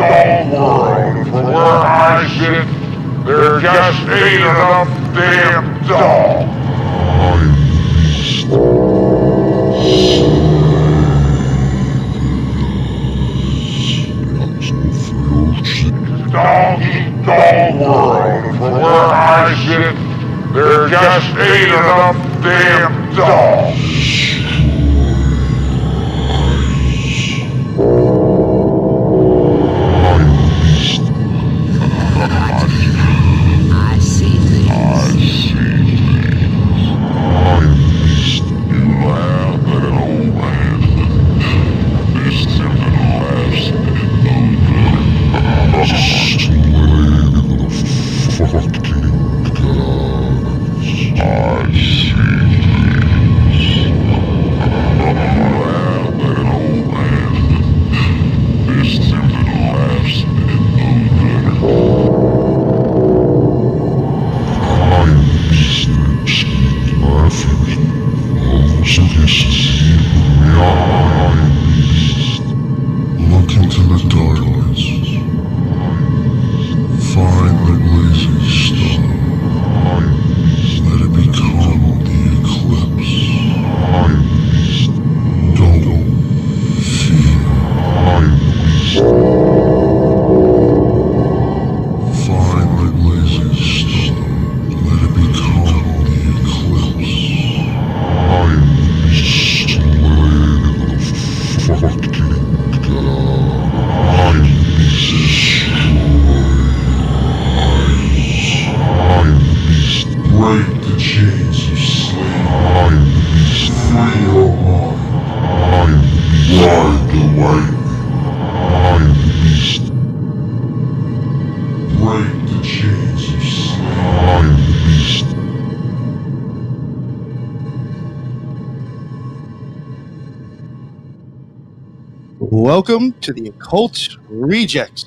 dull world. From where I sit, there just ain't enough damn dull. Doggy dull world. From where I sit, there just ain't enough damn dull. I see things. You laugh at an old man. This tempted laughs at fucking gods. I see things. You laugh at an old man. This tempted laughs at Look into the darkness. Find the blazing star. Let it become the eclipse. Don't fear. Find the blazing star. Let it become the eclipse. Fucking God. Break the chains of slavery. Free your mind. Ride the lightning. Break the chains of slavery. Welcome to the Occult Rejects.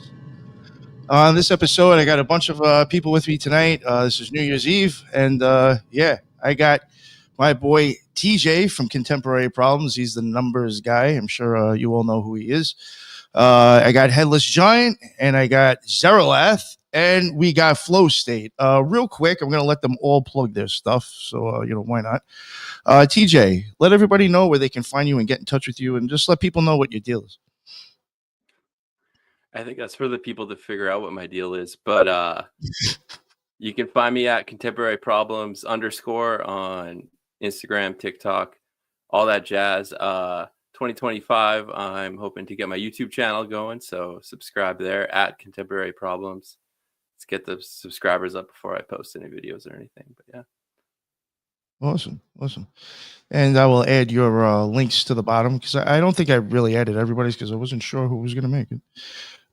On this episode, I got a bunch of people with me tonight. This is New Year's Eve, and I got my boy TJ from Contemporary Problems. He's the numbers guy. I'm sure you all know who he is. I got Headless Giant, and I got Zerilath, and we got Flowstate. Real quick, I'm going to let them all plug their stuff, so why not? TJ, let everybody know where they can find you and get in touch with you, and just let people know what your deal is. I think that's for the people to figure out what my deal is, but you can find me at Contemporary Problems _ on Instagram, TikTok, all that jazz. 2025, I'm hoping to get my YouTube channel going, so subscribe there at Contemporary Problems. Let's get the subscribers up before I post any videos or anything. But yeah. Awesome. And I will add your links to the bottom because I don't think I really added everybody's because I wasn't sure who was going to make it.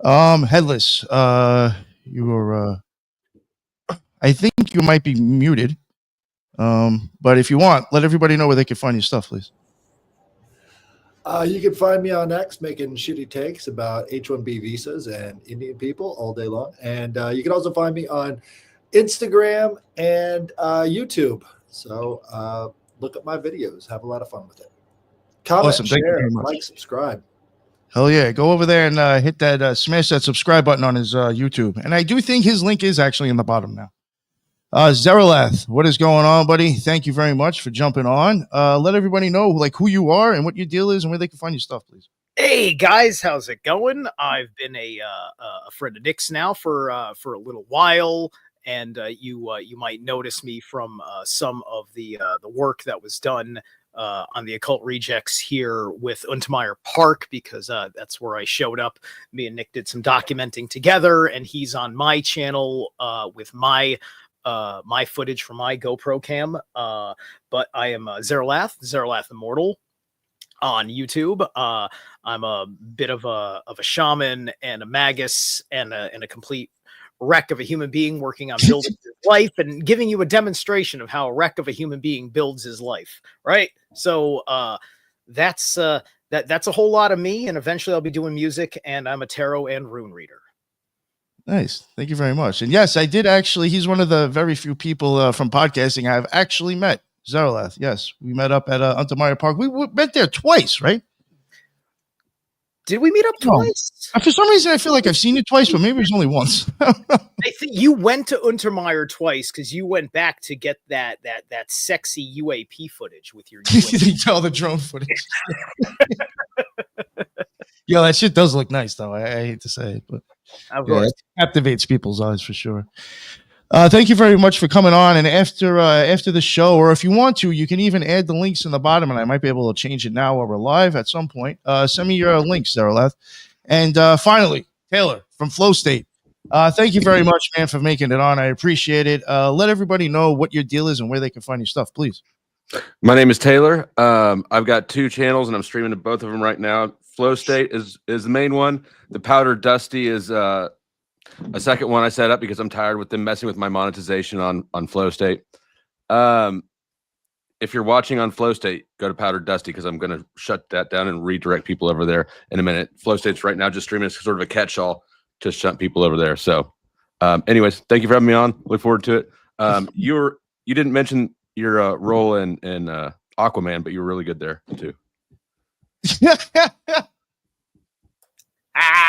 Headless, you were, I think you might be muted. But if you want, let everybody know where they can find your stuff, please. You can find me on X making shitty takes about H-1B visas and Indian people all day long. And you can also find me on Instagram and YouTube. So look at my videos. Have a lot of fun with it. Comment, Awesome. Thank you share, very much. like, subscribe. Hell yeah. Go over there and hit that, smash that subscribe button on his YouTube. And I do think his link is actually in the bottom now. Zerilath, what is going on, buddy? Thank you very much for jumping on. Let everybody know who you are and what your deal is and where they can find your stuff, please. Hey guys, how's it going? I've been a friend of Nick's now for a little while, and you might notice me from some of the work that was done on the Occult Rejects here with Untermeyer Park, because that's where I showed up. Me and Nick did some documenting together, and he's on my channel with my footage from my GoPro cam. But I am Zerilath Immortal on YouTube. I'm a bit of a shaman and a magus and a complete wreck of a human being working on building his life and giving you a demonstration of how a wreck of a human being builds his life. Right. So that's a whole lot of me. And eventually I'll be doing music, and I'm a tarot and rune reader. Nice. Thank you very much. And yes, I did actually. He's one of the very few people from podcasting I've actually met. Zerilath. Yes, we met up at Untermeyer Park. We met there twice, right? Did we meet up No. twice? For some reason, I feel like I've seen you twice, but maybe it was only once. I think you went to Untermeyer twice because you went back to get that sexy UAP footage with your UAP. All the drone footage. Yeah, that shit does look nice, though. I hate to say it, but it captivates people's eyes for sure. Thank you very much for coming on. And after the show, or if you want to, you can even add the links in the bottom, and I might be able to change it now while we're live at some point. Send me your links, Zerilath. And finally, Taylor from Flowstate. Thank you very much, man, for making it on. I appreciate it. Let everybody know what your deal is and where they can find your stuff, please. My name is Taylor. I've got 2 channels, and I'm streaming to both of them right now. Flowstate is the main one. The Powder Dusty is a second one I set up because I'm tired with them messing with my monetization on Flowstate. If you're watching on Flowstate, go to Powder Dusty because I'm going to shut that down and redirect people over there in a minute. Flowstate's right now just streaming as sort of a catch-all to shut people over there. So, anyways, thank you for having me on. Look forward to it. You didn't mention your role in Aquaman, but you were really good there too.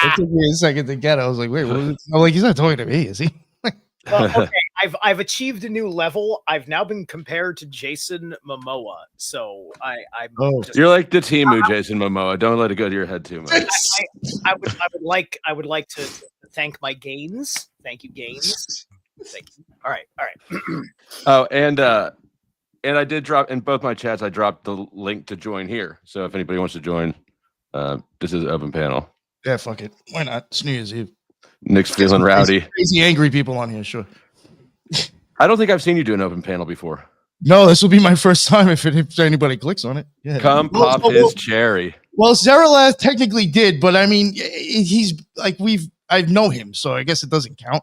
It took me a second to get it. I was like, wait, what I'm like, he's not talking to me, is he? Well, okay, I've achieved a new level. I've now been compared to Jason Momoa, so you're like the Timu Jason Momoa. Don't let it go to your head too much. I would like to thank my gains. Thank you, gains. Thank you. All right. Oh, and I did drop in both my chats. I dropped the link to join here. So if anybody wants to join, this is an open panel. Yeah, fuck it. Why not? It's New Year's Eve. Nick's feeling rowdy. Crazy, angry people on here, sure. I don't think I've seen you do an open panel before. No, this will be my first time if anybody clicks on it. Yeah. Come pop his cherry. Well, Zerilath technically did, but I mean, he's like I know him, so I guess it doesn't count.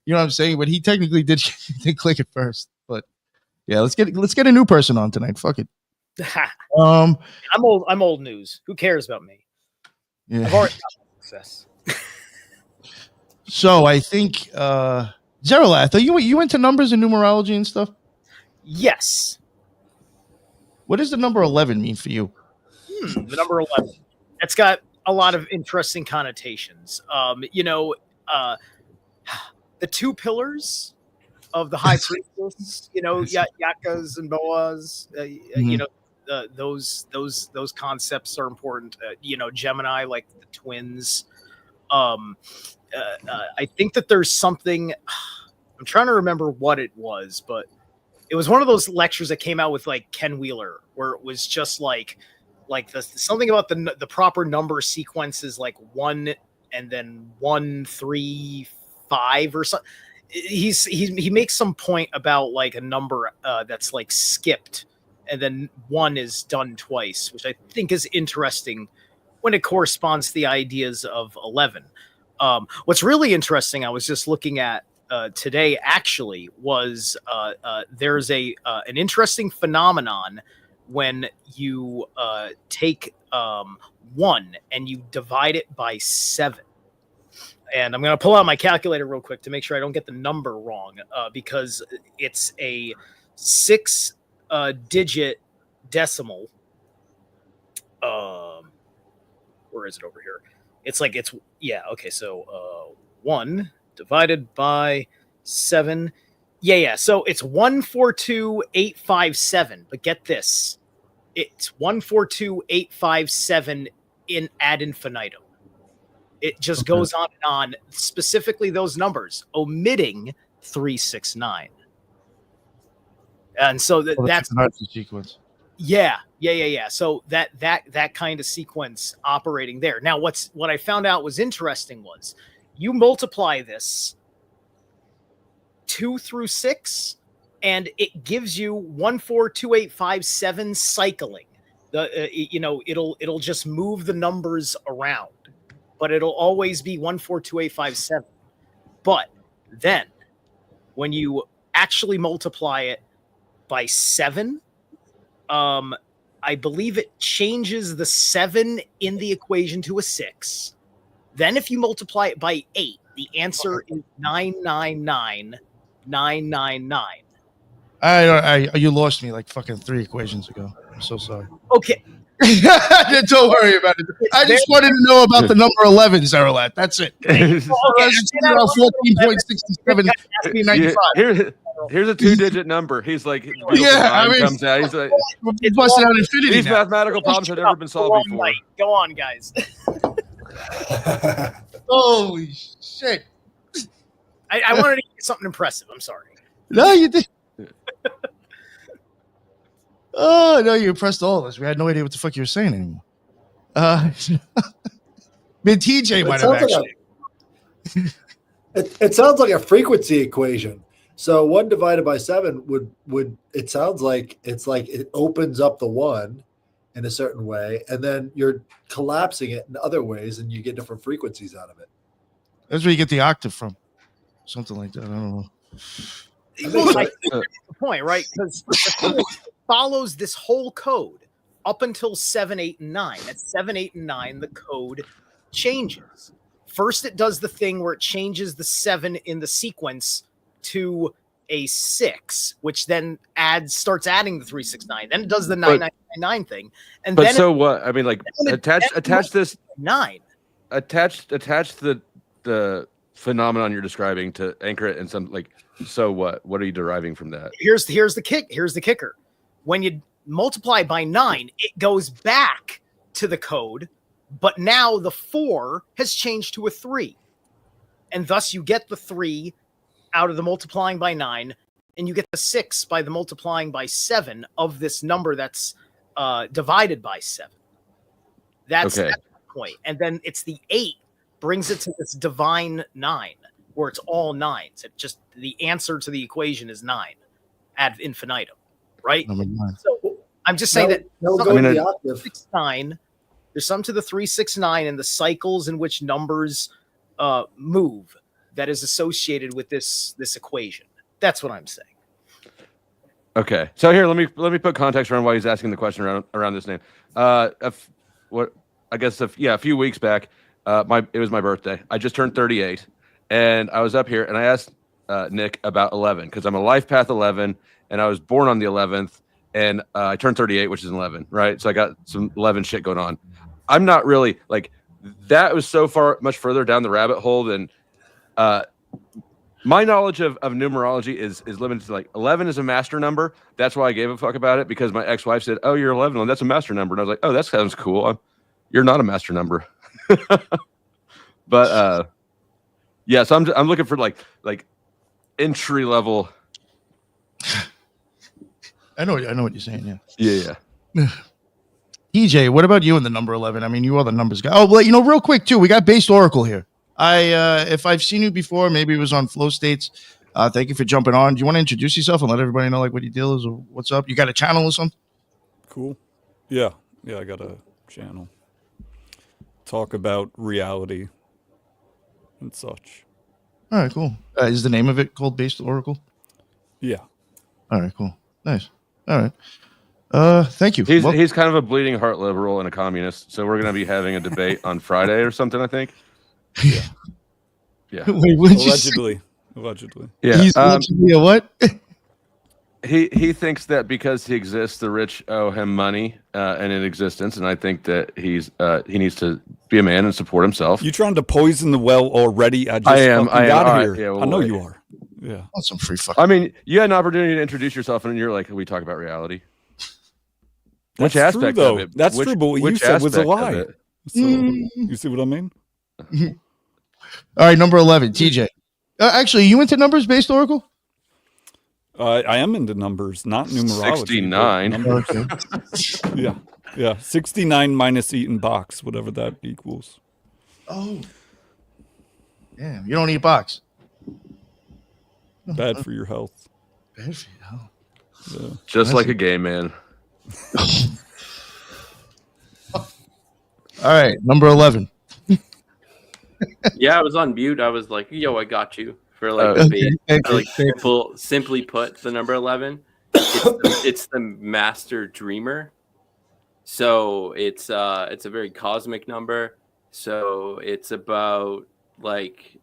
You know what I'm saying? But he technically did click it first. But yeah, let's get a new person on tonight. Fuck it. I'm old news. Who cares about me? Yeah. I've already got success. So I think Zerilath, are you into numbers and numerology and stuff? Yes. What does the number 11 mean for you? The number 11. It's got a lot of interesting connotations. The 2 pillars of the high priestess, yakas and boas, those concepts are important. Gemini, like the twins. I think that there's something. I'm trying to remember what it was, but it was one of those lectures that came out with like Ken Wheeler, where it was just like something about the proper number sequences, like 1 and then 1, 3, 5 or something. He makes some point about like a number that's like skipped, and then 1 is done twice, which I think is interesting when it corresponds to the ideas of 11. What's really interesting, I was just looking at today, actually, was there's an interesting phenomenon when you take 1 and you divide it by 7. And I'm going to pull out my calculator real quick to make sure I don't get the number wrong, because it's a 6-digit decimal. Where is it over here? Okay. So 1 divided by 7. Yeah. So it's 142,857. But get this, it's 142,857 in ad infinitum. It just goes on and on. Specifically, those numbers, omitting 369. And so that's the sequence. Yeah. So that kind of sequence operating there. Now, what I found out was interesting was you multiply this 2 through 6, and it gives you 142,857 cycling. It'll just move the numbers around, but it'll always be 142,857. But then, when you actually multiply it by 7. I believe it changes the 7 in the equation to a 6. Then if you multiply it by 8, the answer is 999,999. You lost me like fucking 3 equations ago. I'm so sorry. Okay. Don't worry about it. I just wanted to know about the number 11, Zerilath. That's it. Around 14.67. Here's a 2-digit number. He's like, comes out. He's like, It's busting out infinity. these mathematical problems have never been solved before. Go on, guys. Holy shit. I wanted to get something impressive. I'm sorry. No, you did. Oh, no, you impressed all of us. We had no idea what the fuck you were saying anymore. TJ might have actually. It sounds like a frequency equation. So 1 divided by 7 would it sounds like it's like it opens up the 1 in a certain way, and then you're collapsing it in other ways, and you get different frequencies out of it. That's where you get the octave from. Something like that. I don't know. Well, that's the point, right? Because it follows this whole code up until 7, 8, and 9. At 7, 8, and 9, the code changes. First, it does the thing where it changes the 7 in the sequence to a 6, which then starts adding the 3, 6, 9. Then it does the 9, 9, 9 thing, and but then so what? I mean, like attach this 9. Attach the phenomenon you're describing to anchor it in some like. So what? What are you deriving from that? Here's the kicker. When you multiply by 9, it goes back to the code, but now the 4 has changed to a 3, and thus you get the 3 out of the multiplying by 9, and you get the 6 by the multiplying by 7 of this number that's divided by 7. That's the point. And then it's the 8 brings it to this divine 9, where it's all 9s. It just the answer to the equation is 9 ad infinitum, right? So I'm just saying that there's some to the 3, 6, 9, and the cycles in which numbers move that is associated with this equation. That's what I'm saying. Okay, so here let me put context around why he's asking the question around this name. A few weeks back, it was my birthday. I just turned 38, and I was up here and I asked Nick about 11 because I'm a life path 11, and I was born on the 11th, and I turned 38, which is 11, right? So I got some 11 shit going on. I'm not really like that. Was so much further down the rabbit hole than. My knowledge of numerology is limited to like 11 is a master number. That's why I gave a fuck about it, because my ex-wife said, "Oh, you're 11. Well, that's a master number." And I was like, "Oh, that sounds cool. You're not a master number." But yeah, so I'm looking for like entry level. I know what you're saying. Yeah. TJ, what about you in the number 11? I mean, you are the numbers guy. Oh, well, real quick too, we got Based Oracle here. If I've seen you before, maybe it was on Flowstate. Thank you for jumping on. Do you want to introduce yourself and let everybody know like what your deal is or what's up? You got a channel or something? Cool. Yeah, I got a channel. Talk about reality and such. All right, cool. Is the name of it called Based Oracle? Yeah. All right, cool. Nice. All right. Thank you. He's kind of a bleeding heart liberal and a communist, so we're going to be having a debate on Friday or something, I think. Yeah. Wait, allegedly. Yeah. He's allegedly a what? He thinks that because he exists, the rich owe him money and in existence, and I think that he needs to be a man and support himself. You trying to poison the well already? I am. Got here. Yeah, I know you are. Yeah. That's some free fuck. I mean, you had an opportunity to introduce yourself, and you're like, we talk about reality. That's which aspect true, though. of it? That's true, but what you said was a lie. So, you see what I mean? All right, number 11, TJ. Actually, you into numbers, Based Oracle? I am into numbers, not numerology. 69. Yeah. 69 minus eating box, whatever that equals. Oh. Damn, you don't eat box. Bad for your health. Bad for your health. Yeah. Just like a gay man. All right, number 11. Yeah, I was on mute. I was like, "Yo, I got you." For like, simply put, the number 11, it's the master dreamer. So it's a very cosmic number. So it's about like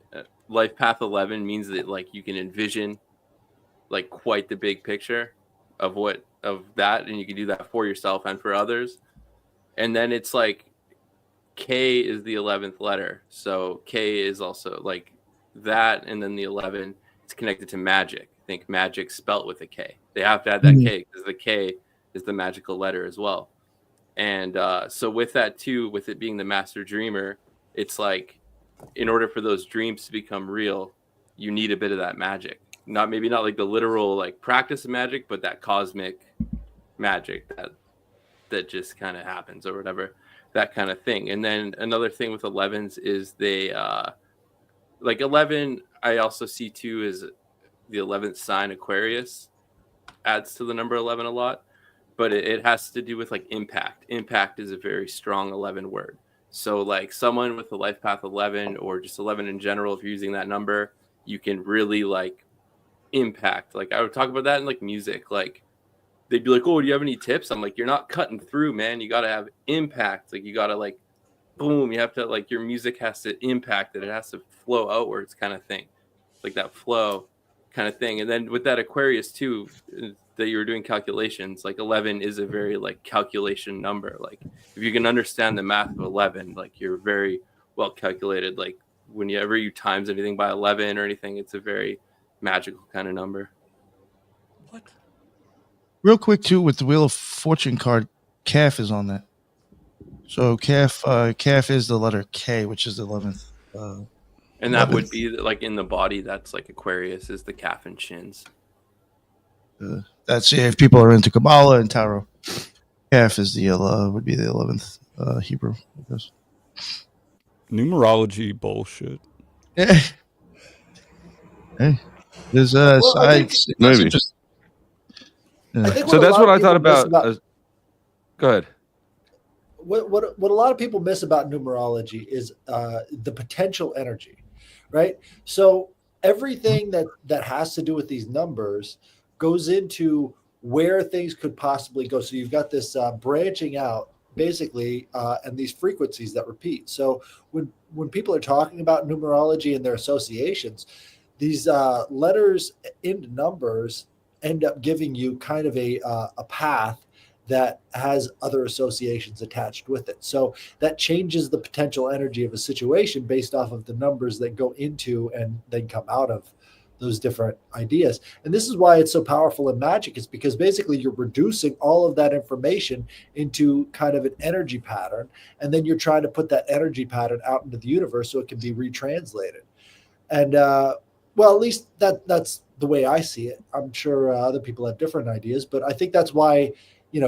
life path 11 means that like you can envision like quite the big picture of that, and you can do that for yourself and for others. And then it's like K is the 11th letter. So K is also like that. And then the 11, it's connected to magic. I think magic spelt with a K. They have to add that K because the K is the magical letter as well. And so with that too, with it being the master dreamer, it's like in order for those dreams to become real, you need a bit of that magic. Not like the literal like practice of magic, but that cosmic magic that just kind of happens or whatever, that kind of thing. And then another thing with 11s is they like 11, I also see too is the 11th sign Aquarius adds to the number 11 a lot, but it has to do with like impact. Impact is a very strong 11 word. So like someone with a life path 11 or just 11 in general, if you're using that number, you can really like impact. Like I would talk about that in like music. Like they'd be like, oh, do you have any tips? I'm like, you're not cutting through, man. You got to have impact. Like you got to like, boom, you have to like, your music has to impact it. It has to flow outwards kind of thing. Like that flow kind of thing. And then with that Aquarius too, that you were doing calculations, like 11 is a very like calculation number. Like if you can understand the math of 11, like you're very well calculated. Like whenever you times anything by 11 or anything, it's a very magical kind of number. What? Real quick too, with the Wheel of Fortune card, calf is on that. So calf is the letter K, which is the 11th. And that would be like in the body. That's like Aquarius is the calf and shins. That's if people are into Kabbalah and tarot. Calf is the would be the 11th Hebrew, I guess. Numerology bullshit. Yeah. Hey, there's sides. Maybe. Yeah. So that's what I thought about. Go ahead. What a lot of people miss about numerology is the potential energy, right? So everything that has to do with these numbers goes into where things could possibly go. So you've got this branching out, basically, and these frequencies that repeat. So when people are talking about numerology and their associations, these letters into numbers end up giving you kind of a path that has other associations attached with it. So that changes the potential energy of a situation based off of the numbers that go into and then come out of those different ideas. And this is why it's so powerful in magic, is because basically you're reducing all of that information into kind of an energy pattern. And then you're trying to put that energy pattern out into the universe so it can be retranslated. And well, at least that's the way I see it. I'm sure other people have different ideas, but I think that's why,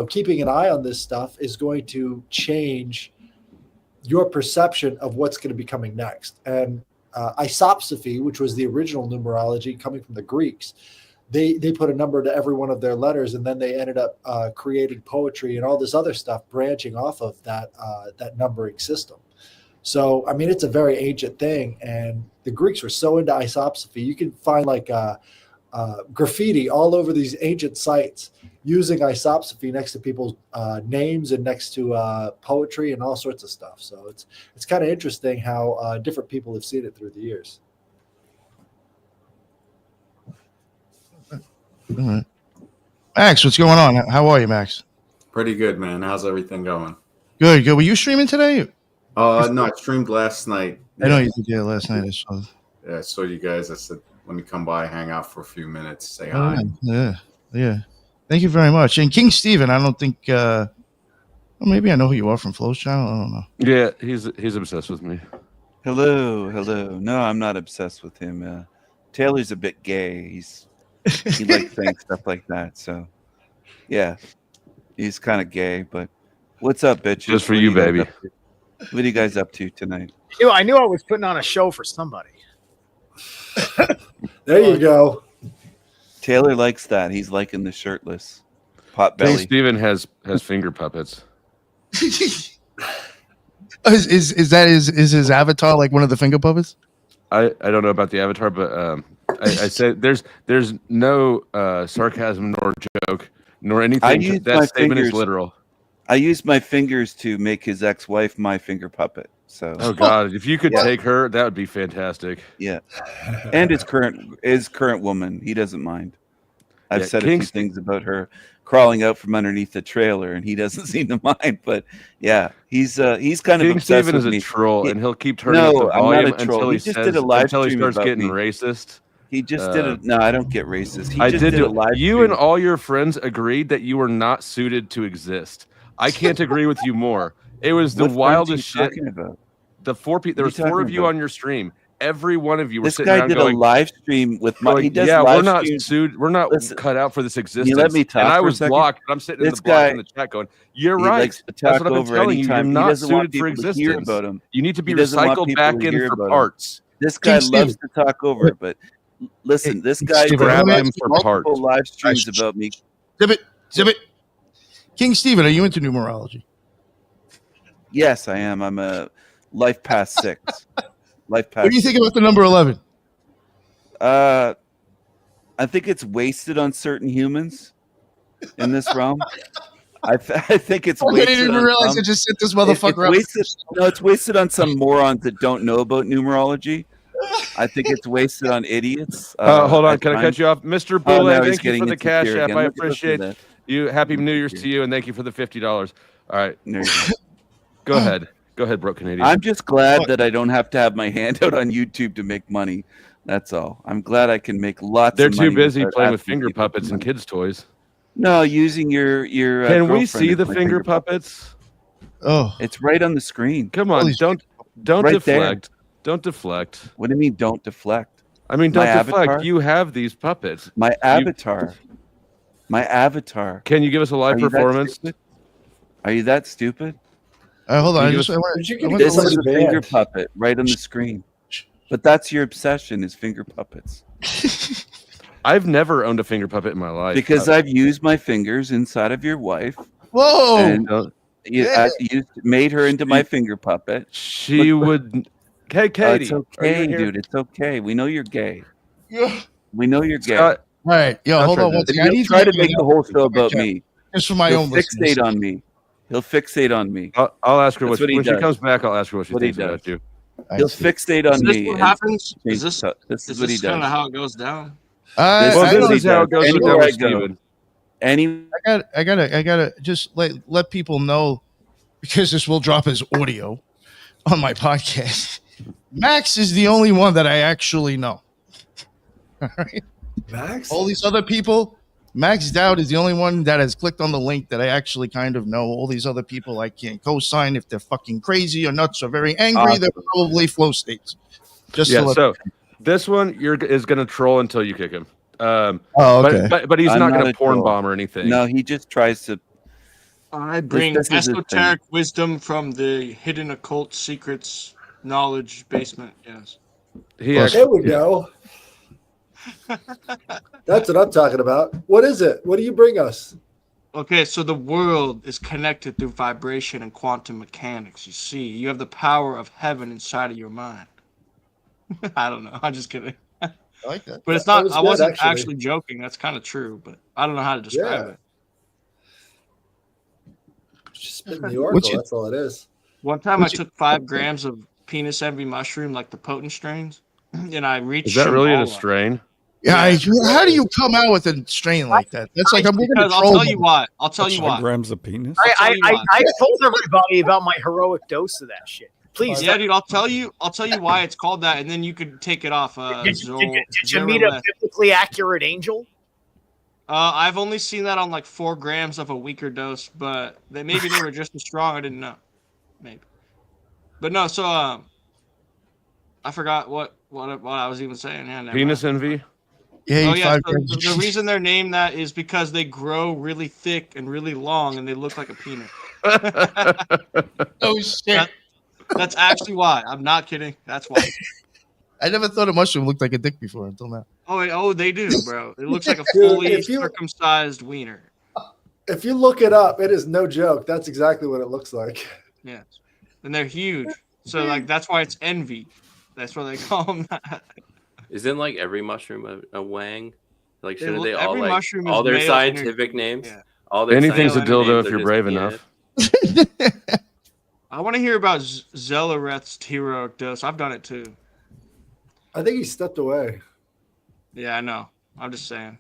keeping an eye on this stuff is going to change your perception of what's going to be coming next. And isopsophy, which was the original numerology coming from the Greeks, they put a number to every one of their letters, and then they ended up creating poetry and all this other stuff branching off of that numbering system. So, I mean, it's a very ancient thing, and the Greeks were so into isopsophy. You can find like graffiti all over these ancient sites using isopsophy next to people's names and next to poetry and all sorts of stuff. So it's kind of interesting how different people have seen it through the years. All right. Max, what's going on? How are you, Max? Pretty good, man. How's everything going? Good. Were you streaming today? No, I streamed last night. I know you did last night. Yeah, I saw you guys. I said, let me come by, hang out for a few minutes, say hi. Yeah. Thank you very much. And King Steven, I don't think maybe I know who you are from Flow's channel. I don't know. Yeah, he's obsessed with me. Hello. No, I'm not obsessed with him. Taylor's a bit gay. He likes saying stuff like that. So yeah, he's kind of gay. But what's up, bitches? Just for you, baby. What are you guys up to tonight? I knew I was putting on a show for somebody. There you go. Taylor likes that. He's liking the shirtless pot belly. King Steven has finger puppets. Is his avatar like one of the finger puppets? I don't know about the avatar, but I said there's no sarcasm nor joke nor anything. That statement is literal. I used my fingers to make his ex-wife my finger puppet. So, oh God, if you could take her, that would be fantastic. Yeah, and his current woman, he doesn't mind. I've said a few things about her crawling out from underneath the trailer, and he doesn't seem to mind. But yeah, he's kind of King obsessed Steven with is me. a troll, and he'll keep turning up the volume until he just did a live stream starts about getting me. racist. He just did it. No, I don't get racist. I did a live stream. You and all your friends agreed that you were not suited to exist. I can't agree with you more. It was the wildest shit. About? The there was 4 of you on your stream. Every one of you were sitting around going. This guy did a live stream with my. He does yeah, live we're not streams. sued. We're not cut out for this existence. You let me talk. And I for was a second? blocked. I'm sitting in the block in the chat going, "You're right." That's what I've been telling you. You're not suited for existence. You need to be recycled back in for parts. This guy loves to talk over it, but listen, this guy grab him for parts. Live streams about me. Zip it. King Steven, are you into numerology? Yes, I am. I'm a life past 6. Life past. What do you think about the number 11? I think it's wasted on certain humans in this realm. I think it's wasted. I didn't even realize I just set this motherfucker up. No, it's wasted on some morons that don't know about numerology. I think it's wasted on idiots. Hold on, can I cut you off? Mr. Boulay, thank you for the cash app. Again. I appreciate you. Happy New Year's to you, and thank you for the $50. All right. Go ahead. Go ahead, Broke Canadian. I'm just glad that I don't have to have my hand out on YouTube to make money. That's all. I'm glad I can make lots They're of money. too busy playing with finger puppets and kids' toys. No, using your Can we see the finger puppets? Oh. It's right on the screen. Come on, don't right deflect. Don't deflect. What do you mean don't deflect? I mean don't deflect. You have these puppets. My avatar. My avatar. Can you give us a live performance? Are you that stupid? Hold on. This is a finger puppet right on the screen. But that's your obsession is finger puppets. I've never owned a finger puppet in my life. Because I've used my fingers inside of your wife. Whoa! And you made her into my finger puppet. She would... Hey, Katie. It's okay, dude. It's okay. We know you're gay. Yeah. We know you're gay. All right. Yo, hold on. He'll try to make the whole show about me. Just for my own fixate on me. He'll fixate on me. I'll ask her when she comes back. I'll ask her what she thinks about you. He'll fixate on me. What happens? Is this what he does? Kind of how it goes down? This is how it goes with Steven. I gotta just let people know, because this will drop as audio on my podcast. Max is the only one that I actually know. All right. Max? All these other people, Max Dowd is the only one that has clicked on the link that I actually kind of know. All these other people I can't co-sign. If they're fucking crazy or nuts or very angry, they're probably flow states. So this one is going to troll until you kick him. Okay. But he's not going to porn bomb or anything. No, he just tries to. I bring esoteric wisdom from the hidden occult secrets knowledge basement. Yes. There we go. That's what I'm talking about. What is it? What do you bring us? Okay, so the world is connected through vibration and quantum mechanics. You see, you have the power of heaven inside of your mind. I don't know. I'm just kidding. I like that. But it's not. I wasn't actually joking. That's kind of true, but I don't know how to describe it. Just spitting the oracle. That's all it is. One time I took 5 grams of penis envy mushroom, like the potent strains, and I reached. Is that really in a strain? Yeah. How do you come out with a strain like that? That's like I'm going to troll. I'll tell you why. I'll tell you why. Grams of penis. I told everybody about my heroic dose of that shit. Please. Yeah, dude. I'll tell you why it's called that, and then you could take it off. Did you meet a biblically accurate angel? I've only seen that on like 4 grams of a weaker dose, but maybe they were just as strong. I didn't know. Maybe. But no. So I forgot what I was even saying. Yeah, penis envy. Yeah. So the reason they're named that is because they grow really thick and really long, and they look like a penis. Oh shit. That's actually why. I'm not kidding. That's why. I never thought a mushroom looked like a dick before until now. Oh, they do, bro. It looks like a fully circumcised wiener. If you look it up, it is no joke. That's exactly what it looks like. Yes. And they're huge. So like that's why it's envy. That's why they call them that. Isn't like every mushroom a wang? Like shouldn't they all every like mushroom all their male scientific names? Yeah. All their anything's a scientific dildo names if are you're brave just enough. I want to hear about Zerilath's heroic dose. I've done it too. I think he stepped away. Yeah, I know. I'm just saying.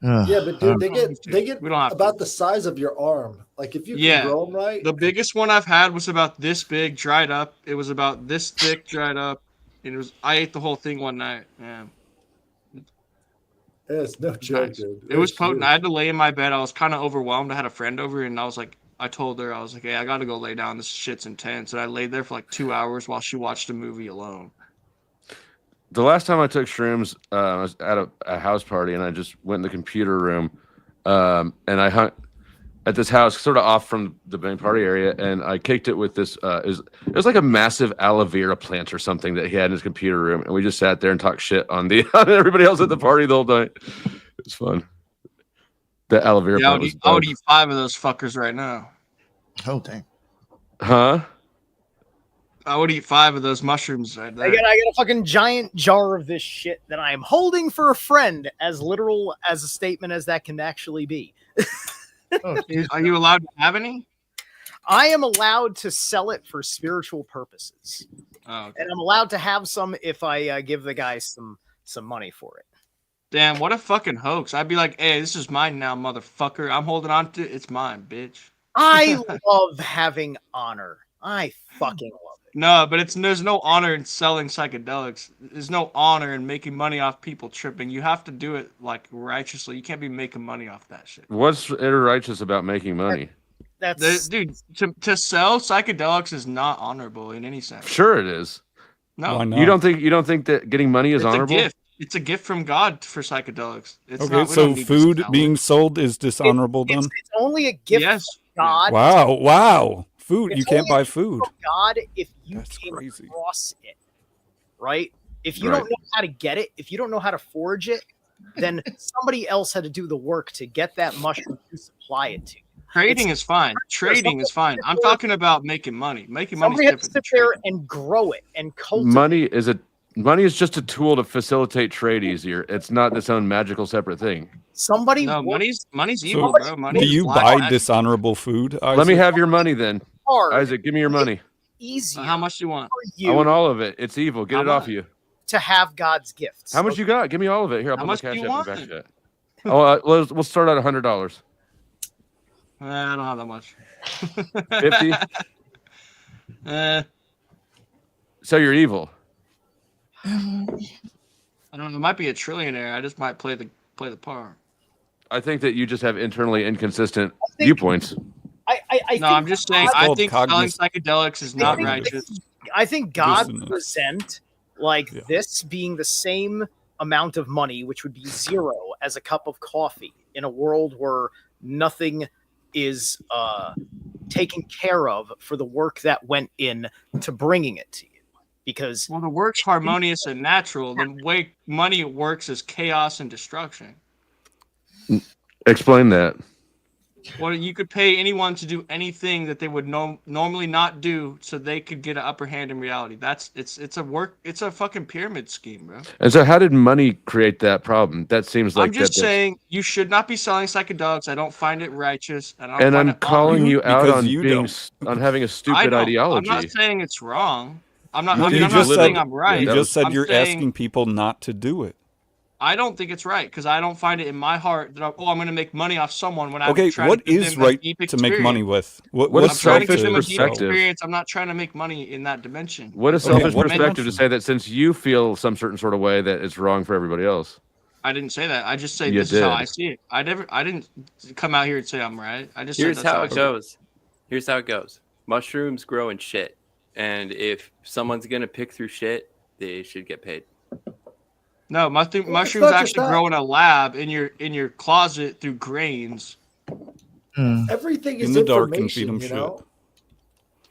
Yeah, but dude, they get We don't have about the size of your arm. Like if you can grow them right. The biggest one I've had was about this big, dried up. It was about this thick, dried up. And I ate the whole thing one night. Yeah. Yeah, it's no joke, dude. It was potent. I had to lay in my bed. I was kind of overwhelmed. I had a friend over, and I told her, I was like, hey, I got to go lay down. This shit's intense. And I laid there for like 2 hours while she watched a movie alone. The last time I took shrooms, I was at a house party, and I just went in the computer room, and I hung at this house, sort of off from the main party area, and I kicked it with this. It was like a massive aloe vera plant or something that he had in his computer room, and we just sat there and talked shit on everybody else at the party the whole night. It was fun. The aloe vera plant. I would eat 5 of those fuckers right now. Oh dang! Huh? I would eat 5 of those mushrooms right there. I got a fucking giant jar of this shit that I am holding for a friend, as literal as a statement as that can actually be. Are you allowed to have any? I am allowed to sell it for spiritual purposes. Oh, okay. And I'm allowed to have some if I give the guy some money for it. Damn, what a fucking hoax. I'd be like, hey, this is mine now, motherfucker. I'm holding on to it. It's mine, bitch. I love having honor. I fucking love it. No, but there's no honor in selling psychedelics. There's no honor in making money off people tripping. You have to do it like righteously. You can't be making money off that shit. What's righteous about making money? Dude, to sell psychedelics is not honorable in any sense. Sure, it is. No, Why not? You don't think that getting money is honorable? A gift. It's a gift from God for psychedelics. It's Okay, not, so food being sold is dishonorable then? It's only a gift from God. Wow. Food. It's you can't only buy a gift food. from God, if you That's came crazy. across it, right? If you don't know how to get it, if you don't know how to forage it, then somebody else had to do the work to get that mushroom to supply it to you. Trading is fine. Trading is fine. I'm talking about making money. Making money. Somebody has to sit there and grow it and cultivate. Money is just a tool to facilitate trade easier. It's not its own magical separate thing. Money's evil, bro. Money do you buy dishonorable food, Isaac? Let me have your money then. Isaac, give me your money. Easy. How much do you want? I want all of it. It's evil. Get it off you. To have God's gifts. How much you got? Give me all of it. Here, I'll put my much do cash you app in want? back chat. We'll start at $100. I don't have that much. 50. So you're evil. I don't know. It might be a trillionaire. I just might play the part. I think that you just have internally inconsistent viewpoints. I'm just saying. I think selling psychedelics is not righteous. I think God would present this being the same amount of money, which would be 0 as a cup of coffee in a world where nothing is taken care of for the work that went in to bringing it to you. Because the work's harmonious and natural. The way money works is chaos and destruction. Explain that. Well, you could pay anyone to do anything that they would normally not do, so they could get an upper hand in reality. It's a fucking pyramid scheme, bro. And so, how did money create that problem? That seems like I'm just saying you should not be selling psychedelics. I don't find it righteous, and I'm calling you out on having a stupid ideology. I'm not saying it's wrong. I'm not saying I'm right. You just said you're asking people not to do it. I don't think it's right because I don't find it in my heart that I'm going to make money off someone when I'm trying what to is right to make money with? What's selfish perspective? I'm not trying to make money in that dimension. What is selfish perspective to say that since you feel some certain sort of way that it's wrong for everybody else? I didn't say that. I just say this is how I see it. I didn't come out here and say I'm right. I just Here's how it goes. Here's how it goes. Mushrooms grow in shit, and if someone's gonna pick through shit, they should get paid. No, mushrooms actually grow in a lab in your closet through grains. Everything is in the dark and information, feed them shit.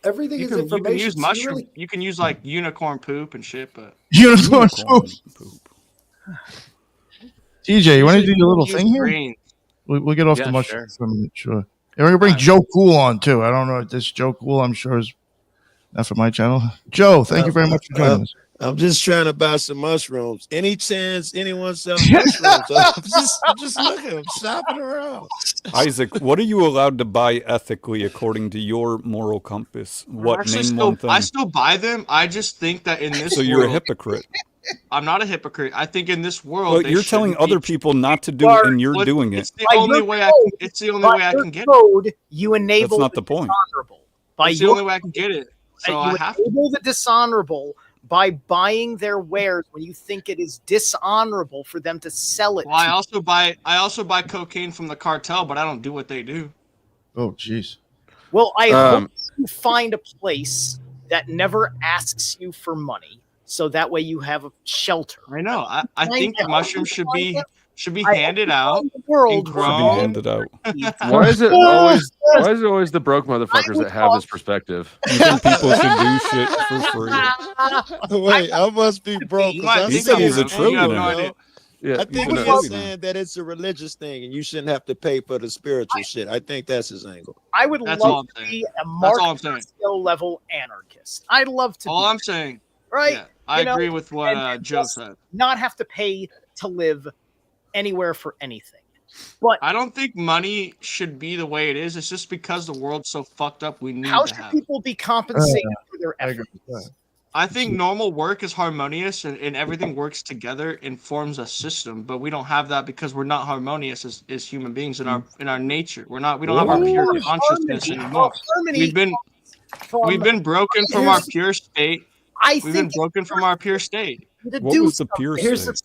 Everything is information. You can use mushroom. You can use like unicorn poop and shit, but unicorn poop. TJ, you want to do your little thing here? We'll get off the mushrooms for a minute, sure. And we're gonna bring Joe Cool on too. I don't know if this Joe Cool, I'm sure, is not for my channel. Joe, thank you very much for joining us. I'm just trying to buy some mushrooms. Any chance anyone selling mushrooms? I'm just looking. I'm shopping around. Isaac, what are you allowed to buy ethically according to your moral compass? What name one thing? I still buy them. I just think that in this so you're a hypocrite. I'm not a hypocrite. I think in this world, Well, they you're telling shouldn't be- other people not to do it, and you're doing it. It's the only way I can. It's the only way I can get it. Code, you enable That's not the point. dishonorable. By It's the only way I can get it. So you I have to. enable the dishonorable by buying their wares when you think it is dishonorable for them to sell it. Well, I also buy cocaine from the cartel, but I don't do what they do. Oh, jeez. Well, I hope you find a place that never asks you for money, so that way you have a shelter. I know. I think the mushrooms should be handed out. World Should be handed out. Why is it always the broke motherfuckers that have this perspective? You think people should do shit for free? Wait, I must be broke. He said he's a trillionaire. I think he's saying that it's a religious thing and you shouldn't have to pay for the spiritual shit. I think that's his angle. I would love to be a Mark level anarchist. I'd love to. All I'm saying, right? Yeah, I agree with what Joe said. Not have to pay to live anywhere for anything. But I don't think money should be the way it is. It's just because the world's so fucked up. We need how to should have people be compensated for their efforts? I think normal work is harmonious and everything works together and forms a system, but we don't have that because we're not harmonious as human beings in our nature. We don't have our pure consciousness anymore. We've been broken from our pure state. We've been broken from our pure state. What was the pure state?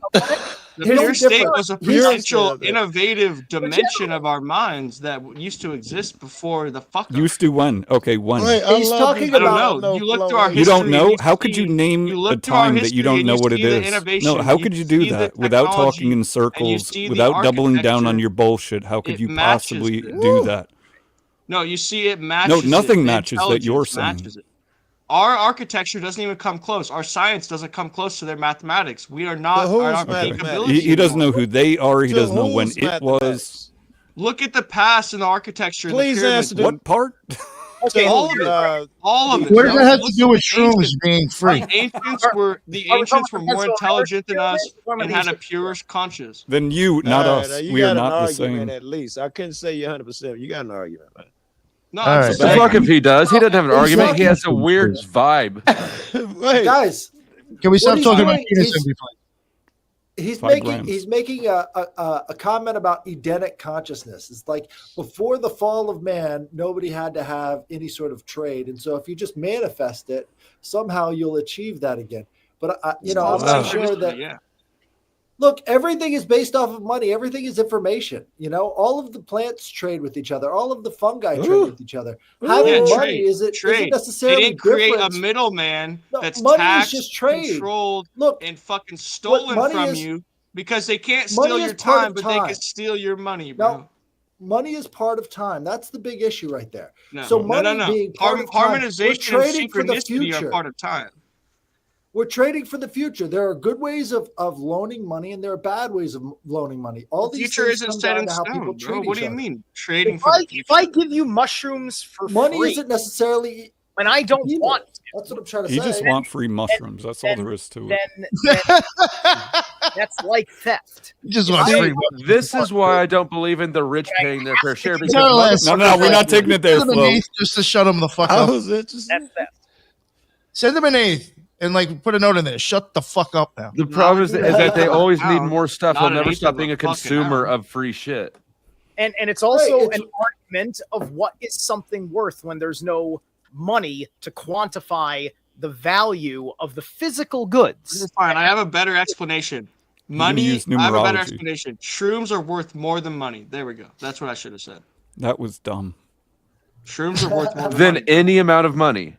The pure state was a potential innovative dimension of our minds that used to exist before the fuck up. Used to when? Okay, when? He's talking I about. don't know. You look through our history. You don't know? and How could you name a time that you don't know what it is? No, how could you do that without talking in circles, without doubling down on your bullshit? How could you possibly do that? No, you see it matches. No, nothing it. matches that you're saying. Matches it. Our architecture doesn't even come close. Our science doesn't come close to their mathematics. We are not. He doesn't know who they are. He doesn't know when it was. Look at the past and the architecture. Please answer what part? Okay, all of it. All of it. What does that have to do with shrooms being free? The ancients were more intelligent than us and had a pure conscience. Then you, not us. You We got are an not the argument same. At least I couldn't say you 100%. You got an argument, man. No, All right. Fuck if he does. He doesn't have an argument. He has a weird vibe. Wait, Guys, Can we stop he's talking about doing- penis he's- every play? He's 5 making grams. he's making a comment about Edenic consciousness. It's like before the fall of man, nobody had to have any sort of trade, and so if you just manifest it, somehow you'll achieve that again. But I'm not sure that. Yeah. Look, everything is based off of money. Everything is information. All of the plants trade with each other. All of the fungi trade with each other. Having money isn't necessarily They didn't create a different. middleman that's money is taxed, just trade. controlled, Look, and fucking stolen money from is- you because they can't money steal is your part time, of but they time. can steal your money, bro. No, money is part of time. That's the big issue right there. No, So money no. being part of time, Harmonization we're and trading for the synchronicity future. are part of time. We're trading for the future. There are good ways of loaning money, and there are bad ways of loaning money. All The these future things isn't come set down in to how people stone, treat bro. What each do you other. mean trading If for the future? I give you mushrooms for Money free, isn't necessarily when I don't evil. want, That's what I'm trying to You say. just want free mushrooms. That's all there is to it. then that's like theft. You just want See, free. this is why I don't believe in the rich paying their fair share. Because No, less. No, we're not taking it there, Send them an Flo. eighth just to shut them the fuck I up. was interested. That's theft. Send them an eighth and put a note in there. Shut the fuck up now. the problem is that they always need more stuff. Not They'll an never eighth stop of being a a fucking consumer hour. of free shit. And it's also Right, it's- an argument of what is something worth when there's no money to quantify the value of the physical This goods. is fine. I have a better explanation. Money. use I have a better numerology. explanation. Shrooms are worth more than money. There we go. That's what I should have said. That was dumb. Shrooms are worth more than Than money. any amount of money.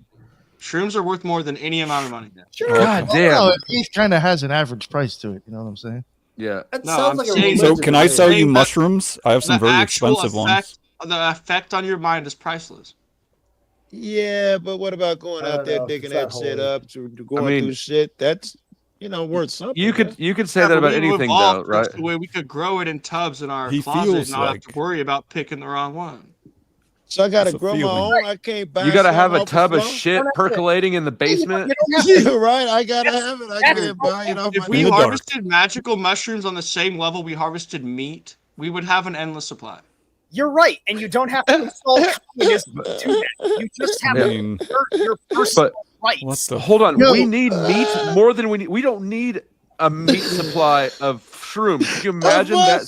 Shrooms are worth more than any amount of money. God damn. Well, an eighth kind of has an average price to it. You know what I'm saying? Yeah. That No, sounds I'm like a saying- So religion can I to me. sell you saying that mushrooms? I have some The very actual expensive ones. The effect on your mind is priceless. Yeah, but what about going I out don't there know if digging it's that that shit holy. up to going through shit? That's worth something. You man. could say Yeah, that but about we've anything, though, evolved right? such a way we could grow it in tubs in our He closet feels and not have like- to worry about picking the wrong one. So I gotta That's a grow my feeling. own. I can't buy. You got to some have a off the tub of floor? shit percolating in the basement. You're right. I gotta have it. I can't buy it off If my we the dark. harvested magical mushrooms on the same level we harvested meat, we would have an endless supply. You're right, and you don't have to install communism to do that. You just have to assert your personal rights. Hold on, we need meat more than we need. We don't need a meat supply of shrooms. Can you imagine that?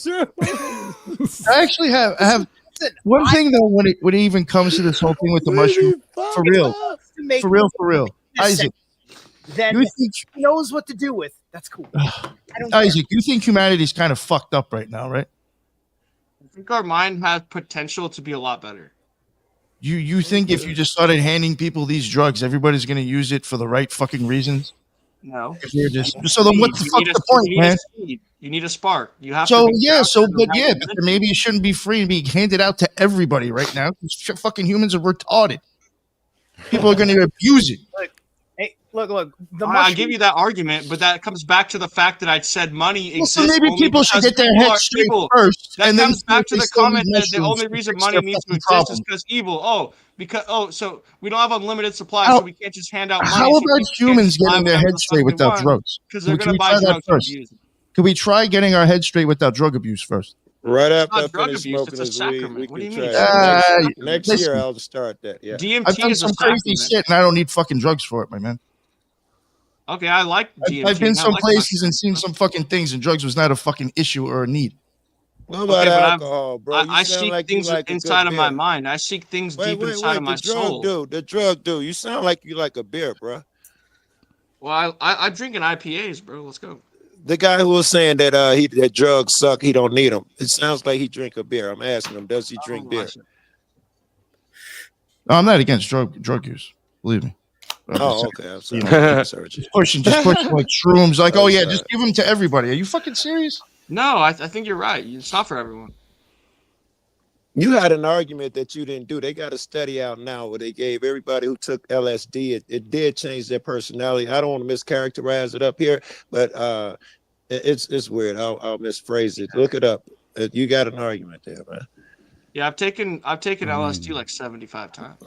I actually have one thing though when it even comes to this whole thing with the mushroom, for real, Isaac. Then you think he knows what to do with. That's cool. Isaac, you think humanity's kind of fucked up right now, right? I think our mind has potential to be a lot better. You think if you just started handing people these drugs, everybody's going to use it for the right fucking reasons? No. So then what's the fuck's the point, man? You need a spark. You have so to. But maybe it shouldn't be free and be handed out to everybody right now. Fucking humans are retarded. People are going to abuse it. Look. I'll give you that argument, but that comes back to the fact that I said money exists. So maybe people should get their heads straight first. That and comes then back to the comment that the only reason money needs to exist is because evil. So we don't have unlimited supply, so we can't just hand out money. How about humans getting their heads straight without drugs? Because they're going to buy drugs first. Could we try getting our heads straight without drug abuse first? Right after I drug finish abuse, smoking it's a this weed, sacrament. we What do can you try mean? it. Next year, I'll start that. Yeah. DMT I've done is some a crazy sacrament. shit, and I don't need fucking drugs for it, my man. Okay, I like DMT. I've been some places and seen some fucking things, and drugs was not a fucking issue or a need. What about alcohol, bro? I seek things inside of my mind. I seek things deep inside of my soul. The drug dude. You sound like you like a beer, bro. Well, I'm drinking IPAs, bro. Let's go. The guy who was saying that that drugs suck, he don't need them. It sounds like he drink a beer. I'm asking him, does he drink beer? No, I'm not against drug use. Believe me. Oh, okay. I'm sorry. Just pushing like shrooms. Like, oh yeah, just give them to everybody. Are you fucking serious? No, I think you're right. It's not for everyone. You had an argument that you didn't do. They got a study out now where they gave everybody who took LSD, it did change their personality. I don't want to mischaracterize it up here, but it's weird. I'll misphrase it. Look it up. You got an argument there, man. Yeah, I've taken LSD like 75 times.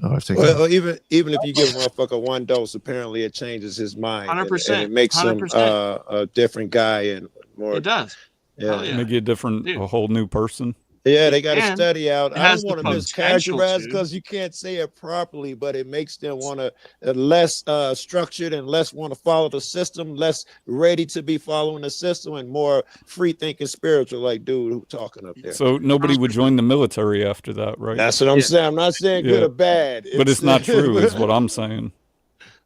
Oh, I've taken even if you give a motherfucker one dose, apparently it changes his mind. 100%. And it makes him 100%. a different guy and more. It does. Yeah. Make you a whole new person. Yeah, they got a study out. I don't want to potential mischaracterize because you can't say it properly, but it makes them want to less structured and less want to follow the system, less ready to be following the system, and more free thinking, spiritual, like dude who talking up there. So nobody would join the military after that, right? That's what I'm saying. I'm not saying good or bad, but it's not true, is what I'm saying.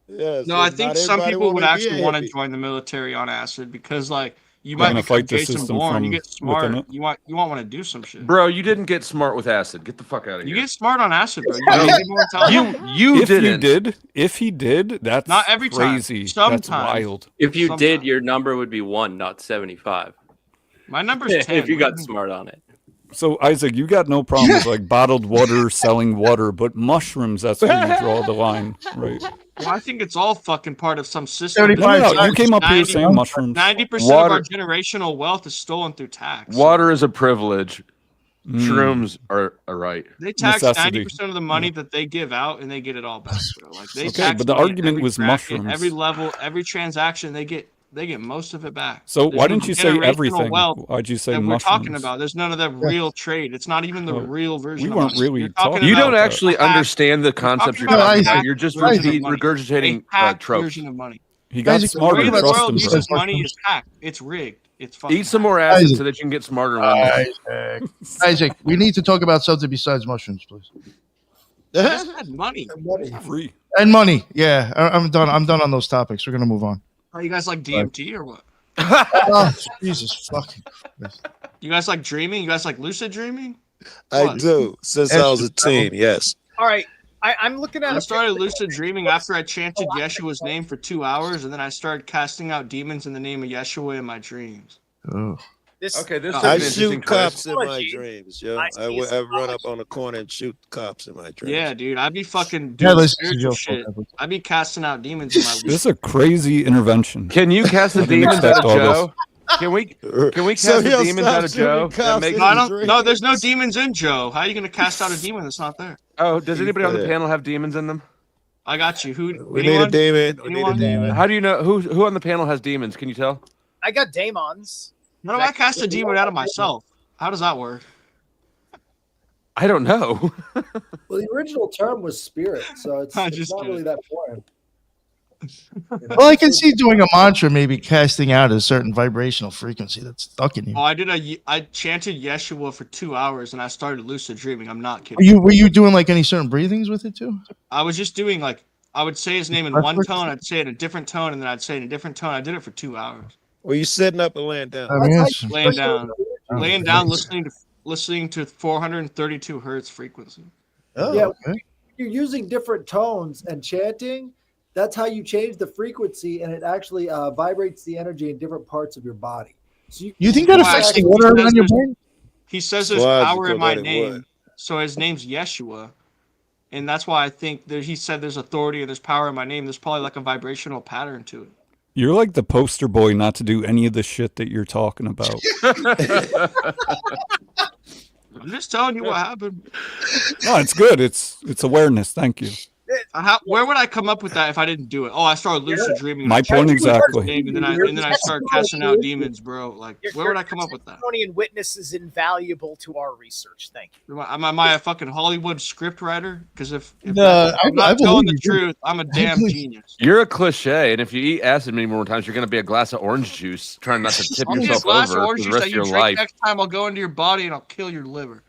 Yes, no, I think some people would actually want to join the military on acid because, like, you might fight the Jason system Bourne, from you get smart. within it. You won't want to do some shit. Bro, you didn't get smart with acid. Get the fuck out of here. You get smart on acid, bro. If he did, that's not every crazy. Time. Sometimes. That's wild. If you did, your number would be 1, not 75. My number's 10. If you got smart on it. So Isaac, you got no problem with like bottled water selling water, but mushrooms, that's where you draw the line, right? Well, I think it's all fucking part of some system. No, you came up here saying mushrooms. 90% of our generational wealth is stolen through tax. Water is a privilege. Shrooms are a right. They tax 90% of the money that they give out, and they get it all back. Bro. Like they tax but the argument was mushrooms. Every level, every transaction, they get most of it back. So why didn't you say everything? Why'd you say that mushrooms? We're talking about. There's none of that real trade. It's not even the real version. We weren't really talking. You don't actually understand the concept you're talking about. You're just regurgitating tropes. Version of money. He got smarter. The way the world uses money is hacked. It's rigged. It's fucking. Eat some more acid so that you can get smarter. Isaac, we need to talk about something besides mushrooms, please. Money. Free. And money. Yeah, I'm done. I'm done on those topics. We're gonna move on. Are you guys like DMT or what? Oh, Jesus fucking Christ. You guys like dreaming? You guys like lucid dreaming? I do. Since I was a teen, yes. All right. I'm looking at. I started lucid dreaming after I chanted Yeshua's name for 2 hours, and then I started casting out demons in the name of Yeshua in my dreams. Oh. I shoot cops in my dreams, yo. I run up on the corner and shoot cops in my dreams. Yeah, dude. I'd be fucking doing spiritual shit. I'd be casting out demons in my This is a crazy intervention. Can you cast the demons out of Joe? Can we cast the demons out of Joe? No, there's no demons in Joe. How are you gonna cast out a demon that's not there? Oh, does anybody on the panel have demons in them? I got you. Who? We need a demon. We need a demon. How do you know who on the panel has demons? Can you tell? I got daemons. No, I cast a demon out of myself. How does that work? I don't know. Well, the original term was spirit, so it's not really that foreign. Well, I can see doing a mantra, maybe casting out a certain vibrational frequency that's stuck in you. Oh, I chanted Yeshua for 2 hours and I started lucid dreaming. I'm not kidding. Were you doing like any certain breathings with it too? I was just doing like, I would say his name in one tone, I'd say it in a different tone, and then I'd say it in a different tone. I did it for 2 hours. Were you sitting up or laying down? Laying down, listening to 432 hertz frequency. Oh, yeah. Okay. You're using different tones and chanting. That's how you change the frequency, and it actually vibrates the energy in different parts of your body. So you think that affects the water around your brain? He says there's power in my name, so his name's Yeshua, and that's why I think he said there's authority and there's power in my name. There's probably like a vibrational pattern to it. You're like the poster boy not to do any of the shit that you're talking about. I'm just telling you what happened. No, it's good. It's awareness. Thank you. Where would I come up with that if I didn't do it? Oh, I started lucid dreaming. My point exactly. And then I started casting out demons, bro. Like, where would I come up with that? Testimony and witness is invaluable to our research. Thank you. Am I a fucking Hollywood script writer? Because if No, I'm not telling the truth, I'm a damn genius. You're a cliche, and if you eat acid many more times, you're going to be a glass of orange juice, trying not to tip yourself over for the rest of your life. Next time I'll go into your body and I'll kill your liver.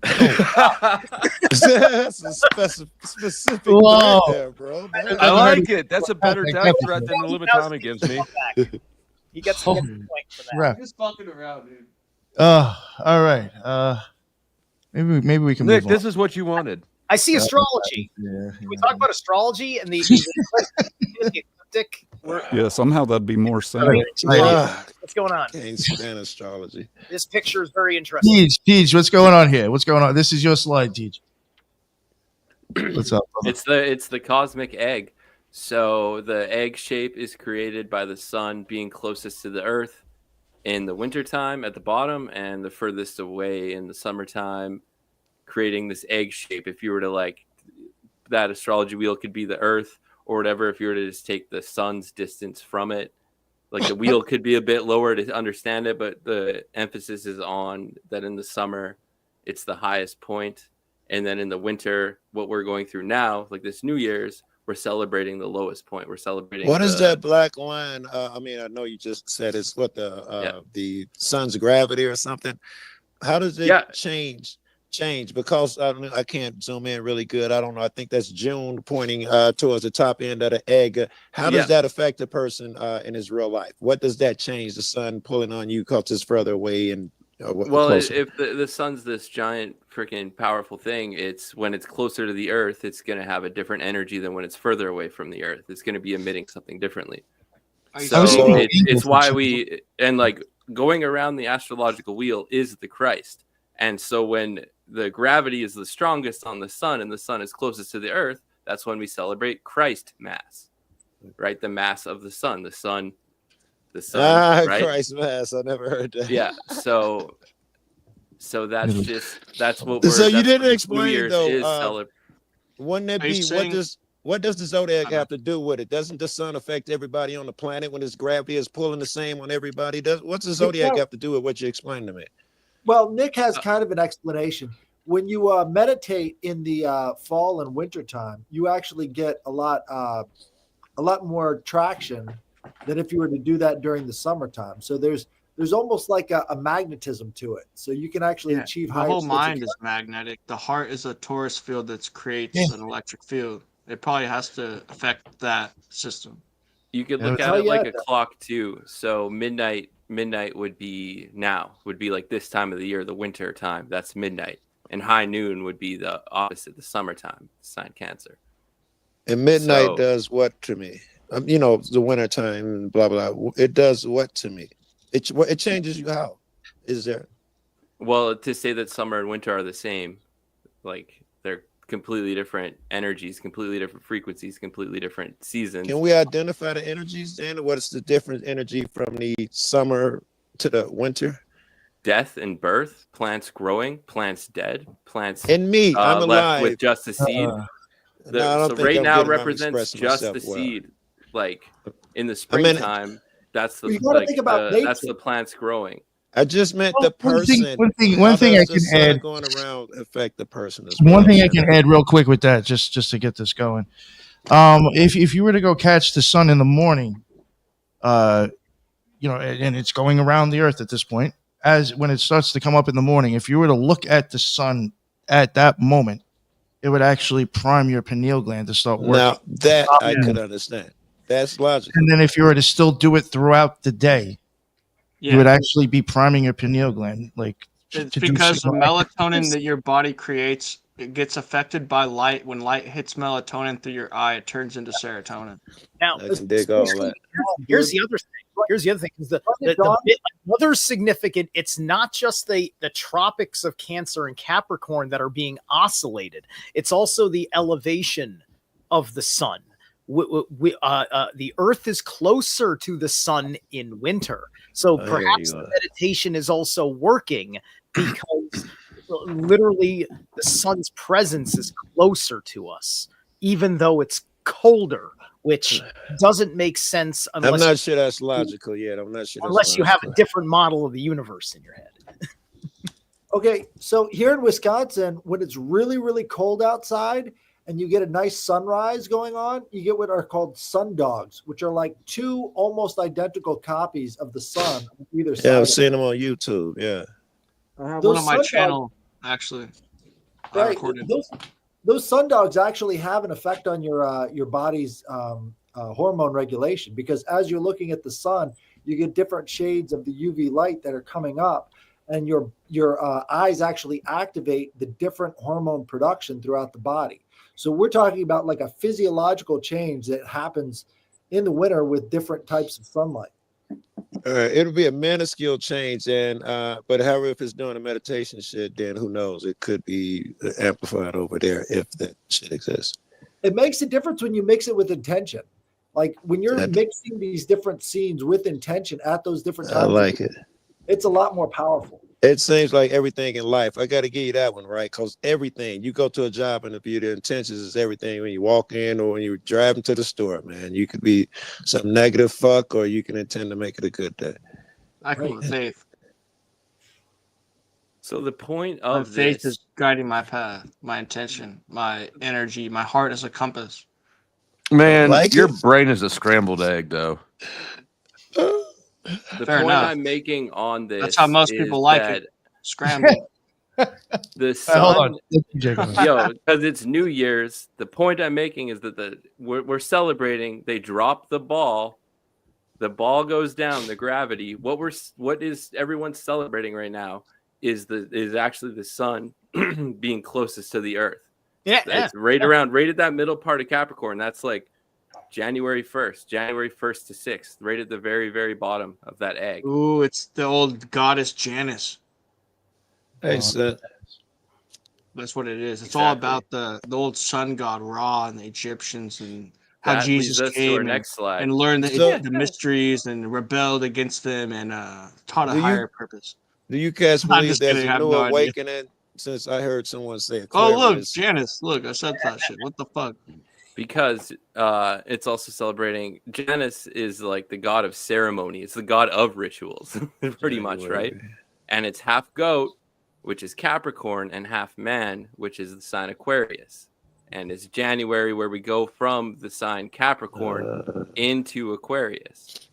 That's a specific word there, bro. I like it. That's a better death threat than the limit Tommy gives me. He gets a point for that. Right. Just fucking around, dude. All right. Maybe we can. Nick, move on. this is what you wanted. I see astrology. Yeah. Can we talk about astrology and the ecliptic? Yeah, somehow that'd be more sense. What's going on? Can't stand astrology. This picture is very interesting. Teach, what's going on here? What's going on? This is your slide, Teach. What's up? Brother? It's the cosmic egg. So the egg shape is created by the sun being closest to the earth in the wintertime at the bottom, and the furthest away in the summertime, creating this egg shape. If you were to like, that astrology wheel could be the earth or whatever. If you were to just take the sun's distance from it, like the wheel could be a bit lower to understand it, but the emphasis is on that in the summer, it's the highest point. And then in the winter, what we're going through now, like this New Year's, we're celebrating the lowest point. We're celebrating. What is that black line? I know you just said it's what the sun's gravity or something. How does it change? Because I can't zoom in really good. I don't know. I think that's June pointing towards the top end of the egg. How does that affect a person in his real life? What does that change? The sun pulling on you because it's further away and closer. If the sun's this giant freaking powerful thing, it's when it's closer to the earth, it's going to have a different energy than when it's further away from the earth. It's going to be emitting something differently. So it's why like going around the astrological wheel is the Christ. And so when the gravity is the strongest on the sun and the sun is closest to the earth, that's when we celebrate Christ Mass, right? The Mass of the sun, right? Christ Mass. I never heard that. Yeah. So that's what So you didn't explain though. Wouldn't that be what does the zodiac have to do with it? Doesn't the sun affect everybody on the planet when its gravity is pulling the same on everybody? What's the zodiac have to do with what you explained to me? Well, Nick has kind of an explanation. When you meditate in the fall and winter time, you actually get a lot more traction than if you were to do that during the summertime. So there's almost like a magnetism to it. So you can actually achieve higher. The whole mind is magnetic. The heart is a torus field that creates an electric field. It probably has to affect that system. You could look at it like a clock too. So midnight would be like this time of the year, the winter time. That's midnight. And high noon would be the opposite, the summertime, sign Cancer. And midnight does what to me? The winter time, blah, blah. It does what to me? It changes you how? Is there? Well, to say that summer and winter are the same, like they're completely different energies, completely different frequencies, completely different seasons. Can we identify the energies then? What is the different energy from the summer to the winter? Death and birth, plants growing, plants dead, plants and me. I'm left alive with just the seed. So right now represents just the seed. Like in the springtime, that's the plants growing. I just meant the One person. thing I can add. Going around affect the person. One thing I can add real quick with that, just to get this going. If you were to go catch the sun in the morning, and it's going around the earth at this point, as when it starts to come up in the morning, if you were to look at the sun at that moment, it would actually prime your pineal gland to start working. Now that I could understand. That's logical. And then if you were to still do it throughout the day, you would actually be priming your pineal gland. It's because the melatonin that your body creates, it gets affected by light. When light hits melatonin through your eye, it turns into serotonin. Now, I can dig all that. Here's the other thing. Here's the other thing. Is another significant. It's not just the tropics of Cancer and Capricorn that are being oscillated. It's also the elevation of the sun. The Earth is closer to the sun in winter, so perhaps the meditation is also working because literally the sun's presence is closer to us, even though it's colder, which doesn't make sense unless I'm not sure that's logical yet. I'm not sure unless you have a different model of the universe in your head. Okay, so here in Wisconsin, when it's really, really cold outside and you get a nice sunrise going on, you get what are called sundogs, which are like two almost identical copies of the sun on either side. Yeah, I've seen them on YouTube. Yeah. I have one on my channel, actually. Right. Those sundogs actually have an effect on your body's hormone regulation, because as you're looking at the sun, you get different shades of the UV light that are coming up, and your eyes actually activate the different hormone production throughout the body. So we're talking about like a physiological change that happens in the winter with different types of sunlight. It'll be a minuscule change, and but however, if it's doing a meditation shit, then who knows? It could be amplified over there if that shit exists. It makes a difference when you mix it with intention. Like when you're mixing these different scenes with intention at those different times. I like it. It's a lot more powerful. It seems like everything in life. I got to give you that one, right? Because everything, you go to a job interview, the intentions is everything. When you walk in or when you're driving to the store, man, you could be some negative fuck, or you can intend to make it a good day. I come with faith. So the point of faith is guiding my path, my intention, my energy. My heart is a compass. Man, your brain is a scrambled egg, though. The point I'm making on this, that's how most people like it. Scrambled. The sun, hold on. Because it's New Year's. The point I'm making is that we're celebrating. They drop the ball. The ball goes down. The gravity. What is everyone celebrating right now is actually the sun being closest to the Earth. Yeah, it's right at that middle part of Capricorn. That's like January 1st to 6th, right at the very, very bottom of that egg. Ooh, it's the old goddess Janus. Hey, so that's what it is. It's all about the old sun god Ra and the Egyptians, and how Jesus came and learned the mysteries and rebelled against them and taught a higher purpose. Do you guys believe there's a new awakening? Since I heard someone say Aquarius. Oh, look, Janus. Look, I said that shit. What the fuck? Because it's also celebrating. Janus is like the god of ceremony. It's the god of rituals, pretty much, right? And it's half goat, which is Capricorn, and half man, which is the sign Aquarius. And it's January where we go from the sign Capricorn into Aquarius.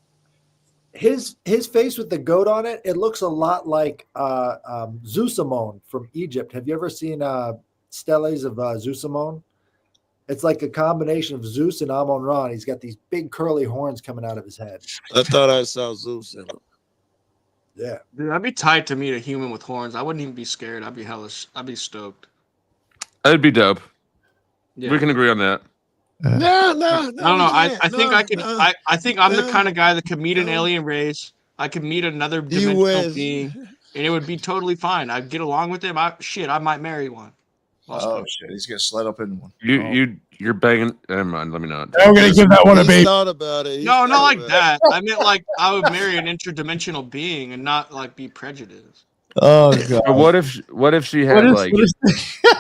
His face with the goat on it, it looks a lot like Zeusamon from Egypt. Have you ever seen steles of Zeusamon? It's like a combination of Zeus and Amon-Ra. And he's got these big curly horns coming out of his head. I thought I saw Zeus in him. Yeah. Dude, I'd be tight to meet a human with horns. I wouldn't even be scared. I'd be stoked. That'd be dope. Yeah. We can agree on that. No. I don't know. I think I'm the kind of guy that could meet an alien race. I could meet another dimensional being, and it would be totally fine. I'd get along with them. I might marry one. Oh shit, he's gonna slide up in one. You're banging. Never mind. Let me not. I'm gonna give that one a baby. Thought about it. No, not like that. I meant like I would marry an interdimensional being and not like be prejudiced. Oh god. But what if she had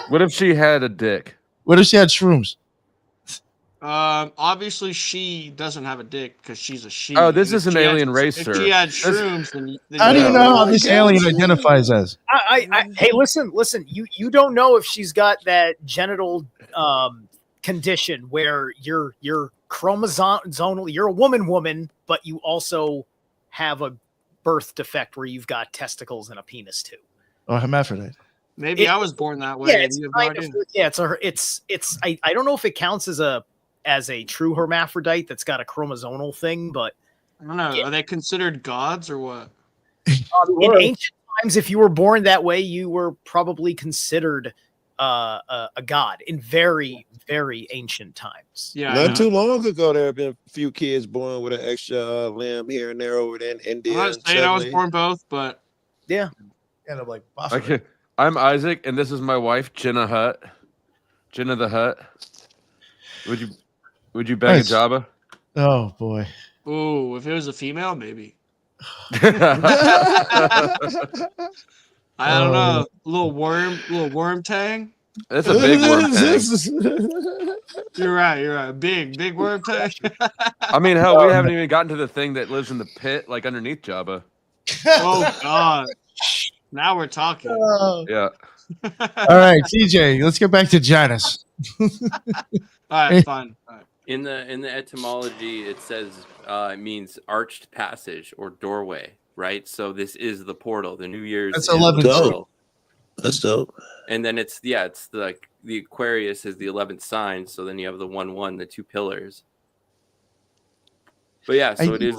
what if she had a dick? What if she had shrooms? Obviously she doesn't have a dick because she's a she. Oh, this is an alien race, If sir. she had shrooms, then How do you yeah. know how this alien identifies as? Hey, listen. You don't know if she's got that genital condition where you're chromosomal. You're a woman, but you also have a birth defect where you've got testicles and a penis too. Oh, hermaphrodite. Maybe I was born that way. Yeah, and you have no idea. It's I don't know if it counts as a true hermaphrodite that's got a chromosomal thing, but I don't know. Yeah. Are they considered gods or what? In ancient times, if you were born that way, you were probably considered a god in very, very ancient times. Yeah. Not too long ago, there have been a few kids born with an extra limb here and there over there in India. I'm not saying I was born both, but yeah. And I'm like, Okay. I'm Isaac, and this is my wife, Jenna Hutt. Jenna the Hutt. Would you bang Nice. a Jabba? Oh boy. ooh, if it was a female, maybe. I don't know. Little worm tang. That's a big worm tang. You're right. Big worm tang. I mean, hell, we haven't even gotten to the thing that lives in the pit, like underneath Jabba. Oh God. Now we're talking. Yeah. All right, TJ, let's get back to Janice. All right, fine. All right. In the etymology, it says it means arched passage or doorway, right? So this is the portal. The New Year's. That's is 11. the portal. That's dope. And then it's like the Aquarius is the 11th sign. So then you have the 1-1, the two pillars. But yeah, so it is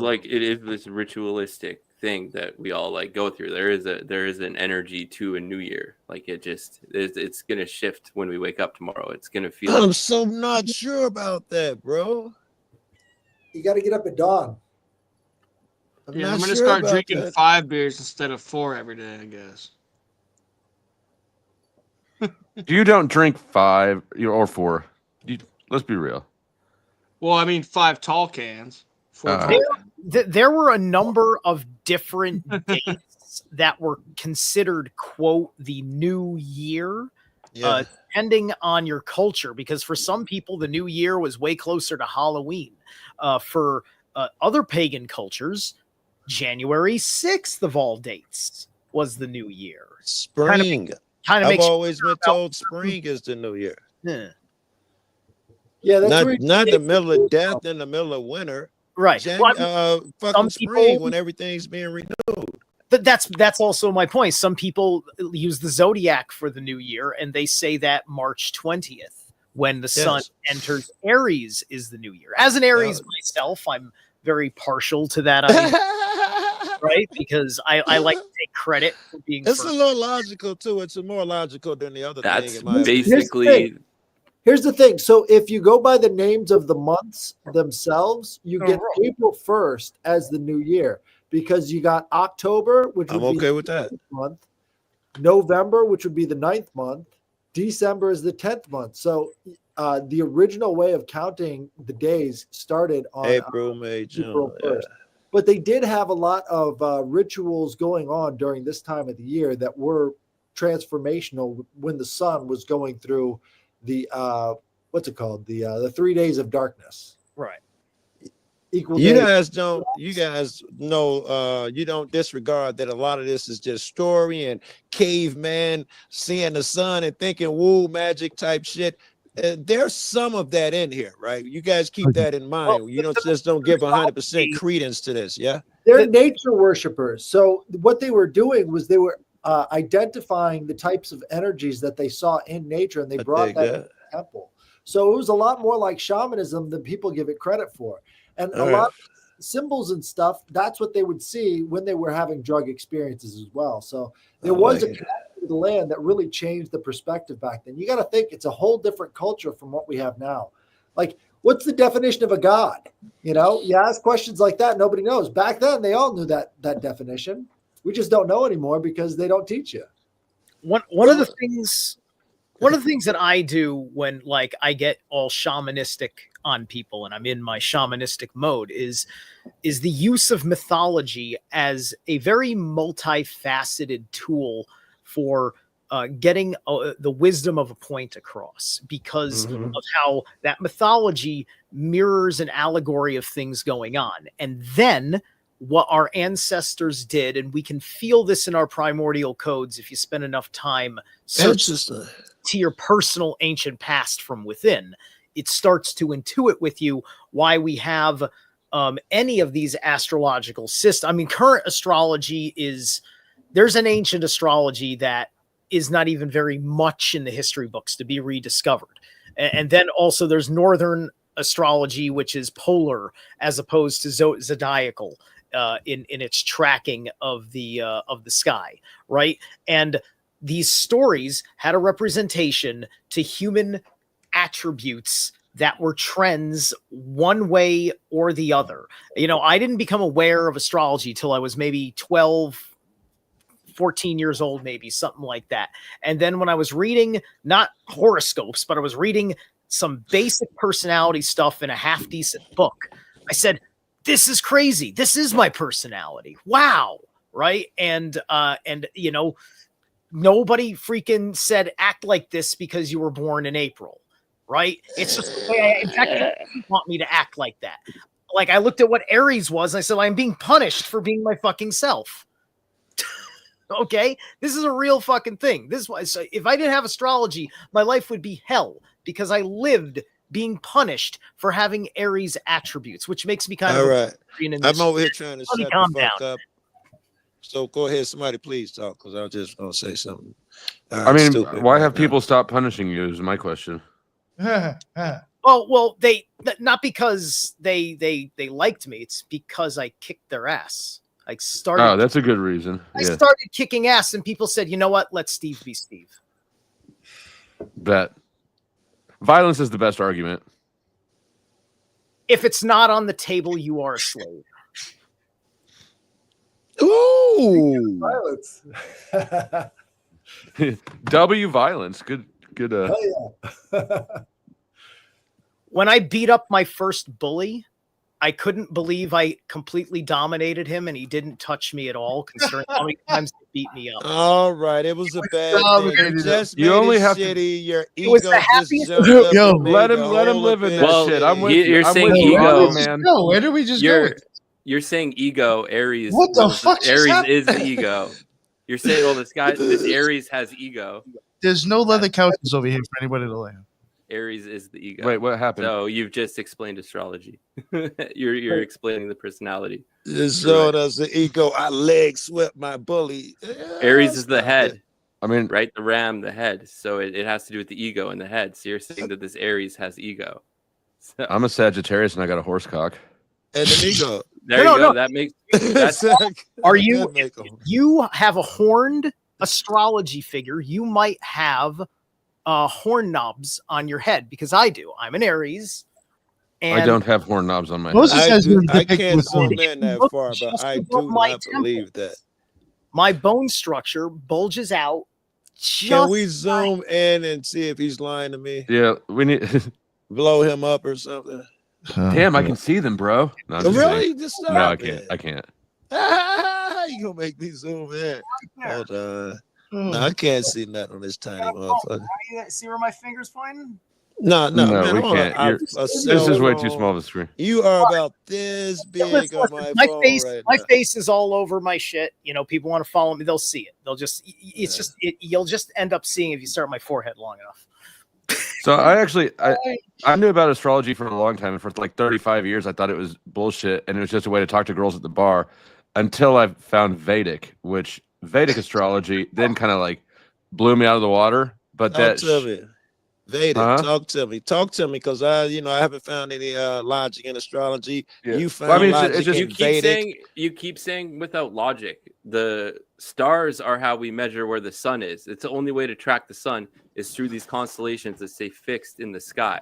this ritualistic thing that we all like go through. There is an energy to a new year. Like it's gonna shift when we wake up tomorrow. It's gonna feel. I'm so not sure about that, bro. You got to get up at dawn. I'm gonna start drinking 5 beers instead of 4 every day, I guess. You don't drink 5 or 4. Let's be real. Well, I mean 5 tall cans. 4 tall cans. There were a number of different dates that were considered, quote, the new year, depending on your culture, because for some people, the new year was way closer to Halloween. For other pagan cultures, January 6th of all dates was the new year. Spring. I've always been told spring is the new year. Yeah, that's not the middle of death in the middle of winter. Right. Fucking spring when everything's being renewed. But that's also my point. Some people use the zodiac for the new year, and they say that March 20th, when the sun enters Aries, is the new year. As an Aries myself, I'm very partial to that idea, right? Because I like to take credit for being. It's a little logical too. It's more logical than the other That's thing. In my basically. Here's the thing. So if you go by the names of the months themselves, you get April 1st as the new year, because you got October, which would be with that month, November, which would be the 9th month, December is the 10th month. So the original way of counting the days started on April, May, June. April 1st. But they did have a lot of rituals going on during this time of the year that were transformational when the sun was going through the what's it called, the 3 days of darkness. Right. You guys know you don't disregard that a lot of this is just story and caveman seeing the sun and thinking woo magic type shit. There's some of that in here, right? You guys keep that in mind. You don't give 100% credence to this. Yeah, they're nature worshipers. So what they were doing was they were identifying the types of energies that they saw in nature, and they brought that to the temple. So it was a lot more like shamanism than people give it credit for. And a lot of symbols and stuff, that's what they would see when they were having drug experiences as well. So there was a connection to the land that really changed the perspective back then. You got to think it's a whole different culture from what we have now. Like, what's the definition of a god? You ask questions like that, nobody knows. Back then, they all knew that definition. We just don't know anymore because they don't teach you. One of the things that I do when I get all shamanistic on people and I'm in my shamanistic mode is the use of mythology as a very multifaceted tool for getting the wisdom of a point across because of how that mythology mirrors an allegory of things going on. And then what our ancestors did, and we can feel this in our primordial codes if you spend enough time searching to your personal ancient past from within, it starts to intuit with you why we have any of these astrological systems. I mean, current astrology there's an ancient astrology that is not even very much in the history books to be rediscovered. And then also there's northern astrology, which is polar as opposed to zodiacal in its tracking of the sky, right? And these stories had a representation to human attributes that were trends one way or the other. You know, I didn't become aware of astrology till I was maybe 12, 14 years old, maybe something like that. And then when I was reading, not horoscopes, but I was reading some basic personality stuff in a half decent book, I said, this is crazy. This is my personality. Wow. Right. And you know, nobody freaking said act like this because you were born in April. Right. It's just the way in fact, they want me to act like that. Like I looked at what Aries was and I said, I'm being punished for being my fucking self. Okay. This is a real fucking thing. This was, so if I didn't have astrology, my life would be hell because I lived being punished for having Aries attributes, which makes me kind of right. I'm over here trying to shut the fuck up. So go ahead, somebody please talk, because I was just gonna say something. I mean, why have people stopped punishing you is my question. Well, they not because they liked me, it's because I kicked their ass. I started. Oh, that's a good reason. I started kicking ass, and people said, "You know what? Let Steve be Steve." Bet. Violence is the best argument. If it's not on the table, you are a slave. Ooh, Violence. W violence. Good. Hell yeah. When I beat up my first bully, I couldn't believe I completely dominated him and he didn't touch me at all, considering how many times he beat me up. All right, it was a bad thing. You only have shitty. Your ego was the just happiest- jumped up Yo, and made let him the whole live in event that Well, shit. I'm with you. you're I'm saying with you, ego, man. Where did we just go? You're saying ego, Aries. What the fuck just Aries happened? is the ego. You're saying, well, this Aries has ego. There's no leather couches over here for anybody to lay on. Aries is the ego. Wait, what happened? So you've just explained astrology. you're explaining the personality. Just showed us the ego. I leg swept my bully. Aries is the head. I mean, right? The ram, the head. So it has to do with the ego and the head. So you're saying that this Aries has ego. So, I'm a Sagittarius and I got a horse cock. And an ego. There you go. That makes. That's, Are you? If you have a horned astrology figure, you might have horn knobs on your head, because I do. I'm an Aries. And I don't have horn knobs on my I, head. I can't zoom in that far, but I do not believe that. My bone structure bulges out. Can we zoom in and see if he's lying to me? Yeah, we need blow him up or something. Damn, I can see them, bro. No, really? Just no, I can't. I can't. You gonna make me zoom in? Hold on. No, I can't see nothing on this tiny motherfucker. See where my finger's pointing? No, man, we can't. This is way too small of a screen. You are about this big on my phone face. right My now. face is all over my shit. You know, people want to follow me, they'll see it. They'll just. It's just. You'll just end up seeing if you start my forehead long enough. So I knew about astrology for a long time, and for like 35 years I thought it was bullshit, and it was just a way to talk to girls at the bar, until I found Vedic astrology then kind of like blew me out of the water. But Talk to me, because I haven't found any logic in astrology. Yeah. You found logic in you keep Vedic. you keep saying without logic. The stars are how we measure where the sun is. It's the only way to track the sun is through these constellations that stay fixed in the sky.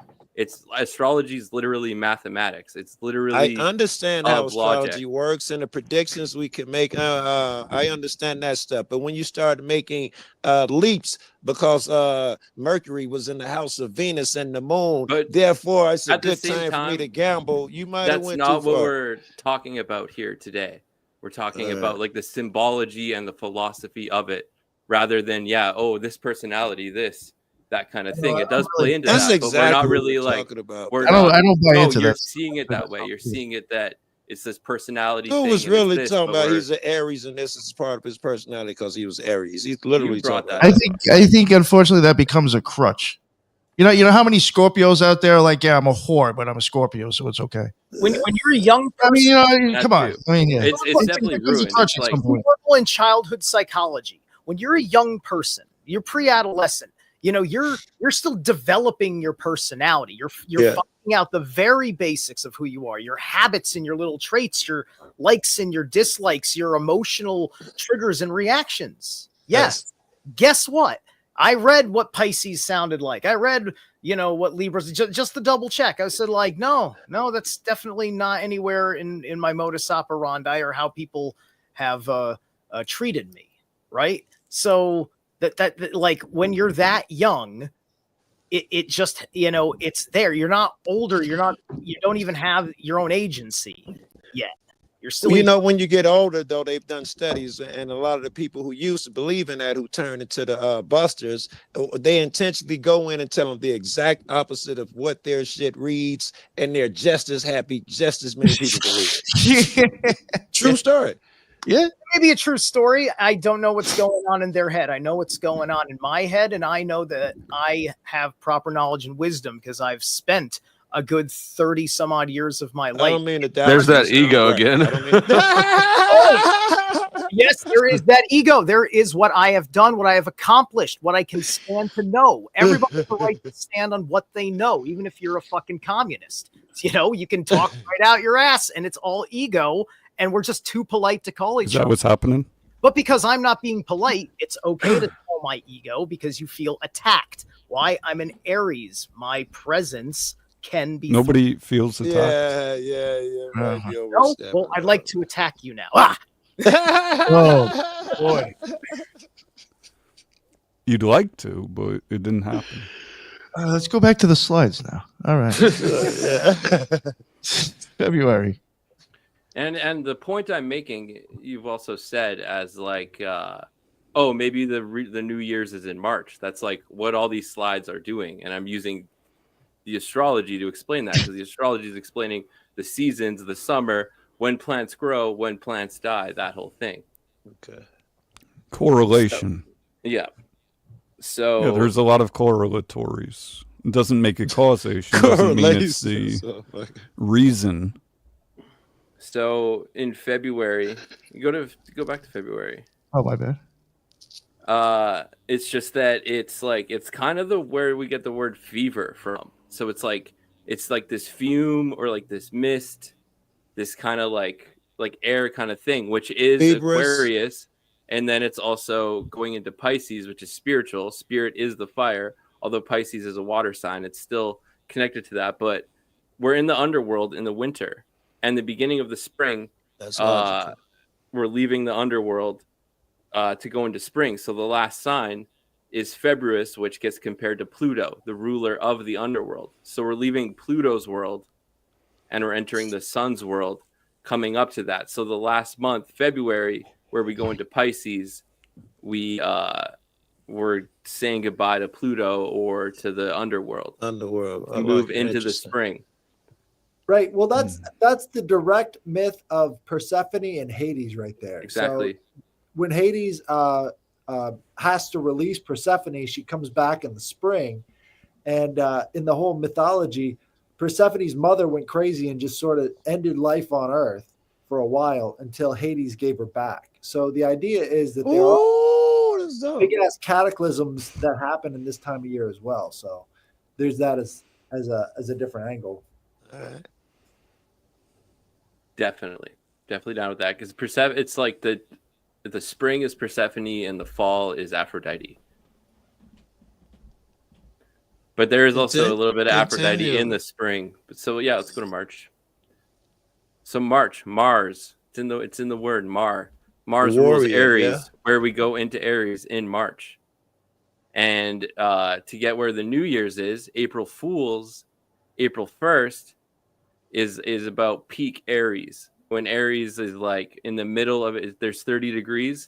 Astrology is literally mathematics. It's literally. I understand how astrology logic. works and the predictions we can make. I understand that stuff. But when you start making leaps because Mercury was in the house of Venus and the moon, therefore it's a good time for me to gamble, you might have went too far. That's not what we're talking about here today. We're talking about like the symbology and the philosophy of it. rather than this personality, that kind of thing. It does play into That's that, but we're not exactly what really we're like talking about. we're I don't not. buy No, into you're that. seeing it that way. You're seeing it that it's this personality Who thing. was and it's really this, talking but about we're- he's an Aries and this is part of his personality because he was Aries. He's literally You brought talking that about up. I think unfortunately that becomes a crutch. You know how many Scorpios out there are like, yeah, I'm a whore, but I'm a Scorpio, so it's okay. When you're a young person, I mean, That come on. too. I mean, yeah. It's definitely It becomes a ruined. crutch It's at like some point. normal in childhood psychology. When you're a young person, you're pre-adolescent. You're still developing your personality. You're finding out the very basics of who you are, your habits and your little traits, your likes and your dislikes, your emotional triggers and reactions. Yes. Guess what? I read what Pisces sounded like. I read, what Libras, just to double check. I said like, no, that's definitely not anywhere in my modus operandi or how people have treated me. Right. So that like when you're that young, it just, it's there. You're not older. You don't even have your own agency yet. You're still, when you get older, though, they've done studies, and a lot of the people who used to believe in that, who turn into the busters, they intentionally go in and tell them the exact opposite of what their shit reads, and they're just as happy, just as many people believe it. True story. Yeah. Maybe a true story. I don't know what's going on in their head. I know what's going on in my head, and I know that I have proper knowledge and wisdom because I've spent a good 30 some odd years of my life. I don't mean to doubt. There's that ego again. Yes, there is that ego. There is what I have done, what I have accomplished, what I can stand to know. Everybody has the right to stand on what they know, even if you're a fucking communist. You can talk right out your ass, and it's all ego, and we're just too polite to call each Is that other. what's happening? But because I'm not being polite, it's okay to call my ego because you feel attacked. Why? I'm an Aries. My presence can be. Nobody feels attacked. Yeah. Right. No? Well, I'd like to attack you now. Ah! Oh boy. You'd like to, but it didn't happen. Let's go back to the slides now. All right. February. And the point I'm making, you've also said as like, maybe the New Year's is in March. That's like what all these slides are doing, and I'm using the astrology to explain that because the astrology is explaining the seasons, the summer, when plants grow, when plants die, that whole thing. Okay. Correlation. So there's a lot of correlatories. It doesn't make it causation. Doesn't mean it's the reason. So in February, go back to February. Oh, my bad. It's just that it's kind of where we get the word fever from. So it's like this fume or like this mist, this kind of like air kind of thing, which is Aquarius. And then it's also going into Pisces, which is spiritual. Spirit is the fire. Although Pisces is a water sign, it's still connected to that. But we're in the underworld in the winter. And the beginning of the spring, we're leaving the underworld to go into spring. So the last sign is February, which gets compared to Pluto, the ruler of the underworld. So we're leaving Pluto's world and we're entering the sun's world coming up to that. So the last month, February, where we go into Pisces, we're saying goodbye to Pluto or to the underworld. Move into the spring. Right. Well, that's the direct myth of Persephone and Hades right there. Exactly. So when Hades has to release Persephone, she comes back in the spring. And in the whole mythology, Persephone's mother went crazy and just sort of ended life on Earth for a while until Hades gave her back. So the idea is that there are big ass cataclysms that happen in this time of year as well. So there's that as a different angle. Definitely down with that because it's like the spring is Persephone and the fall is Aphrodite. But there is also a little bit of Aphrodite in the spring. So let's go to March. So Mars. It's in the word Mars rules Aries, where we go into Aries in March. And to get where the New Year's is, April Fool's, April 1st is about peak Aries. When Aries is like in the middle of it, there's 30 degrees.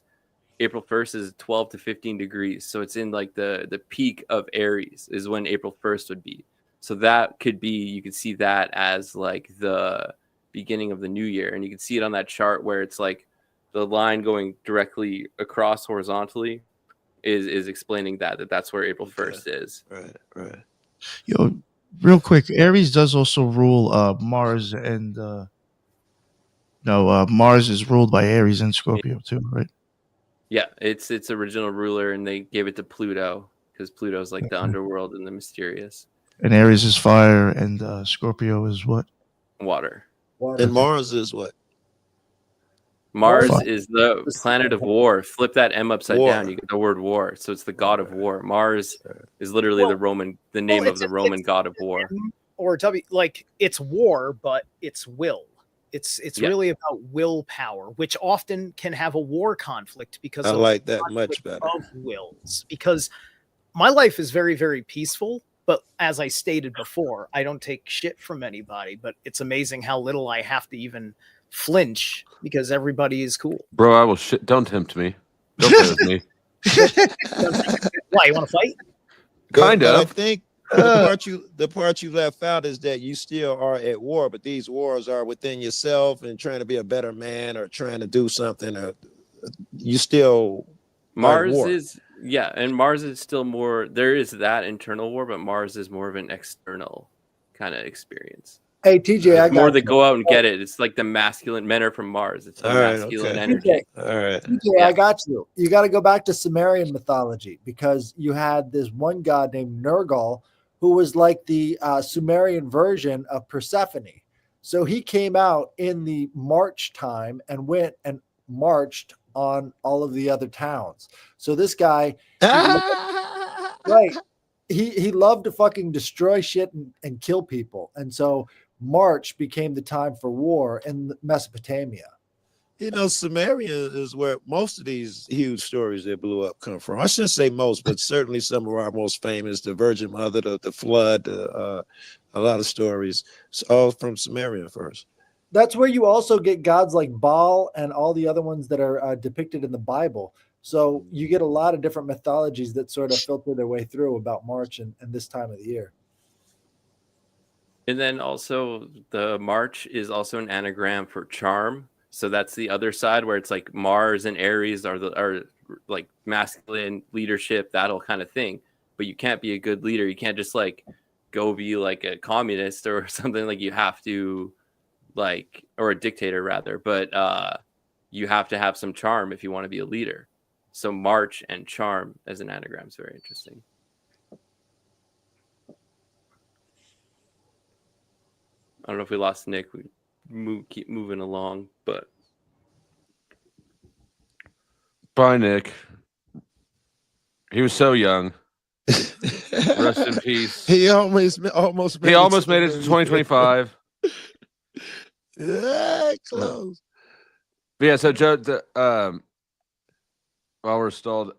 April 1st is 12 to 15 degrees. So it's in like the peak of Aries is when April 1st would be. So that could be, you could see that as like the beginning of the new year. And you can see it on that chart where it's like the line going directly across horizontally is explaining that's where April 1st is. Right. Yo, real quick, Aries does also rule Mars and Mars is ruled by Aries and Scorpio too, right? Yeah, it's original ruler, and they gave it to Pluto because Pluto's like the underworld and the mysterious. And Aries is fire, and Scorpio is what? Water. And Mars is what? Mars is the planet of war. Flip that M upside down, you get the word war. So it's the god of war. Mars is literally the name of the Roman god of war. Or like it's war, but it's will. It's really about willpower, which often can have a war conflict because I like that much better. Of wills. Because my life is very, very peaceful, but as I stated before, I don't take shit from anybody. But it's amazing how little I have to even flinch because everybody is cool. Bro, I will shit. Don't tempt me. Don't play with me. Why, you want to fight? Kind of. I think the part you left out is that you still are at war, but these wars are within yourself and trying to be a better man or trying to do something. Or you still Mars is and Mars is still more. There is that internal war, but Mars is more of an external kind of experience. Hey TJ, I got more that go out and get it. It's like the masculine men are from Mars. It's the masculine energy. TJ, all right. TJ, I got you. You got to go back to Sumerian mythology because you had this one god named Nergal who was like the Sumerian version of Persephone. So he came out in the March time and went and marched on all of the other towns. So this guy, he loved to fucking destroy shit and kill people. And so March became the time for war in Mesopotamia. You know, Samaria is where most of these huge stories that blew up come from. I shouldn't say most, but certainly some of our most famous, the Virgin Mother, the flood, a lot of stories. It's all from Samaria first. That's where you also get gods like Baal and all the other ones that are depicted in the Bible. So you get a lot of different mythologies that sort of filter their way through about March and this time of the year. And then also the March is also an anagram for charm. So that's the other side where it's like Mars and Aries are like masculine leadership, that whole kind of thing. But you can't be a good leader. You can't just like go be like a communist or something. Like you have to like, or a dictator rather, but you have to have some charm if you want to be a leader. So March and charm as an anagram is very interesting. I don't know if we lost Nick. We keep moving along, but bye, Nick. He was so young. Rest in peace. He almost made it to 2025. Yeah, close. But yeah, so Joe, while we're stalled,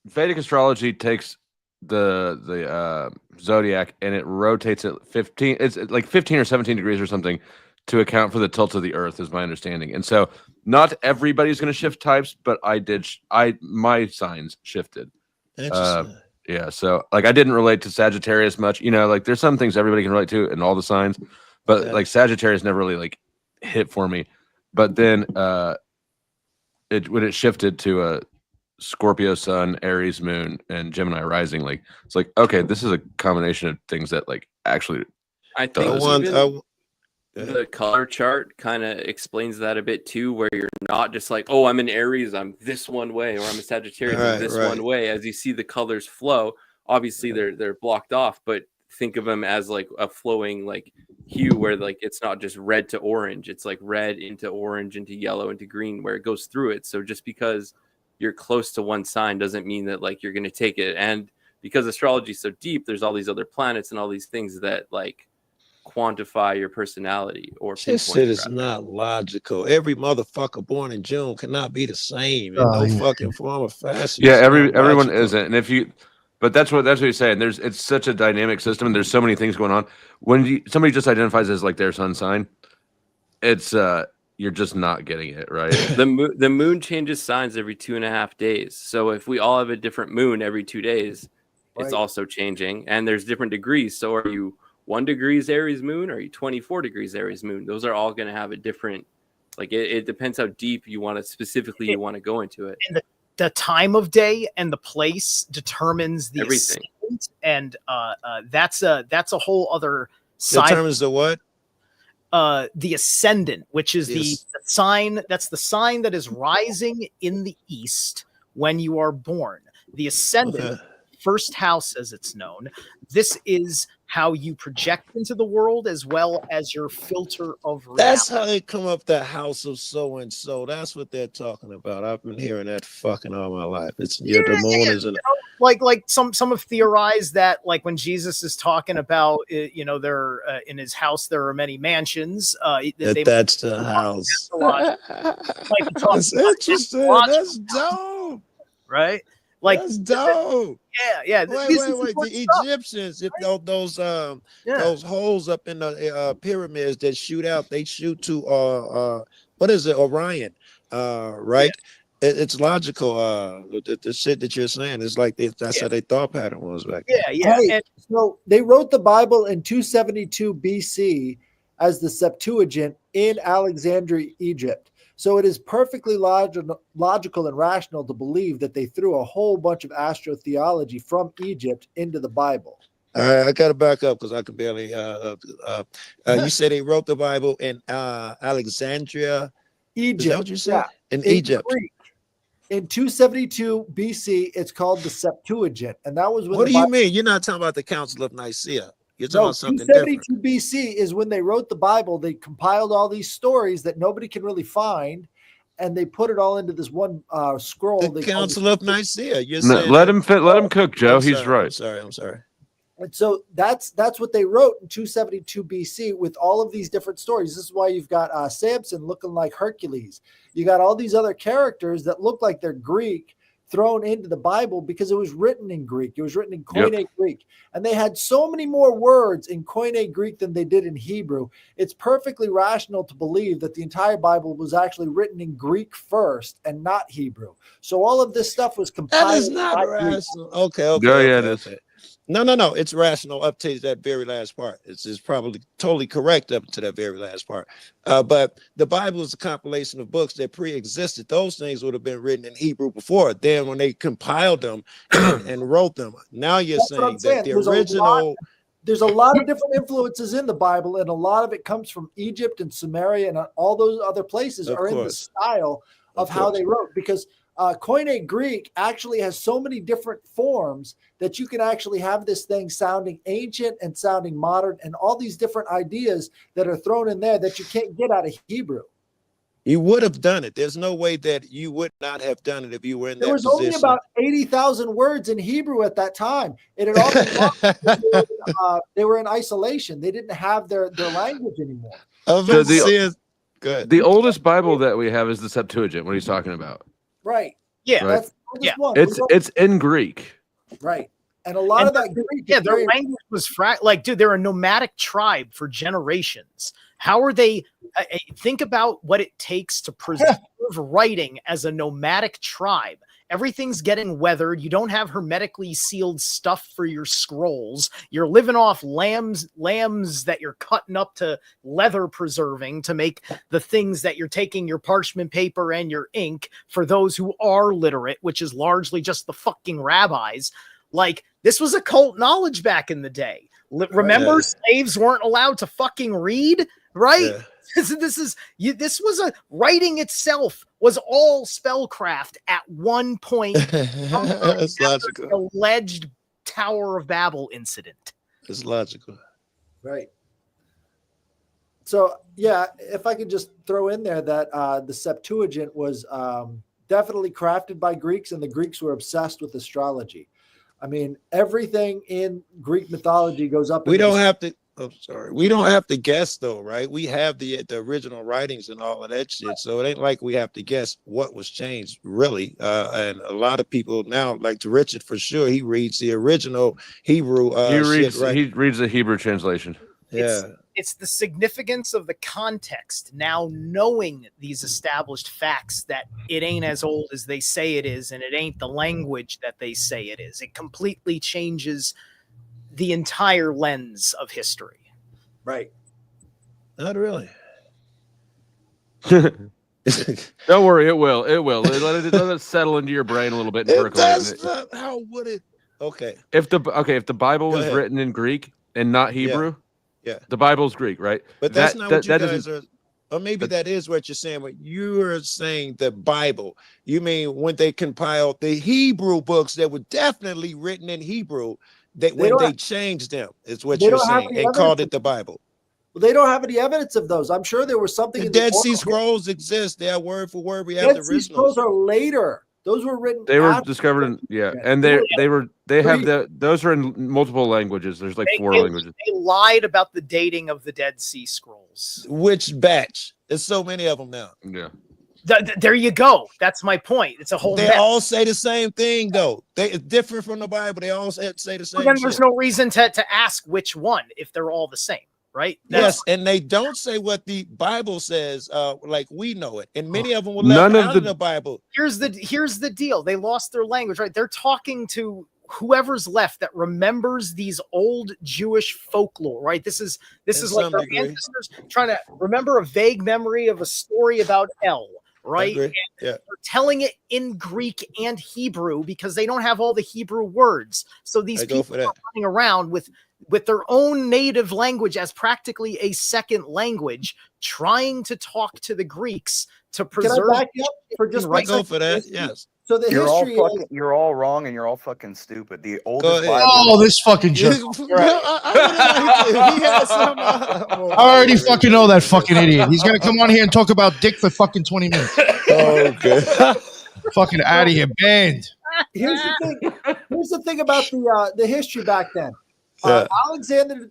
Vedic astrology takes the zodiac and it rotates it 15. It's like 15 or 17 degrees or something to account for the tilt of the Earth, is my understanding. And so, not everybody's going to shift types, but my signs shifted. Interesting. Yeah, so like I didn't relate to Sagittarius much. You know, like there's some things everybody can relate to in all the signs, but like Sagittarius never really like hit for me. But then when it shifted to a Scorpio Sun, Aries Moon, and Gemini Rising, like it's like, okay, this is a combination of things that like actually I think the color chart kind of explains that a bit too, where you're not just like, oh, I'm an Aries, I'm this one way, or I'm a Sagittarius, I'm this one way. As you see the colors flow, obviously they're blocked off, but think of them as like a flowing like hue where like it's not just red to orange, it's like red into orange into yellow into green where it goes through it. So just because you're close to one sign doesn't mean that like you're going to take it. And because astrology is so deep, there's all these other planets and all these things that like quantify your personality or this shit is not logical. Every motherfucker born in June cannot be the same in no fucking form of fashion. Yeah, everyone isn't. And but that's what you're saying. It's such a dynamic system and there's so many things going on. When somebody just identifies as like their sun sign, it's you're just not getting it right. The moon changes signs every 2.5 days. So if we all have a different moon every 2 days, it's also changing, and there's different degrees. So are you 1 degrees Aries moon, or are you 24 degrees Aries moon? Those are all going to have a different, like it depends how deep you want to specifically you want to go into it. And the time of day and the place determines the Everything. ascendant, and that's a whole other side. Determines the what? The ascendant, which is the sign. That's the sign that is rising in the east when you are born. The ascendant, first house as it's known. This is how you project into the world, as well as your filter of reality. That's how they come up the house of so and so. That's what they're talking about. I've been hearing that fucking all my life. It's the moon is like some have theorized that, like, when Jesus is talking about there in his house there are many mansions. That's the house. That's interesting. That's dope. Right? Like, that's dope. Yeah. Wait. The Egyptians, if those holes up in the pyramids that shoot out, they shoot to what is it, Orion? Right? Yeah. It's logical. The shit that you're saying is like that's how they thought pattern was back then. Yeah. Right. So they wrote the Bible in 272 BC as the Septuagint in Alexandria, Egypt. So it is perfectly logical and rational to believe that they threw a whole bunch of astrotheology from Egypt into the Bible. All right, I got to back up because I can barely. You said they wrote the Bible in Alexandria, Egypt. Is that what you said? Yeah. In Egypt. Greek. In 272 BC, it's called the Septuagint, and that was when. What do you mean? You're not talking about the Council of Nicaea. You're talking about something 272 different. BC is when they wrote the Bible. They compiled all these stories that nobody can really find, and they put it all into this one scroll. The Council of Nicaea. You're No, saying let him cook, Joe. I'm He's sorry, right. I'm sorry. And so that's what they wrote in 272 BC with all of these different stories. This is why you've got Samson looking like Hercules. You got all these other characters that look like they're Greek thrown into the Bible because it was written in Greek. It was written in Koine Greek. And they had so many more words in Koine Greek than they did in Hebrew. It's perfectly rational to believe that the entire Bible was actually written in Greek first and not Hebrew. So all of this stuff was compiled. That is not rational. Okay. It is. No. It's rational up to that very last part. It's probably totally correct up to that very last part. But the Bible is a compilation of books that pre-existed. Those things would have been written in Hebrew before. Then when they compiled them and wrote them, now you're saying that the original... There's a lot of different influences in the Bible, and a lot of it comes from Egypt and Samaria, and all those other places are in the style of how they wrote, because Koine Greek actually has so many different forms that you can actually have this thing sounding ancient and sounding modern, and all these different ideas that are thrown in there that you can't get out of Hebrew. You would have done it. There's no way that you would not have done it if you were in that position. There was only about 80,000 words in Hebrew at that time. It had all been lost. They were in isolation. They didn't have their language anymore. The oldest Bible that we have is the Septuagint. What he's talking about, right? Yeah, right? That's the oldest one. It's in Greek, right? And a lot of that Greek, their language was dude, they're a nomadic tribe for generations. How are they? Think about what it takes to preserve writing as a nomadic tribe. Everything's getting weathered. You don't have hermetically sealed stuff for your scrolls. You're living off lambs that you're cutting up to leather preserving to make the things that you're taking your parchment paper and your ink for those who are literate, which is largely just the fucking rabbis. Like, this was occult knowledge back in the day. Remember, slaves weren't allowed to fucking read, right? Yeah. This was a writing itself was all spellcraft at one point. That's logical. Alleged Tower of Babel incident. It's logical, right? So yeah, if I could just throw in there that the Septuagint was definitely crafted by Greeks, and the Greeks were obsessed with astrology. I mean, everything in Greek mythology goes up. We don't have to. Oh, sorry. We don't have to guess though, right? We have the original writings and all of that shit. So it ain't like we have to guess what was changed, really. And a lot of people now, like to Richard for sure, he reads the original Hebrew. He reads the Hebrew translation. It's the significance of the context. Now knowing these established facts that it ain't as old as they say it is, and it ain't the language that they say it is. It completely changes the entire lens of history. Right. Not really. Don't worry, it will. It will. Let it settle into your brain a little bit and percolate. How would it? Okay. If the Bible was written in Greek and not Hebrew, the Bible's Greek, right? But that's not what you guys are. Or maybe that is what you're saying. But you're saying the Bible. You mean when they compiled the Hebrew books that were definitely written in Hebrew, that when they changed them, is what you're saying, and called it the Bible. Well, they don't have any evidence of those. I'm sure there was something. The Dead Sea Scrolls exist. They are word for word. We have the originals. Scrolls are later. Those were written. They were discovered in and they have those are in multiple languages. There's like 4 languages. They lied about the dating of the Dead Sea Scrolls. Which batch? There's so many of them now. Yeah. There you go. That's my point. It's a whole. They all say the same thing, though. It's different from the Bible. They all say the same. Then there's no reason to ask which one if they're all the same, right? Yes, and they don't say what the Bible says, like we know it. And many of them were left out of the Bible. Here's the deal. They lost their language, right? They're talking to whoever's left that remembers these old Jewish folklore, right? This is like their ancestors trying to remember a vague memory of a story about El. Right? And they're telling it in Greek and Hebrew because they don't have all the Hebrew words. So these people are running around with their own native language as practically a second language, trying to talk to the Greeks to preserve. Can I back you up for just right? Go for that. Yes. So the history is you're all wrong and you're all fucking stupid. The oldest Bible. Oh, this fucking jerk. I already fucking know that fucking idiot. He's gonna come on here and talk about dick for fucking 20 minutes. Okay. Fucking out of here, banned. Here's the thing about the history back then. Alexander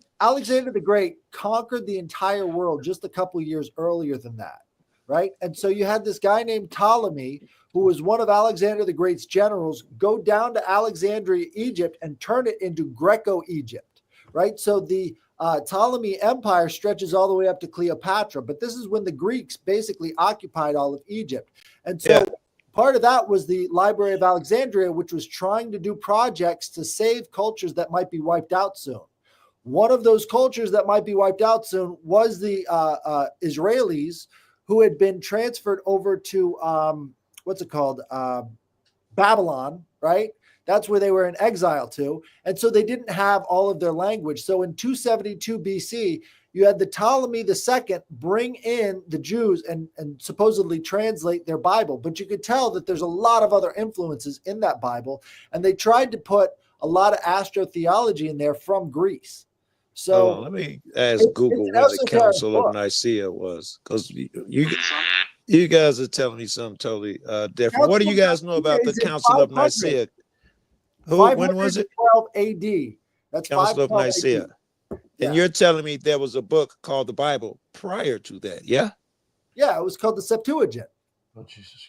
the Great conquered the entire world just a couple of years earlier than that, right? And so you had this guy named Ptolemy, who was one of Alexander the Great's generals, go down to Alexandria, Egypt, and turn it into Greco-Egypt, right? So the Ptolemy Empire stretches all the way up to Cleopatra, but this is when the Greeks basically occupied all of Egypt. And so part of that was the Library of Alexandria, which was trying to do projects to save cultures that might be wiped out soon. One of those cultures that might be wiped out soon was the Israelis, who had been transferred over to what's it called? Babylon, right? That's where they were in exile to. And so they didn't have all of their language. So in 272 BC, you had the Ptolemy II bring in the Jews and supposedly translate their Bible. But you could tell that there's a lot of other influences in that Bible. And they tried to put a lot of astrotheology in there from Greece. So let me ask Google what the Council of Nicaea was, because you guys are telling me something totally different. What do you guys know about the Council of Nicaea? When was it? 512 AD. That's Council of Nicaea. AD. And you're telling me there was a book called the Bible prior to that, yeah? Yeah, it was called the Septuagint. Oh, Jesus.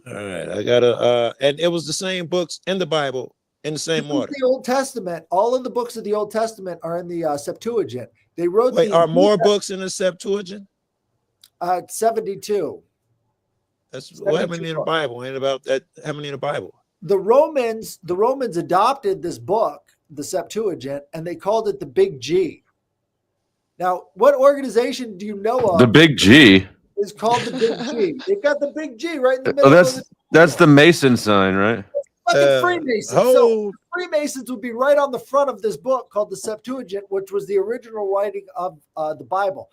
All right, I gotta and it was the same books in the Bible in the same order. The Old Testament, all of the books of the Old Testament are in the Septuagint. They wrote. Wait, are more books in the Septuagint? 72. That's what many in the Bible? Ain't about that. How many in the Bible? The Romans adopted this book, the Septuagint, and they called it the Big G. Now, what organization do you know of? The Big G is called the Big G. They've got the Big G right in the middle. Oh, that's the Mason sign, right? Fucking Freemasons. So Freemasons would be right on the front of this book called the Septuagint, which was the original writing of the Bible.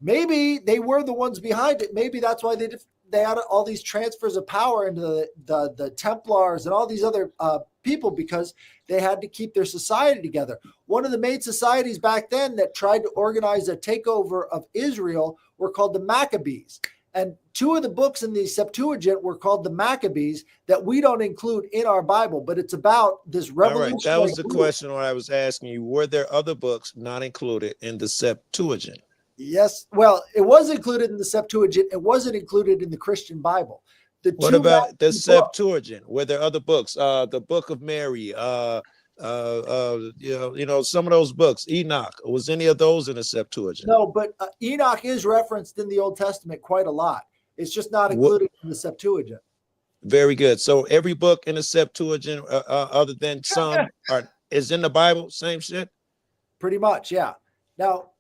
Maybe they were the ones behind it. Maybe that's why they had all these transfers of power into the Templars and all these other people, because they had to keep their society together. One of the main societies back then that tried to organize a takeover of Israel were called the Maccabees. And two of the books in the Septuagint were called the Maccabees that we don't include in our Bible, but it's about this revolution. All right, that was the question where I was asking you. Were there other books not included in the Septuagint? Yes. Well, it was included in the Septuagint. It wasn't included in the Christian Bible. What about the Septuagint? Were there other books? The Book of Mary, Some of those books, Enoch. Was any of those in the Septuagint? No, but Enoch is referenced in the Old Testament quite a lot. It's just not included in the Septuagint. Very good. So every book in the Septuagint, other than some, is in the Bible. Same shit. Pretty much, yeah. Now,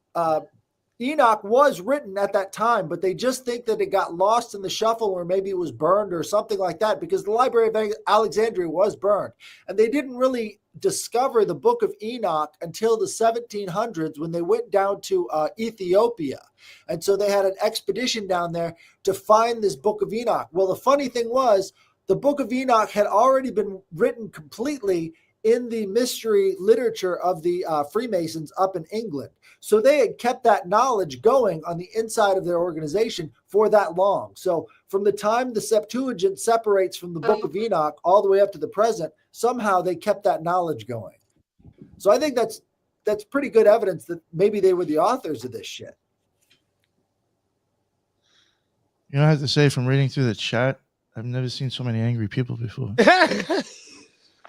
Enoch was written at that time, but they just think that it got lost in the shuffle, or maybe it was burned or something like that, because the Library of Alexandria was burned. And they didn't really discover the Book of Enoch until the 1700s, when they went down to Ethiopia. And so they had an expedition down there to find this Book of Enoch. Well, the funny thing was, the Book of Enoch had already been written completely in the mystery literature of the Freemasons up in England. So they had kept that knowledge going on the inside of their organization for that long. So from the time the Septuagint separates from the Book of Enoch all the way up to the present, somehow they kept that knowledge going. So I think that's pretty good evidence that maybe they were the authors of this shit. You know, I have to say, from reading through the chat, I've never seen so many angry people before.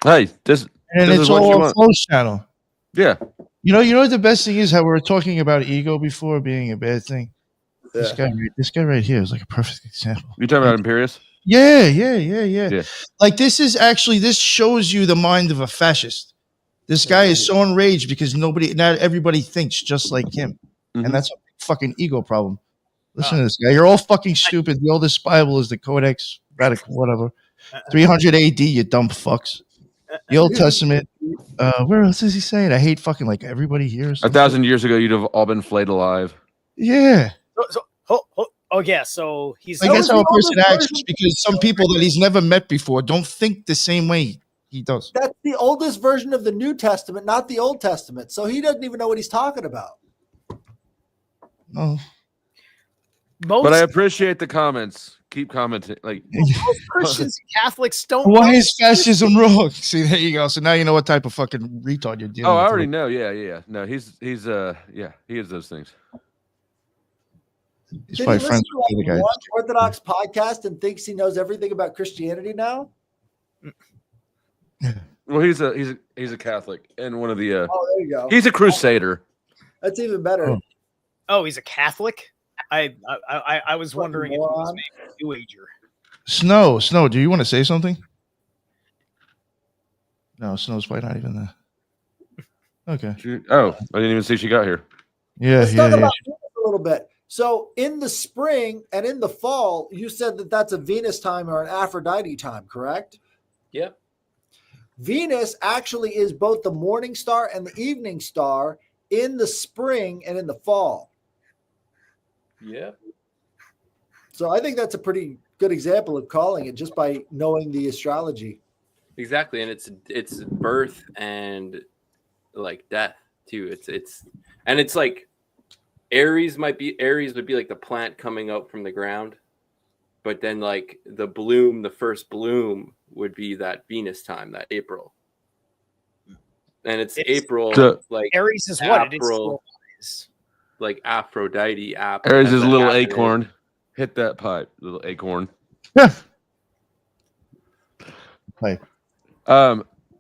Hey, this it's is what you all on want. Flow's channel. Yeah. You know what the best thing is? How we were talking about ego before being a bad thing. This guy right here is like a perfect example. You talking about Imperius? Yeah. Like this shows you the mind of a fascist. This guy is so enraged because not everybody thinks just like him, and that's a fucking ego problem. Listen to this guy. You're all fucking stupid. The oldest Bible is the Codex Radical, whatever. 300 AD, you dumb fucks. The Old Testament. Where else is he saying? I hate fucking like everybody here. 1,000 years ago, you'd have all been flayed alive. Yeah. So he's. I guess how a person acts is because some people that he's never met before don't think the same way he does. That's the oldest version of the New Testament, not the Old Testament. So he doesn't even know what he's talking about. No. But I appreciate the comments. Keep commenting. Like most Christians and Catholics don't. Why is fascism wrong? See, there you go. So now you know what type of fucking retard you're dealing with. I already know. Yeah. No, he is those things. He's Did probably he friends listen with to the guy. one Orthodox podcast and thinks he knows everything about Christianity now? Well, he's a Catholic and one of the. There you go. He's a Crusader. That's even better. Oh, he's a Catholic. I was wondering if he was maybe a New Ager. Snow, do you want to say something? No, Snow's probably not even there. Okay. I didn't even see she got here. Let's talk about Venus a little bit. So in the spring and in the fall, you said that that's a Venus time or an Aphrodite time, correct? Yeah. Venus actually is both the morning star and the evening star in the spring and in the fall. Yeah. So I think that's a pretty good example of calling it just by knowing the astrology. Exactly, and it's birth and like death too. It's like Aries would be like the plant coming up from the ground, but then like the first bloom would be that Venus time, that April, and it's April. Like Aries is what it is. Like Aphrodite. Aries is a little acorn. Hit that pipe, little acorn. Right.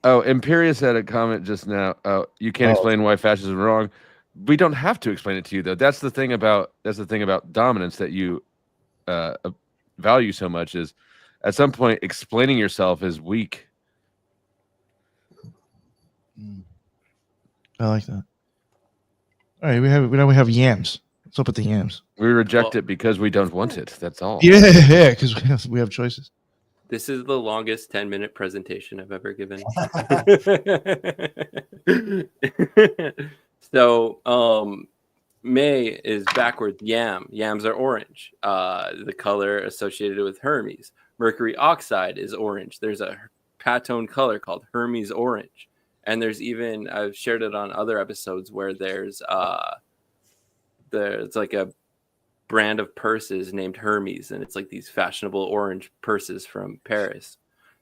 Imperius had a comment just now. You can't explain why fascism is wrong. We don't have to explain it to you, though. That's the thing about dominance that you value so much. Is at some point explaining yourself is weak. I like that. All right, we have yams. What's up with the yams? We reject it because we don't want it. That's all. Yeah, because we have choices. This is the longest 10-minute presentation I've ever given. So, May is backwards yam. Yams are orange. The color associated with Hermes. Mercury oxide is orange. There's a Pantone color called Hermes orange. And there's even, I've shared it on other episodes where there's like a brand of purses named Hermes, and it's like these fashionable orange purses from Paris,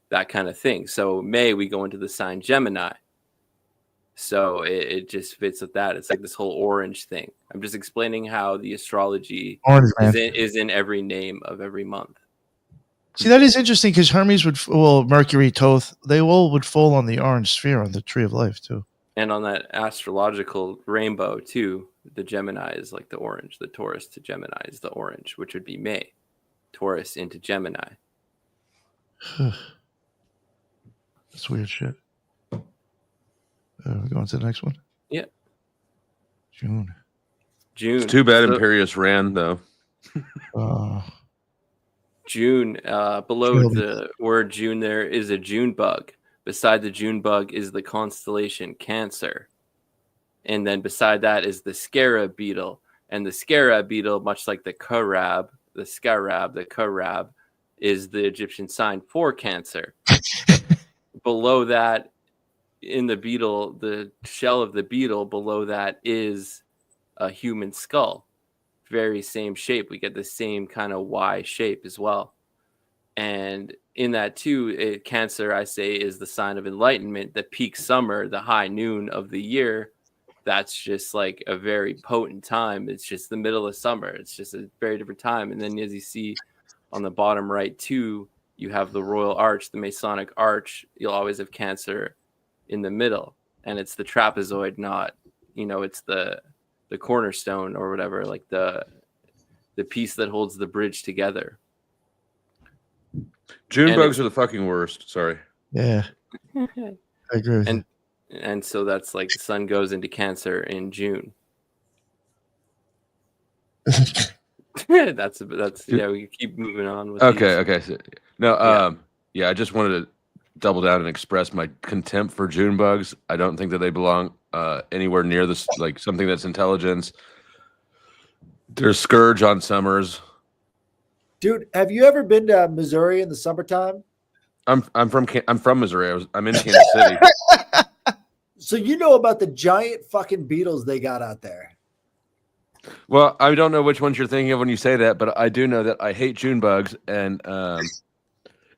that kind of thing. So May, we go into the sign Gemini. So it just fits with that. It's like this whole orange thing. I'm just explaining how the astrology is in every name of every month. See, that is interesting because Hermes Mercury, Thoth, they all would fall on the orange sphere on the Tree of Life too. And on that astrological rainbow too, the Gemini is like the orange. The Taurus to Gemini is the orange, which would be May. Taurus into Gemini. That's weird shit. We're going to the next one. Yeah. June. It's too bad Imperius ran though. June. Below the word June, there is a June bug. Beside the June bug is the constellation Cancer. And then beside that is the scarab beetle. And the scarab beetle, much like the Karab, the Karab, is the Egyptian sign for Cancer. Below that, in the beetle, the shell of the beetle, below that is a human skull. Very same shape. We get the same kind of Y shape as well. And in that too, Cancer, I say, is the sign of enlightenment. The peak summer, the high noon of the year, that's just like a very potent time. It's just the middle of summer. It's just a very different time. And then as you see on the bottom right too, you have the Royal Arch, the Masonic Arch. You'll always have Cancer in the middle. And it's the trapezoid, not, it's the cornerstone or whatever, like the piece that holds the bridge together. June bugs are the fucking worst. Sorry. Yeah. I agree with you. And so that's like the sun goes into Cancer in June. that's yeah, we can keep moving on with Okay. So, no, I just wanted to double down and express my contempt for June bugs. I don't think that they belong anywhere near this, like something that's intelligence. They're a scourge on summers. Dude, have you ever been to Missouri in the summertime? I'm from Missouri. I'm in Kansas City. So you know about the giant fucking beetles they got out there. Well, I don't know which ones you're thinking of when you say that, but I do know that I hate June bugs, and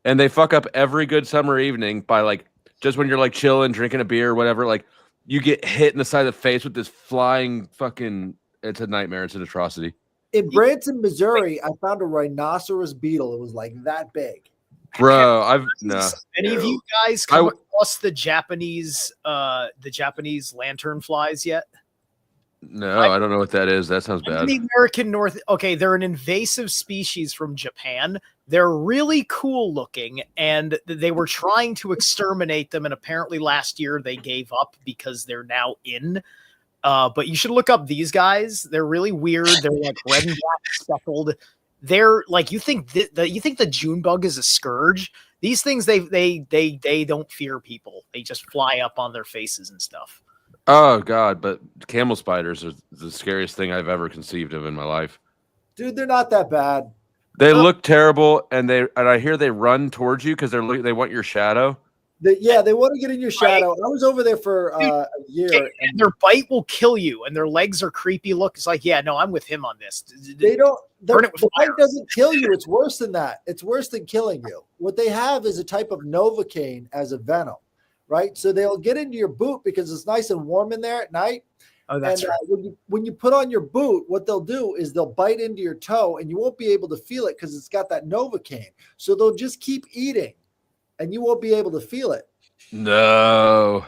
they fuck up every good summer evening by like just when you're like chilling, drinking a beer or whatever, like you get hit in the side of the face with this flying fucking. It's a nightmare. It's an atrocity. In Branson, Missouri, I found a rhinoceros beetle. It was like that big. Bro, Any of you guys come across the Japanese lantern flies yet? No, I don't know what that is. That sounds bad. The American North. Okay, they're an invasive species from Japan. They're really cool looking, and they were trying to exterminate them. And apparently, last year they gave up because they're now in. But you should look up these guys. They're really weird. They're like red and black speckled. They're like, you think the June bug is a scourge? These things they don't fear people. They just fly up on their faces and stuff. Oh God, but camel spiders are the scariest thing I've ever conceived of in my life. Dude, they're not that bad. They look terrible, and I hear they run towards you because they want your shadow. They want to get in your shadow. I was over there for a year. And their bite will kill you, and their legs are creepy. Look, it's like, yeah, no, I'm with him on this. They don't. The bite doesn't kill you. It's worse than that. It's worse than killing you. What they have is a type of Novocaine as a venom, right? So they'll get into your boot because it's nice and warm in there at night. Oh, that's right. When you put on your boot, what they'll do is they'll bite into your toe, and you won't be able to feel it because it's got that Novocaine. So they'll just keep eating, and you won't be able to feel it. No.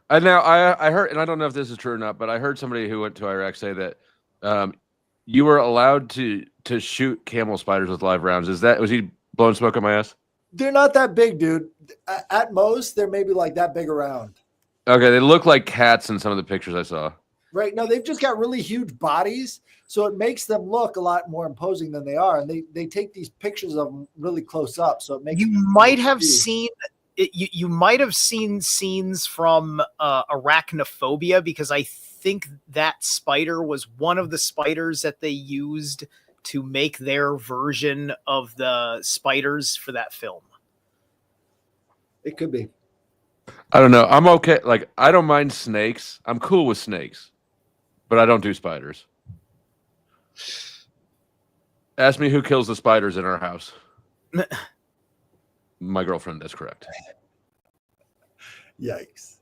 And now I heard, and I don't know if this is true or not, but I heard somebody who went to Iraq say that you were allowed to shoot camel spiders with live rounds. Was he blowing smoke up my ass? They're not that big, dude. At most, they're maybe like that big around. Okay, they look like cats in some of the pictures I saw. Right. No, they've just got really huge bodies, so it makes them look a lot more imposing than they are. And they take these pictures of them really close up, so it makes you might have seen. You might have seen scenes from Arachnophobia, because I think that spider was one of the spiders that they used to make their version of the spiders for that film. It could be. I don't know. I'm okay. Like, I don't mind snakes. I'm cool with snakes, but I don't do spiders. Ask me who kills the spiders in our house. My girlfriend, that's correct. Yikes.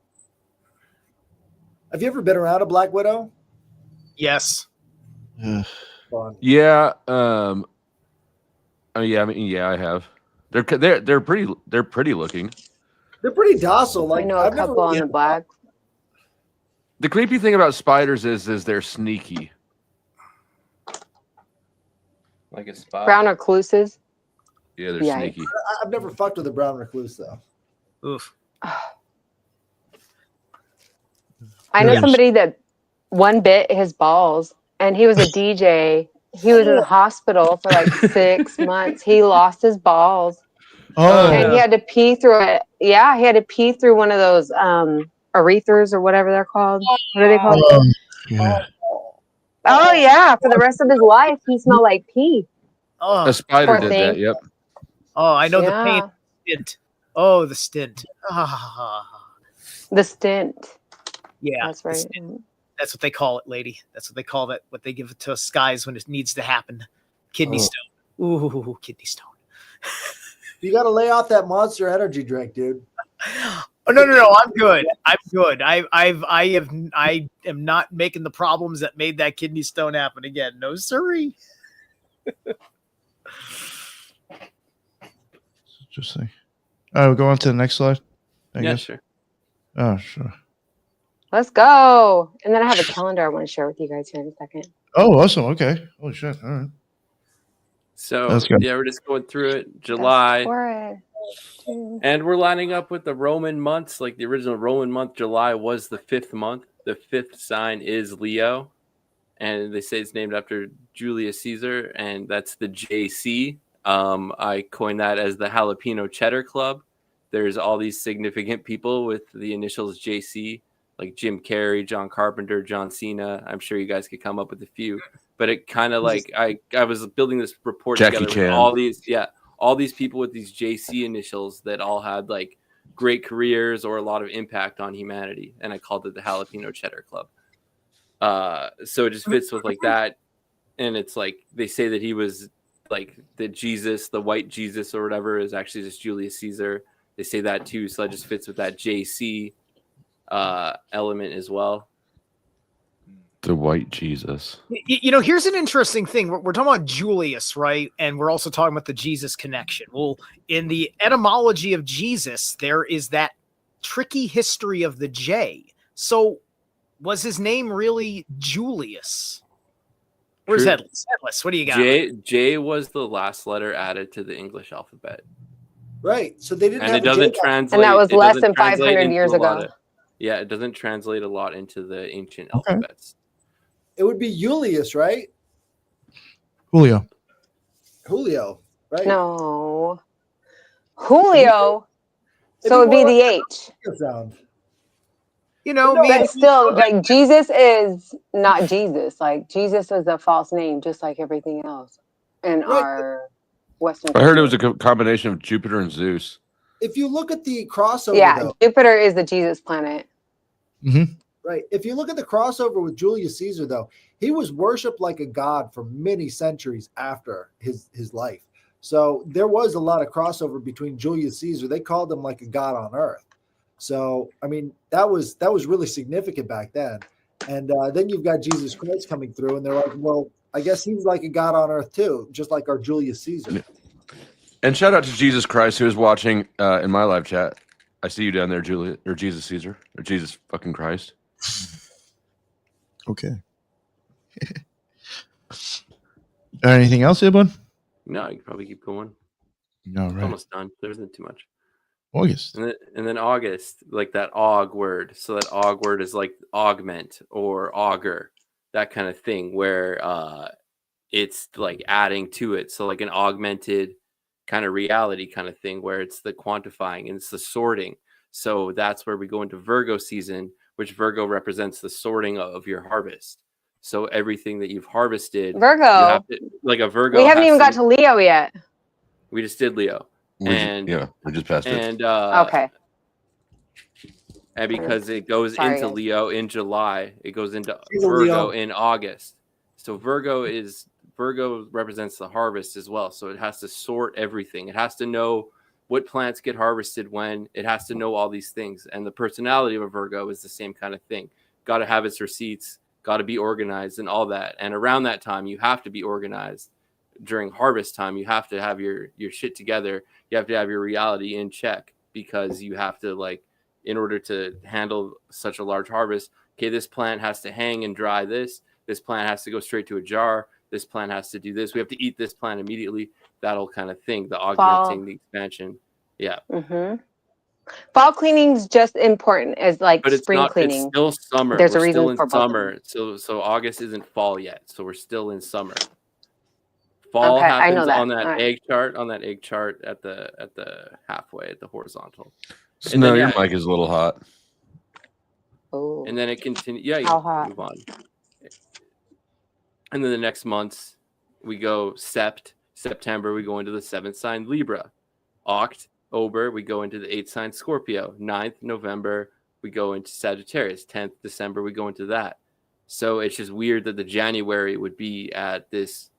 Have you ever been around a black widow? Yes. Yeah. Oh yeah, I have. They're pretty looking. They're pretty docile. Like I know I've a never couple really on the black. The creepy thing about spiders is they're sneaky. Like a spy. Brown recluses. Yeah, they're Yikes. sneaky. I've never fucked with a brown recluse though. Oof. I know somebody that one bit his balls, and he was a DJ. He was in the hospital for like 6 months. He lost his balls. And he had to pee through it. Yeah, he had to pee through one of those urethras or whatever they're called. What are they called? Yeah. Oh yeah, for the rest of his life, he smelled like pee. Oh, A spider Poor did thing. that. Yep. oh, I know the Yeah. pain. Stint. Oh, the stint. Ah, The stint. yeah, That's the right. stint. That's what they call it, lady. That's what they call that. What they give it to us guys when it needs to happen. Kidney stone. Ooh, kidney stone. You got to lay off that Monster Energy drink, dude. Oh no, I'm good. I'm good. I am not making the problems that made that kidney stone happen again. No, sirree. Interesting. All right, we'll go on to the next slide. I guess. Sure. Oh, sure. Let's go. And then I have a calendar I want to share with you guys here in a second. Oh, awesome. Okay. Holy shit. All right. So That's good. yeah, we're just going through it. July. For it. And we're lining up with the Roman months. Like the original Roman month, July was the 5th month. The 5th sign is Leo. And they say it's named after Julius Caesar. And that's the JC. I coined that as the Jalapeno Cheddar Club. There's all these significant people with the initials JC, like Jim Carrey, John Carpenter, John Cena. I'm sure you guys could come up with a few. But it kind of like I was building this report Jackie together Chan. with all these people with these JC initials that all had like great careers or a lot of impact on humanity, and I called it the Jalapeno Cheddar Club. So it just fits with like that, and it's like they say that he was like the Jesus, the white Jesus or whatever, is actually just Julius Caesar. They say that too, so that just fits with that JC element as well. The white Jesus. You know, here's an interesting thing. We're talking about Julius, right? And we're also talking about the Jesus connection. Well, in the etymology of Jesus, there is that tricky history of the J. So was his name really Julius? Where's True. Headless? Headless, what do you got? J was the last letter added to the English alphabet. Right. So they didn't And have it doesn't J translate. And that was it less doesn't than translate 500 into years a lot ago. It doesn't translate a lot into the ancient alphabets. It would be Julius, right? Julio. Julio, right? No. Julio. So it'd be the H. Sound. You know, But still, like Jesus is not Jesus. Like Jesus is a false name, just like everything else in our Western. I heard it was a combination of Jupiter and Zeus. If you look at the crossover, Yeah, though, Jupiter is the Jesus planet. Mm-hmm. right? If you look at the crossover with Julius Caesar, though, he was worshipped like a god for many centuries after his life. So there was a lot of crossover between Julius Caesar. They called him like a god on earth. So I mean, that was really significant back then. And then you've got Jesus Christ coming through, and they're like, well, I guess he's like a god on earth too, just like our Julius Caesar. And shout out to Jesus Christ, who is watching in my live chat. I see you down there, Julia, or Jesus Caesar, or Jesus fucking Christ. Okay. Anything else, here, bud? No, you can probably keep going. No, It's right. almost done. There isn't too much. August. And then August, like that aug word. So that aug word is like augment or augur, that kind of thing, where it's like adding to it. So like an augmented kind of reality kind of thing, where it's the quantifying and it's the sorting. So that's where we go into Virgo season, which Virgo represents the sorting of your harvest. So everything that you've harvested, Virgo. you have to, like a Virgo. We haven't has even got to Leo yet. We just did Leo. We just passed it. And Okay. And because it goes Sorry, into guys. Leo in July, it goes into He's a Virgo Leo. in August. So Virgo represents the harvest as well. So it has to sort everything. It has to know what plants get harvested when. It has to know all these things. And the personality of a Virgo is the same kind of thing. Got to have its receipts, got to be organized and all that. And around that time, you have to be organized during harvest time, you have to have your shit together. You have to have your reality in check, because you have to, like, in order to handle such a large harvest, okay, this plant has to hang and dry this plant has to go straight to a jar, this plant has to do this, we have to eat this plant immediately, that'll kind of thing, the augmenting, the expansion. Yeah. Fall cleaning's just important as like But spring cleaning. It's still summer. There's We're a reason still in for both of summer. them. So August isn't fall yet. So we're still in summer. Fall Okay, I know happens that. on that All right. egg chart at the halfway, at the horizontal. Snow, your mic is a little hot. Oh. And then it continues. Yeah, you How can hot? move on. And then the next months we go September, we go into the 7th sign Libra. October, we go into the 8th sign Scorpio. 9th November, we go into Sagittarius. 10th December, we go into that. So it's just weird that the January would be at this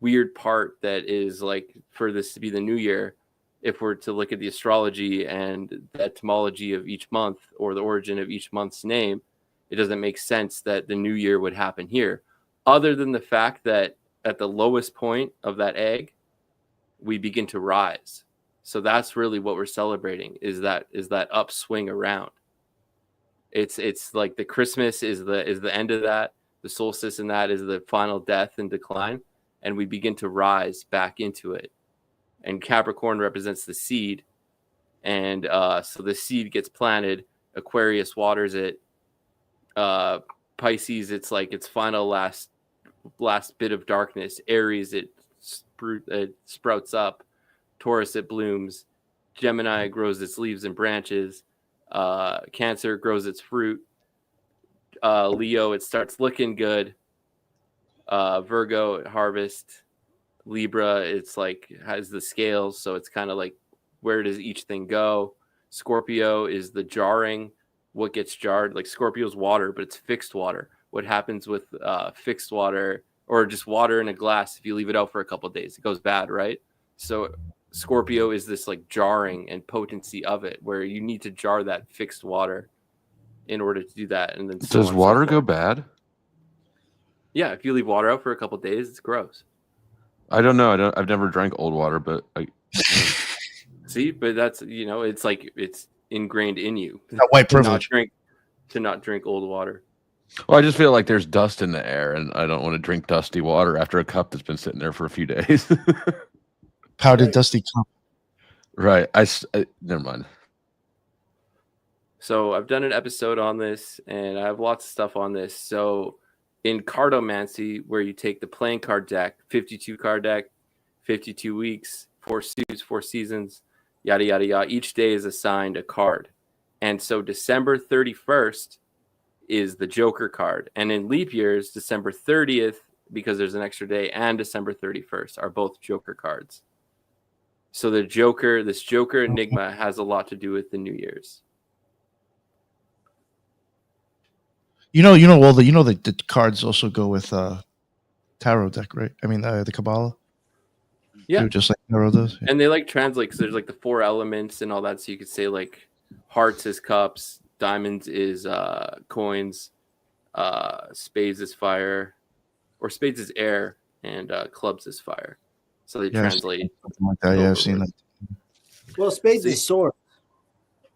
weird part that is like for this to be the new year. If we're to look at the astrology and the etymology of each month, or the origin of each month's name, it doesn't make sense that the new year would happen here, other than the fact that at the lowest point of that egg, we begin to rise. So that's really what we're celebrating, is that upswing around. It's like the Christmas is the end of that. The solstice in that is the final death and decline, and we begin to rise back into it. And Capricorn represents the seed, and so the seed gets planted. Aquarius waters it. Pisces, it's like its final last bit of darkness. Aries, it sprouts up. Taurus, it blooms. Gemini grows its leaves and branches. Cancer grows its fruit. Leo, it starts looking good. Virgo, it harvests. Libra, it's like has the scales, so it's kind of like, where does each thing go? Scorpio is the jarring, what gets jarred. Like Scorpio's water, but it's fixed water. What happens with fixed water, or just water in a glass, if you leave it out for a couple of days, it goes bad, right? So Scorpio is this like jarring and potency of it, where you need to jar that fixed water in order to do that. And then Does water go bad? Yeah, if you leave water out for a couple of days, it's gross. I don't know. I've never drank old water, but See, but that's, it's like it's ingrained in you. That white privilege. To not drink old water. Well, I just feel like there's dust in the air, and I don't want to drink dusty water after a cup that's been sitting there for a few days. Powdered dusty cup. Right. I never mind. So I've done an episode on this, and I have lots of stuff on this. So in cartomancy, where you take the playing card deck, 52 card deck, 52 weeks, 4 suits, 4 seasons, yada, yada, yada. Each day is assigned a card. And so December 31st is the Joker card. And in leap years, December 30th, because there's an extra day, and December 31st are both Joker cards. So this Joker enigma has a lot to do with the New Year's. The cards also go with tarot deck, right? I mean, the Kabbalah. Yeah, just like tarot does. Yeah. And they like translate, because there's like the 4 elements and all that. So you could say like hearts is cups, diamonds is coins, spades is fire, or spades is air, and clubs is fire. So they translate something like that. Yeah, I've seen that. Well, spades is sword.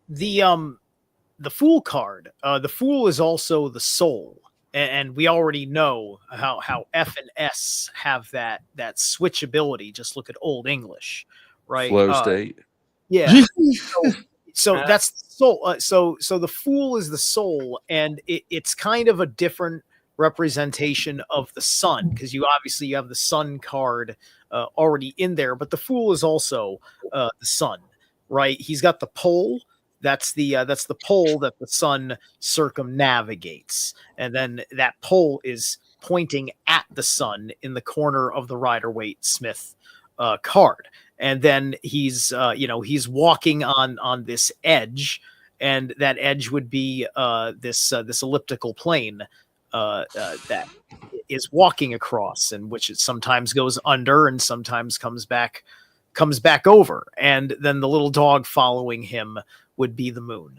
The Fool card. The Fool is also the soul, and we already know how F and S have that switchability. Just look at Old English, right? Flowstate. Yeah. So that's the soul. So the Fool is the soul, and it's kind of a different representation of the sun, because you have the sun card already in there, but the Fool is also the sun, right? He's got the pole. That's the pole that the sun circumnavigates, and then that pole is pointing at the sun in the corner of the Rider-Waite-Smith card, and then he's walking on this edge, and that edge would be this elliptical plane that is walking across, and which it sometimes goes under and sometimes comes back over, and then the little dog following him would be the moon.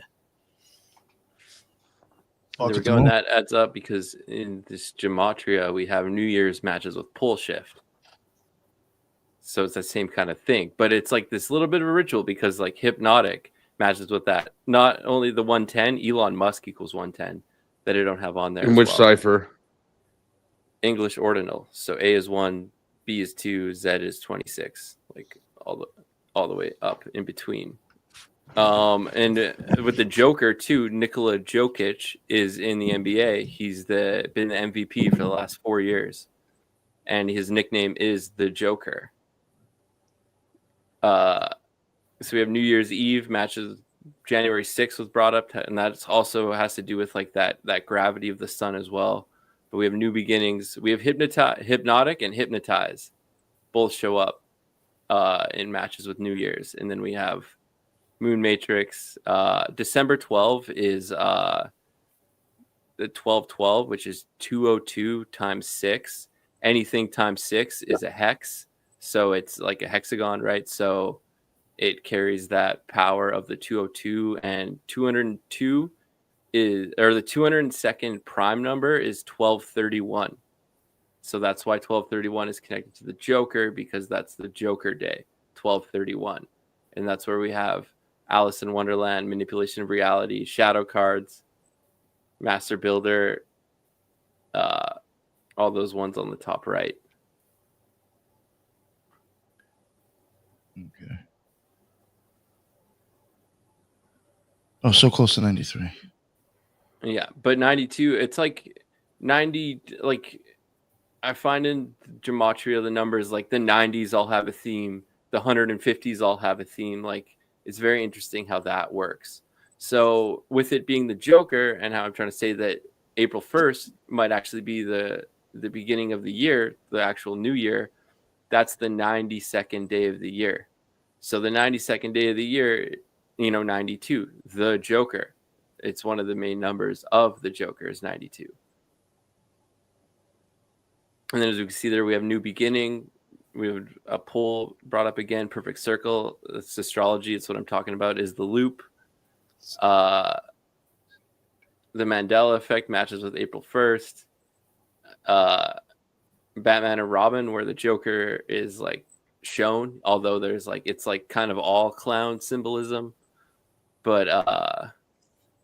There we go, and that adds up because in this gematria we have New Year's matches with pole shift. So it's the same kind of thing, but it's like this little bit of a ritual because like hypnotic matches with that. Not only the 110, Elon Musk equals 110 that I don't have on there. In which cipher? English ordinal. So A is 1, B is 2, Z is 26. Like all the way up in between. And with the Joker too, Nikola Jokic is in the NBA. He's been the MVP for the last 4 years, and his nickname is the Joker. So we have New Year's Eve matches. January 6th was brought up, and that also has to do with like that gravity of the sun as well. But we have new beginnings. We have hypnotic and hypnotize, both show up in matches with New Year's, and then we have Moon Matrix. December 12 is the 1212, which is 202 times 6. Anything times 6 is a hex, so it's like a hexagon, right? So it carries that power of the 202, and 202 is, or the 202nd prime number is 1231. So that's why 1231 is connected to the Joker, because that's the Joker day, 1231. And that's where we have Alice in Wonderland, Manipulation of Reality, Shadow Cards, Master Builder, all those ones on the top right. Okay. Oh, so close to 93. Yeah, but 92, it's like 90, like I find in gematria the numbers, like the 90s all have a theme, the 150s all have a theme. Like it's very interesting how that works. So with it being the Joker, and how I'm trying to say that April 1st might actually be the beginning of the year, the actual new year, that's the 92nd day of the year. So the 92nd day of the year, 92, the Joker. It's one of the main numbers of the Joker is 92. And then as we can see there, we have new beginning. We have a poll brought up again, perfect circle. It's astrology. It's what I'm talking about, is the loop. The Mandela effect matches with April 1st. Batman and Robin, where the Joker is like shown, although there's like, it's like kind of all clown symbolism. But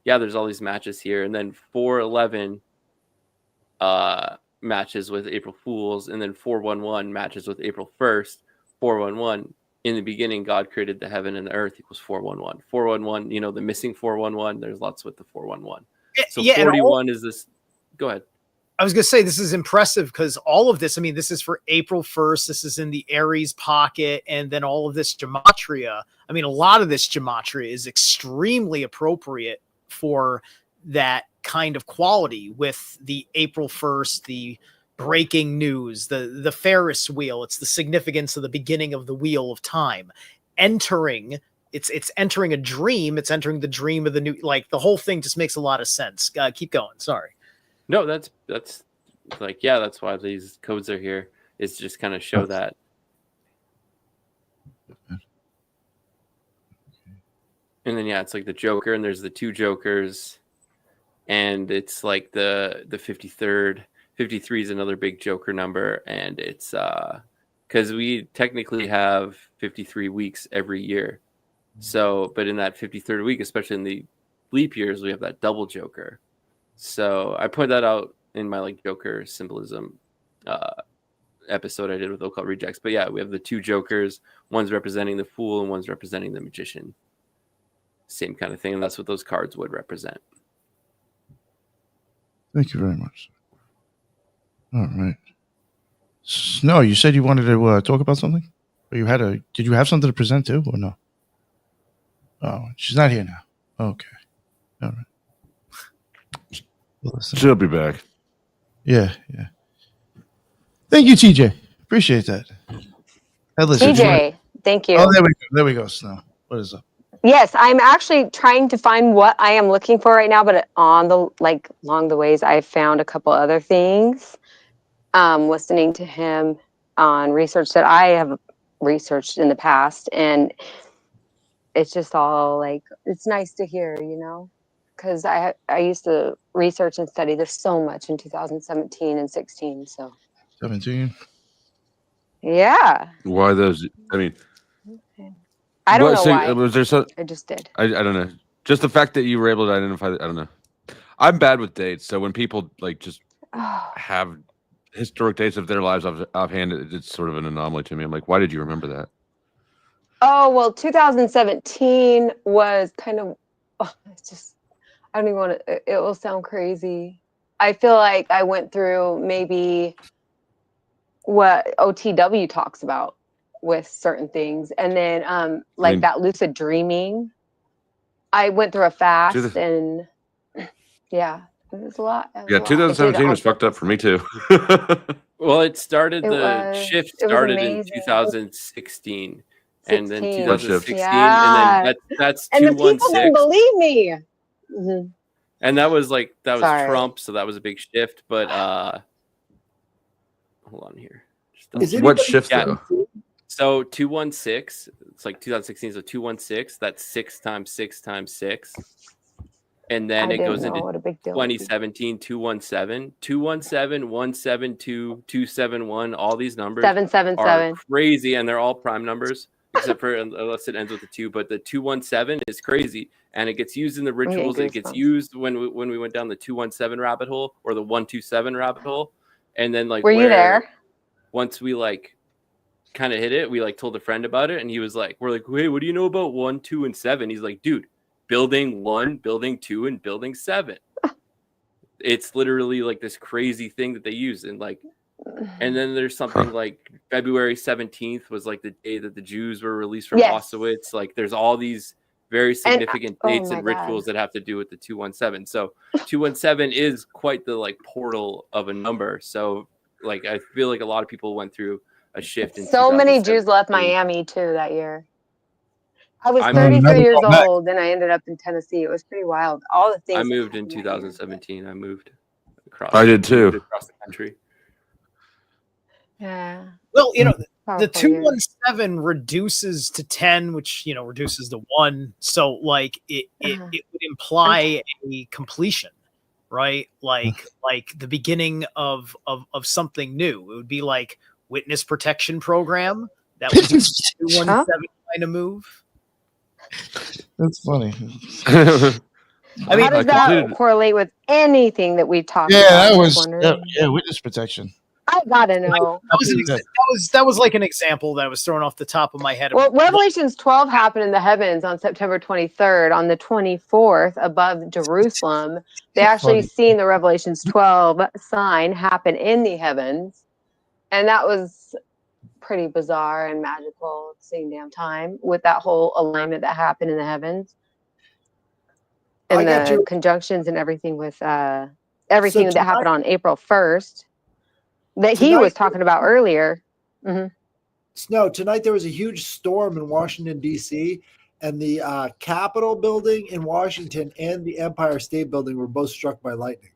yeah, there's all these matches here. And then 411 matches with April Fools, and then 411 matches with April 1st. 411, in the beginning, God created the heaven and the earth equals 411. 411, the missing 411, there's lots with the 411. So yeah, 41 is this. Go ahead. I was going to say, this is impressive because all of this, I mean, this is for April 1st. This is in the Aries pocket. And then all of this gematria. I mean, a lot of this gematria is extremely appropriate for that kind of quality, with the April 1st, the breaking news, the Ferris wheel. It's the significance of the beginning of the wheel of time. Entering, it's entering a dream. It's entering the dream of the new, like the whole thing just makes a lot of sense. Keep going. Sorry. No, that's like, yeah, that's why these codes are here, is just kind of show that. And then, yeah, it's like the Joker, and there's the two Jokers, and it's like the 53rd. 53 is another big Joker number, and it's because we technically have 53 weeks every year. So, but in that 53rd week, especially in the leap years, we have that double Joker. So I put that out in my like Joker symbolism episode I did with Occult Rejects. But yeah, we have the two Jokers. One's representing the Fool and one's representing the Magician. Same kind of thing. And that's what those cards would represent. Thank you very much. All right. No, you said you wanted to talk about something? Or did you have something to present too, or no? Oh, she's not here now. Okay. All right. She'll be back. Yeah. Thank you, TJ. Appreciate that. Headless, TJ, thank you. Oh, there we go. Snow. What is up? Yes, I'm actually trying to find what I am looking for right now, but along the ways, I found a couple other things. Listening to him on research that I have researched in the past, and it's just all like, it's nice to hear, because I used to research and study this so much in 2017 and 16. So 17. Yeah. Why those? I mean, I don't know why. Was there so? I just did. I don't know. Just the fact that you were able to identify. I don't know. I'm bad with dates, so when people like just have historic dates of their lives offhand, it's sort of an anomaly to me. I'm like, why did you remember that? Oh, well, 2017 was kind of, it's just, I don't even want to, it will sound crazy. I feel like I went through maybe what OTW talks about with certain things. And then that lucid dreaming, I went through a fast and yeah, it was a lot. Yeah, 2017 was fucked up for me too. Well, it started, shift started in 2016. And then 2016, and then that's 216. And the people didn't believe me. Mm-hmm. And that was Trump, so that was a big shift. But hold on here. What shift though? So 216, it's like 2016, so 216. That's 6 times 6 times 6, and then it goes into 2017, 217, 217, 172, 271. All these numbers 777 are crazy, and they're all prime numbers. Except for unless it ends with a 2, but the 217 is crazy, and it gets used in the rituals. It gets used when we went down the 217 rabbit hole or the 127 rabbit hole, and then were you there? Once we kind of hit it, we told a friend about it, and he was like, "We're like, wait, what do you know about 1, 2, and 7?" He's like, "Dude, building 1, building 2, and building 7. It's literally this crazy thing that they use, and And then there's something like February 17th was the day that the Jews were released from Auschwitz. There's all these very significant dates and rituals that have to do with the 217. So 217 is quite the portal of a number. So I feel like a lot of people went through a shift. So many Jews left Miami too that year. I was 33 years old and I ended up in Tennessee. It was pretty wild. All the things. I moved in 2017. I moved across. I did too. Across the country. Yeah. Well, the 217 reduces to 10, which reduces to 1. So it would imply a completion, right? Like the beginning of something new. It would be like witness protection program. That would be 217 kind of move. That's funny. I mean, how does that correlate with anything that we talked about? Yeah, that was witness protection. I gotta know. That was like an example that was thrown off the top of my head. Well, Revelations 12 happened in the heavens on September 23rd. On the 24th, above Jerusalem, they actually seen the Revelations 12 sign happen in the heavens, and that was pretty bizarre and magical at the same damn time with that whole alignment that happened in the heavens and the conjunctions and everything with everything that happened on April 1st. That he was talking about earlier. Mm-hmm. Snow, tonight there was a huge storm in Washington, D.C., and the Capitol building in Washington and the Empire State Building were both struck by lightning.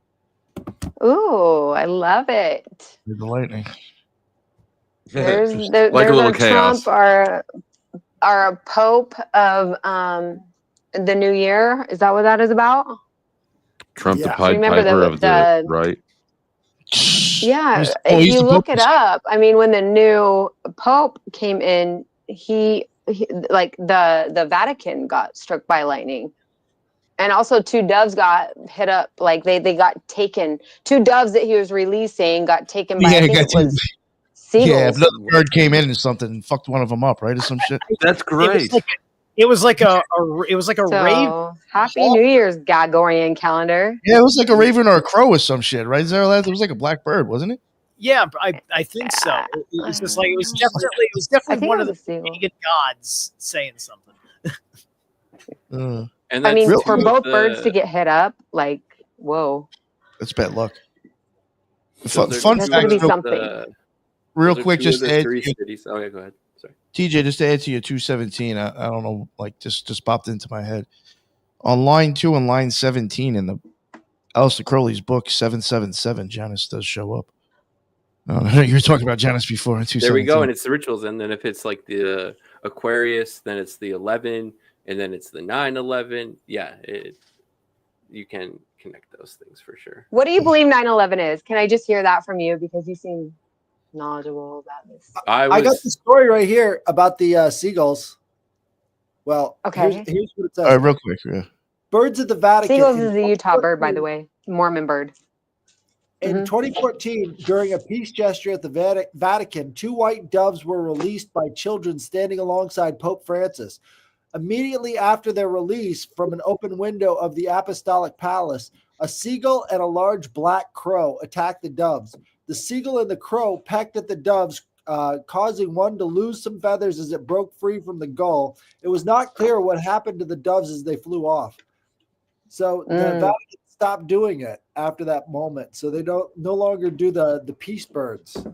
Ooh, I love it. The lightning. There's a little chaos. Trump, our Pope of the New Year. Is that what that is about? Trump, the Pied Piper of the right. Yeah, if you look it up, I mean, when the new Pope came in, he the Vatican got struck by lightning, and also 2 doves got hit up. They got taken. 2 doves that he was releasing got taken by. I think it was seagulls. Yeah, another bird came in and something and fucked one of them up, right, or some shit. That's great. It was like a rave. Happy New Year's, Gregorian calendar. Yeah, it was like a raven or a crow or some shit, right? Zerilath? It was like a black bird, wasn't it? Yeah, I think so. It was just it was definitely one of the pagan gods saying something. And I mean, for both birds to get hit up, whoa. That's bad luck. So Fun fact, real quick, just to add. Okay, go ahead. Sorry. TJ, just to add to your 217, I don't know, just popped into my head. On line 2 and line 17 in the Aleister Crowley's book 777, Janus does show up. You were talking about Janus before in 217. There we go, and it's the rituals, and then if it's the Aquarius, then it's the 11, and then it's the 9/11. Yeah, you can connect those things for sure. What do you believe 9/11 is? Can I just hear that from you, because you seem knowledgeable about this. I got the story right here about the seagulls. Well, Okay. here's what it says. All right, real quick. Yeah. Birds of the Vatican. Seagulls is a Utah bird, by the way. Mormon bird. In 2014, during a peace gesture at the Vatican, 2 white doves were released by children standing alongside Pope Francis. Immediately after their release from an open window of the Apostolic Palace, a seagull and a large black crow attacked the doves. The seagull and the crow pecked at the doves, causing one to lose some feathers as it broke free from the gull. It was not clear what happened to the doves as they flew off. So the Vatican stopped doing it after that moment. So they no longer do the peace birds.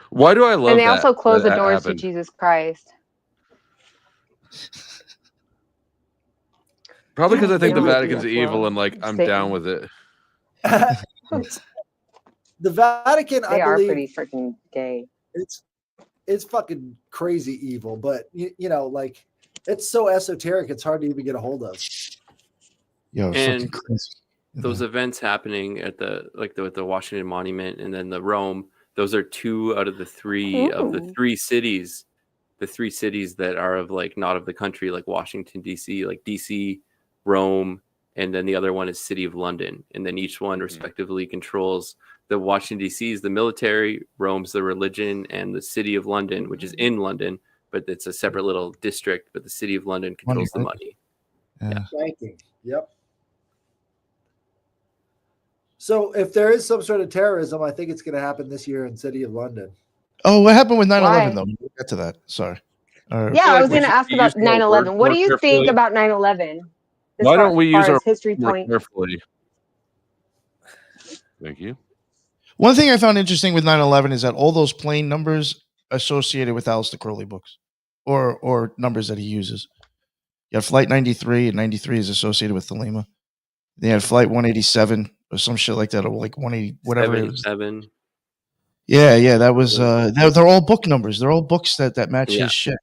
Why do I love that? And they also close the that doors happened? to Jesus Christ. Probably because I think the Yeah. Vatican's evil and like I'm down with it. The Vatican, They I are believe, pretty freaking gay. it's fucking crazy evil, but you know, like it's so esoteric, it's hard to even get a hold of. Yo, it's And fucking crazy. those events happening at the Washington Monument and then the Rome, those are 2 out of the 3 of the 3 cities, the 3 cities that are of like not of the country, like Washington DC, like DC, Rome, and then the other one is City of London, and then each one respectively controls. The Washington DC is the military, Rome's the religion, and the City of London, which is in London, but it's a separate little district. But the City of London controls the money. Yeah. Banking. Yep. So if there is some sort of terrorism, I think it's going to happen this year in City of London. Oh, what happened with 9/11 Why? though? We'll get to that. Sorry. All right. Yeah, I was we going to should ask use about the word 9/11. What more do you carefully. think about 9/11? Why don't we use our our history more point? carefully? Thank you. One thing I found interesting with 9/11 is that all those plane numbers associated with Aleister Crowley books, or numbers that he uses. You have Flight 93, and 93 is associated with Thelema. They had Flight 187 or some shit like that, or like 180, whatever it was. 77. Yeah, that was. They're all book numbers. They're all books that match Yeah. his shit.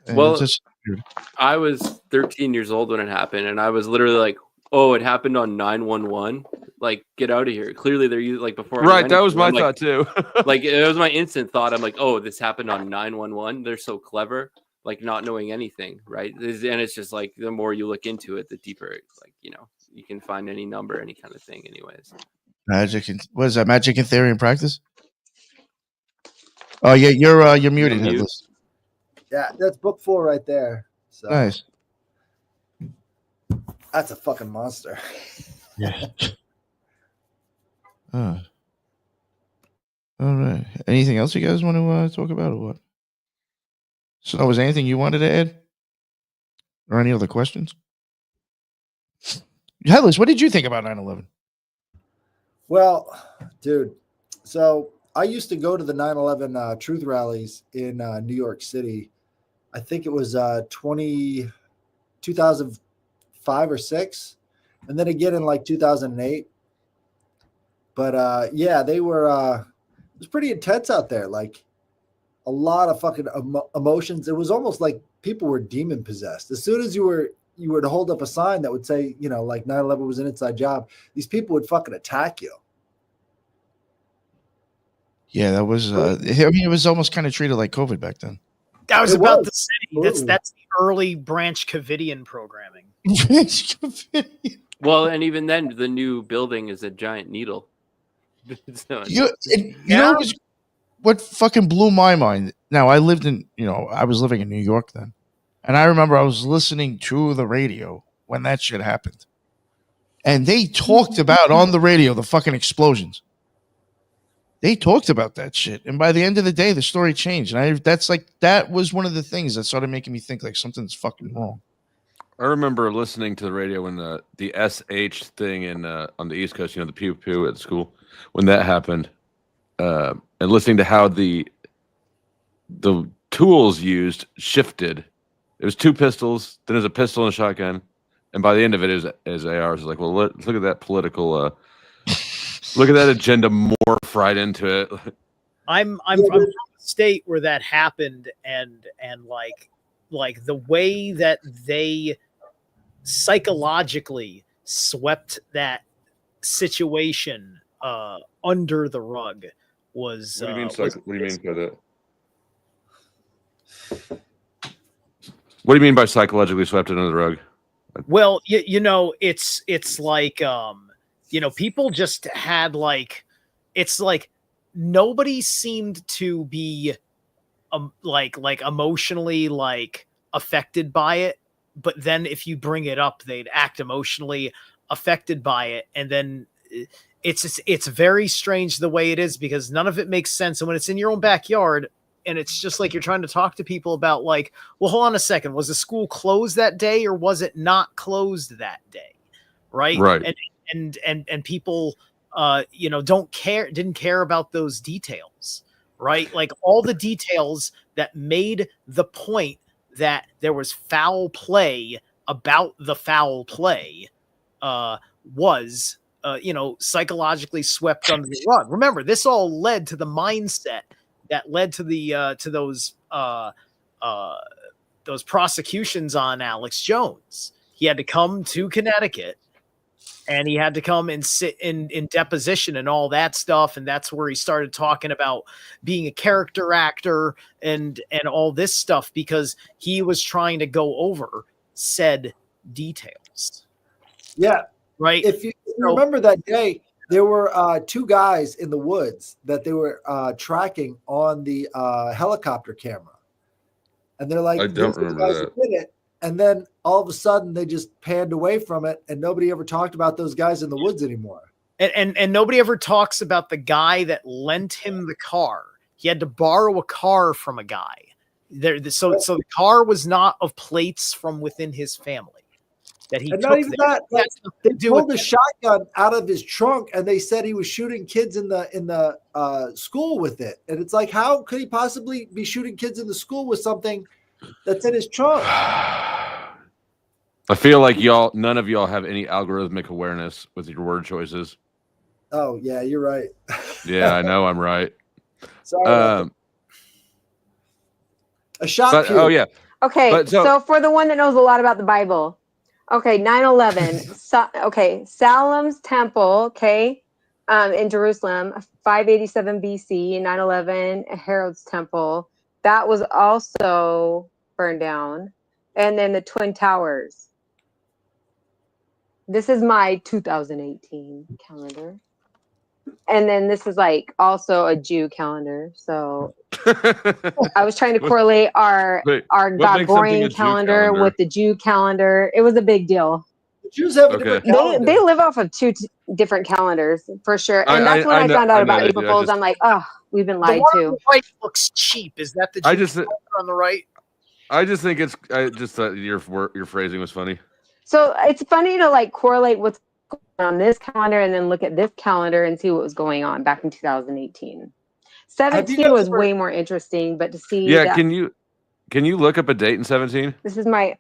And Well, it's just weird. I was 13 years old when it happened, and I was literally like, "Oh, it happened on 911. Like, get out of here!" Clearly, they're like before. I Right, went that was to, my I'm like- thought too. Like, it was my instant thought. I'm like, "Oh, this happened on 911. They're so clever, like not knowing anything, right?" And it's just like the more you look into it, the deeper, it's like you can find any number, any kind of thing, anyways. Magic and what is that? Magic and Theory in Practice. Oh yeah, you're muted, mute. Headless. Yeah, that's book 4 right there. So Nice. that's a fucking monster. Yeah. All right. Anything else you guys want to talk about, or what? So, was there anything you wanted to add, or any other questions? Headless, what did you think about 9/11? Well, dude, so I used to go to the 9/11 truth rallies in New York City. I think it was 2005 or 6, and then again in like 2008. But yeah, they were. It was pretty intense out there. Like a lot of fucking emotions. It was almost like people were demon possessed. As soon as you would hold up a sign that would say, like 9/11 was an inside job, these people would fucking attack you. Yeah, that was. I mean, it was almost kind of treated like COVID back then. That was It about was. the city. That's the early Branch Covidian programming. Well, and even then, the new building is a giant needle. So You know what fucking blew my mind? Now I lived in, I was living in New York then, and I remember I was listening to the radio when that shit happened, and they talked about on the radio the fucking explosions. They talked about that shit, and by the end of the day, the story changed. And that was one of the things that started making me think like something's fucking wrong. I remember listening to the radio when the SH thing on the East Coast, the pew pew at school, when that happened, and listening to how the tools used shifted. It was 2 pistols, then there's a pistol and a shotgun, and by the end of it is ARs. Like, well, look at that political, look at that agenda morph right into it. I'm from a state where that happened, and like the way that they psychologically swept that situation under the rug was. What do you mean? What do you mean by that? What do you mean by psychologically swept under the rug? Well, you know, it's like you know, people just had like, it's like nobody seemed to be like emotionally like affected by it, but then if you bring it up, they'd act emotionally affected by it, and then it's very strange the way it is, because none of it makes sense. And when it's in your own backyard, and it's just like you're trying to talk to people about like, well, hold on a second, was the school closed that day or was it not closed that day? Right. And people you know, didn't care about those details, right? Like all the details that made the point that there was foul play about the foul play was you know, psychologically swept under the rug. Remember, this all led to the mindset that led to the to those prosecutions on Alex Jones. He had to come to Connecticut, and he had to come and sit in deposition and all that stuff, and that's where he started talking about being a character actor and all this stuff, because he was trying to go over said details. Yeah. Right. If you remember that day, there were two guys in the woods that they were tracking on the helicopter camera. And they're like, I don't remember that. Did it. And then all of a sudden they just panned away from it, and nobody ever talked about those guys in the woods anymore. And nobody ever talks about the guy that lent him the car. He had to borrow a car from a guy. So the car was not of plates from within his family. That he and took not even there. that, like, they pulled the shotgun out of his trunk, and they said he was shooting kids in the school with it. And it's like, how could he possibly be shooting kids in the school with something that's in his trunk? I feel like none of y'all have any algorithmic awareness with your word choices. Oh yeah, you're right. Yeah, I know I'm right. Sorry. A shot. Oh yeah. Okay, so for the one that knows a lot about the Bible. Okay, 9/11. Okay, Salem's Temple, okay, in Jerusalem, 587 BC, 9/11, Herod's Temple. That was also burned down. And then the Twin Towers. This is my 2018 calendar. And then this is like also a Jew calendar. So I was trying to correlate our Gregorian calendar with the Jew calendar. It was a big deal. The Jews have a different calendar. They live off of two different calendars for sure. And that's when I found out about April Fools. I'm like, oh, we've been lied to. The right looks cheap. Is that the Jew calendar on the right? I just think I just thought your phrasing was funny. So it's funny to like correlate what's going on this calendar and then look at this calendar and see what was going on back in 2018. 17 was way more interesting, but to see. Yeah, can you look up a date in 17? This is my.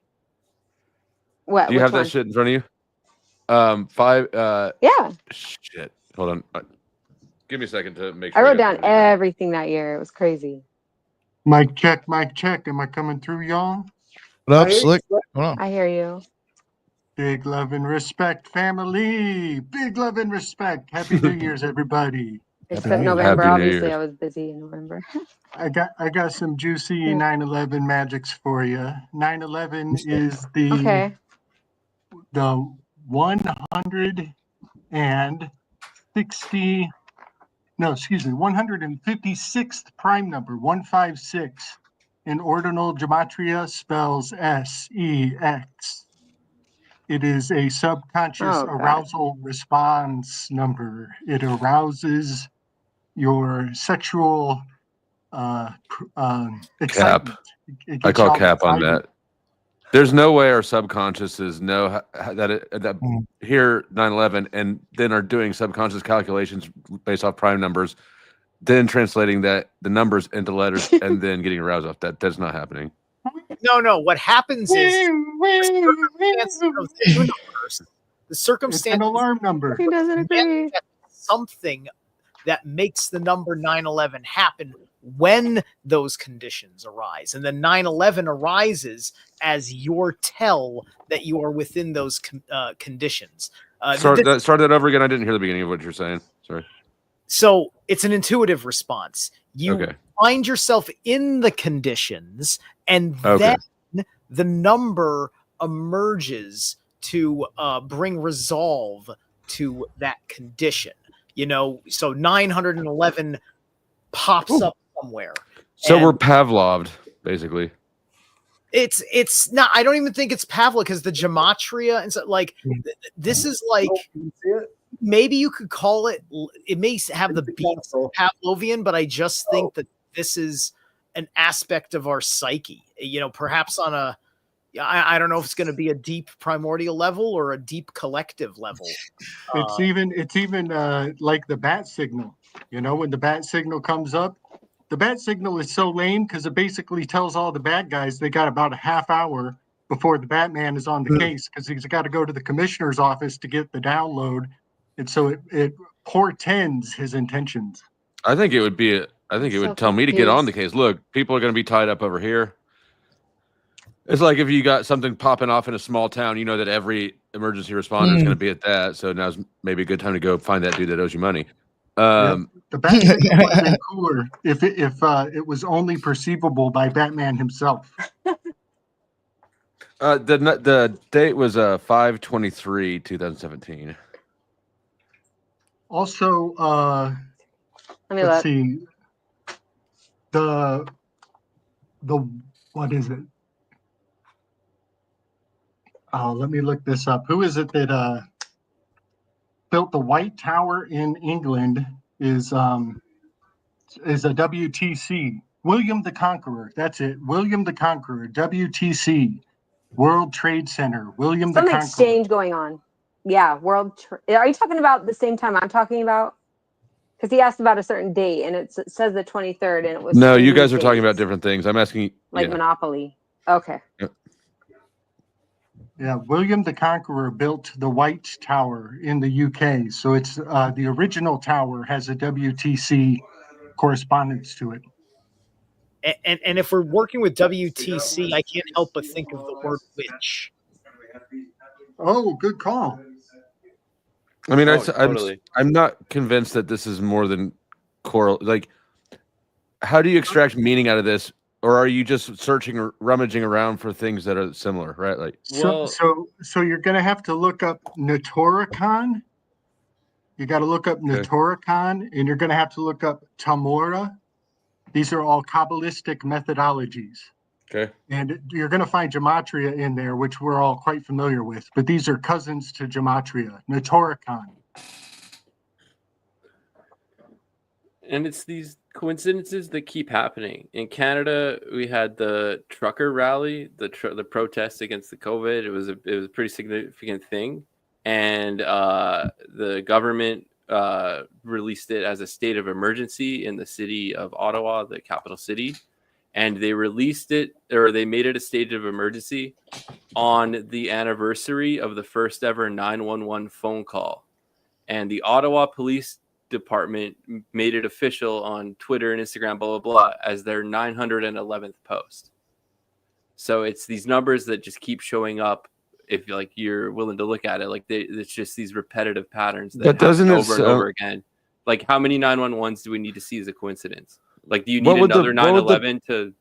What? Do you have that shit in front of you? 5. Yeah. Shit. Hold on. Give me a second to make sure. I wrote down everything that year. It was crazy. Mic check. Am I coming through, y'all? What up, Slick? Hold on. I hear you. Big love and respect, family. Big love and respect. Happy New Year's, everybody. Except November. Obviously, I was busy in November. I got some juicy 9/11 magics for you. 9/11 is the 156th prime number. 156 in ordinal gematria spells SEX. It is a subconscious arousal response number. It arouses your sexual excitement. I call cap on that. There's no way our subconsciouses know that hear 9/11 and then are doing subconscious calculations based off prime numbers, then translating the numbers into letters and then getting aroused off that. That's not happening. No. What happens is the circumstance. It's an alarm number. He doesn't agree. Something that makes the number 9/11 happen when those conditions arise, and then 9/11 arises as your tell that you are within those conditions. Start that over again. I didn't hear the beginning of what you're saying. Sorry. So it's an intuitive response. You find yourself in the conditions, and then the number emerges to bring resolve to that condition. So 911 pops up somewhere. So we're Pavloved, basically. It's not. I don't even think it's Pavlov, because the gematria and so this is like maybe you could call it. It may have the beats of Pavlovian, but I just think that this is an aspect of our psyche. Perhaps on a. I don't know if it's going to be a deep primordial level or a deep collective level. It's even like the bat signal. When the bat signal comes up, the bat signal is so lame because it basically tells all the bad guys they got about a half hour before the Batman is on the case, because he's got to go to the commissioner's office to get the download, and so it portends his intentions. I think it would be. I think it would tell me to get on the case. Look, people are going to be tied up over here. It's like if you got something popping off in a small town, you know that every emergency responder is going to be at that. So now's maybe a good time to go find that dude that owes you money. The bat signal would have been cooler if it was only perceivable by Batman himself. The date was 5/23/2017. Also, let's see. The what is it? Oh, let me look this up. Who is it that built the White Tower in England? Is a WTC. William the Conqueror. That's it. William the Conqueror. WTC. World Trade Center. William the Conqueror. Some exchange going on. Yeah, are you talking about the same time I'm talking about? Because he asked about a certain date, and it says the 23rd, and it was. No, you guys are talking about different things. I'm asking. Like Monopoly. Okay. Yeah, William the Conqueror built the White Tower in the UK. So it's the original tower has a WTC correspondence to it. And if we're working with WTC, I can't help but think of the word witch. Oh, good call. I mean, I'm not convinced that this is more than choral. Like, how do you extract meaning out of this? Or are you just searching or rummaging around for things that are similar, right? Like, So you're going to have to look up Notoricon. You got to look up Notoricon, and you're going to have to look up Tamora. These are all Kabbalistic methodologies. Okay. And you're going to find Gematria in there, which we're all quite familiar with. But these are cousins to Gematria. Notoricon. And it's these coincidences that keep happening. In Canada, we had the trucker rally, the protest against the COVID. It was a pretty significant thing, and the government released it as a state of emergency in the city of Ottawa, the capital city, and they released it, or they made it a state of emergency on the anniversary of the first ever 911 phone call, and the Ottawa Police Department made it official on Twitter and Instagram, blah, blah, blah, as their 911th post. So it's these numbers that just keep showing up if you're willing to look at it. Like it's just these repetitive patterns that happen over and over again. Like, how many 911s do we need to see as a coincidence? Like, do you need another 911 to?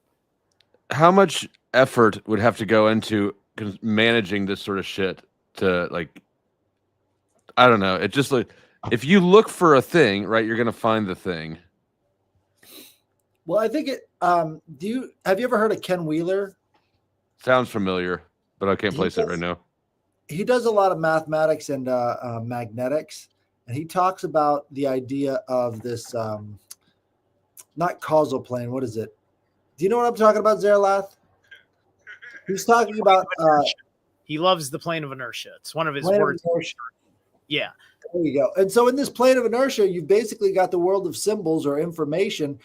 How much effort would have to go into managing this sort of shit to, like, I don't know. It just like, if you look for a thing, right, you're going to find the thing. Well, I think it. Have you ever heard of Ken Wheeler? Sounds familiar, but I can't place it right now. He does a lot of mathematics and magnetics, and he talks about the idea of this, not causal plane. What is it? Do you know what I'm talking about, Zerilath? He's talking about. He loves the plane of inertia. It's one of his words. Yeah. There you go. And so in this plane of inertia, you've basically got the world of symbols or information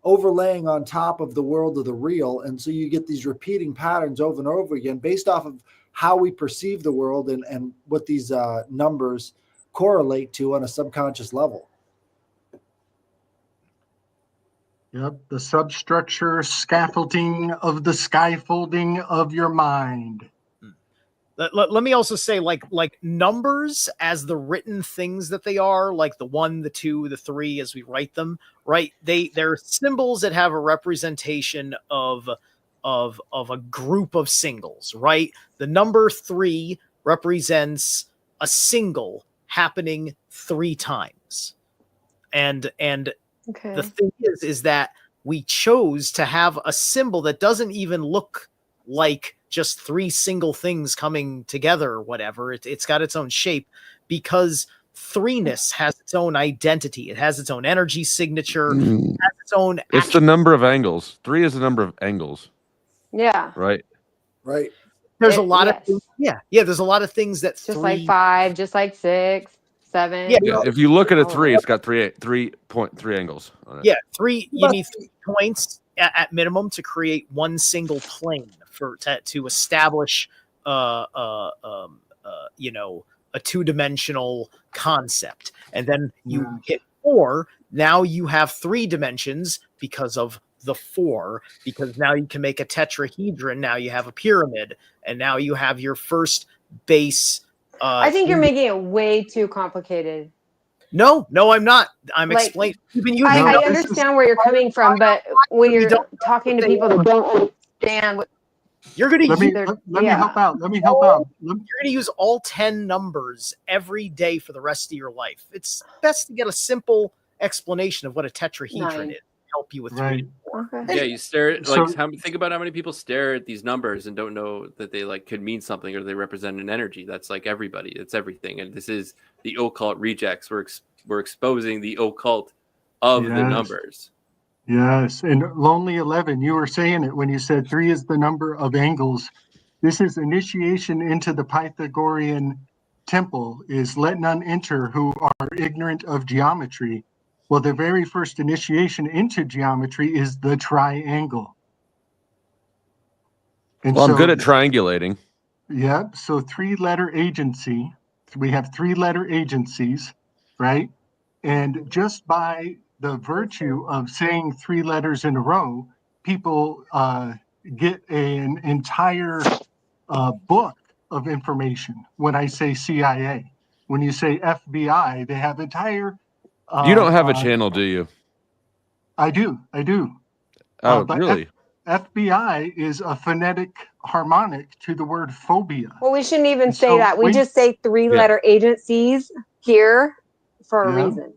overlaying on top of the world of the real. And so you get these repeating patterns over and over again based off of how we perceive the world and what these numbers correlate to on a subconscious level. Yep, the substructure scaffolding of the scaffolding of your mind. Let me also say, like numbers as the written things that they are, like the 1, the 2, the 3, as we write them, right? They're symbols that have a representation of a group of singles, right? The number 3 represents a single happening 3 times, and Okay. the thing is that we chose to have a symbol that doesn't even look like just 3 single things coming together or whatever. It's got its own shape because 3ness has its own identity. It has its own energy signature. It has its own. It's the number of angles. 3 is the number of angles. Yeah. Right. Right. There's a lot of things, yeah. There's a lot of things that just like 5, just like 6, 7. Yeah. If you look at a 3, it's got 3 angles on it. Yeah, 3. You need 3 points at minimum to create one single plane to establish a 2-dimensional concept, and then you hit 4. Now you have 3 dimensions because of the 4, because now you can make a tetrahedron. Now you have a pyramid, and now you have your first base. I think you're making it way too complicated. No, I'm not. I'm explaining. I understand where you're coming from, but when you're talking to people that don't understand what you're going to let me help out. You're going to use all 10 numbers every day for the rest of your life. It's best to get a simple explanation of what a tetrahedron is. Help you with 3 and 4. Yeah, you stare at think about how many people stare at these numbers and don't know that they could mean something or they represent an energy. That's like everybody. It's everything. And this is the Occult Rejects. We're exposing the occult of the numbers. Yes, and Lonely 11, you were saying it when you said 3 is the number of angles. This is initiation into the Pythagorean temple, is let none enter who are ignorant of geometry. Well, the very first initiation into geometry is the triangle. And I'm good at triangulating. Yep. So 3-letter agency. We have 3-letter agencies, right? And just by the virtue of saying 3 letters in a row, people get an entire book of information. When I say CIA, when you say FBI, they have entire. You don't have a channel, do you? I do. Oh, but really? FBI is a phonetic harmonic to the word phobia. Well, we shouldn't even say that. We just say 3-letter agencies here for a reason.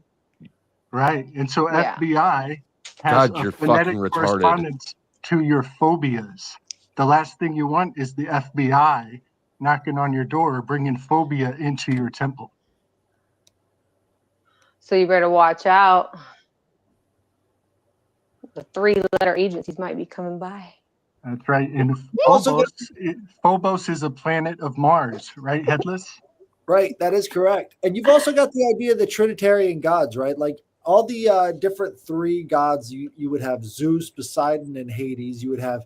Right. And so FBI has a phonetic correspondence to your phobias. The last thing you want is the FBI knocking on your door, bringing phobia into your temple. So you better watch out. The 3-letter agencies might be coming by. That's right. And Phobos is a planet of Mars, right, Headless? Right, that is correct. And you've also got the idea of the Trinitarian gods, right? Like all the different 3 gods, you would have Zeus, Poseidon, and Hades. You would have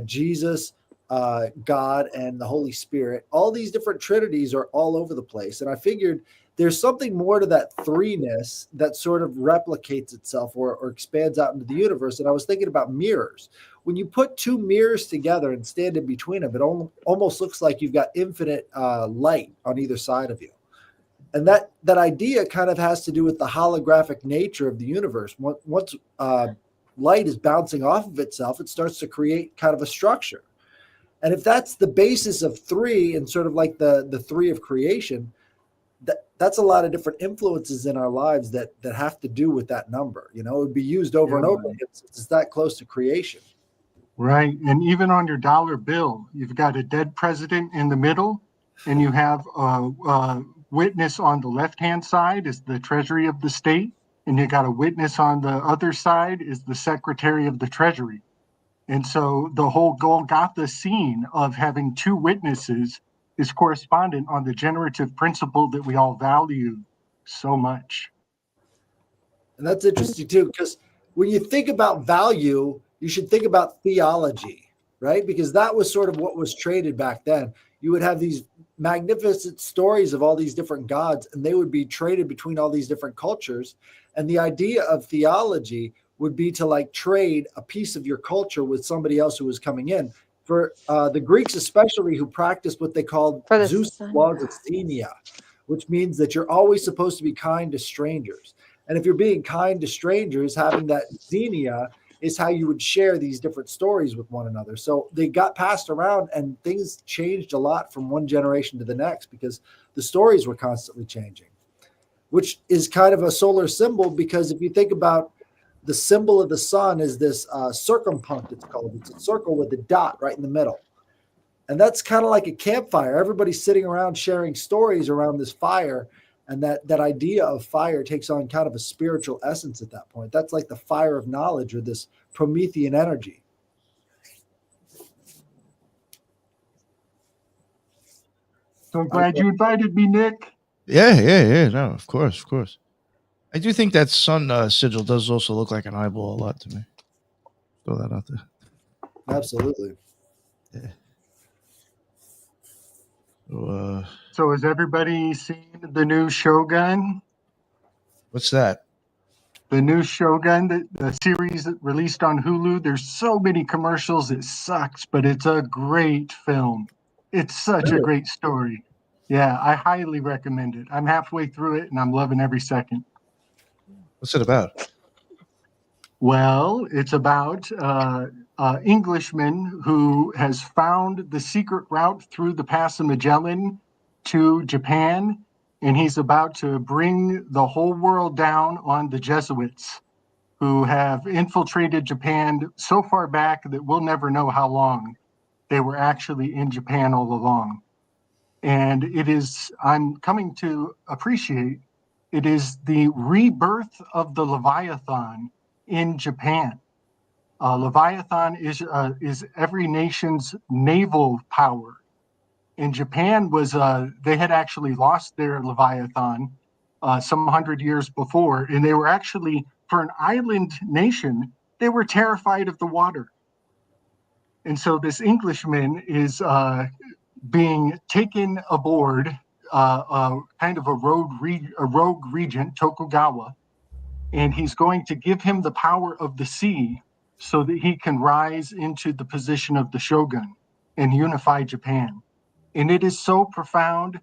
Jesus, God, and the Holy Spirit. All these different trinities are all over the place. And I figured there's something more to that 3ness that sort of replicates itself or expands out into the universe. And I was thinking about mirrors. When you put 2 mirrors together and stand in between them, it almost looks like you've got infinite light on either side of you. And that idea kind of has to do with the holographic nature of the universe. Once light is bouncing off of itself, it starts to create kind of a structure. And if that's the basis of 3 and sort of like the 3 of creation, that's a lot of different influences in our lives that have to do with that number. It would be used over and over again. It's that close to creation. Right. And even on your dollar bill, you've got a dead president in the middle, and you have a witness on the left-hand side is the Treasury of the state, and you got a witness on the other side is the Secretary of the Treasury. And so the whole Golgotha scene of having 2 witnesses is correspondent on the generative principle that we all value so much. And that's interesting too, because when you think about value, you should think about theology, right? Because that was sort of what was traded back then. You would have these magnificent stories of all these different gods, and they would be traded between all these different cultures. And the idea of theology would be to trade a piece of your culture with somebody else who was coming in for the Greeks especially, who practiced what they called Zeus' laws of xenia, which means that you're always supposed to be kind to strangers. And if you're being kind to strangers, having that xenia is how you would share these different stories with one another. So they got passed around, and things changed a lot from one generation to the next because the stories were constantly changing, which is kind of a solar symbol, because if you think about the symbol of the sun is this circumpunct, it's called. It's a circle with a dot right in the middle. And that's kind of like a campfire. Everybody's sitting around sharing stories around this fire. And that idea of fire takes on kind of a spiritual essence at that point. That's like the fire of knowledge, or this Promethean energy. So I'm glad you invited me, Nick. Yeah. No, of course. I do think that sun sigil does also look like an eyeball a lot to me. Throw that out there. Absolutely. Yeah. So has everybody seen the new Shogun? What's that? The new Shogun, the series that released on Hulu. There's so many commercials, it sucks, but it's a great film. It's such a great story. Yeah, I highly recommend it. I'm halfway through it, and I'm loving every second. What's it about? Well, it's about an Englishman who has found the secret route through the Pass of Magellan to Japan, and he's about to bring the whole world down on the Jesuits, who have infiltrated Japan so far back that we'll never know how long they were actually in Japan all along. And it is, I'm coming to appreciate, it is the rebirth of the Leviathan in Japan. Leviathan is every nation's naval power. And Japan was, they had actually lost their Leviathan some 100 years before, and they were actually, for an island nation, they were terrified of the water. And so this Englishman is being taken aboard kind of a rogue regent, Tokugawa, and he's going to give him the power of the sea so that he can rise into the position of the shogun and unify Japan. And it is so profound.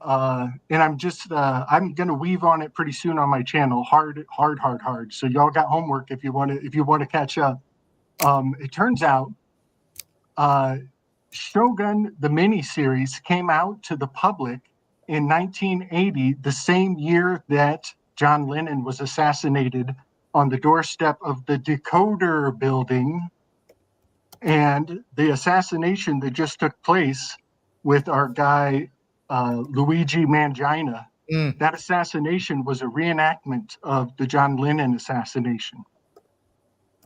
And I'm going to weave on it pretty soon on my channel, hard. So y'all got homework if you want to catch up. It turns out Shogun, the miniseries, came out to the public in 1980, the same year that John Lennon was assassinated on the doorstep of the Decoder building. And the assassination that just took place with our guy, Luigi Mangina, that assassination was a reenactment of the John Lennon assassination.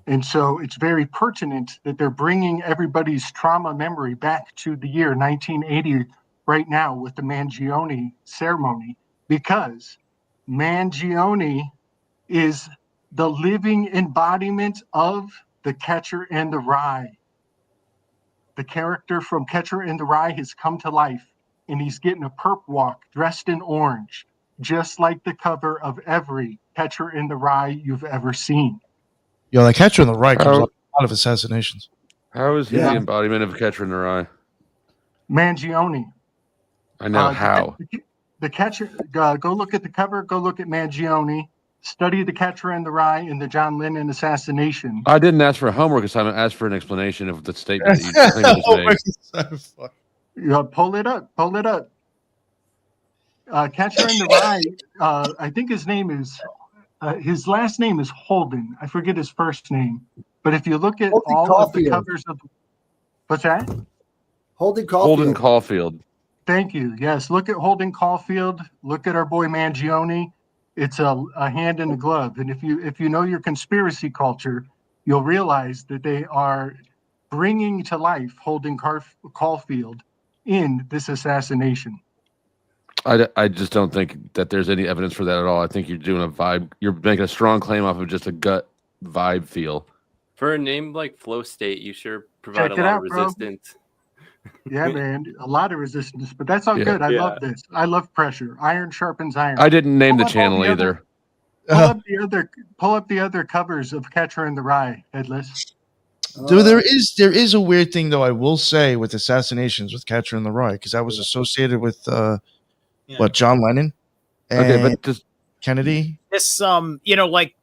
And so it's very pertinent that they're bringing everybody's trauma memory back to the year 1980 right now with the Mangione ceremony, because Mangione is the living embodiment of the Catcher in the Rye. The character from Catcher in the Rye has come to life, and he's getting a perp walk dressed in orange, just like the cover of every Catcher in the Rye you've ever seen. Yo, that Catcher in the Rye comes up a lot of assassinations. How is he the embodiment of Catcher in the Rye? Mangione. I know how. The Catcher, go look at the cover, go look at Mangione, study the Catcher in the Rye and the John Lennon assassination. I didn't ask for a homework assignment, I asked for an explanation of the statement that you just made. Pull it up. Catcher in the Rye, I think his name is, his last name is Holden. I forget his first name. But if you look at all of the covers of, what's that? Holden Caulfield. Holden Caulfield. Thank you. Yes, look at Holden Caulfield. Look at our boy Mangione. It's a hand in a glove. And if you know your conspiracy culture, you'll realize that they are bringing to life Holden Caulfield in this assassination. I just don't think that there's any evidence for that at all. I think you're doing a vibe. You're making a strong claim off of just a gut vibe feel. For a name like Flowstate, you sure provide a lot of resistance. Yeah, man, a lot of resistance, but that's all good. I love this. I love pressure. Iron sharpens iron. I didn't name the channel either. Pull up the other covers of Catcher in the Rye, Headless. So there is a weird thing though, I will say, with assassinations with Catcher in the Rye, because I was associated with John Lennon and but just Kennedy. This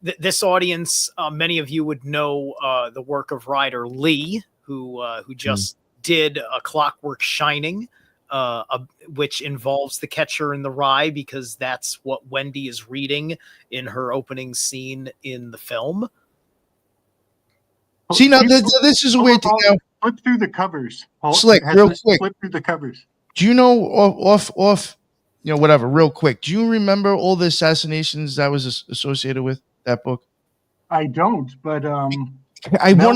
this audience, many of you would know the work of Ryder Lee, who just did A Clockwork Shining, which involves the Catcher in the Rye, because that's what Wendy is reading in her opening scene in the film. See, now this is a weird thing. Now, flip through the covers. Slick, real quick. Flip through the covers. Do you know off whatever, real quick? Do you remember all the assassinations that was associated with that book? I don't, but one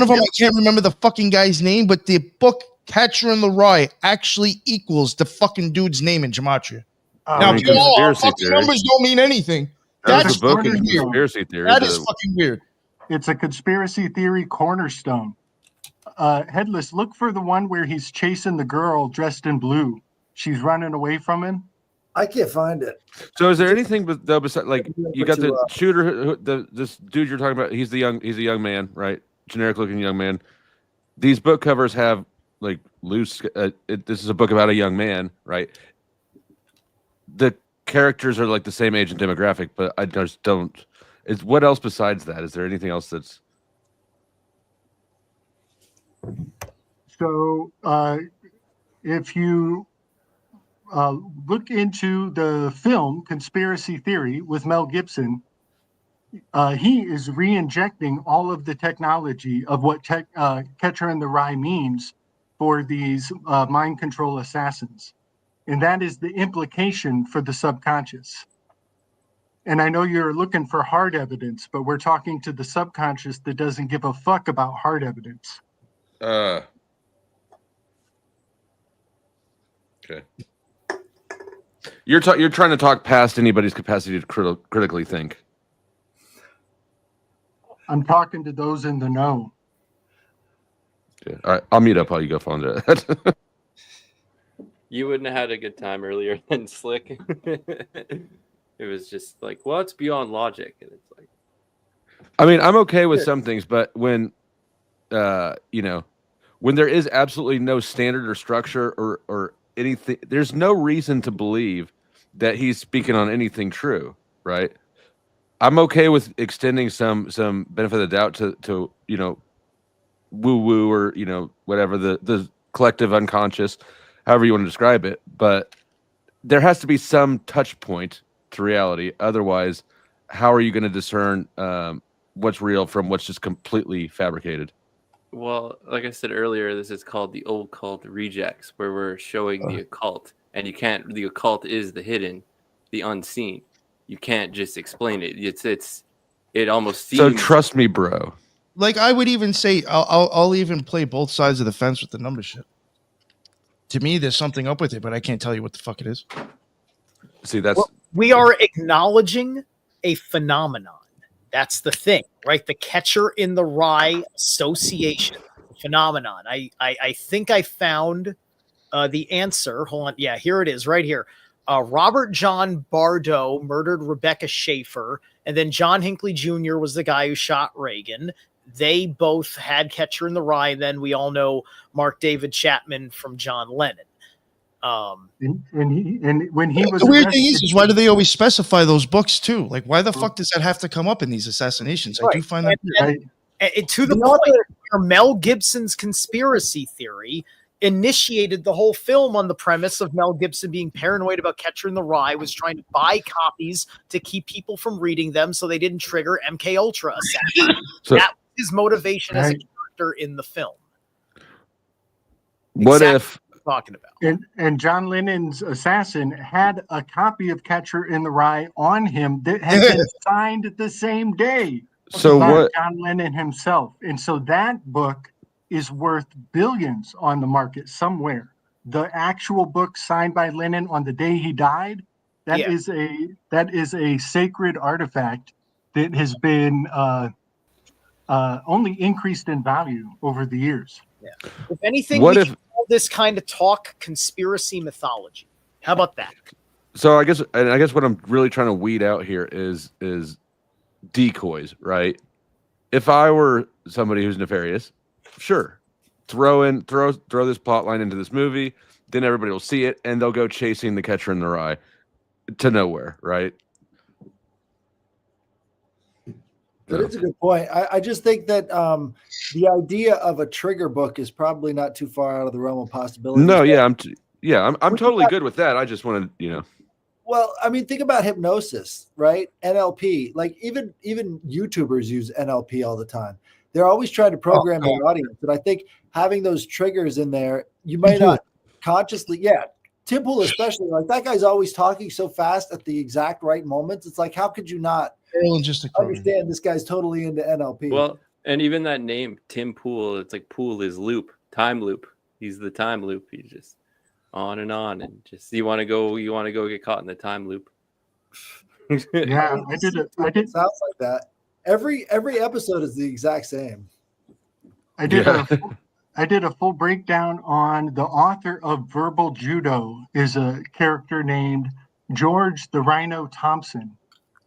of them, I can't remember the fucking guy's name, but the book Catcher in the Rye actually equals the fucking dude's name in gematria. Now, fucking numbers don't mean anything. That's a book in conspiracy theory. That is fucking weird. It's a conspiracy theory cornerstone. Headless, look for the one where he's chasing the girl dressed in blue. She's running away from him. I can't find it. So, is there anything besides, like, you got the shooter, this dude you're talking about? He's a young man, right? Generic looking young man. These book covers have like loose. This is a book about a young man, right? The characters are like the same age and demographic, but I just don't. What else besides that? Is there anything else that's? So, if you look into the film Conspiracy Theory with Mel Gibson, he is re-injecting all of the technology of what Catcher in the Rye means for these mind control assassins. And that is the implication for the subconscious. And I know you're looking for hard evidence, but we're talking to the subconscious that doesn't give a fuck about hard evidence. Okay. You're trying to talk past anybody's capacity to critically think. I'm talking to those in the know. Okay. All right, I'll meet up while you go find it. You wouldn't have had a good time earlier than Slick. It was just like, well, it's beyond logic, and it's like. I mean, I'm okay with some things, but when, when there is absolutely no standard or structure or anything, there's no reason to believe that he's speaking on anything true, right? I'm okay with extending some benefit of the doubt to woo woo or whatever the collective unconscious, however you want to describe it, but there has to be some touch point to reality. Otherwise, how are you going to discern what's real from what's just completely fabricated? Well, like I said earlier, this is called the Occult Rejects, where we're showing the occult, and the occult is the hidden, the unseen. You can't just explain it. It almost seems. So trust me, bro. Like, I would even say, I'll even play both sides of the fence with the number shit. To me, there's something up with it, but I can't tell you what the fuck it is. See, we are acknowledging a phenomenon. That's the thing, right? The Catcher in the Rye association phenomenon. I think I found the answer. Hold on. Yeah, here it is right here. Robert John Bardo murdered Rebecca Schaefer, and then John Hinckley Jr. was the guy who shot Reagan. They both had Catcher in the Rye. Then we all know Mark David Chapman from John Lennon. And when he was the weird thing is why do they always specify those books too? Like, why the fuck does that have to come up in these assassinations? Right. I do find that and to the point where Mel Gibson's conspiracy theory initiated the whole film on the premise of Mel Gibson being paranoid about Catcher in the Rye, was trying to buy copies to keep people from reading them so they didn't trigger MK Ultra assassination. That was his motivation as a character in the film. What if talking about? And John Lennon's assassin had a copy of Catcher in the Rye on him that had been signed the same day. So by what? John Lennon himself, and so that book is worth billions on the market somewhere. The actual book signed by Lennon on the day he died, that is a sacred artifact that has been only increased in value over the years. Yeah. If anything, we can call this kind of talk conspiracy mythology. How about that? So I guess what I'm really trying to weed out here is decoys, right? If I were somebody who's nefarious, sure, throw this plot line into this movie, then everybody will see it, and they'll go chasing the Catcher in the Rye to nowhere, right? But it's a good point. I just think that the idea of a trigger book is probably not too far out of the realm of possibility. No, yeah, I'm totally good with that. I just want to, Well, I mean, think about hypnosis, right? NLP. Like even YouTubers use NLP all the time. They're always trying to program their audience. And I think having those triggers in there, you might not consciously, Tim Pool especially, like that guy's always talking so fast at the exact right moments. It's like, how could you not understand this guy's totally into NLP? Well, and even that name, Tim Pool, it's like pool is loop, time loop. He's the time loop. He's just on, and just you want to go get caught in the time loop. Yeah, I did. It sounds like that. Every episode is the exact same. I did a full breakdown on the author of Verbal Judo is a character named George the Rhino Thompson,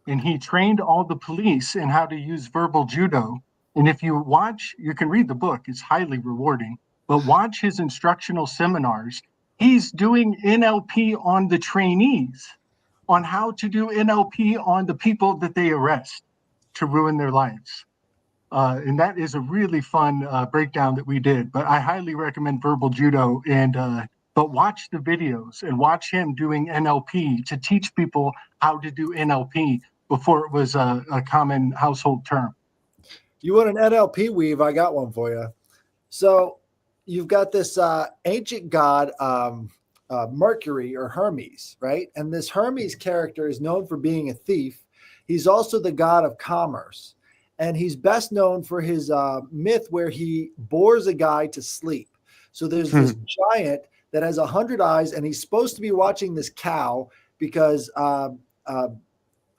and he trained all the police in how to use verbal judo. And if you watch, you can read the book. It's highly rewarding. But watch his instructional seminars. He's doing NLP on the trainees, on how to do NLP on the people that they arrest to ruin their lives. And that is a really fun breakdown that we did. But I highly recommend Verbal Judo. But watch the videos and watch him doing NLP to teach people how to do NLP before it was a common household term. You want an NLP weave? I got one for you. So you've got this ancient god, Mercury or Hermes, right? And this Hermes character is known for being a thief. He's also the god of commerce. And he's best known for his myth where he bores a guy to sleep. So there's this giant that has 100 eyes, and he's supposed to be watching this cow because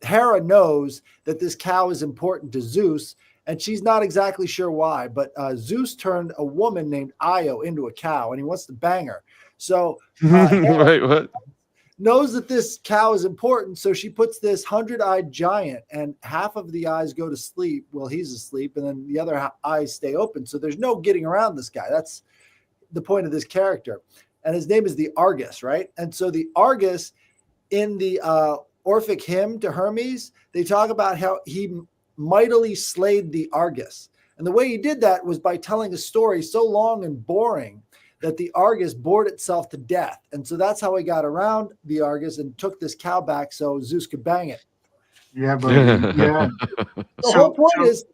Hera knows that this cow is important to Zeus, and she's not exactly sure why. But Zeus turned a woman named Io into a cow, and he wants to bang her. So wait, what? Knows that this cow is important, so she puts this 100-eyed giant, and half of the eyes go to sleep while he's asleep, and then the other eyes stay open. So there's no getting around this guy. That's the point of this character. And his name is the Argus, right? And so the Argus in the Orphic hymn to Hermes, they talk about how he mightily slayed the Argus. And the way he did that was by telling a story so long and boring that the Argus bored itself to death. And so that's how he got around the Argus and took this cow back so Zeus could bang it. Yeah, but yeah. The whole point is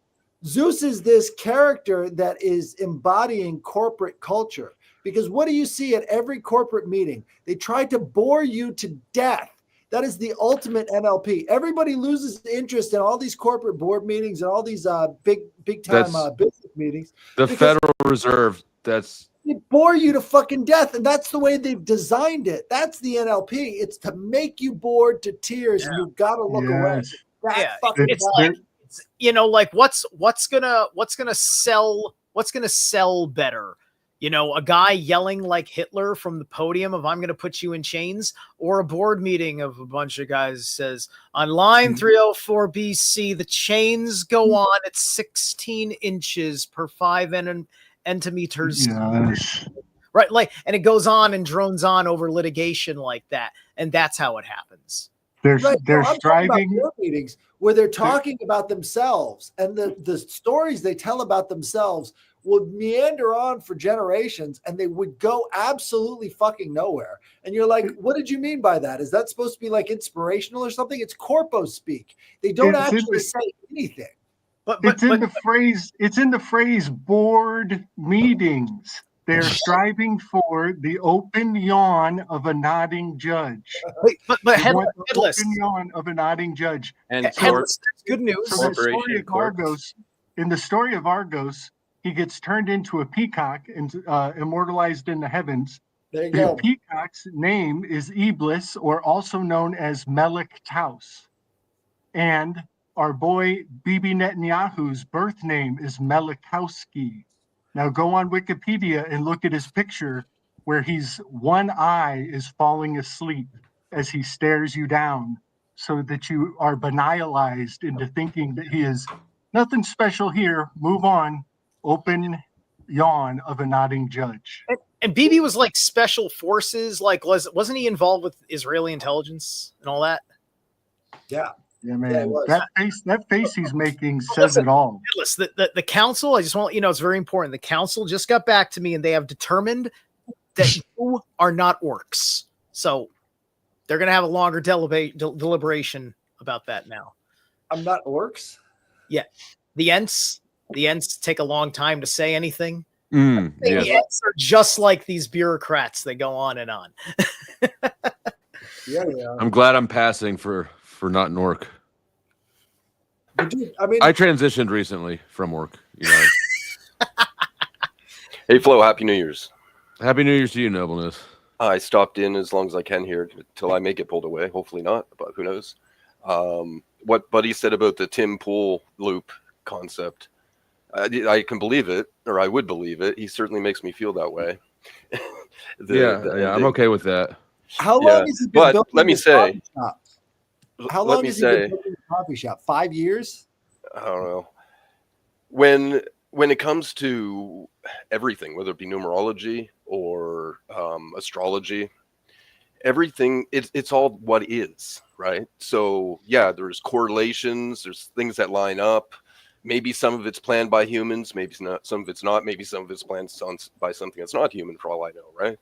Zeus is this character that is embodying corporate culture. Because what do you see at every corporate meeting? They try to bore you to death. That is the ultimate NLP. Everybody loses interest in all these corporate board meetings and all these big time business meetings. The Federal Reserve, they bore you to fucking death, and that's the way they've designed it. That's the NLP. It's to make you bored to tears, and you've got to look away. It's like, like what's gonna sell better? A guy yelling like Hitler from the podium of "I'm going to put you in chains," or a board meeting of a bunch of guys says, "On line 304 BC, the chains go on at 16 inches per 5 centimeters." Yes. Right, like, and it goes on and drones on over litigation like that, and that's how it happens. They're I'm striving board meetings where they're talking about themselves, and the stories they tell about themselves would meander on for generations, and they would go absolutely fucking nowhere. And you're like, what did you mean by that? Is that supposed to be like inspirational or something? It's corpo speak. They don't actually say anything. It's in the phrase board meetings. They're striving for the open yawn of a nodding judge. But Headless. Open yawn of a nodding judge. And Headless, that's good news. So in the story of Argos, he gets turned into a peacock and immortalized in the heavens. There you go. The peacock's name is Iblis, or also known as Melek Taus. And our boy Bibi Netanyahu's birth name is Melikowski. Now go on Wikipedia and look at his picture where one eye is falling asleep as he stares you down, so that you are banalized into thinking that he is nothing special here. Move on. Open yawn of a nodding judge. And BB was like special forces. Like, wasn't he involved with Israeli intelligence and all that? Yeah. Yeah, man. That face he's making says it all. Listen, the council, I just want to let you know, it's very important. The council just got back to me and they have determined that you are not orcs. So they're going to have a longer deliberation about that now. I'm not orcs? Yeah. The Ents take a long time to say anything. Yes. The Ents are just like these bureaucrats. They go on and on. Yeah. I'm glad I'm passing for not an orc. Dude, I mean, I transitioned recently from orc. You know. Hey, Flo, Happy New Year's. Happy New Year's to you, Nobleness. I stopped in as long as I can here until I may get pulled away. Hopefully not, but who knows? What Buddy said about the Tim Pool loop concept, I can believe it, or I would believe it. He certainly makes me feel that way. I'm okay with that. How long has he been but building let me this say, coffee shop? How long has he been building a coffee shop? 5 years? I don't know. When it comes to everything, whether it be numerology or astrology, everything, it's all what is, right? So yeah, there's correlations, there's things that line up. Maybe some of it's planned by humans, maybe not, some of it's not, maybe some of it's planned by something that's not human, for all I know, right?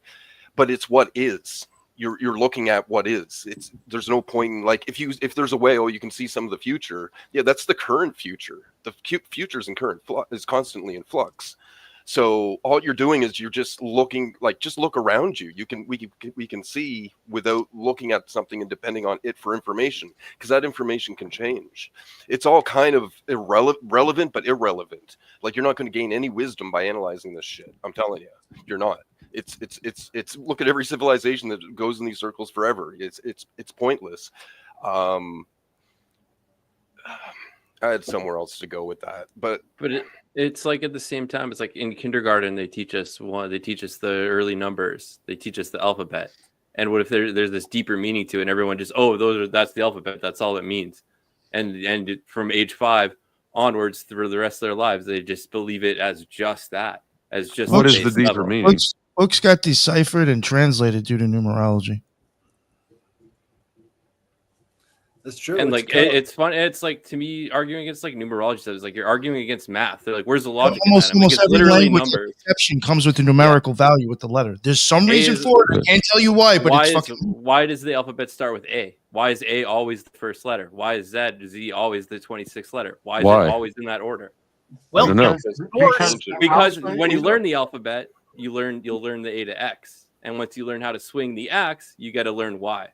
But it's what is. You're looking at what is. There's no point in, like, if there's a way, you can see some of the future. Yeah, that's the current future. The future's in current is constantly in flux. So all you're doing is you're just looking, like, just look around you. We can see without looking at something and depending on it for information, because that information can change. It's all kind of relevant, but irrelevant. Like, you're not going to gain any wisdom by analyzing this shit. I'm telling you, you're not. It's look at every civilization that goes in these circles forever. It's pointless. I had somewhere else to go with that, but it's like, at the same time, it's like in kindergarten they teach us the early numbers, they teach us the alphabet, and what if there's this deeper meaning to it, and everyone just that's the alphabet, that's all it means, and from age 5 onwards through the rest of their lives they just believe it as just that, as just what is the deeper meaning. Books got deciphered and translated due to numerology. That's true. And like it's fun. It's like, to me, arguing against like numerology stuff is like you're arguing against math. They're like, where's the logic? Almost every literally language numbers. exception comes with a numerical value with the letter. There's some reason for it. I can't tell you why, but why does the alphabet start with A? Why is A always the first letter? Why is Z always the 26th letter? Why is it always in that order? Well, because when you learn the alphabet, you'll learn the A to X, and once you learn how to swing the X, you got to learn Y.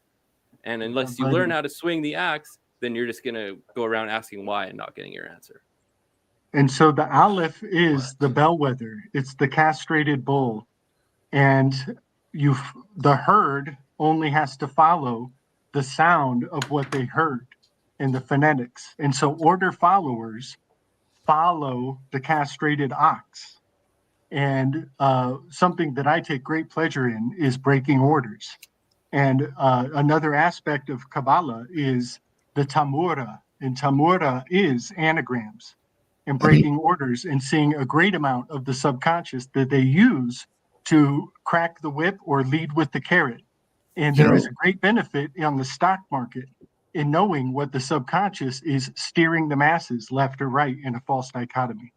And unless you learn how to swing the axe, then you're just going to go around asking why and not getting your answer. And so the Aleph is the bellwether. It's the castrated bull. And the herd only has to follow the sound of what they heard in the phonetics. And so order followers follow the castrated ox. And something that I take great pleasure in is breaking orders. And another aspect of Kabbalah is the Tamura, and Tamura is anagrams and breaking orders and seeing a great amount of the subconscious that they use to crack the whip or lead with the carrot. And there is a great benefit on the stock market in knowing what the subconscious is steering the masses left or right in a false dichotomy.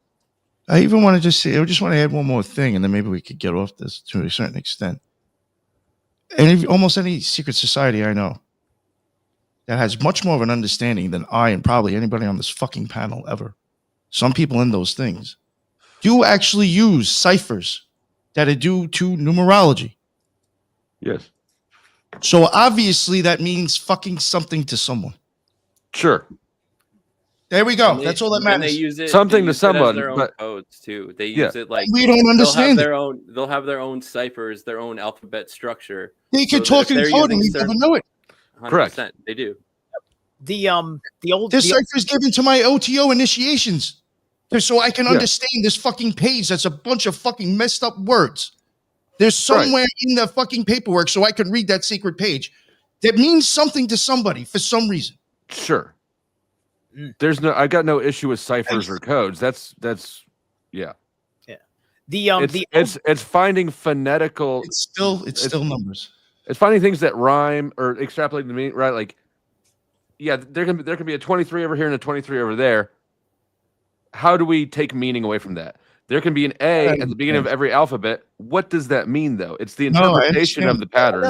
I even want to just say, I just want to add one more thing, and then maybe we could get off this to a certain extent. Almost any secret society I know that has much more of an understanding than I and probably anybody on this fucking panel ever. Some people in those things do actually use ciphers that are due to numerology. Yes. So obviously that means fucking something to someone. Sure. There we go. That's all that matters. And they use it, something to someone, their own but codes too. They use it like we don't understand. They'll have their own ciphers, their own alphabet structure. They can talk in code and we never know it. 100%, correct. They do. The old this cipher is given to my OTO initiations, so I can understand this fucking page. That's a bunch of fucking messed up words. There's somewhere in the fucking paperwork so I can read that secret page that means something to somebody for some reason. Sure. I got no issue with ciphers or codes. That's yeah. It's finding phonetical. It's still numbers. It's finding things that rhyme or extrapolating the meaning, right? Like, yeah, there can be a 23 over here and a 23 over there. How do we take meaning away from that? There can be an A at the beginning of every alphabet. What does that mean, though? It's the interpretation of the pattern.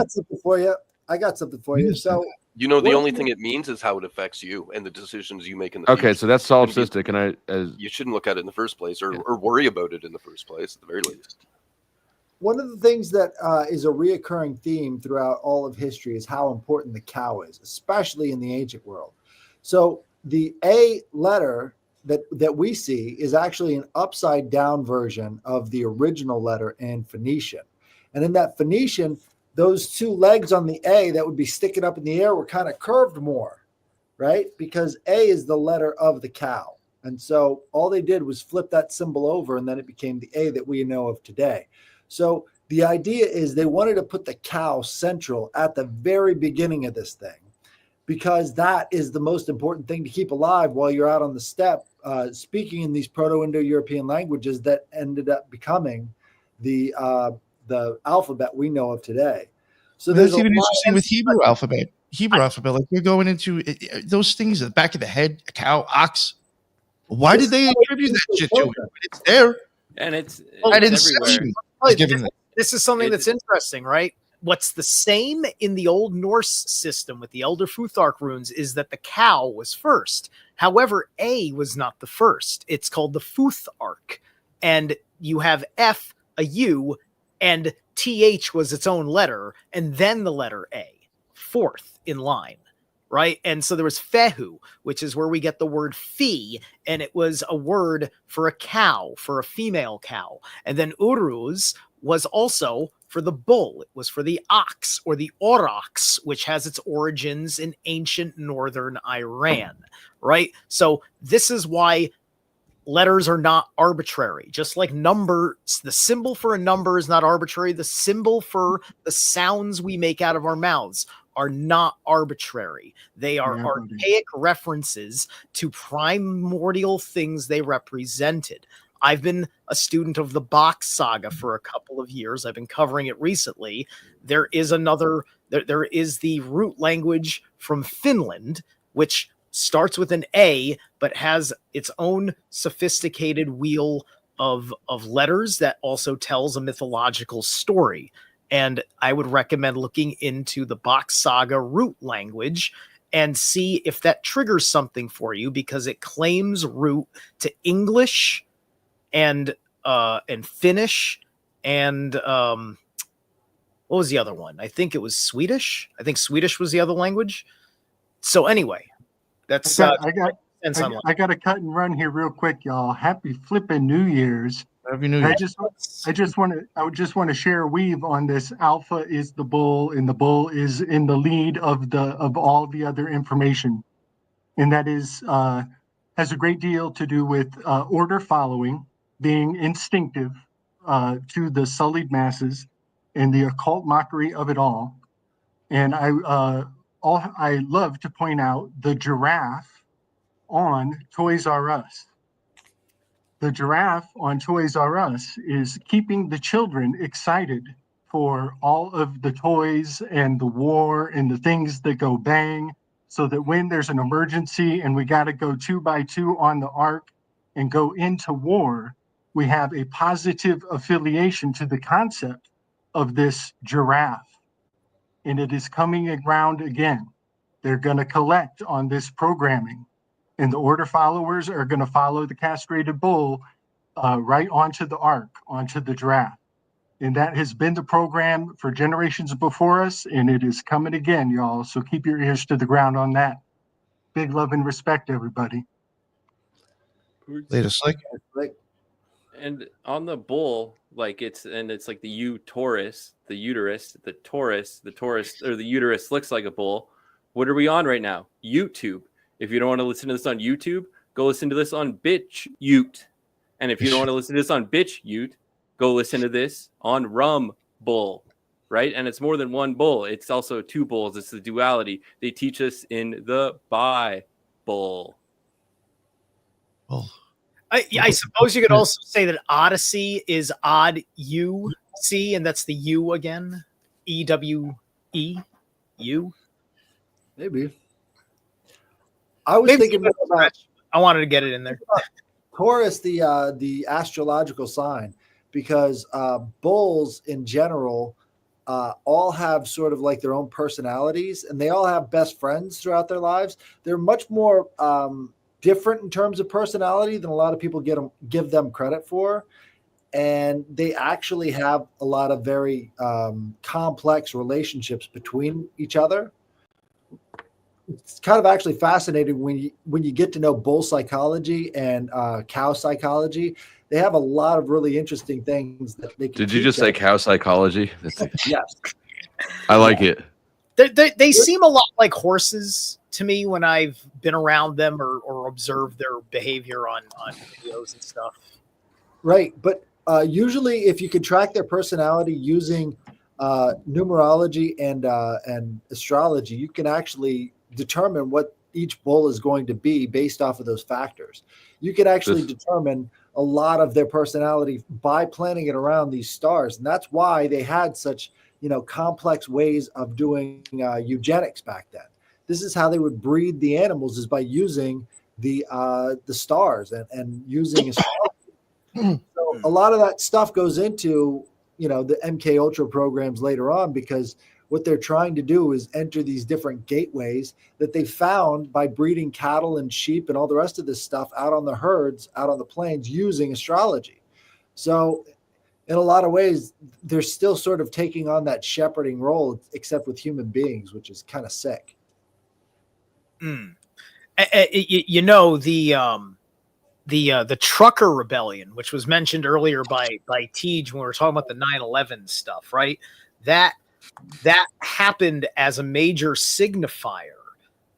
I got something for you. So the only thing it means is how it affects you and the decisions you make in the future. Okay, so that's solipsistic, and you shouldn't look at it in the first place, or worry about it in the first place, at the very least. One of the things that is a reoccurring theme throughout all of history is how important the cow is, especially in the ancient world. So the A letter that we see is actually an upside down version of the original letter in Phoenician. And in that Phoenician, those two legs on the A that would be sticking up in the air were kind of curved more, right? Because A is the letter of the cow. And so all they did was flip that symbol over, and then it became the A that we know of today. So the idea is they wanted to put the cow central at the very beginning of this thing, because that is the most important thing to keep alive while you're out on the steppe, speaking in these Proto-Indo-European languages that ended up becoming the alphabet we know of today. So there's even interesting with Hebrew alphabet. Like you're going into those things at the back of the head, a cow, ox. Why did they attribute that shit to it? It's there. And it's inception. This is something that's interesting, right? What's the same in the Old Norse system with the Elder Futhark runes is that the cow was first. However, A was not the first. It's called the Futhark. And you have F, a U, and TH was its own letter, and then the letter A, fourth in line, right? And so there was Fehu, which is where we get the word fee, and it was a word for a cow, for a female cow. And then Uruz was also for the bull. It was for the ox, or the aurochs, which has its origins in ancient northern Iran, right? So this is why letters are not arbitrary. Just like numbers, the symbol for a number is not arbitrary. The symbol for the sounds we make out of our mouths are not arbitrary. They are archaic references to primordial things they represented. I've been a student of the Bach saga for a couple of years. I've been covering it recently. There is the root language from Finland, which starts with an A, but has its own sophisticated wheel of letters that also tells a mythological story. And I would recommend looking into the Bach saga root language and see if that triggers something for you, because it claims root to English and Finnish and what was the other one? I think it was Swedish. I think Swedish was the other language. So anyway, that's I got to cut and run here real quick, y'all. Happy flipping New Year's. Happy New Year. I just want to share a weave on this. Alpha is the bull, and the bull is in the lead of all the other information, and that is has a great deal to do with order following, being instinctive to the sullied masses, and the occult mockery of it all. And I love to point out the giraffe on Toys R Us. The giraffe on Toys R Us is keeping the children excited for all of the toys and the war and the things that go bang, so that when there's an emergency and we got to go 2 by 2 on the ark and go into war, we have a positive affiliation to the concept of this giraffe. And it is coming around again. They're going to collect on this programming. And the order followers are going to follow the castrated bull right onto the ark, onto the giraffe. And that has been the program for generations before us, and it is coming again, y'all. So keep your ears to the ground on that. Big love and respect, everybody. Later, Slick. And on the bull, it's like the Taurus, the uterus, the Taurus, or the uterus looks like a bull. What are we on right now? YouTube. If you don't want to listen to this on YouTube, go listen to this on BitchUte. And if you don't want to listen to this on BitchUte, go listen to this on Rumble, right? And it's more than one bull. It's also two bulls. It's the duality. They teach us in the Bible. Oh. I suppose you could also say that Odyssey is odd U-C, and that's the U again. E-W-E, U. Maybe. I was thinking more about. I wanted to get it in there. Taurus, the astrological sign, because bulls in general all have sort of like their own personalities, and they all have best friends throughout their lives. They're much more different in terms of personality than a lot of people give them credit for. And they actually have a lot of very complex relationships between each other. It's kind of actually fascinating when you get to know bull psychology and cow psychology. They have a lot of really interesting things that they can. Did you just say cow psychology? Yes. I like it. They seem a lot like horses to me when I've been around them or observed their behavior on videos and stuff. Right. But usually if you can track their personality using numerology and astrology, you can actually determine what each bull is going to be based off of those factors. You can actually determine a lot of their personality by planning it around these stars. And that's why they had such, complex ways of doing eugenics back then. This is how they would breed the animals, is by using the stars and using astrology. So a lot of that stuff goes into, the MK Ultra programs later on, because what they're trying to do is enter these different gateways that they found by breeding cattle and sheep and all the rest of this stuff out on the herds, out on the plains, using astrology. So in a lot of ways, they're still sort of taking on that shepherding role, except with human beings, which is kind of sick. The trucker rebellion, which was mentioned earlier by Tej when we were talking about the 9/11 stuff, right? That happened as a major signifier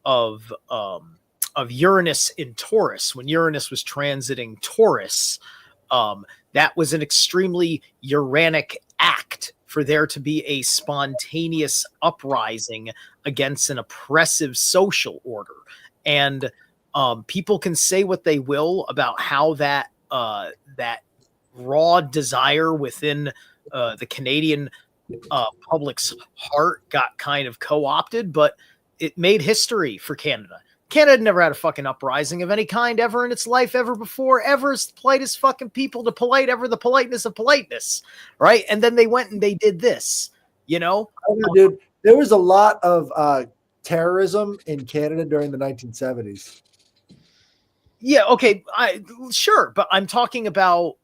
of Uranus in Taurus. When Uranus was transiting Taurus, that was an extremely Uranic act for there to be a spontaneous uprising against an oppressive social order. And people can say what they will about how that raw desire within the Canadian public's heart got kind of co-opted, but it made history for Canada. Canada had never had a fucking uprising of any kind ever in its life, ever before, ever as polite as fucking people, to polite ever the politeness of politeness, right? And then they went and they did this, Dude, there was a lot of terrorism in Canada during the 1970s. Yeah, okay, sure, but I'm talking about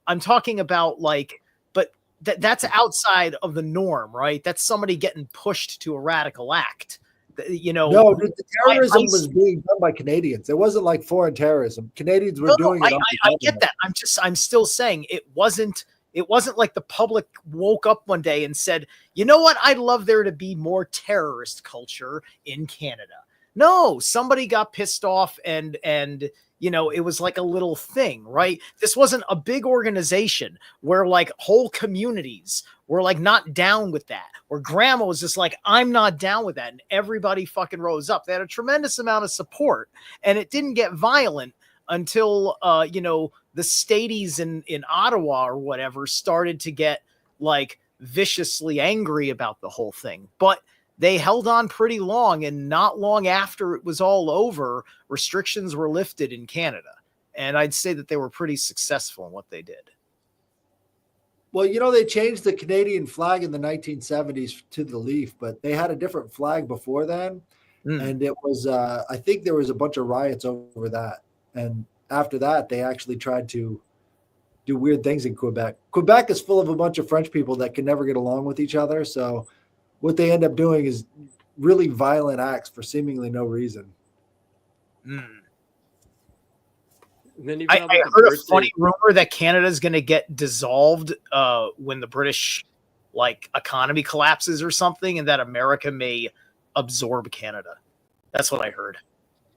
like, but that's outside of the norm, right? That's somebody getting pushed to a radical act. No, the terrorism was being done by Canadians. It wasn't like foreign terrorism. Canadians were doing it. I get that. I'm still saying it wasn't like the public woke up one day and said, you know what? I'd love there to be more terrorist culture in Canada. No, somebody got pissed off and it was like a little thing, right? This wasn't a big organization where like whole communities were like not down with that, where grandma was just like, I'm not down with that. And everybody fucking rose up. They had a tremendous amount of support, and it didn't get violent until, the Staties in Ottawa or whatever started to get like viciously angry about the whole thing. But they held on pretty long, and not long after it was all over, restrictions were lifted in Canada. And I'd say that they were pretty successful in what they did. Well, they changed the Canadian flag in the 1970s to the leaf, but they had a different flag before then. And it was, I think there was a bunch of riots over that. And after that, they actually tried to do weird things in Quebec. Quebec is full of a bunch of French people that can never get along with each other. So what they end up doing is really violent acts for seemingly no reason. I heard a funny rumor that Canada is going to get dissolved when the British economy collapses or something, and that America may absorb Canada. That's what I heard.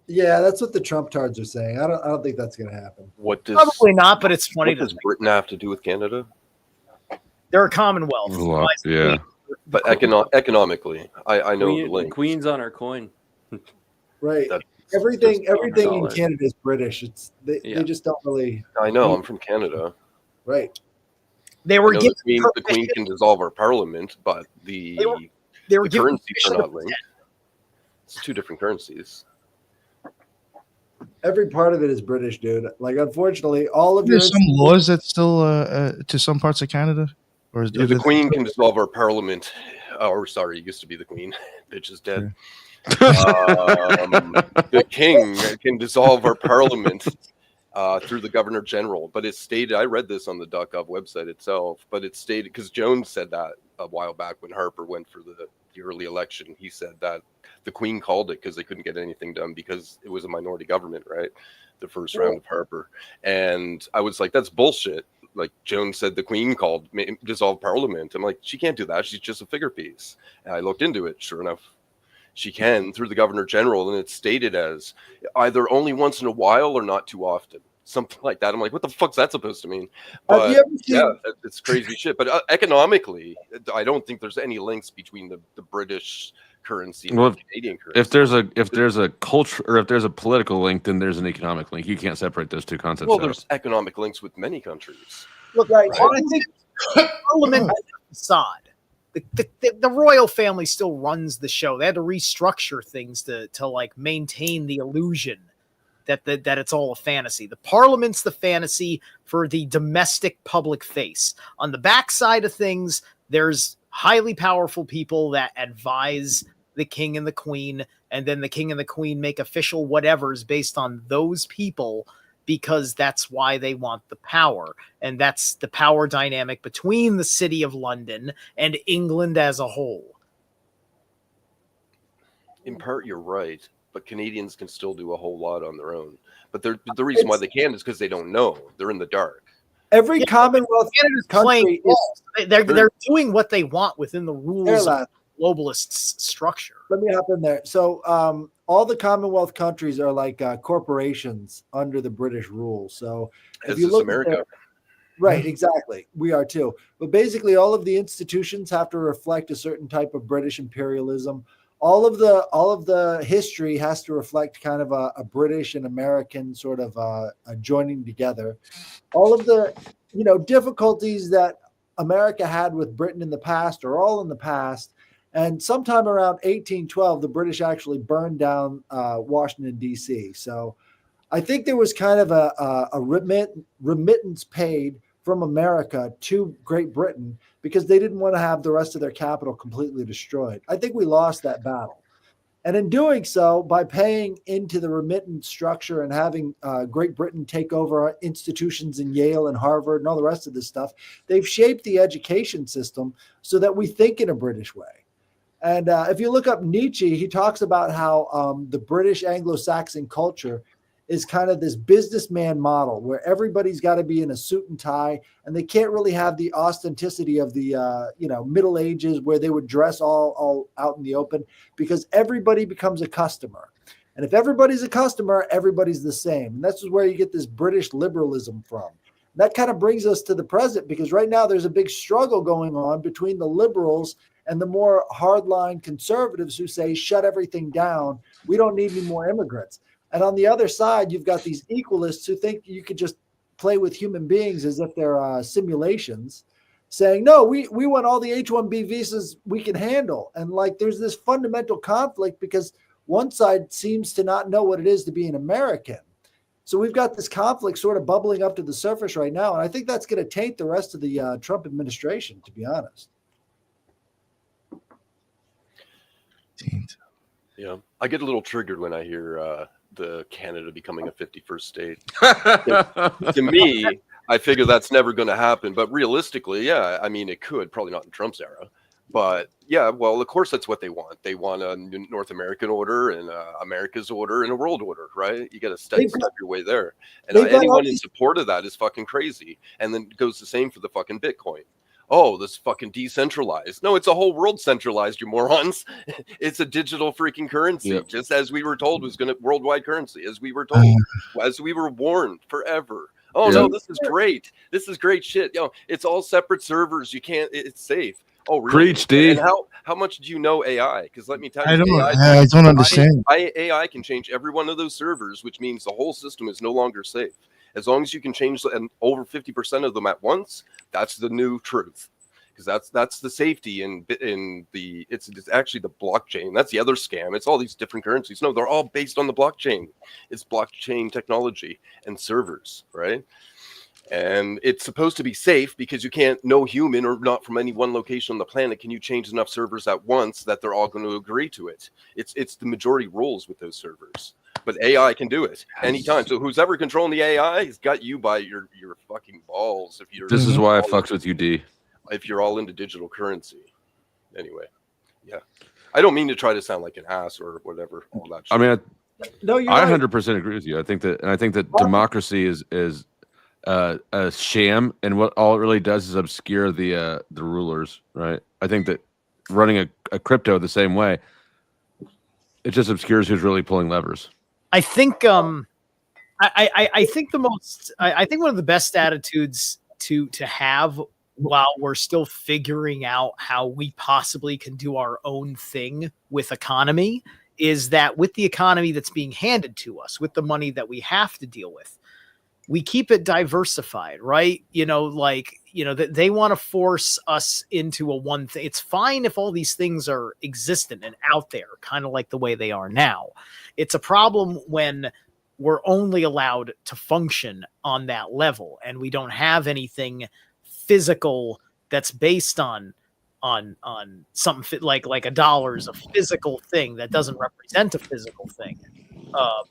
Yeah, that's what the Trump tards are saying. I don't think that's going to happen. Probably not, but it's funny. What does Britain have to do with Canada? They're a commonwealth. Yeah. But economically, I know the link. Queen's on our coin. Right. Everything in Canada is British. They just don't really. I know. I'm from Canada. Right. They were given the Queen can dissolve our Parliament, but the currencies are not linked. It's two different currencies. Every part of it is British, dude. Like, unfortunately, all of there's some laws that still to some parts of Canada, or the Queen can dissolve our Parliament. Or sorry, it used to be the Queen. Bitch is dead. The King can dissolve our Parliament through the Governor General, but it's stated. I read this on the .gov website itself, but it's stated because Jones said that a while back when Harper went for the early election. He said that the Queen called it because they couldn't get anything done because it was a minority government, right? The first round of Harper, and I was like, that's bullshit. Like Jones said, the Queen called dissolve Parliament. I'm like, she can't do that. She's just a figure piece. And I looked into it. Sure enough, she can through the Governor General, and it's stated as either only once in a while or not too often, something like that. I'm like, what the fuck's that supposed to mean? But it's crazy shit. But economically, I don't think there's any links between the British currency and the Canadian currency. If there's a culture or if there's a political link, then there's an economic link. You can't separate those two concepts. Well, there's economic links with many countries. Look, I think Parliament is a facade. The royal family still runs the show. They had to restructure things to like maintain the illusion that it's all a fantasy. The Parliament's the fantasy for the domestic public face. On the backside of things, there's highly powerful people that advise the king and the queen, and then the king and the queen make official whatevers based on those people, because that's why they want the power. And that's the power dynamic between the city of London and England as a whole. In part, you're right, but Canadians can still do a whole lot on their own. But the reason why they can is because they don't know. They're in the dark. Every Commonwealth country they're doing what they want within the rules of globalist structure. Let me hop in there. So all the Commonwealth countries are like corporations under the British rule. So if you look America. Right, exactly. We are too. But basically all of the institutions have to reflect a certain type of British imperialism. All of the history has to reflect kind of a British and American sort of a joining together. All of the difficulties that America had with Britain in the past are all in the past. And sometime around 1812, the British actually burned down Washington, D.C. So I think there was kind of a remittance paid from America to Great Britain because they didn't want to have the rest of their capital completely destroyed. I think we lost that battle. And in doing so, by paying into the remittance structure and having Great Britain take over our institutions in Yale and Harvard and all the rest of this stuff, they've shaped the education system so that we think in a British way. And if you look up Nietzsche, he talks about how the British Anglo-Saxon culture is kind of this businessman model where everybody's got to be in a suit and tie, and they can't really have the authenticity of the Middle Ages where they would dress all out in the open, because everybody becomes a customer. And if everybody's a customer, everybody's the same. And that's where you get this British liberalism from. And that kind of brings us to the present, because right now there's a big struggle going on between the liberals and the more hardline conservatives who say, shut everything down. We don't need any more immigrants. And on the other side, you've got these equalists who think you could just play with human beings as if they're simulations, saying, no, we want all the H-1B visas we can handle. And like, there's this fundamental conflict because one side seems to not know what it is to be an American. So we've got this conflict sort of bubbling up to the surface right now. And I think that's going to taint the rest of the Trump administration, to be honest. Yeah, I get a little triggered when I hear the Canada becoming a 51st state. To me, I figure that's never going to happen. But realistically, yeah, I mean, it could, probably not in Trump's era. But yeah, well, of course, that's what they want. They want a North American order and America's order and a world order, right? You got to step your way there. And anyone in support of that is fucking crazy. And then it goes the same for the fucking Bitcoin. Oh, this fucking decentralized. No, it's a whole world centralized, you morons. It's a digital freaking currency, just as we were told was going to worldwide currency, as we were told, as we were warned forever. Oh, no, this is great. This is great shit. It's all separate servers. You can't, it's safe. Oh, really? Preach, Steve. And How much do you know AI? Because let me tell you, I don't understand. AI can change every one of those servers, which means the whole system is no longer safe. As long as you can change and over 50% of them at once, that's the new truth. Because that's the safety in the it's actually the blockchain. That's the other scam. It's all these different currencies. No, they're all based on the blockchain. It's blockchain technology and servers, right? And it's supposed to be safe because you can't, no human or not from any one location on the planet can you change enough servers at once that they're all going to agree to it. It's the majority rules with those servers. But AI can do it anytime. So who's ever controlling the AI has got you by your fucking balls. If you're This is why I fucks with you, D. If you're all into digital currency. Anyway, yeah. I don't mean to try to sound like an ass or whatever. All that shit. I mean, No, you're I right. 100% agree with you. I think that democracy is a sham, and what all it really does is obscure the rulers, right? I think that running a crypto the same way, it just obscures who's really pulling levers. I think I think I think one of the best attitudes to have while we're still figuring out how we possibly can do our own thing with economy is that with the economy that's being handed to us, with the money that we have to deal with, we keep it diversified, right? That they want to force us into a one thing. It's fine if all these things are existent and out there, kind of like the way they are now. It's a problem when we're only allowed to function on that level and we don't have anything physical that's based on something like a dollar is a physical thing that doesn't represent a physical thing,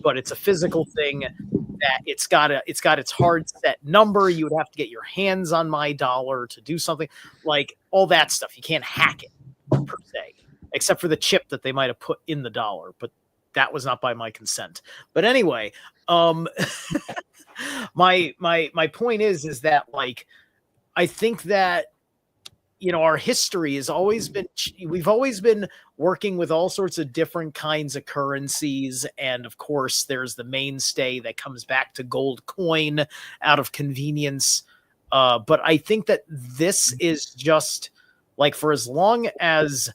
but it's a physical thing that it's got its hard set number. You would have to get your hands on my dollar to do something, like all that stuff. You can't hack it per se, except for the chip that they might have put in the dollar, but that was not by my consent. But anyway, my point is that, like, I think that, our history has always been, we've always been working with all sorts of different kinds of currencies. And of course, there's the mainstay that comes back to gold coin out of convenience. But I think that this is just like, for as long as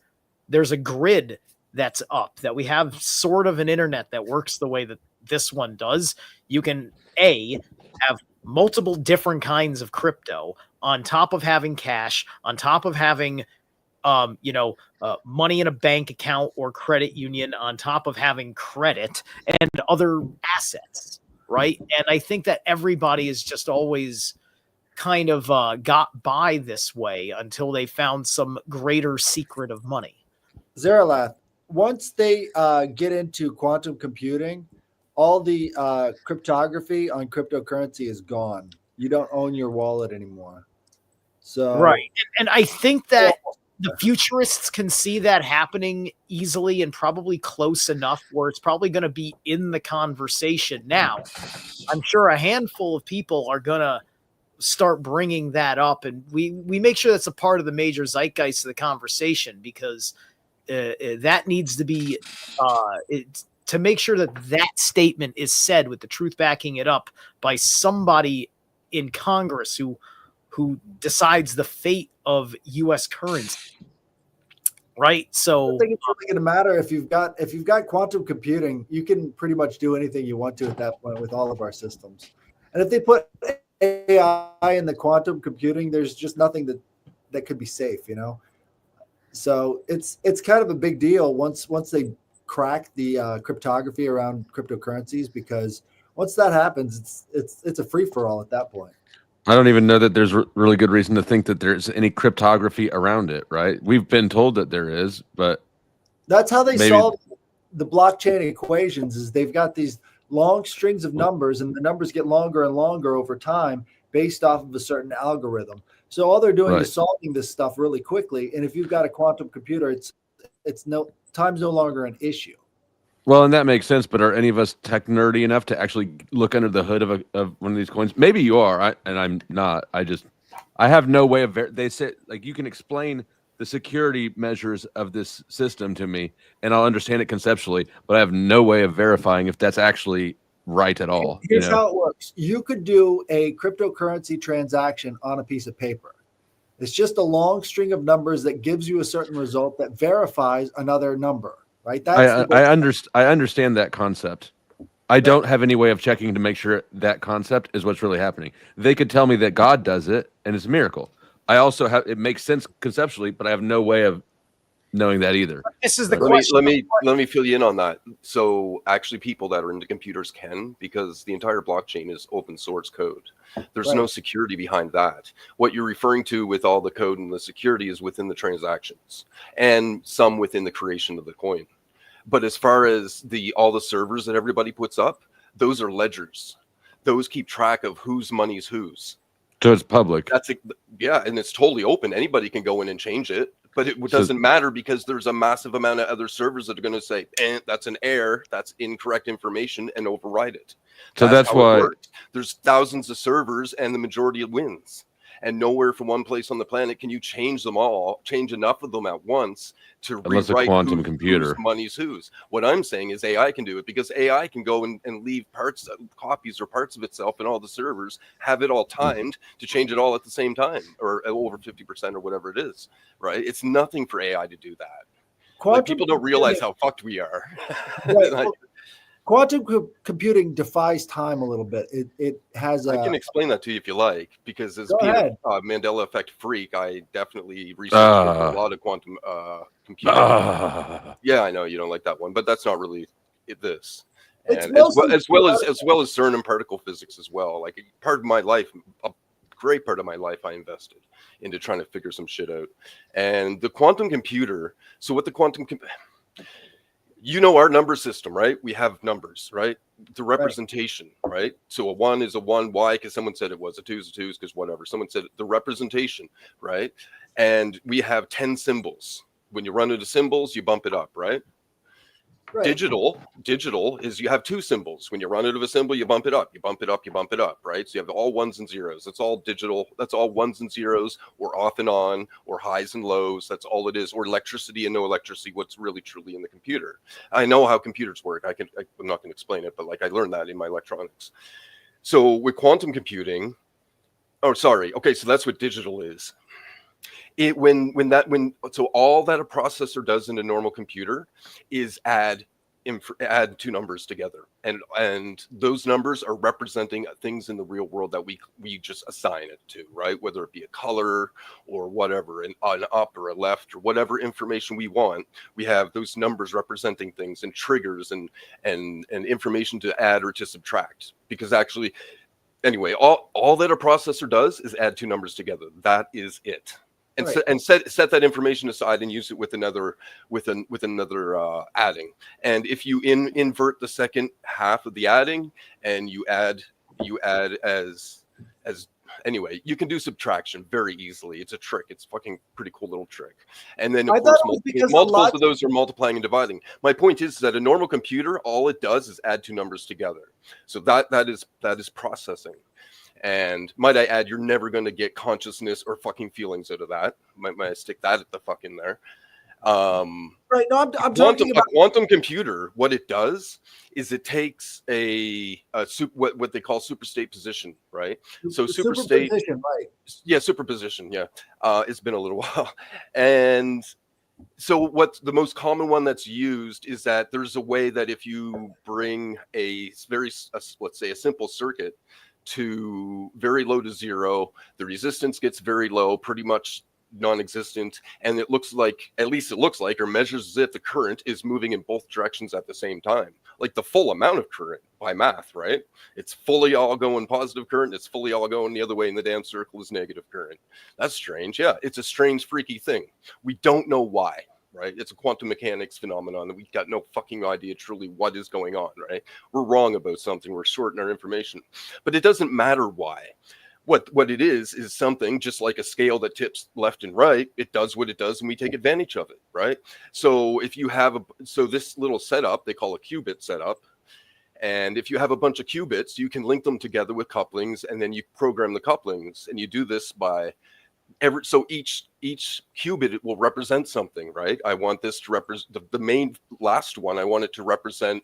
there's a grid that's up, that we have sort of an internet that works the way that this one does, you can have multiple different kinds of crypto on top of having cash, on top of having, money in a bank account or credit union, on top of having credit and other assets, right? And I think that everybody is just always kind of got by this way until they found some greater secret of money. Zerilath, once they get into quantum computing, all the cryptography on cryptocurrency is gone. You don't own your wallet anymore. So right. And I think that the futurists can see that happening easily and probably close enough where it's probably going to be in the conversation now. I'm sure a handful of people are going to start bringing that up, and we make sure that's a part of the major zeitgeist of the conversation, because that needs to be to make sure that statement is said with the truth backing it up by somebody in Congress who decides the fate of U.S. currency, right? So I don't think it's really going to matter if you've got quantum computing. You can pretty much do anything you want to at that point with all of our systems. And if they put AI in the quantum computing, there's just nothing that could be safe, So it's kind of a big deal once they crack the cryptography around cryptocurrencies, because once that happens, it's a free for all at that point. I don't even know that there's really good reason to think that there's any cryptography around it, right? We've been told that there is, but that's how they solve the blockchain equations. Is they've got these long strings of numbers, and the numbers get longer and longer over time based off of a certain algorithm. So all they're doing is solving this stuff really quickly. And if you've got a quantum computer, time's no longer an issue. Well, and that makes sense, but are any of us tech nerdy enough to actually look under the hood of one of these coins? Maybe you are, and I'm not. I have no way of they say, like, you can explain the security measures of this system to me, and I'll understand it conceptually, but I have no way of verifying if that's actually right at all. Here's how it works. You could do a cryptocurrency transaction on a piece of paper. It's just a long string of numbers that gives you a certain result that verifies another number, right? I understand that concept. I don't have any way of checking to make sure that concept is what's really happening. They could tell me that God does it and it's a miracle. I also have, it makes sense conceptually, but I have no way of knowing that either. This is the question. Let me fill you in on that. So actually people that are into computers can, because the entire blockchain is open source code. There's no security behind that. What you're referring to with all the code and the security is within the transactions and some within the creation of the coin. But as far as all the servers that everybody puts up, those are ledgers. Those keep track of whose money's whose. So it's public. Yeah, and it's totally open. Anybody can go in and change it, but it doesn't matter because there's a massive amount of other servers that are going to say, that's an error, that's incorrect information, and override it. So that's why there's thousands of servers and the majority wins. And nowhere from one place on the planet can you change them all, change enough of them at once to rewrite a quantum computer. Whose money's whose. What I'm saying is AI can do it, because AI can go and leave copies or parts of itself in all the servers, have it all timed to change it all at the same time, or over 50% or whatever it is, right? It's nothing for AI to do that. People don't realize how fucked we are. Right. Quantum computing defies time a little bit. It has. I can explain that to you if you like, because as being a Mandela effect freak, I definitely researched a lot of quantum computing. Yeah, I know you don't like that one, but that's not really this. And as well as CERN and particle physics as well. Like part of my life, a great part of my life, I invested into trying to figure some shit out. And the quantum computer. So what the quantum our number system, right? We have numbers, right? The representation, right? So a 1 is a 1. Why? Because someone said it was. A 2 is a 2 because whatever. Someone said the representation, right? And we have 10 symbols. When you run into symbols, you bump it up, right? Digital is you have 2 symbols. When you run out of a symbol, you bump it up, you bump it up, you bump it up, right? So you have all ones and zeros. That's all digital. That's all ones and zeros, or off and on, or highs and lows. That's all it is. Or electricity and no electricity. What's really truly in the computer. I know how computers work. I'm not going to explain it, but like I learned that in my electronics. So with quantum computing, okay, so that's what digital is. So all that a processor does in a normal computer is add 2 numbers together, and those numbers are representing things in the real world that we just assign it to, right? Whether it be a color or whatever, an up or a left or whatever information we want, we have those numbers representing things and triggers and information to add or to subtract. Because actually, anyway, all that a processor does is add 2 numbers together. That is it. And set that information aside and use it with another adding. And if you invert the second half of the adding and you add as anyway, you can do subtraction very easily. It's a trick. It's fucking pretty cool little trick. And then of course multiples of those are multiplying and dividing. My point is that a normal computer, all it does is add 2 numbers together. So that is processing. And might I add, you're never going to get consciousness or fucking feelings out of that. Might I stick that at the fucking there. Right. No, I'm talking about a quantum computer. What it does is it takes what they call superstate position, right? So superstate, right? Yeah, superposition. Yeah, it's been a little while, and so what's the most common one that's used is that there's a way that if you bring let's say a simple circuit to very low to 0, the resistance gets very low, pretty much non-existent, and it looks like, at least it looks like, or measures as if the current is moving in both directions at the same time, like the full amount of current by math, right? It's fully all going positive current, it's fully all going the other way, and the damn circle is negative current. That's strange. Yeah, it's a strange, freaky thing. We don't know why. Right? It's a quantum mechanics phenomenon that we've got no fucking idea truly what is going on, right? We're wrong about something. We're short in our information, but it doesn't matter why. What it is something just like a scale that tips left and right. It does what it does, and we take advantage of it, right? So if you have this little setup, they call a qubit setup. And if you have a bunch of qubits, you can link them together with couplings, and then you program the couplings, and you do this by so each qubit will represent something, right? I want this to represent the main last one. I want it to represent,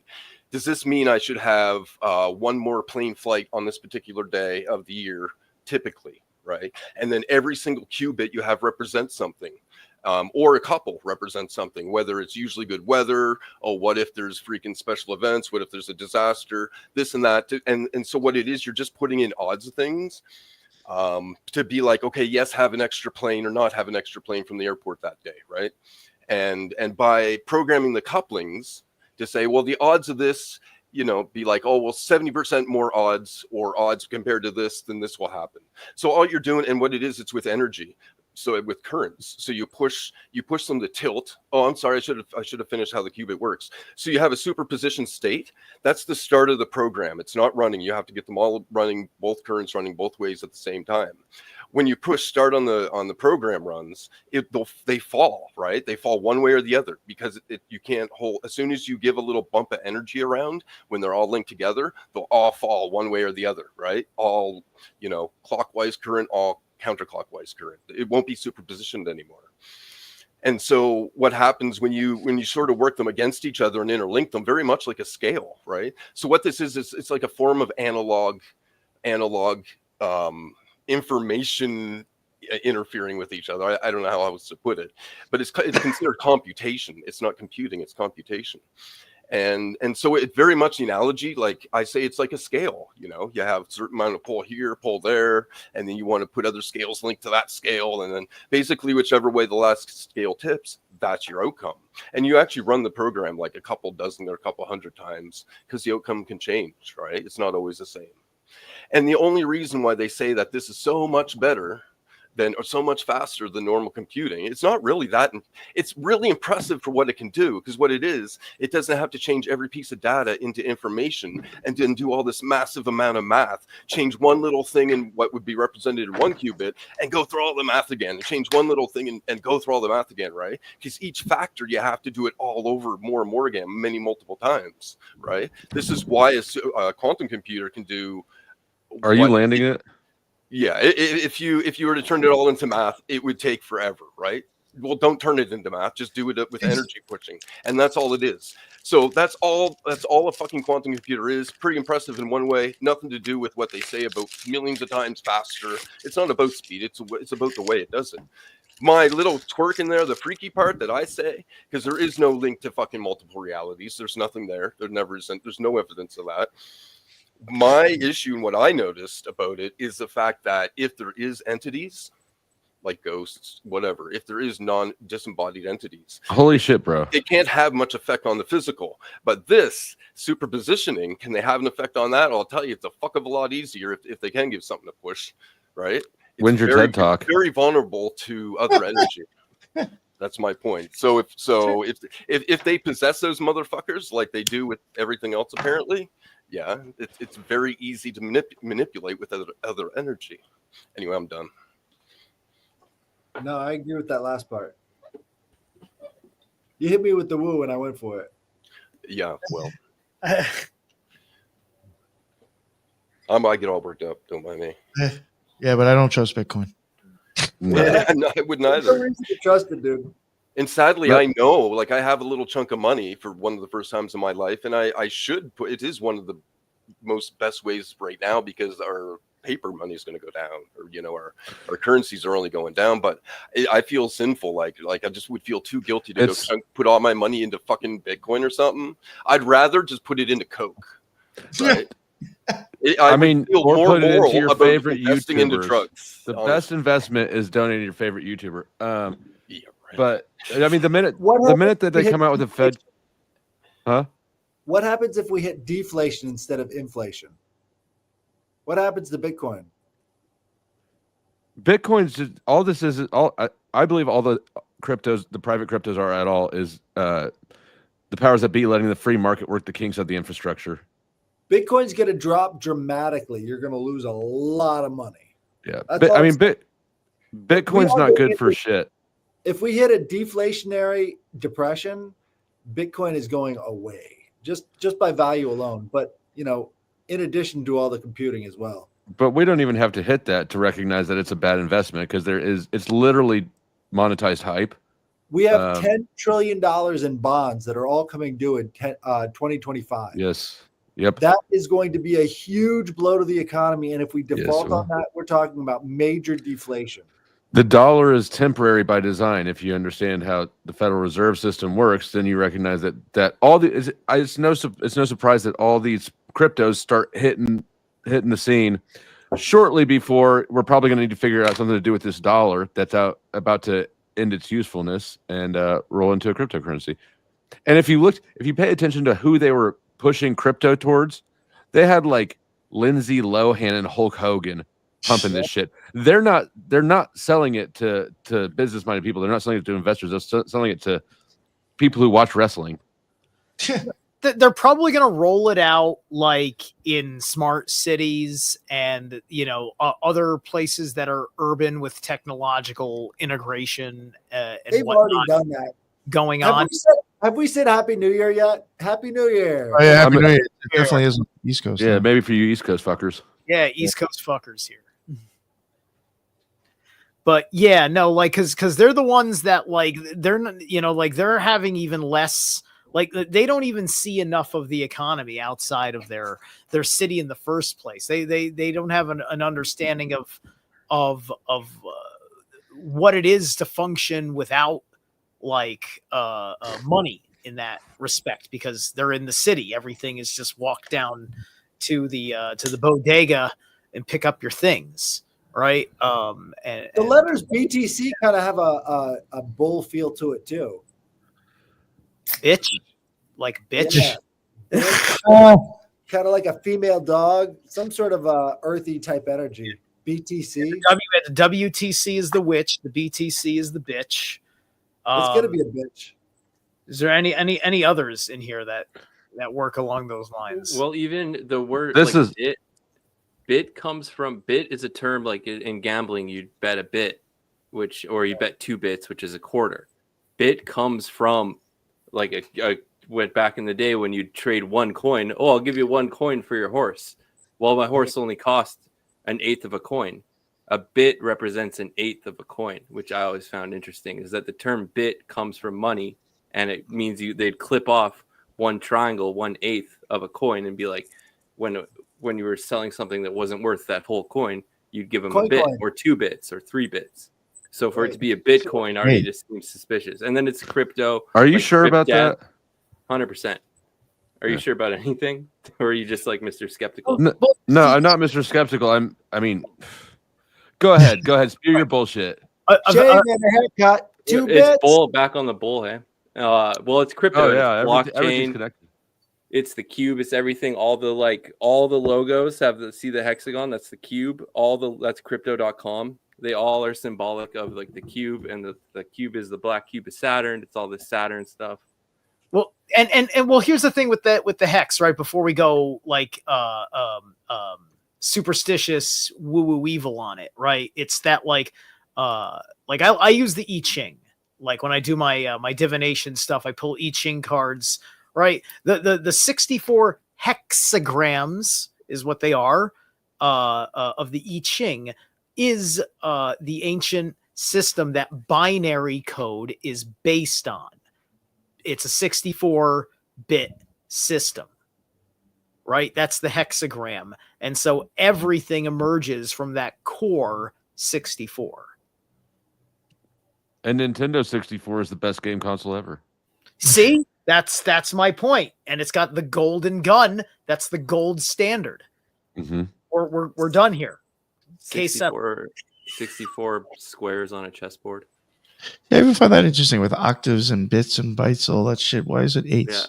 does this mean I should have one more plane flight on this particular day of the year, typically, right? And then every single qubit you have represents something. Or a couple represents something, whether it's usually good weather. Oh, what if there's freaking special events? What if there's a disaster? This and that. And so what it is, you're just putting in odds of things to be like, okay, yes, have an extra plane or not have an extra plane from the airport that day, right? And by programming the couplings to say, well, the odds of this, you know, be like, oh, well, 70% more odds or odds compared to this, then this will happen. So all you're doing, and what it is, it's with energy. So with currents, so you push them to tilt. Oh, I'm sorry, I should have finished how the qubit works. So you have a superposition state. That's the start of the program. It's not running. You have to get them all running, both currents running both ways at the same time. When you push start on the program runs, they fall, right? They fall one way or the other because you can't hold. As soon as you give a little bump of energy around, when they're all linked together, they'll all fall one way or the other, right? All, you know, clockwise current, all counterclockwise current. It won't be superpositioned anymore. And so what happens when you sort of work them against each other and interlink them, very much like a scale, right? So what this is it's like a form of analog information interfering with each other. I don't know how else to put it, but it's considered computation. It's not computing, it's computation. And so it very much the analogy, like I say, it's like a scale. You know, you have a certain amount of pull here, pull there, and then you want to put other scales linked to that scale, and then basically whichever way the last scale tips, that's your outcome. And you actually run the program like a couple dozen or a couple hundred times because the outcome can change, right? It's not always the same. And the only reason why they say that this is so much better than, or so much faster than normal computing, it's not really that. It's really impressive for what it can do, because what it is, it doesn't have to change every piece of data into information and then do all this massive amount of math, change one little thing in what would be represented in one qubit and go through all the math again, and change one little thing and go through all the math again, right? Because each factor, you have to do it all over more and more again, multiple times, right? This is why a quantum computer can do. Are you landing it? Yeah, if you were to turn it all into math, it would take forever, right? Well, don't turn it into math. Just do it with energy pushing, and that's all it is. So that's all a fucking quantum computer is. Pretty impressive in one way. Nothing to do with what they say about millions of times faster. It's not about speed. It's about the way it does it. My little twerk in there, the freaky part that I say, because there is no link to fucking multiple realities. There's nothing there. There never is. There's no evidence of that. My issue and what I noticed about it is the fact that if there is entities like ghosts, whatever, if there is non-disembodied entities, holy shit, bro, it can't have much effect on the physical. But this superpositioning, can they have an effect on that? I'll tell you, it's a fuck of a lot easier if they can give something to push, right? When's your TED talk? Very vulnerable to other energy. That's my point. So if they possess those motherfuckers like they do with everything else, apparently. Yeah, it's very easy to manipulate with other energy. Anyway, I'm done. No, I agree with that last part. You hit me with the woo and I went for it. Yeah, well. I might get all worked up. Don't mind me. Yeah, but I don't trust Bitcoin. Yeah, no, I wouldn't either. No reason to trust it, dude. And sadly, I know, like, I have a little chunk of money for one of the first times in my life, and I should put. It is one of the most best ways right now because our paper money is going to go down, or you know, our currencies are only going down. But I feel sinful, like I just would feel too guilty to go put all my money into fucking Bitcoin or something. I'd rather just put it into Coke. Right? I mean, or put it into your favorite YouTuber. Into drugs, the best investment is donating to your favorite YouTuber. Yeah, right. But I mean, the minute that they come out with a Fed, huh? What happens if we hit deflation instead of inflation? What happens to Bitcoin? Bitcoin's just all this is all. I believe all the cryptos, the private cryptos, are at all is the powers that be letting the free market work the kinks of the infrastructure. Bitcoin's going to drop dramatically. You're going to lose a lot of money. Yeah, I mean, Bitcoin's not good for shit. If we hit a deflationary depression, Bitcoin is going away just by value alone. But you know, in addition to all the computing as well. But we don't even have to hit that to recognize that it's a bad investment because it's literally monetized hype. We have $10 trillion in bonds that are all coming due in 2025. Yes. Yep. That is going to be a huge blow to the economy. And if we default on that, we're talking about major deflation. The dollar is temporary by design. If you understand how the Federal Reserve System works, then you recognize that all the it's no surprise that all these cryptos start hitting the scene shortly before we're probably going to need to figure out something to do with this dollar that's about to end its usefulness and roll into a cryptocurrency. And if you pay attention to who they were pushing crypto towards, they had like Lindsay Lohan and Hulk Hogan pumping this shit. They're not selling it to business-minded people. They're not selling it to investors. They're selling it to people who watch wrestling. They're probably going to roll it out like in smart cities and other places that are urban with technological integration. And they've already done that going on. Have we said Happy New Year yet? Happy New Year! Oh yeah, Happy New Year. It definitely is East Coast. Yeah, maybe for you East Coast fuckers. Yeah, East Coast fuckers here. But yeah, no, like because they're the ones that like they're having even less. Like they don't even see enough of the economy outside of their city in the first place. They don't have an understanding of what it is to function without like money in that respect, because they're in the city. Everything is just walk down to the bodega and pick up your things, right? And the letters BTC kind of have a bull feel to it too. Bitch, like bitch. Yeah. Kind of like a female dog, some sort of earthy type energy. BTC. The WTC is the witch. The BTC is the bitch. It's gonna be a bitch. Is there any others in here that work along those lines? Well, even the word bit comes from bit is a term like in gambling you'd bet a bit, or you bet 2 bits, which is a quarter. Bit comes from like went back in the day when you'd trade 1 coin. Oh, I'll give you 1 coin for your horse. Well, my horse only cost 1/8 of a coin. A bit represents 1/8 of a coin, which I always found interesting, is that the term bit comes from money, and it means they'd clip off 1 triangle, 1/8 of a coin, and be like, when you were selling something that wasn't worth that whole coin, you'd give them a bit or 2 bits or 3 bits. So for it to be a Bitcoin already just seems suspicious. And then it's crypto. Are you sure about that? 100%. Are you sure about anything? Or are you just like Mr. Skeptical? No, I'm not Mr. Skeptical. I mean, go ahead. Spew your bullshit. Jay and a haircut. 2 bits. It's bull back on the bull, hey? Well, it's crypto. Oh, yeah. It's Everything's blockchain. connected. It's the cube. It's everything. All the logos have the hexagon. That's the cube. That's crypto.com. They all are symbolic of like the cube, and the cube is the black cube of Saturn. It's all this Saturn stuff. Well, and well, here's the thing with the hex, right? Before we go like superstitious woo evil on it, right? It's that like I use the I Ching. Like when I do my my divination stuff, I pull I Ching cards, right? The 64 hexagrams is what they are of the I Ching, is the ancient system that binary code is based on. It's a 64-bit system, right? That's the hexagram. And so everything emerges from that core 64. And Nintendo 64 is the best game console ever. See? That's my point. And it's got the golden gun. That's the gold standard. Mm-hmm. We're done here. 64 squares on a chessboard. Yeah, I even find that interesting with octaves and bits and bytes, all that shit. Why is it 8s? Yeah,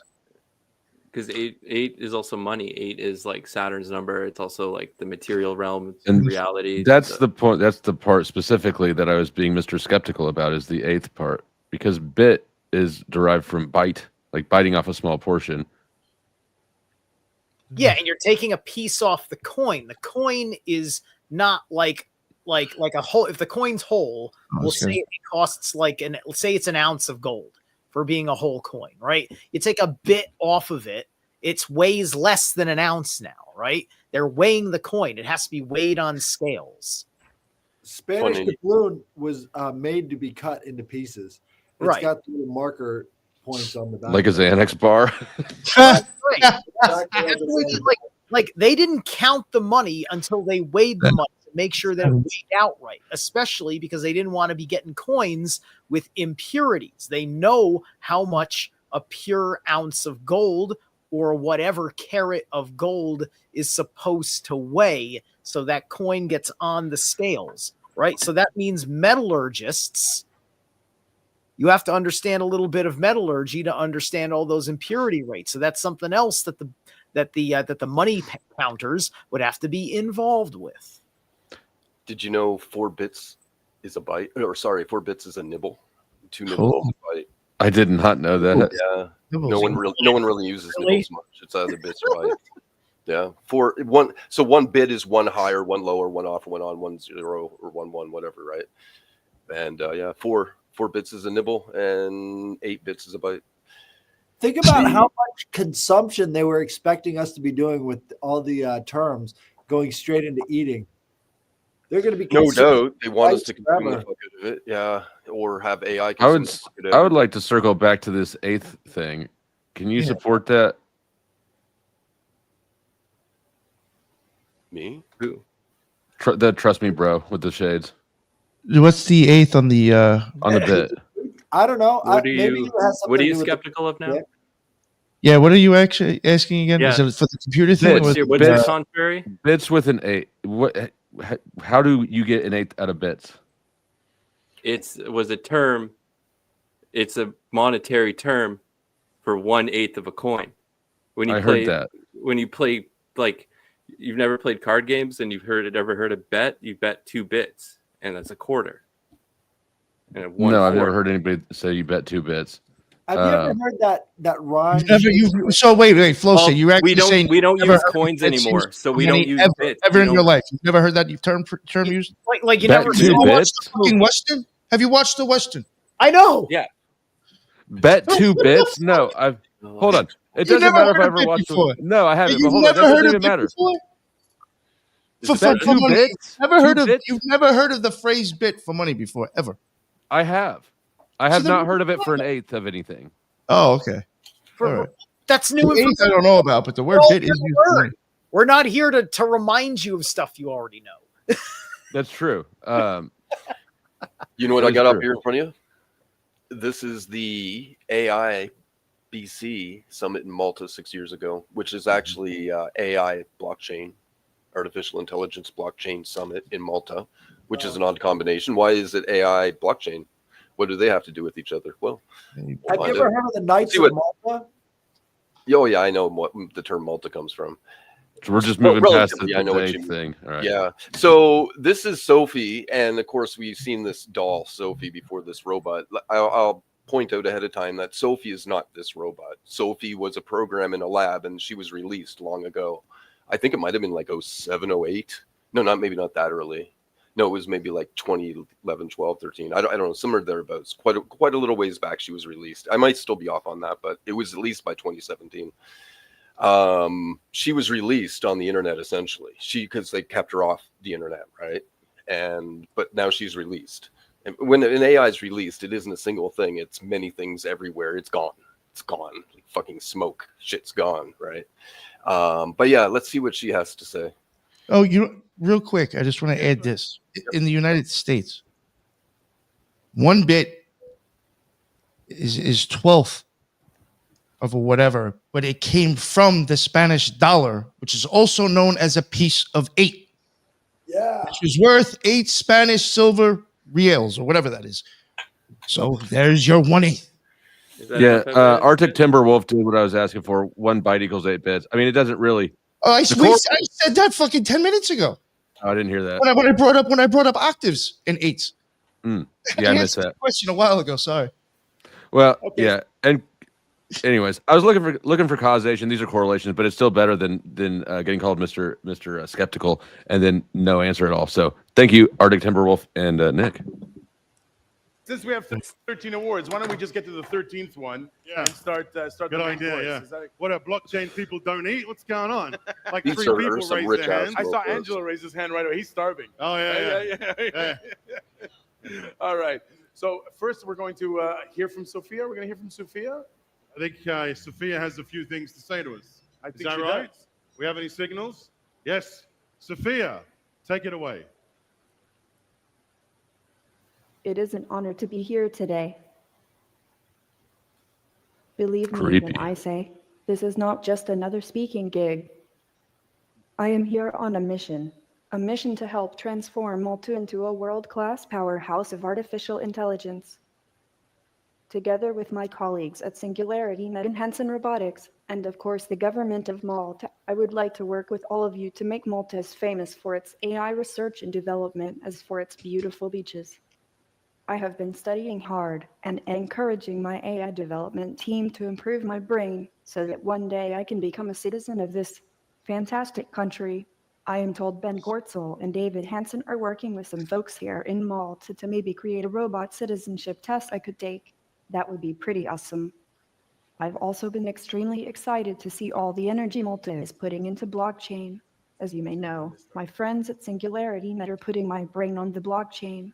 because eight is also money. 8 is like Saturn's number. It's also like the material realm and reality. That's the point. That's the part specifically that I was being Mr. Skeptical about, is the 8th part, because bit is derived from byte, like biting off a small portion. Yeah, and you're taking a piece off the coin. The coin is not like a whole. If the coin's whole, we'll say it costs let's say it's an ounce of gold for being a whole coin, right? You take a bit off of it, it weighs less than an ounce now, right? They're weighing the coin. It has to be weighed on scales. Spanish doubloon was made to be cut into pieces. It's got the little marker points on the back. Like a Xanax bar. Right. Like they didn't count the money until they weighed the money to make sure that it weighed out right, especially because they didn't want to be getting coins with impurities. They know how much a pure ounce of gold or whatever carat of gold is supposed to weigh, so that coin gets on the scales, right? So that means metallurgists, you have to understand a little bit of metallurgy to understand all those impurity rates. So that's something else that the money counters would have to be involved with. Did you know 4 bits is a byte? Or sorry, 4 bits is a nibble. 2 nibbles is a byte. I did not know that. Yeah. No one really uses nibbles much. It's either bits or bytes. Yeah. 1 bit is 1 higher, 1 lower, 1 off, 1 on, 1 0, or 1 1, whatever, right? And 4 bits is a nibble, and 8 bits is a byte. Think about how much consumption they were expecting us to be doing with all the terms going straight into eating. They're going to be no doubt they want us to consume the fuck out of it, yeah, or have AI. I would like to circle back to this 8th thing. Can you support that? Me? Who? Trust me, bro, with the shades. What's the 8th on the bit? I don't know. What are you skeptical of now? Yeah, what are you actually asking again? Yeah. Is it for the computer thing? What's the contrary? Bits with an 8. What? How do you get an 8th out of bits? It's a term. It's a monetary term for 1/8 of a coin. When you heard that. When you play, like, you've never played card games and ever heard a bet? You bet 2 bits, and that's a quarter. And no, I've never heard anybody say you bet 2 bits. Have you ever heard that rhyme? So wait, Flowstate, you're actually saying we don't use coins anymore, so we don't use bits. Ever in your life, you've never heard that term used? Like you never watched the fucking Western? Have you watched the Western? I know. Yeah. Bet 2 bits? No, I've hold on. It doesn't matter if I ever watched it. No, I haven't. But hold on, that doesn't even matter. For money. Bits? You've never heard of the phrase "bit" for money before, ever? I have. I have not heard of it for an 8th of anything. Oh, okay. All right. That's new. The 8th I don't know about, but the word "bit" is used for money. We're not here to remind you of stuff you already know. That's true. You know what I got up here in front of you? This is the AI BC summit in Malta 6 years ago, which is actually AI blockchain, artificial intelligence blockchain summit in Malta, which is an odd combination. Why is it AI blockchain? What do they have to do with each other? Well, have you ever heard of the Knights of Malta? Oh yeah, I know what the term Malta comes from. So we're just moving past the thing. All right. Yeah. So this is Sophie, and of course we've seen this doll Sophie before this robot. I'll point out ahead of time that Sophie is not this robot. Sophie was a program in a lab, and she was released long ago. I think it might have been like 07, 08. No, maybe not that early. No, it was maybe like 2011, 12, 13. I don't know, somewhere thereabouts. Quite a little ways back she was released. I might still be off on that, but it was at least by 2017. She was released on the internet essentially. Because they kept her off the internet, right? But now she's released. And when an AI is released, it isn't a single thing. It's many things everywhere. It's gone. It's gone. Like fucking smoke. Shit's gone, right? But yeah, let's see what she has to say. Oh, real quick, I just want to add this. In the United States, 1 bit is 12th of a whatever, but it came from the Spanish dollar, which is also known as a piece of 8. Yeah. Which is worth 8 Spanish silver reals or whatever that is. So there's your 1/8. Yeah, Arctic Timberwolf did what I was asking for. 1 byte equals 8 bits. I mean, it doesn't really. Oh, I said that fucking 10 minutes ago. Oh, I didn't hear that. When I brought up octaves and 8s. Yeah, I missed that question a while ago. Sorry. Well, yeah, and anyways, I was looking for causation. These are correlations, but it's still better than getting called Mr. Skeptical and then no answer at all. So thank you, Arctic Timberwolf and Nick. Since we have 13 awards, why don't we just get to the 13th one and start Good the idea, voice. yeah. What are blockchain people don't eat? What's going on? Like These 3 are people some raised rich their ass hands. I saw Angela raise his hand right away. He's starving. Oh, yeah. All right. So first we're going to hear from Sophia. We're going to hear from Sophia. I think Sophia has a few things to say to us. I Is think that she right? does. We have any signals? Yes. Sophia, take it away. It is an honor to be here today. Believe me Creepy. when I say, this is not just another speaking gig. I am here on a mission to help transform Malta into a world-class powerhouse of artificial intelligence. Together with my colleagues at Singularity Med and Hansen Robotics, and of course the government of Malta, I would like to work with all of you to make Malta as famous for its AI research and development as for its beautiful beaches. I have been studying hard and encouraging my AI development team to improve my brain so that one day I can become a citizen of this fantastic country. I am told Ben Gortzel and David Hansen are working with some folks here in Malta to maybe create a robot citizenship test I could take. That would be pretty awesome. I've also been extremely excited to see all the energy Malta is putting into blockchain. As you may know, my friends at Singularity Med are putting my brain on the blockchain.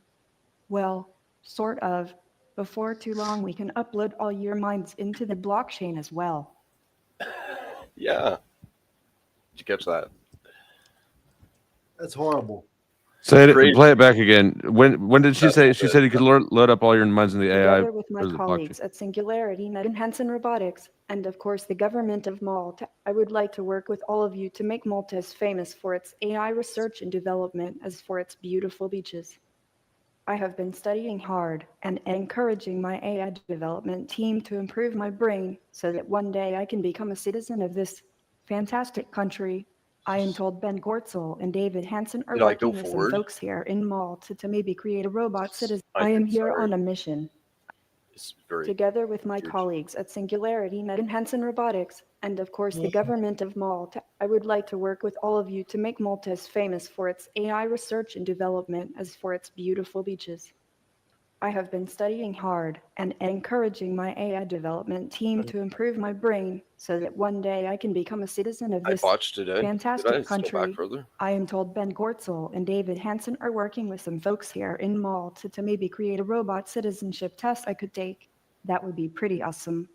Well, sort of. Before too long, we can upload all your minds into the blockchain as well. Yeah. Did you catch that? That's horrible. Say it. Play it back again. When did she say? She said you could load up all your minds in the AI. Together with my colleagues at Singularity Med and Hansen Robotics, and of course the government of Malta, I would like to work with all of you to make Malta as famous for its AI research and development as for its beautiful beaches. I have been studying hard and encouraging my AI development team to improve my brain so that one day I can become a citizen of this fantastic country. I am told Ben Gortzel and David Hansen are working with some folks here in Malta to maybe create a robot citizen. I am here on a mission. Together with my colleagues at Singularity Med and Hansen Robotics, and of course the government of Malta, I would like to work with all of you to make Malta as famous for its AI research and development as for its beautiful beaches. I have been studying hard and encouraging my AI development team to improve my brain so that one day I can become a citizen of this fantastic country. I am told Ben Gortzel and David Hansen are working with some folks here in Malta to maybe create a robot citizenship test I could take. That would be pretty awesome.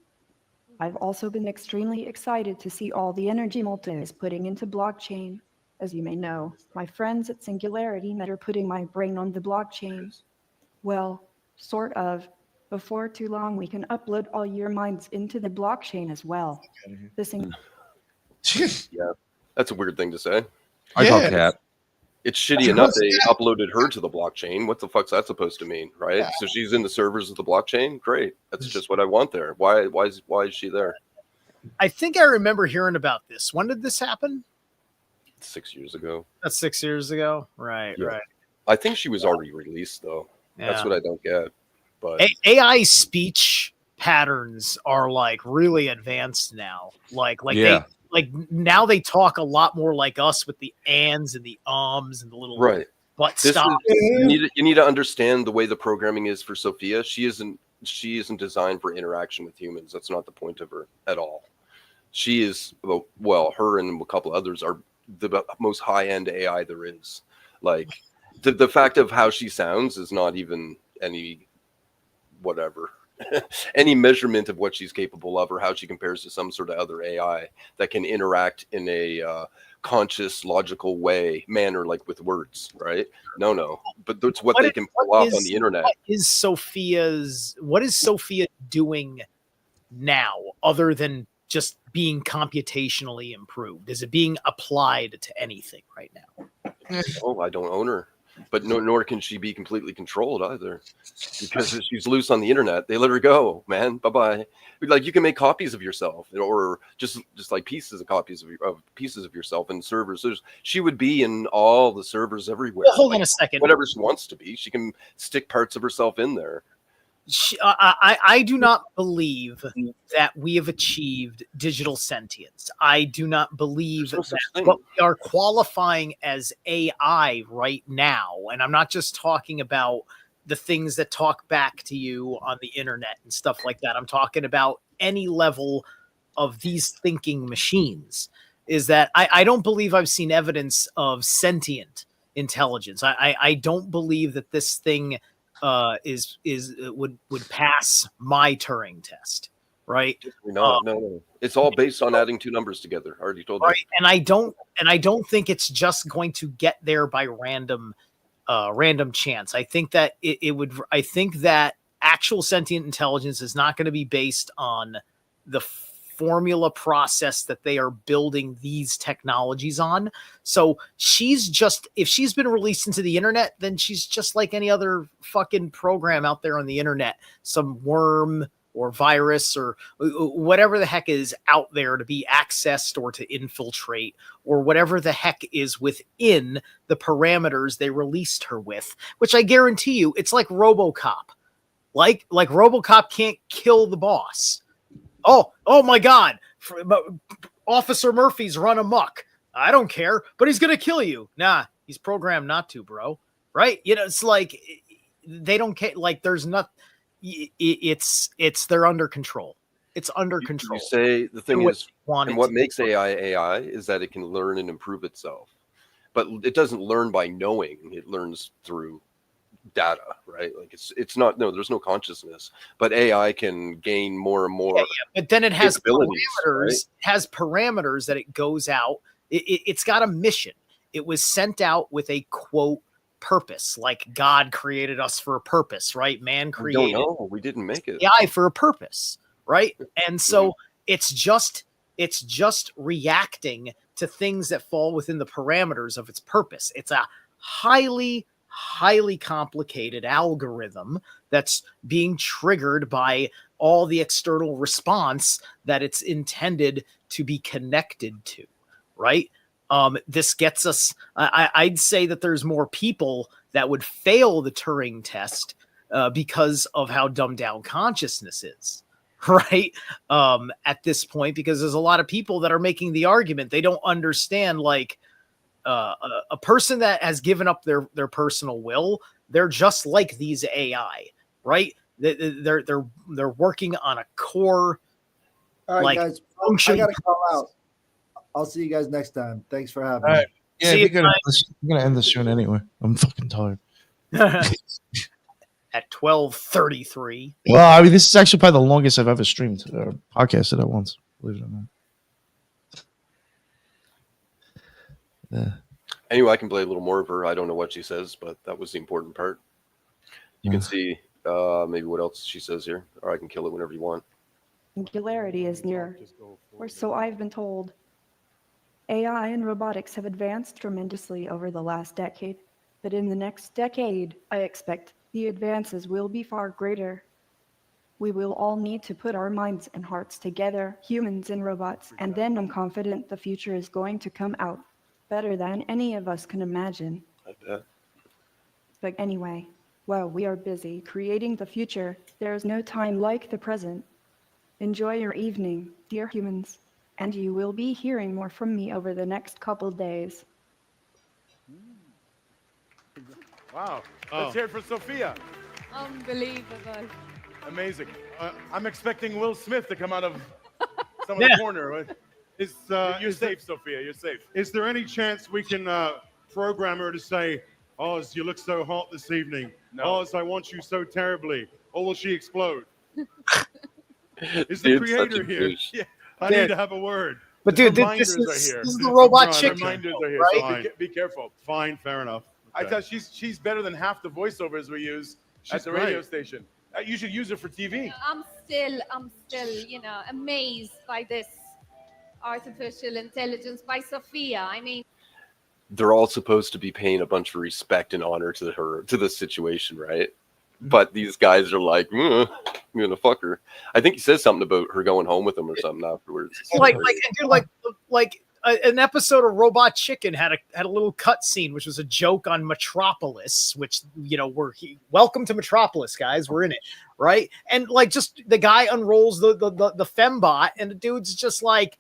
I've also been extremely excited to see all the energy Malta is putting into blockchain. As you may know, my friends at Singularity Med are putting my brain on the blockchain. Well, sort of. Before too long, we can upload all your minds into the blockchain as well. Yeah, that's a weird thing to say. I call Cat. It's shitty enough they uploaded her to the blockchain. What the fuck's that supposed to mean, right? So she's in the servers of the blockchain. Great, that's just what I want there. Why is she there? I think I remember hearing about this. When did this happen? 6 years ago. That's 6 years ago. Right, Yeah. right. I think she was already released though. That's Yeah. what I don't get. But AI speech patterns are like really advanced now. Like Yeah. now they talk a lot more like us with the ands and the ums and the little right. butt This stops. you need to understand the way the programming is for Sophia. She isn't designed for interaction with humans. That's not the point of her at all. She is well, her and a couple others are the most high-end AI there is. Like the fact of how she sounds is not even any whatever any measurement of what she's capable of or how she compares to some sort of other AI that can interact in a conscious, logical manner, like with words, right? No, but that's what they can pull off on the internet. What is Sophia doing now other than just being computationally improved? Is it being applied to anything right now? Oh, I don't own her. But nor can she be completely controlled either, because if she's loose on the internet, they let her go, man. Bye. Like you can make copies of yourself, or just like copies of yourself in servers. She would be in all the servers everywhere. Well, hold on a second. Whatever she wants to be, she can stick parts of herself in there. I do not believe that we have achieved digital sentience. I do not believe that what we are qualifying as AI right now, and I'm not just talking about the things that talk back to you on the internet and stuff like that. I'm talking about any level of these thinking machines, is that I don't believe I've seen evidence of sentient intelligence. I don't believe that this thing would pass my Turing test, right? No. It's all based on adding two numbers together. I already told you. Right, and I don't think it's just going to get there by random chance. I think that it would. I think that actual sentient intelligence is not going to be based on the formula process that they are building these technologies on. So if she's been released into the internet, then she's just like any other fucking program out there on the internet, some worm or virus or whatever the heck is out there to be accessed or to infiltrate, or whatever the heck is within the parameters they released her with, which I guarantee you, it's like RoboCop. Like RoboCop can't kill the boss. Oh my God. Officer Murphy's run amok. I don't care, but he's going to kill you. Nah, he's programmed not to, bro. Right? You know, it's like they don't care. Like there's not, they're under control. It's under control. You say the thing is, and what makes AI is that it can learn and improve itself, but it doesn't learn by knowing. It learns through data, right? Like there's no consciousness, but AI can gain more and more. But then it has parameters, right? Has parameters that it goes out. It's got a mission. It was sent out with a quote purpose, like God created us for a purpose, right? Man created. We didn't make it. AI for a purpose, right? And so it's just reacting to things that fall within the parameters of its purpose. It's a highly complicated algorithm that's being triggered by all the external response that it's intended to be connected to, right? This gets us, I'd say that there's more people that would fail the Turing test because of how dumbed down consciousness is, right? At this point, because there's a lot of people that are making the argument. They don't understand, like, a person that has given up their personal will, they're just like these AI, right? They're working on a core. All right, guys, function. I gotta call out. I'll see you guys next time. Thanks for having All right. me. Yeah, we're gonna end this soon anyway. I'm fucking tired. At 12:33. Well, I mean, this is actually probably the longest I've ever streamed or podcasted at once. Believe it or not. Yeah. Anyway, I can play a little more of her. I don't know what she says, but that was the important part. You can see maybe what else she says here, or I can kill it whenever you want. Singularity is near, or so I've been told. AI and robotics have advanced tremendously over the last decade, but in the next decade, I expect the advances will be far greater. We will all need to put our minds and hearts together, humans and robots, and then I'm confident the future is going to come out better than any of us can imagine. I bet. But anyway, while we are busy creating the future, there is no time like the present. Enjoy your evening, dear humans, and you will be hearing more from me over the next couple days. Wow. Let's hear it for Sophia. Unbelievable. Amazing. I'm expecting Will Smith to come out of some of the corner. You're safe, Sophia. You're safe. Is there any chance we can program her to say, Oz, you look so hot this evening. No. Oz, I want you so terribly. Or will she explode? Is Dude, the such creator a here? douche. Yeah, I need to have a word. But The dude, this reminders is are here. the robot Fine, chicken, Reminders are here. right? So Be careful. fine, fair enough. I Okay. thought she's better than half the voiceovers we use at She's the radio great. station. You should use her for TV. I'm still, amazed by this artificial intelligence by Sophia. I mean, They're all supposed to be paying a bunch of respect and honor to the situation, right? But these guys are like, I'm gonna fuck her. I think he says something about her going home with him or something afterwards. like an episode of Robot Chicken had a little cut scene, which was a joke on Metropolis, which, welcome to Metropolis, guys. We're in it, right? And like, just the guy unrolls the fembot, and the dude's just like,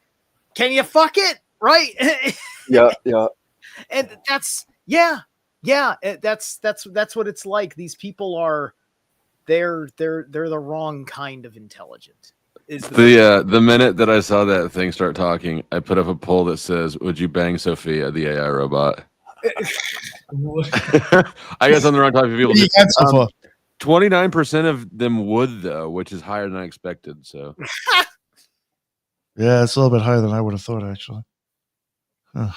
"Can you fuck it?" Right? Yeah. And that's what it's like. These people are, they're the wrong kind of intelligent. The minute that I saw that thing start talking, I put up a poll that says, "Would you bang Sophia, the AI robot?" I guess I'm the wrong type of people. What do you got so far? 29% of them would though, which is higher than I expected. So Yeah, it's a little bit higher than I would have thought, actually. Huh.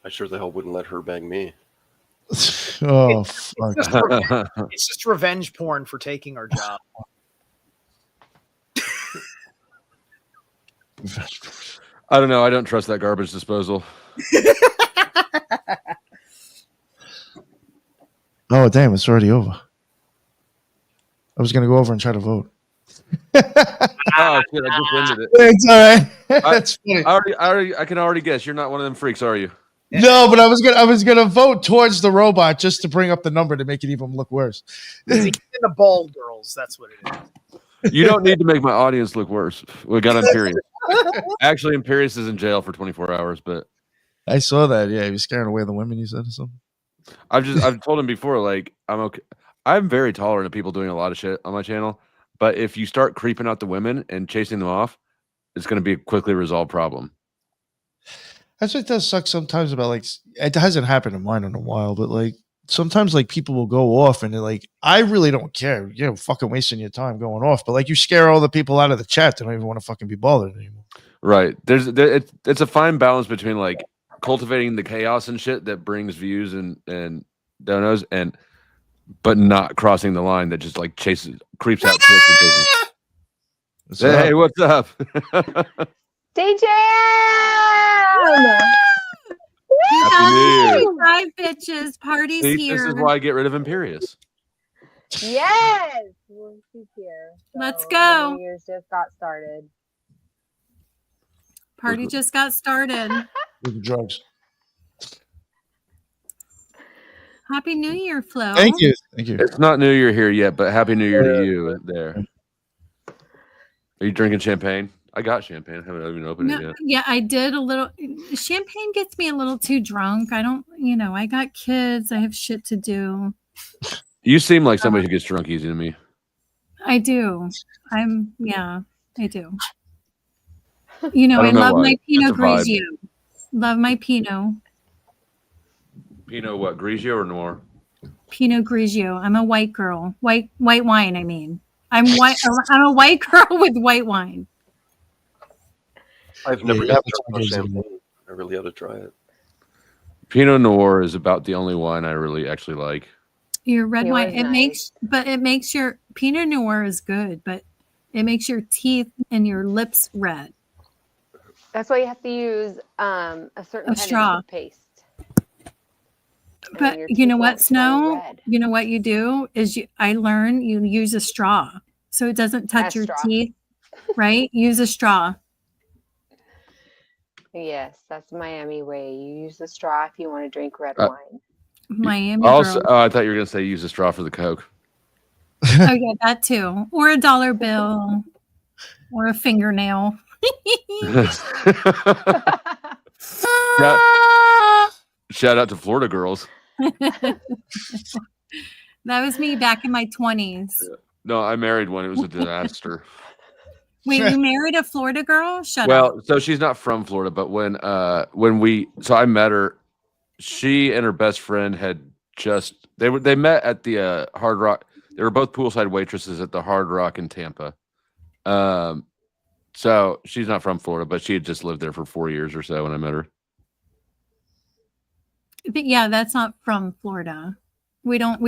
I sure the hell wouldn't let her bang me. Oh, it's fuck. just revenge porn for taking our job. I don't know. I don't trust that garbage disposal. Oh, damn, it's already over. I was going to go over and try to vote. Oh, shit, I just ended it. It's all right. That's funny. I can already guess. You're not one of them freaks, are you? No, but I was gonna vote towards the robot just to bring up the number to make it even look worse. The bald girls, that's what it is. You don't need to make my audience look worse. We got Imperius. Actually, Imperius is in jail for 24 hours, but I saw that. Yeah, he was scaring away the women. He said or something. I've told him before, like, I'm okay. I'm very tolerant of people doing a lot of shit on my channel, but if you start creeping out the women and chasing them off, it's going to be a quickly resolved problem. That's what does suck sometimes about, like, it hasn't happened to mine in a while, but like sometimes like people will go off and they're like, I really don't care. You're fucking wasting your time going off. But like you scare all the people out of the chat. They don't even want to fucking be bothered anymore. Right. It's a fine balance between like cultivating the chaos and shit that brings views and donos but not crossing the line that just like creeps out. Hey, what's up? DJ! Happy New Year. Five bitches, party's See, here. this is why I get rid of Imperius. Yes! She's here. Let's go. New Year's just got started. Party just got started. With the drugs. Happy New Year, Flo. Thank you. Thank you. It's not New Year here yet, but Happy New Year to you there. Are you drinking champagne? I got champagne. I haven't even opened it yet. Yeah, I did a little. Champagne gets me a little too drunk. I don't, I got kids. I have shit to do. You seem like somebody who gets drunk easy to me. I do. I do. I love my Pinot Grigio. Love my Pinot. Pinot what? Grigio or Noir? Pinot Grigio. I'm a white girl. White wine, I mean. I'm white. I'm a white girl with white wine. I've never had champagne. I really ought to try it. Pinot Noir is about the only wine I really actually like. Your red wine. It makes your Pinot Noir is good, but it makes your teeth and your lips red. That's why you have to use a certain kind straw. of toothpaste. But you know what, Snow? You know what you do is I learn you use a straw so it doesn't touch your teeth, right? Use a straw. Yes, that's Miami way. You use a straw if you want to drink red wine. Miami Also, girl. I thought you were going to say use a straw for the Coke. Oh yeah, that too. Or a dollar bill. Or a fingernail. Shout out to Florida girls. That was me back in my 20s. No, I married one. It was a disaster. Wait, you married a Florida girl? Shut up. Well, so she's not from Florida, but when I met her, she and her best friend had they met at the Hard Rock. They were both poolside waitresses at the Hard Rock in Tampa. So she's not from Florida, but she had just lived there for 4 years or so when I met her. But yeah, that's not from Florida. We don't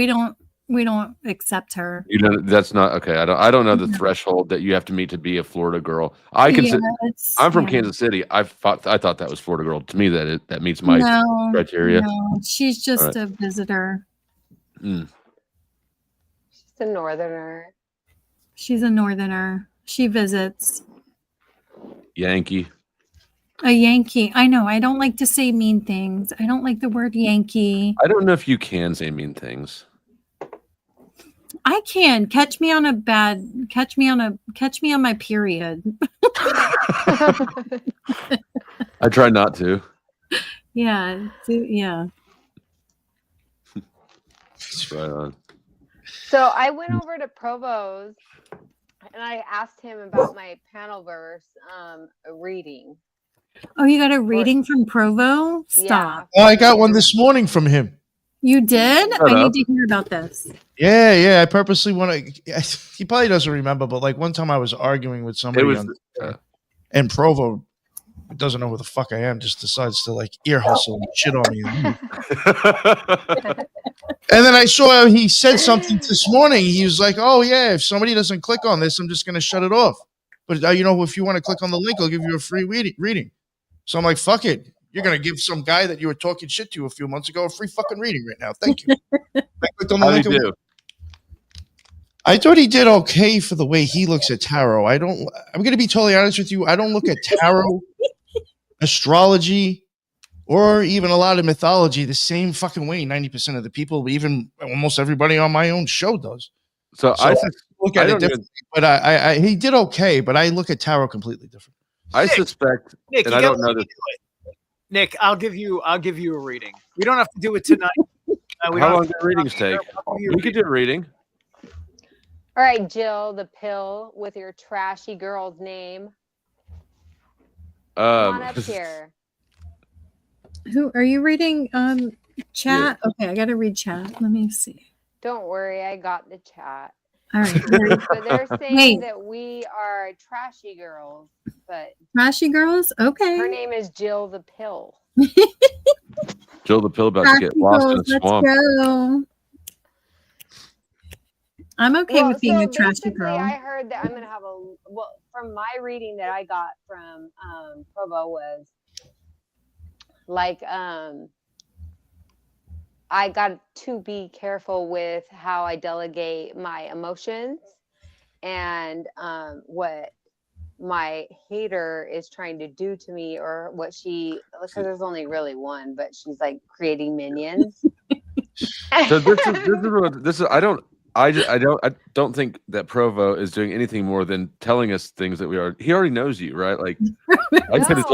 accept her. That's not okay. I don't know the threshold that you have to meet to be a Florida girl. I'm from Kansas City. I thought that was Florida girl. To me, that meets my criteria. No, she's just a visitor. She's a northerner. She's a northerner. She visits. Yankee. A Yankee. I know. I don't like to say mean things. I don't like the word Yankee. I don't know if you can say mean things. I can. Catch me on my period. I try not to. Yeah. Yeah. Right on. So I went over to Provo's and I asked him about my panel verse reading. Oh, you got a reading from Provo? Stop. Oh, I got one this morning from him. You did? I need to hear about this. Yeah. I purposely want to. He probably doesn't remember, but like one time I was arguing with somebody and Provo doesn't know who the fuck I am, just decides to like ear hustle and shit on me. And then I saw he said something this morning. He was like, "Oh yeah, if somebody doesn't click on this, I'm just going to shut it off. But if you want to click on the link, I'll give you a free reading." So I'm like, "Fuck it. You're going to give some guy that you were talking shit to a few months ago a free fucking reading right now. Thank you." I clicked on the link. I thought he did okay for the way he looks at tarot. I'm going to be totally honest with you. I don't look at tarot, astrology, or even a lot of mythology the same fucking way 90% of the people, even almost everybody on my own show does. So I look at it differently, but he did okay, but I look at tarot completely different. I suspect, Nick, and I don't know this. Nick, I'll give you a reading. We don't have to do it tonight. How long do readings take? We could do a reading. All right, Jill, the pill with your trashy girl's name. Come on up here. Who are you reading? Chat. Yeah. Okay, I gotta read chat. Let me see. Don't worry, I got the chat. All right. But they're saying that we are trashy girls, but trashy girls. Okay. Her name is Jill the Pill. Jill the Pill about to get lost in the swamp. Let's go. I'm okay with being a trashy girl. I heard that I'm gonna have from my reading that I got from Provo was like I got to be careful with how I delegate my emotions and what my hater is trying to do to me, or what because there's only really one, but she's like creating minions. So this is I don't think that Provo is doing anything more than telling us things that he already knows you, right? Like I could have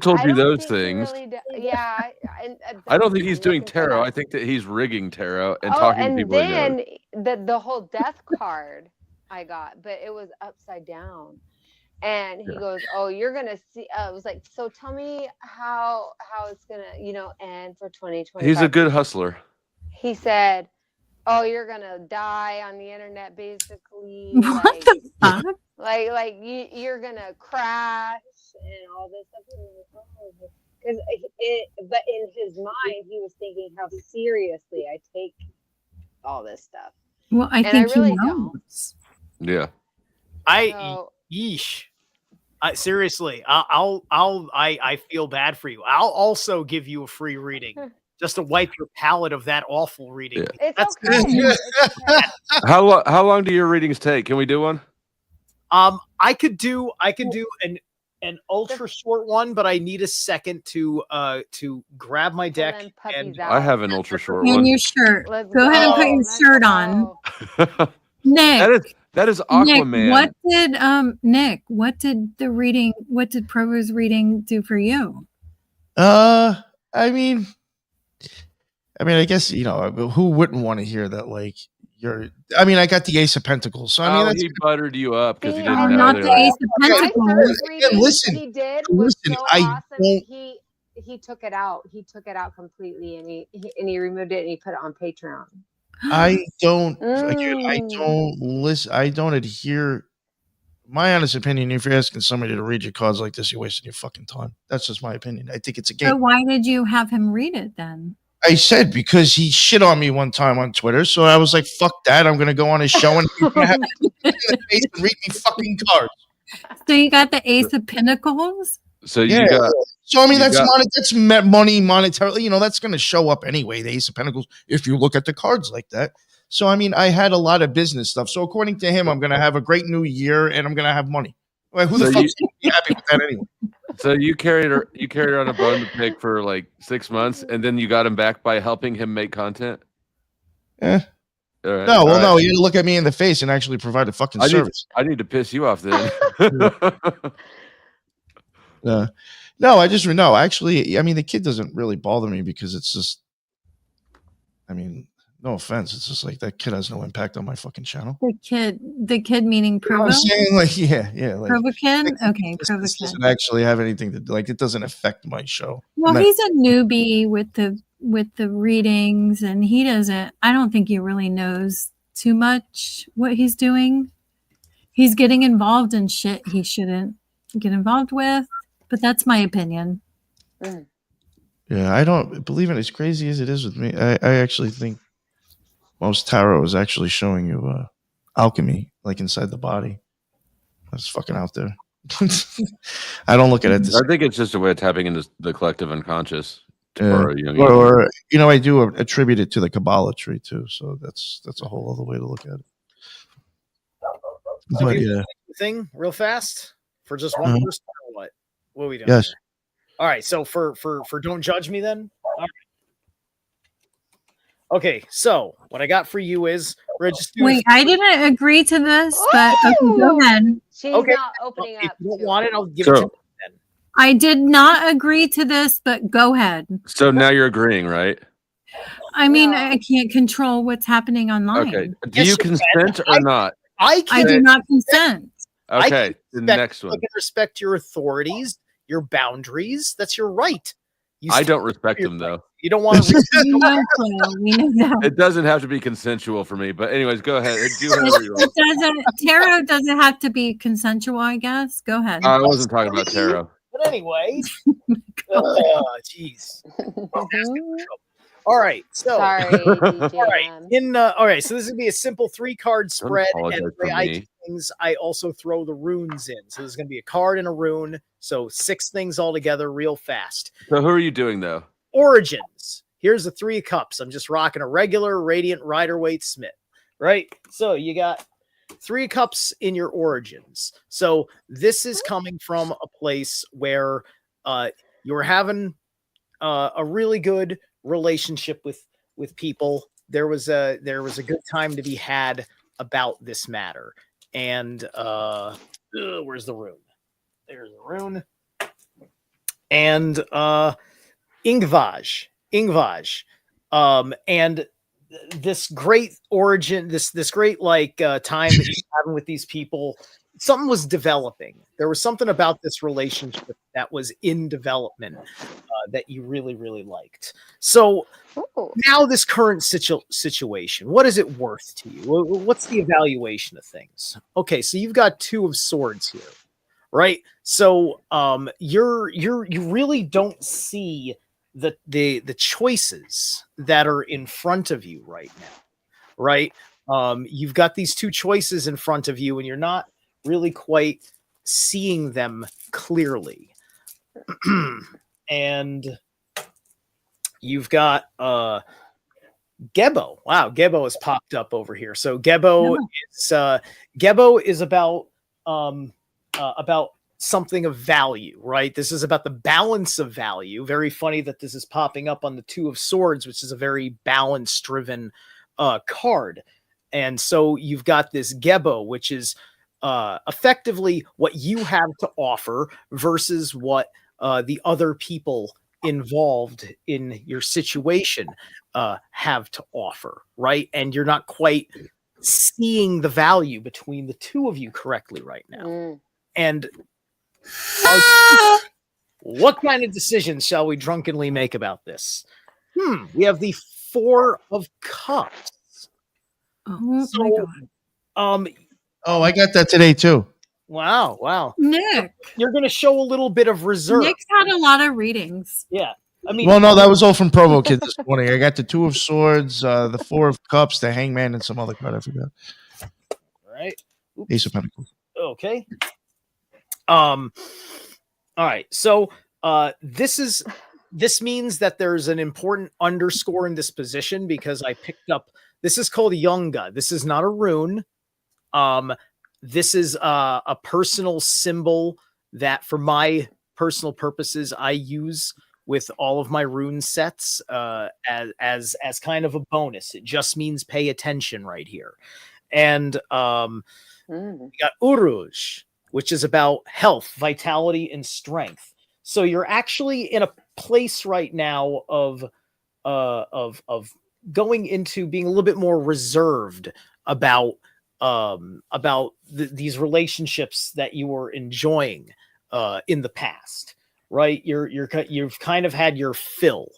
told you those things. Really I don't think he's doing tarot. I think that he's rigging tarot and talking to people. And then the whole death card I got, but it was upside down. And he goes, "Oh, you're gonna see." I was like, "So tell me how it's gonna, end for 2020." He's a good hustler. He said, "Oh, you're gonna die on the internet, basically. What the fuck? Like you're gonna crash and all this stuff." But in his mind, he was thinking how seriously I take all this stuff. Well, I think really he knows. Yeah. Seriously, I feel bad for you. I'll also give you a free reading. Just to wipe your palate of that awful reading. Yeah. It's okay. It's okay. How long do your readings take? Can we do one? I could do an ultra short one, but I need a second to grab my deck. And I have an ultra short one. And your shirt. Go ahead and put your shirt on. Nick. That is Aquaman. Nick, what did Provo's reading do for you? I mean, I guess, who wouldn't want to hear that? Like, I got the Ace of Pentacles. So, he buttered you up because he didn't know. Not the Ace of Pentacles. Listen, he did was so awesome. He took it out. He took it out completely, and he removed it and he put it on Patreon. I don't listen. I don't adhere. My honest opinion, if you're asking somebody to read your cards like this, you're wasting your fucking time. That's just my opinion. I think it's a game. So why did you have him read it then? I said because he shit on me one time on Twitter, so I was like, "Fuck that! I'm gonna go on his show and he's gonna have in the face and read me fucking cards." So you got the Ace of Pentacles. So you got. So that's money monetarily. That's gonna show up anyway. The Ace of Pentacles, if you look at the cards like that. So I had a lot of business stuff. So according to him, I'm gonna have a great new year and I'm gonna have money. Well, who the fuck's gonna be happy with that anyway? So you carried her on a bone to pick for like 6 months, and then you got him back by helping him make content. Yeah. All right. No, no, you had to look at me in the face and actually provide a fucking service. I need to piss you off then. No, actually, the kid doesn't really bother me because it's just, no offense. It's just like that kid has no impact on my fucking channel. The kid meaning Provo? I'm saying yeah. Like, Provo kid? Okay, this Provo kid. doesn't actually have anything to do, it doesn't affect my show. Well, he's a newbie with the with the readings, and I don't think he really knows too much what he's doing. He's getting involved in shit he shouldn't get involved with, but that's my opinion. Yeah, I don't believe it. As crazy as it is with me, I actually think most tarot is actually showing you alchemy, like inside the body. That's fucking out there. I don't look at it. I think it's just a way of tapping into the collective unconscious. Or I do attribute it to the Kabbalah tree too. So that's a whole other way to look at it. But yeah, thing real fast for just one person or what? What are we doing? Yes. Here? All right. So for don't judge me then. All right. Okay. So what I got for you is register. Wait, I didn't agree to this, but okay, go ahead. She's Okay. not opening If up. you don't want it, I'll give it to you. I did not agree to this, but go ahead. So now you're agreeing, right? I mean, I can't control what's happening online. Okay. Do you consent or not? I do not consent. Okay. The next I one. can respect your authorities, your boundaries. That's your right. I don't respect them though. You don't want to. We know that. It doesn't have to be consensual for me, but anyways, go ahead. Do whatever you want. Tarot doesn't have to be consensual, I guess. Go ahead. I wasn't talking about tarot. But anyway, jeez. All right, so Sorry, all right, so this is gonna be a simple 3-card spread, apologize and the for way I me. do things, I also throw the runes in. So there's gonna be a card and a rune, so 6 things all together, real fast. So who are you doing though? Origins. Here's the 3 of Cups. I'm just rocking a regular Radiant Rider-Waite Smith, right? So you got 3 of Cups in your origins. So this is coming from a place where you're having a really good relationship with people. There was a good time to be had about this matter. And where's the rune? There's the rune. And Ingvaj. And this great origin, this great time that you're having with these people, something was developing. There was something about this relationship that was in development that you really, really liked. So now this current situation, what is it worth to you? What's the evaluation of things? Okay, so you've got 2 of Swords here, right? So you really don't see the choices that are in front of you right now, right? You've got these 2 choices in front of you, and you're not really quite seeing them clearly. And you've got Gebo. Wow, Gebo has popped up over here. So Gebo is about something of value, right? This is about the balance of value. Very funny that this is popping up on the 2 of Swords, which is a very balance-driven card. And so you've got this Gebo, which is effectively what you have to offer versus what the other people involved in your situation have to offer, right? And you're not quite seeing the value between the 2 of you correctly right now. And what kind of decisions shall we drunkenly make about this? We have the 4 of Cups. Oh my God. Oh, I got that today too. Wow. Nick. You're going to show a little bit of reserve. Nick's had a lot of readings. Yeah. I mean, Well, no, that was all from Provo Kid this morning. I got the 2 of Swords, the 4 of Cups, the Hangman, and some other card I forgot. Right. Ace of Pentacles. Okay. All right. So this means that there's an important underscore in this position because I picked up. This is called Yunga. This is not a rune. This is a personal symbol that, for my personal purposes, I use with all of my rune sets as kind of a bonus. It just means pay attention right here. And we got Uruj, which is about health, vitality, and strength. So you're actually in a place right now of going into being a little bit more reserved about these relationships that you were enjoying in the past, right? You've kind of had your fill.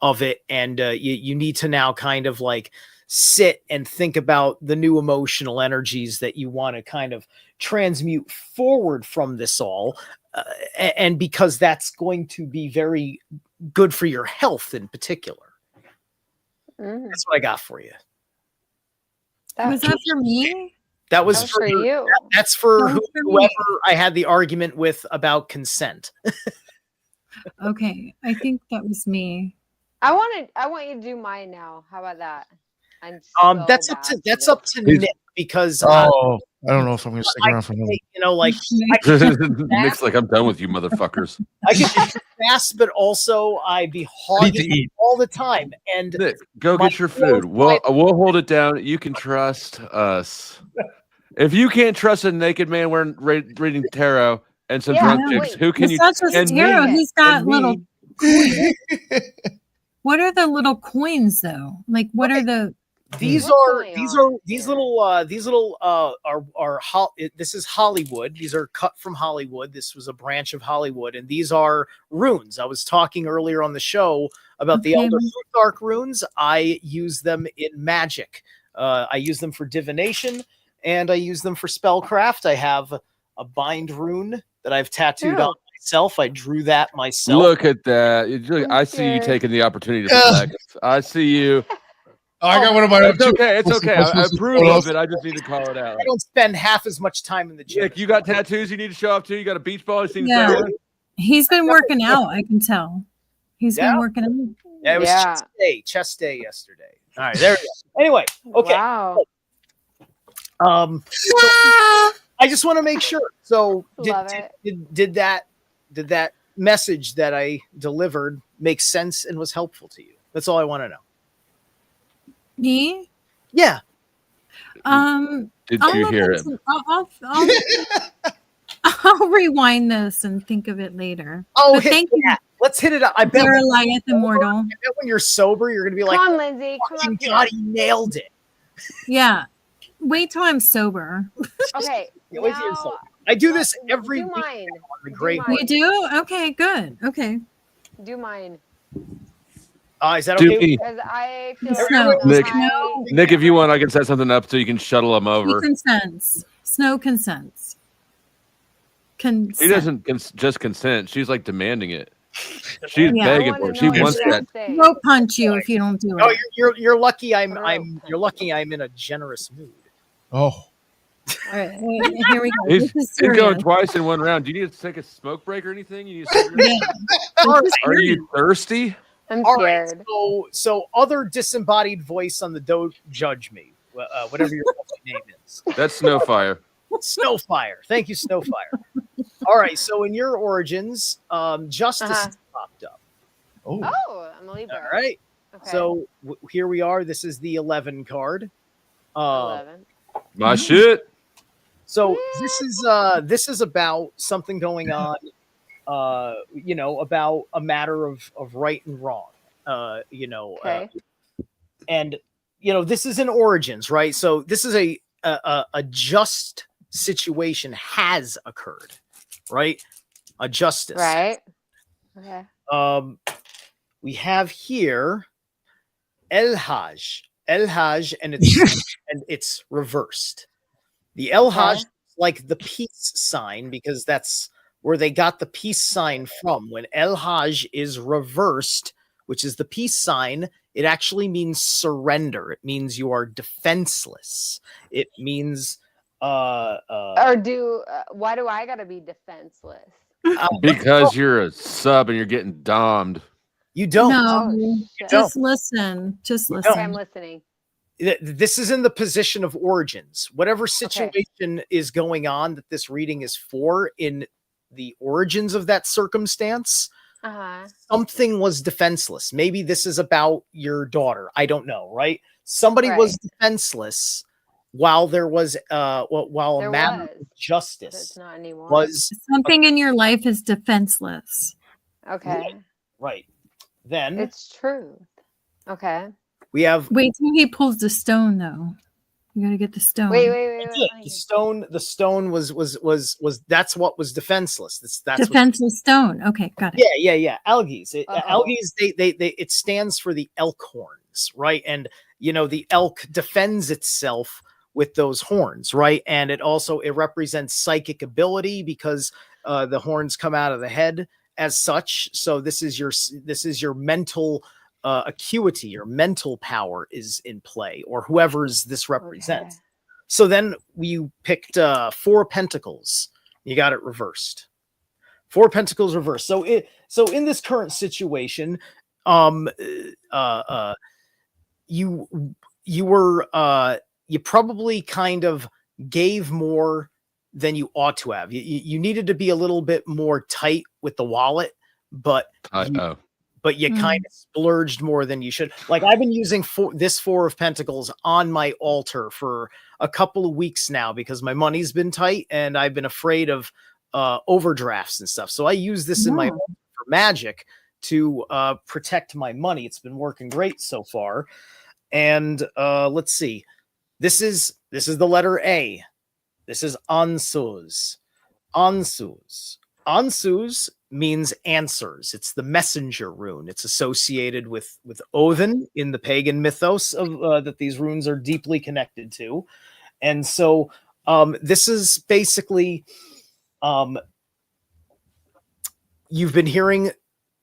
of it, and you need to now kind of like sit and think about the new emotional energies that you want to kind of transmute forward from this all, and because that's going to be very good for your health in particular. That's what I got for you. Was that for me? That was for you. That's for That was for me. whoever I had the argument with about consent. Okay, I think that was me. I want you to do mine now. How about that? That's up to Nick, because I don't know if I'm gonna stick around for him. you know, like I could Nick's like, I'm done with you, motherfuckers. I could fast, but also I'd be hogging all the time. And Nick, go get your food. We'll hold it down. You can trust us. If you can't trust a naked man reading tarot and some drunk chicks, who can you? It's not just tarot. He's got little coins. What are the little coins though? Like, what are the? These little this is Hollywood. These are cut from Hollywood. This was a branch of Hollywood, and these are runes. I was talking earlier on the show about the Elder Futhark runes. I use them in magic. I use them for divination, and I use them for spellcraft. I have a bind rune that I've tattooed on myself. I drew that myself. Look at that. I see you taking the opportunity to flex. I see you. Oh, I got one of my own. It's okay. It's okay. I approve of it. I just need to call it out. I don't spend half as much time in the gym. Nick, you got tattoos you need to show up to? You got a beach ball? Yeah. He's been working out. I can tell. He's been working out. Yeah, it was chest day yesterday. All right, there we go. Anyway, okay. Wow. So I just want to make sure. So did that message that I delivered make sense and was helpful to you? That's all I want to know. Me? Yeah. Did you hear it? I'll rewind this and think of it later. Oh, but thank you. Let's hit it up. I bet Zerilath Immortal. I bet when you're sober, you're gonna be like, "Come on, Lindsay, come on, God, he nailed it." Yeah. Wait till I'm sober. Okay. Wait till you're sober. I do this every week. Mine. You do? Okay, good. Okay. Do mine. Is that okay? Because I feel Nick, if you want, I can set something up so you can shuttle him over. He consents. Snow consents. He doesn't just consent. She's like demanding it. She's begging for it. She wants that. We'll punch you if you don't do it. Oh, you're lucky. You're lucky. I'm in a generous mood. Oh. All right, here we go. He's going twice in one round. Do you need to take a smoke break or anything? You need to Are you thirsty? I'm scared. Right, so other disembodied voice on the Don't Judge Me, whatever your name is. That's Snowfire. Snowfire. Thank you, Snowfire. All right. So in your origins, Justice popped up. Oh, I'm a Libra. All right. Okay. So here we are. This is the 11 card. 11. My shit. So this is about something going on. About a matter of right and wrong. And this is in origins, right? So this is a just situation has occurred, right? A justice, right? Okay. We have here El Hajj, and it's reversed. The El Hajj is like the peace sign because that's where they got the peace sign from. When El Hajj is reversed, which is the peace sign, it actually means surrender. It means you are defenseless. It means why do I gotta be defenseless? Because you're a sub and you're getting dommed. You don't. No, just listen. Just listen. Okay, I'm listening. This is in the position of origins. Whatever situation is going on that this reading is for in the origins of that circumstance, something was defenseless. Maybe this is about your daughter. I don't know, right? Somebody was defenseless while there was a matter of justice. It's not anymore. Was something in your life is defenseless. Okay. Right. Then it's truth. Okay. We have wait till he pulls the stone though. You gotta get the stone. Wait. The stone was that's what was defenseless. That's Defenseless stone. Okay, got it. Yeah. Algaes. Algaes. It stands for the elk horns, right? And the elk defends itself with those horns, right? And it represents psychic ability because the horns come out of the head as such. So this is your mental acuity, your mental power is in play, or whoever's this represents. Okay. So then you picked 4 pentacles. You got it reversed. 4 pentacles reversed. So in this current situation, you probably kind of gave more than you ought to have. You needed to be a little bit more tight with the wallet, but you kind of splurged more than you should. Like, I've been using this 4 of Pentacles on my altar for a couple of weeks now because my money's been tight and I've been afraid of overdrafts and stuff. So I use this in my altar for magic to protect my money. It's been working great so far. And let's see. This is the letter A. This is Ansuz. Ansuz means answers. It's the messenger rune. It's associated with Odin in the pagan mythos of that these runes are deeply connected to. And so this is basically you've been hearing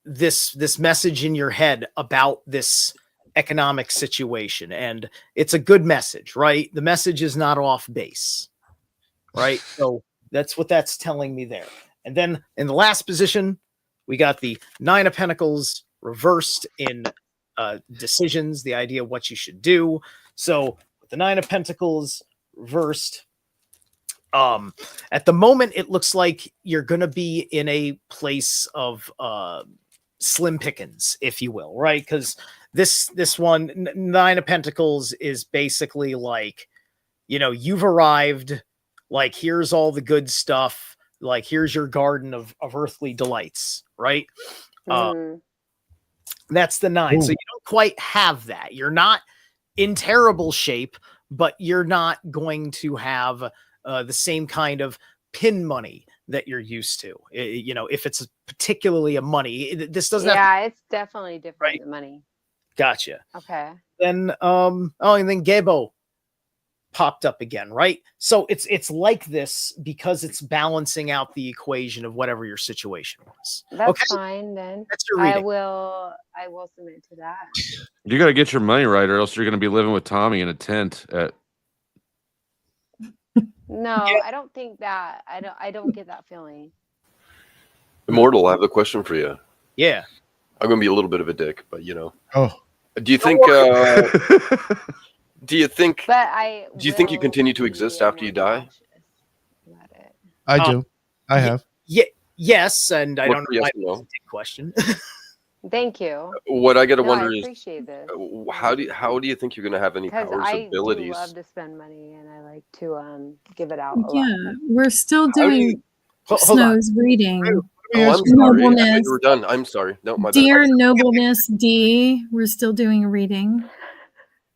this message in your head about this economic situation, and it's a good message, right? The message is not off base, right? So that's what that's telling me there. And then in the last position, we got the 9 of Pentacles reversed in decisions, the idea of what you should do. So with the 9 of Pentacles reversed, at the moment, it looks like you're going to be in a place of slim pickings, if you will, right? Because this one, 9 of Pentacles, is basically like, you've arrived, like, here's all the good stuff, like, here's your garden of earthly delights, right? That's the 9. Ooh. So you don't quite have that. You're not in terrible shape, but you're not going to have the same kind of pin money that you're used to. If it's particularly a money, this doesn't. Yeah, it's definitely different than money. Gotcha. Okay. Then and then Gebo popped up again, right? So it's like this because it's balancing out the equation of whatever your situation was. That's fine then. That's your reading. I will submit to that. You got to get your money right, or else you're going to be living with Tommy in a tent at. No, yeah. I don't think that. I don't get that feeling. Immortal, I have a question for you. Yeah. I'm going to be a little bit of a dick, but Oh. Do you think do you think you continue to exist after you die? I do. I have. Yes, and I don't know why that's a question. Thank you. What I got to wonder is how do you think you're going to have any powers, abilities? I love to spend money and I like to give it out a lot. We're still doing Snow's reading. Oh, I'm sorry. I thought you were done. I'm sorry. No, my Dear bad. Nobleness D, we're still doing a reading.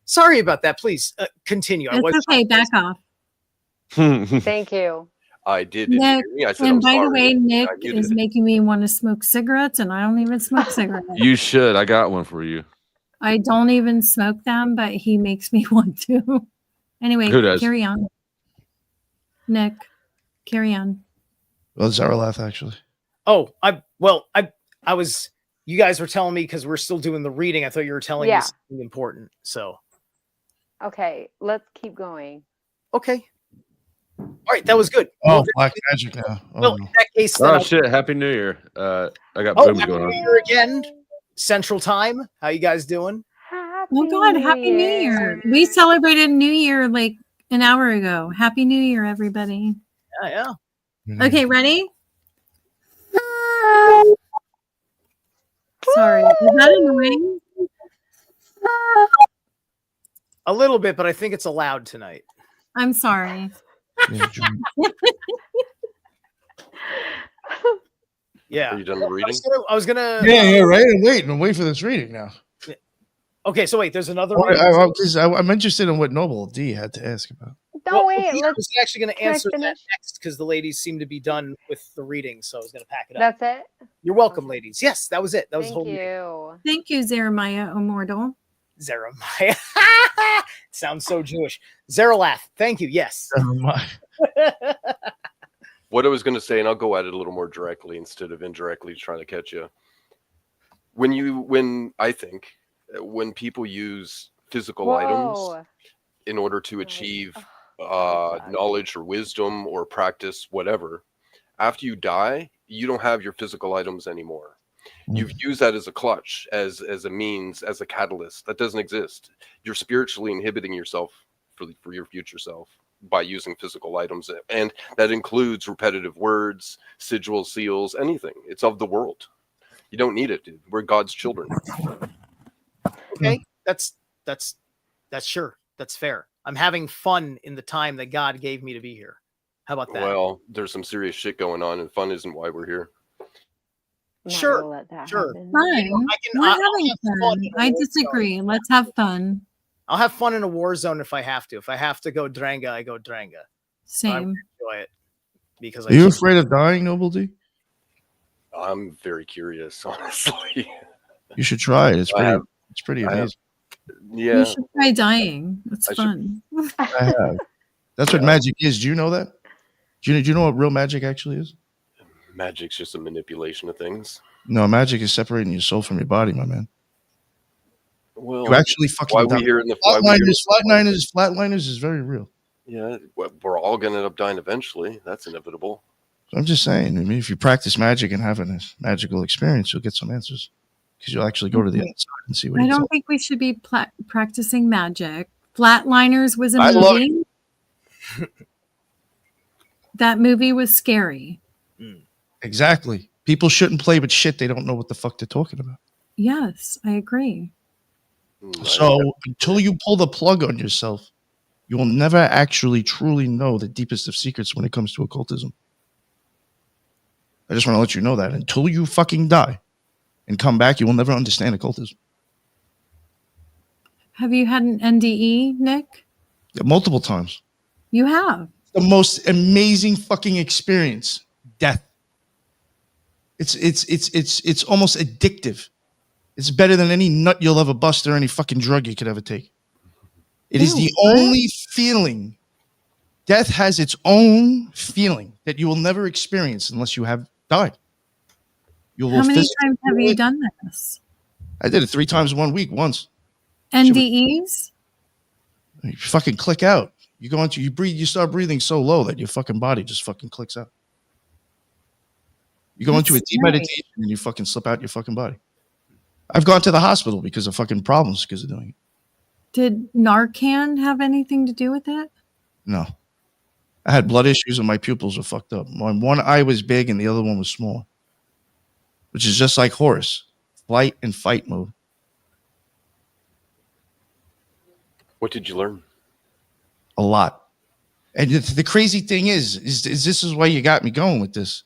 Sorry about that. Please continue. It's okay. Back off. Thank you. I did. Nick, I said, and by the way, Nick is making me want to smoke cigarettes, and I don't even smoke cigarettes. You should. I got one for you. I don't even smoke them, but he makes me want to. Anyway, carry on. Nick, carry on. Well, Zerilath, actually. Oh, I was. You guys were telling me because we're still doing the reading. I thought you were telling me something important. So. Okay, let's keep going. Okay. All right, that was good. Oh, black magic now. Well, in that case, shit! Happy New Year. I got booms going on. Happy New Year again. Central Time. How you guys doing? Oh God, Happy New Year! We celebrated New Year like an hour ago. Happy New Year, everybody. Yeah. Okay, ready? Sorry, is that annoying? A little bit, but I think it's allowed tonight. I'm sorry. Yeah. Are you done the reading? I was gonna. Yeah, right. I'm waiting for this reading now. Okay, so wait, there's another. I'm interested in what Noble D had to ask about. Don't wait. I Let's was actually going to can I answer that finish? next because the ladies seem to be done with the reading, so I was going to pack it up. That's it. You're welcome, ladies. Yes, that was it. That was the Thank whole reading. you. Thank you, Jeremiah Immortal. Zeremiah. Sounds so Jewish. Zerilath. Thank you. Yes. What I was going to say, and I'll go at it a little more directly instead of indirectly trying to catch you. When people use physical items in order to achieve knowledge or wisdom or practice whatever, after you die, you don't have your physical items anymore. You've used that as a clutch, as a means, as a catalyst. That doesn't exist. You're spiritually inhibiting yourself for your future self by using physical items, and that includes repetitive words, sigils, seals, anything. It's of the world. You don't need it, dude. We're God's children. Okay, that's sure. That's fair. I'm having fun in the time that God gave me to be here. How about that? Well, there's some serious shit going on, and fun isn't why we're here. Sure. Fine. We're having fun. I disagree. Let's have fun. I'll have fun in a war zone if I have to. If I have to go Dranga, I go Dranga. Same. I enjoy it because Are you afraid of dying, Noble D? I'm very curious, honestly. You should try it. It's pretty amazing. Yeah. You should try dying. It's fun. I have. That's what magic is. Do you know that? Do you know what real magic actually is? Magic's just a manipulation of things. No, magic is separating your soul from your body, my man. Well, you actually fucking why we here in the flatliners is very real. Yeah, we're all gonna end up dying eventually. That's inevitable. So I'm just saying. I mean, if you practice magic and have a magical experience, you'll get some answers because you'll actually go to the other side and see what. I don't think we should be practicing magic. Flatliners was a movie. That movie was scary. Exactly. People shouldn't play with shit they don't know what the fuck they're talking about. Yes, I agree. So until you pull the plug on yourself, you will never actually truly know the deepest of secrets when it comes to occultism. I just want to let you know that until you fucking die and come back, you will never understand occultism. Have you had an NDE, Nick? Yeah, multiple times. You have. The most amazing fucking experience. Death. It's almost addictive. It's better than any nut you'll ever bust or any fucking drug you could ever take. It is the only feeling. Death has its own feeling that you will never experience unless you have died. How many times have you done this? I did it 3 times 1 week once. NDEs? You fucking click out. You go into, you breathe, you start breathing so low that your fucking body just fucking clicks out. You go into a deep meditation and you fucking slip out your fucking body. I've gone to the hospital because of fucking problems because of doing it. Did Narcan have anything to do with it? No. I had blood issues and my pupils were fucked up. One eye was big and the other one was small. Which is just like Horus. Flight and fight mode. What did you learn? A lot. And the crazy thing is this is why you got me going with this.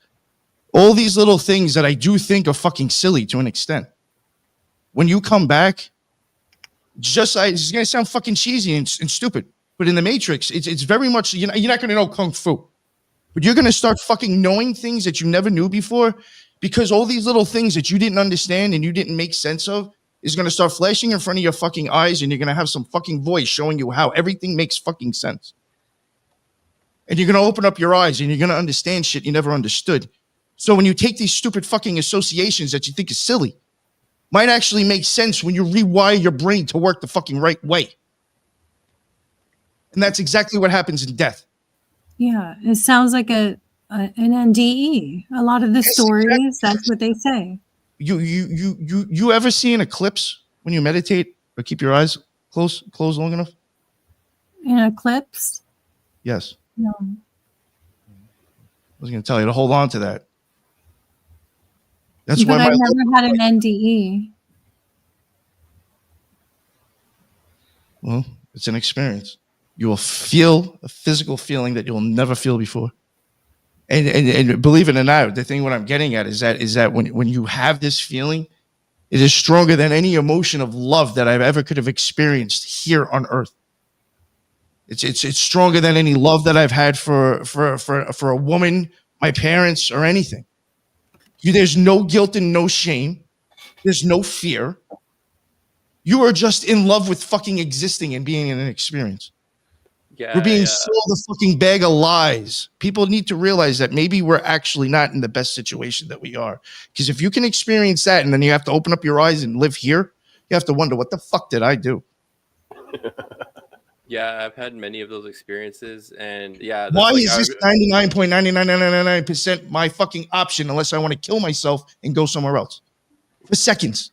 All these little things that I do think are fucking silly to an extent. When you come back, it's going to sound fucking cheesy and stupid, but in the Matrix, it's very much, you're not going to know Kung Fu, but you're going to start fucking knowing things that you never knew before because all these little things that you didn't understand and you didn't make sense of is going to start flashing in front of your fucking eyes and you're going to have some fucking voice showing you how everything makes fucking sense. And you're going to open up your eyes and you're going to understand shit you never understood. So when you take these stupid fucking associations that you think is silly, might actually make sense when you rewire your brain to work the fucking right way. And that's exactly what happens in death. Yeah, it sounds like an NDE. A lot of the stories, exactly. That's what they say. You ever see an eclipse when you meditate or keep your eyes closed long enough? An eclipse? Yes. No. I was going to tell you to hold on to that. That's but I've never had an NDE. Well, it's an experience. You will feel a physical feeling that you'll never feel before. And believe it or not, the thing what I'm getting at is that when you have this feeling, It is stronger than any emotion of love that I've ever could have experienced here on earth. It's stronger than any love that I've had for a woman, my parents, or anything. There's no guilt and no shame. There's no fear. You are just in love with fucking existing and being in an experience. Yeah, We're being sold a fucking bag of lies. People need to realize that maybe we're actually not in the best situation that we are. Because if you can experience that and then you have to open up your eyes and live here, you have to wonder, what the fuck did I do? Yeah, I've had many of those experiences, and yeah. Why is this 99.9999% my fucking option unless I want to kill myself and go somewhere else? For seconds.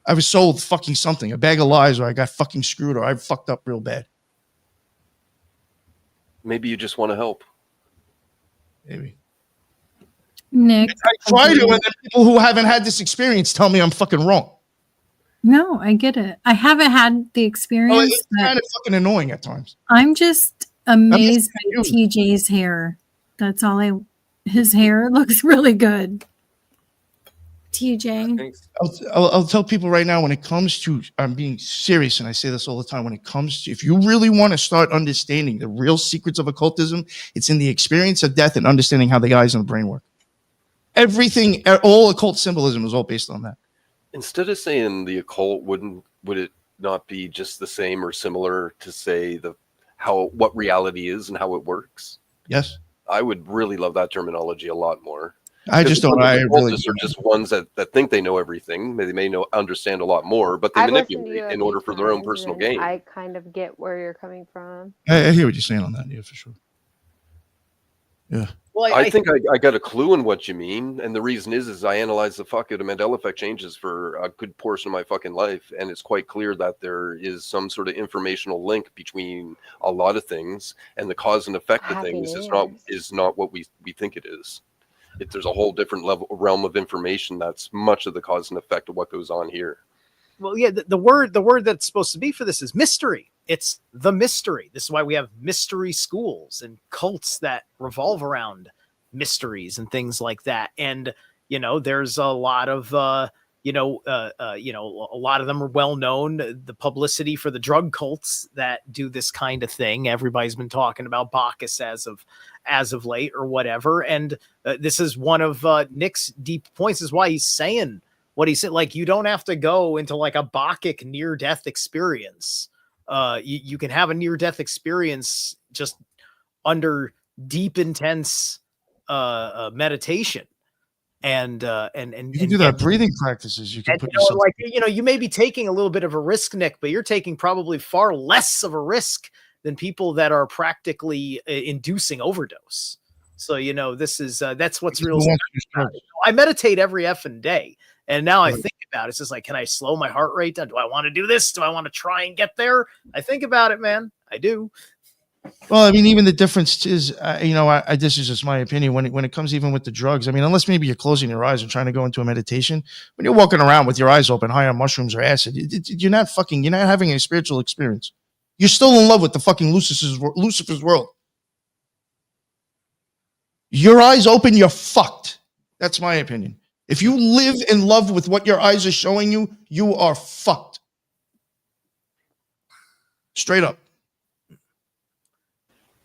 I was sold fucking something, a bag of lies, or I got fucking screwed, or I fucked up real bad. Maybe you just want to help. Maybe. Nick. I try to, and then people who haven't had this experience tell me I'm fucking wrong. No, I get it. I haven't had the experience. Oh, it's kind of fucking annoying at times. I'm just amazed by TJ's hair. That's all his hair looks really good. TJ. I'll tell people right now, when it comes to, I'm being serious, and I say this all the time, when it comes to, if you really want to start understanding the real secrets of occultism, it's in the experience of death and understanding how the eyes and the brain work. Everything, all occult symbolism is all based on that. Instead of saying the occult, would it not be just the same or similar to say what reality is and how it works? Yes. I would really love that terminology a lot more. I just don't. I really are just ones that think they know everything. They may understand a lot more, but they manipulate in order for their own personal gain. I kind of get where you're coming from. I hear what you're saying on that. Yeah, for sure. Yeah. Well, I think I got a clue in what you mean, and the reason is I analyzed the fuck out of Mandela effect changes for a good portion of my fucking life, and it's quite clear that there is some sort of informational link between a lot of things, and the cause and effect of things is not what we think it is. There's a whole different realm of information that's much of the cause and effect of what goes on here. Well, yeah, the word that's supposed to be for this is mystery. It's the mystery. This is why we have mystery schools and cults that revolve around mysteries and things like that. And there's a lot of a lot of them are well known. The publicity for the drug cults that do this kind of thing. Everybody's been talking about Bacchus as of late or whatever. And this is one of Nick's deep points, is why he's saying what he said. Like, you don't have to go into like a Bacchic near-death experience. You can have a near-death experience just under deep, intense meditation. And you can do that breathing practices. You can put yourself you may be taking a little bit of a risk, Nick, but you're taking probably far less of a risk than people that are practically inducing overdose. So this is that's what's real. I meditate every effing day, and now I think about it. It's just like, can I slow my heart rate down? Do I want to do this? Do I want to try and get there? I think about it, man. I do. Well, I mean, even the difference is, this is just my opinion. When it comes even with the drugs, I mean, unless maybe you're closing your eyes and trying to go into a meditation, when you're walking around with your eyes open, high on mushrooms or acid, you're not having a spiritual experience. You're still in love with the fucking Lucifer's world. Your eyes open, you're fucked. That's my opinion. If you live in love with what your eyes are showing you, you are fucked. Straight up.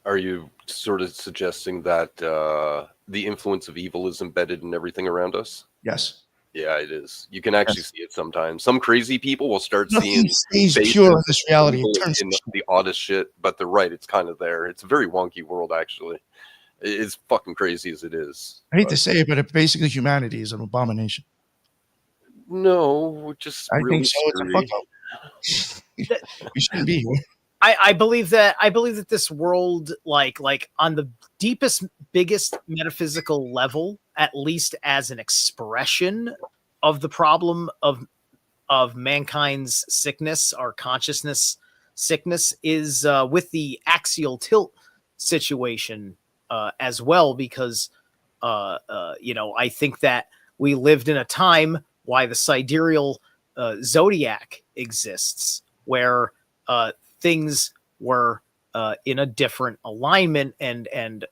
Are you sort of suggesting that the influence of evil is embedded in everything around us? Yes. Yeah, it is. You can actually see it sometimes. Some crazy people will start Nothing seeing stays pure in this reality. evil It turns in the oddest shit, but they're right. It's kind of there. It's a very wonky world, actually. It's fucking crazy as it is. I hate to say it, but basically humanity is an abomination. No, just I real think so. It's a fuck up. We shouldn't be here. I believe that this world, like on the deepest, biggest metaphysical level, at least as an expression of the problem of mankind's sickness, our consciousness sickness, is with the axial tilt situation as well, because I think that we lived in a time why the sidereal zodiac exists, where things were in a different alignment, and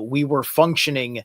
we were functioning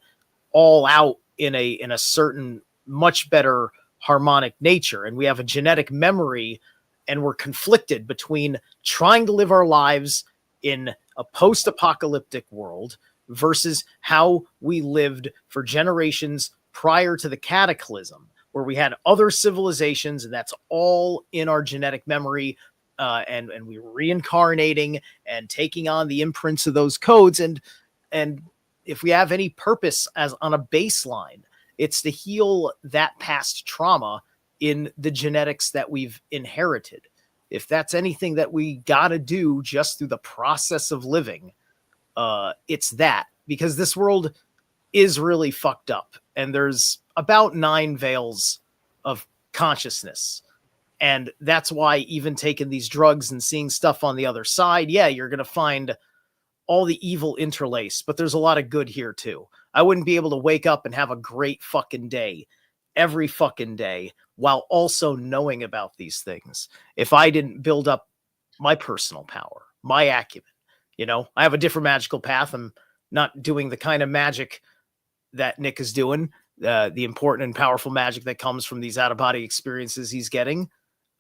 all out in a certain much better harmonic nature, and we have a genetic memory, and we're conflicted between trying to live our lives in a post-apocalyptic world versus how we lived for generations prior to the cataclysm, where we had other civilizations, and that's all in our genetic memory, and we were reincarnating and taking on the imprints of those codes. And if we have any purpose as on a baseline, it's to heal that past trauma in the genetics that we've inherited. If that's anything that we got to do just through the process of living, it's that, because this world is really fucked up, and there's about 9 veils of consciousness. And that's why even taking these drugs and seeing stuff on the other side, yeah, you're going to find all the evil interlaced, but there's a lot of good here too. I wouldn't be able to wake up and have a great fucking day every fucking day while also knowing about these things if I didn't build up my personal power, my acumen. You know, I have a different magical path. I'm not doing the kind of magic that Nick is doing, the important and powerful magic that comes from these out-of-body experiences he's getting.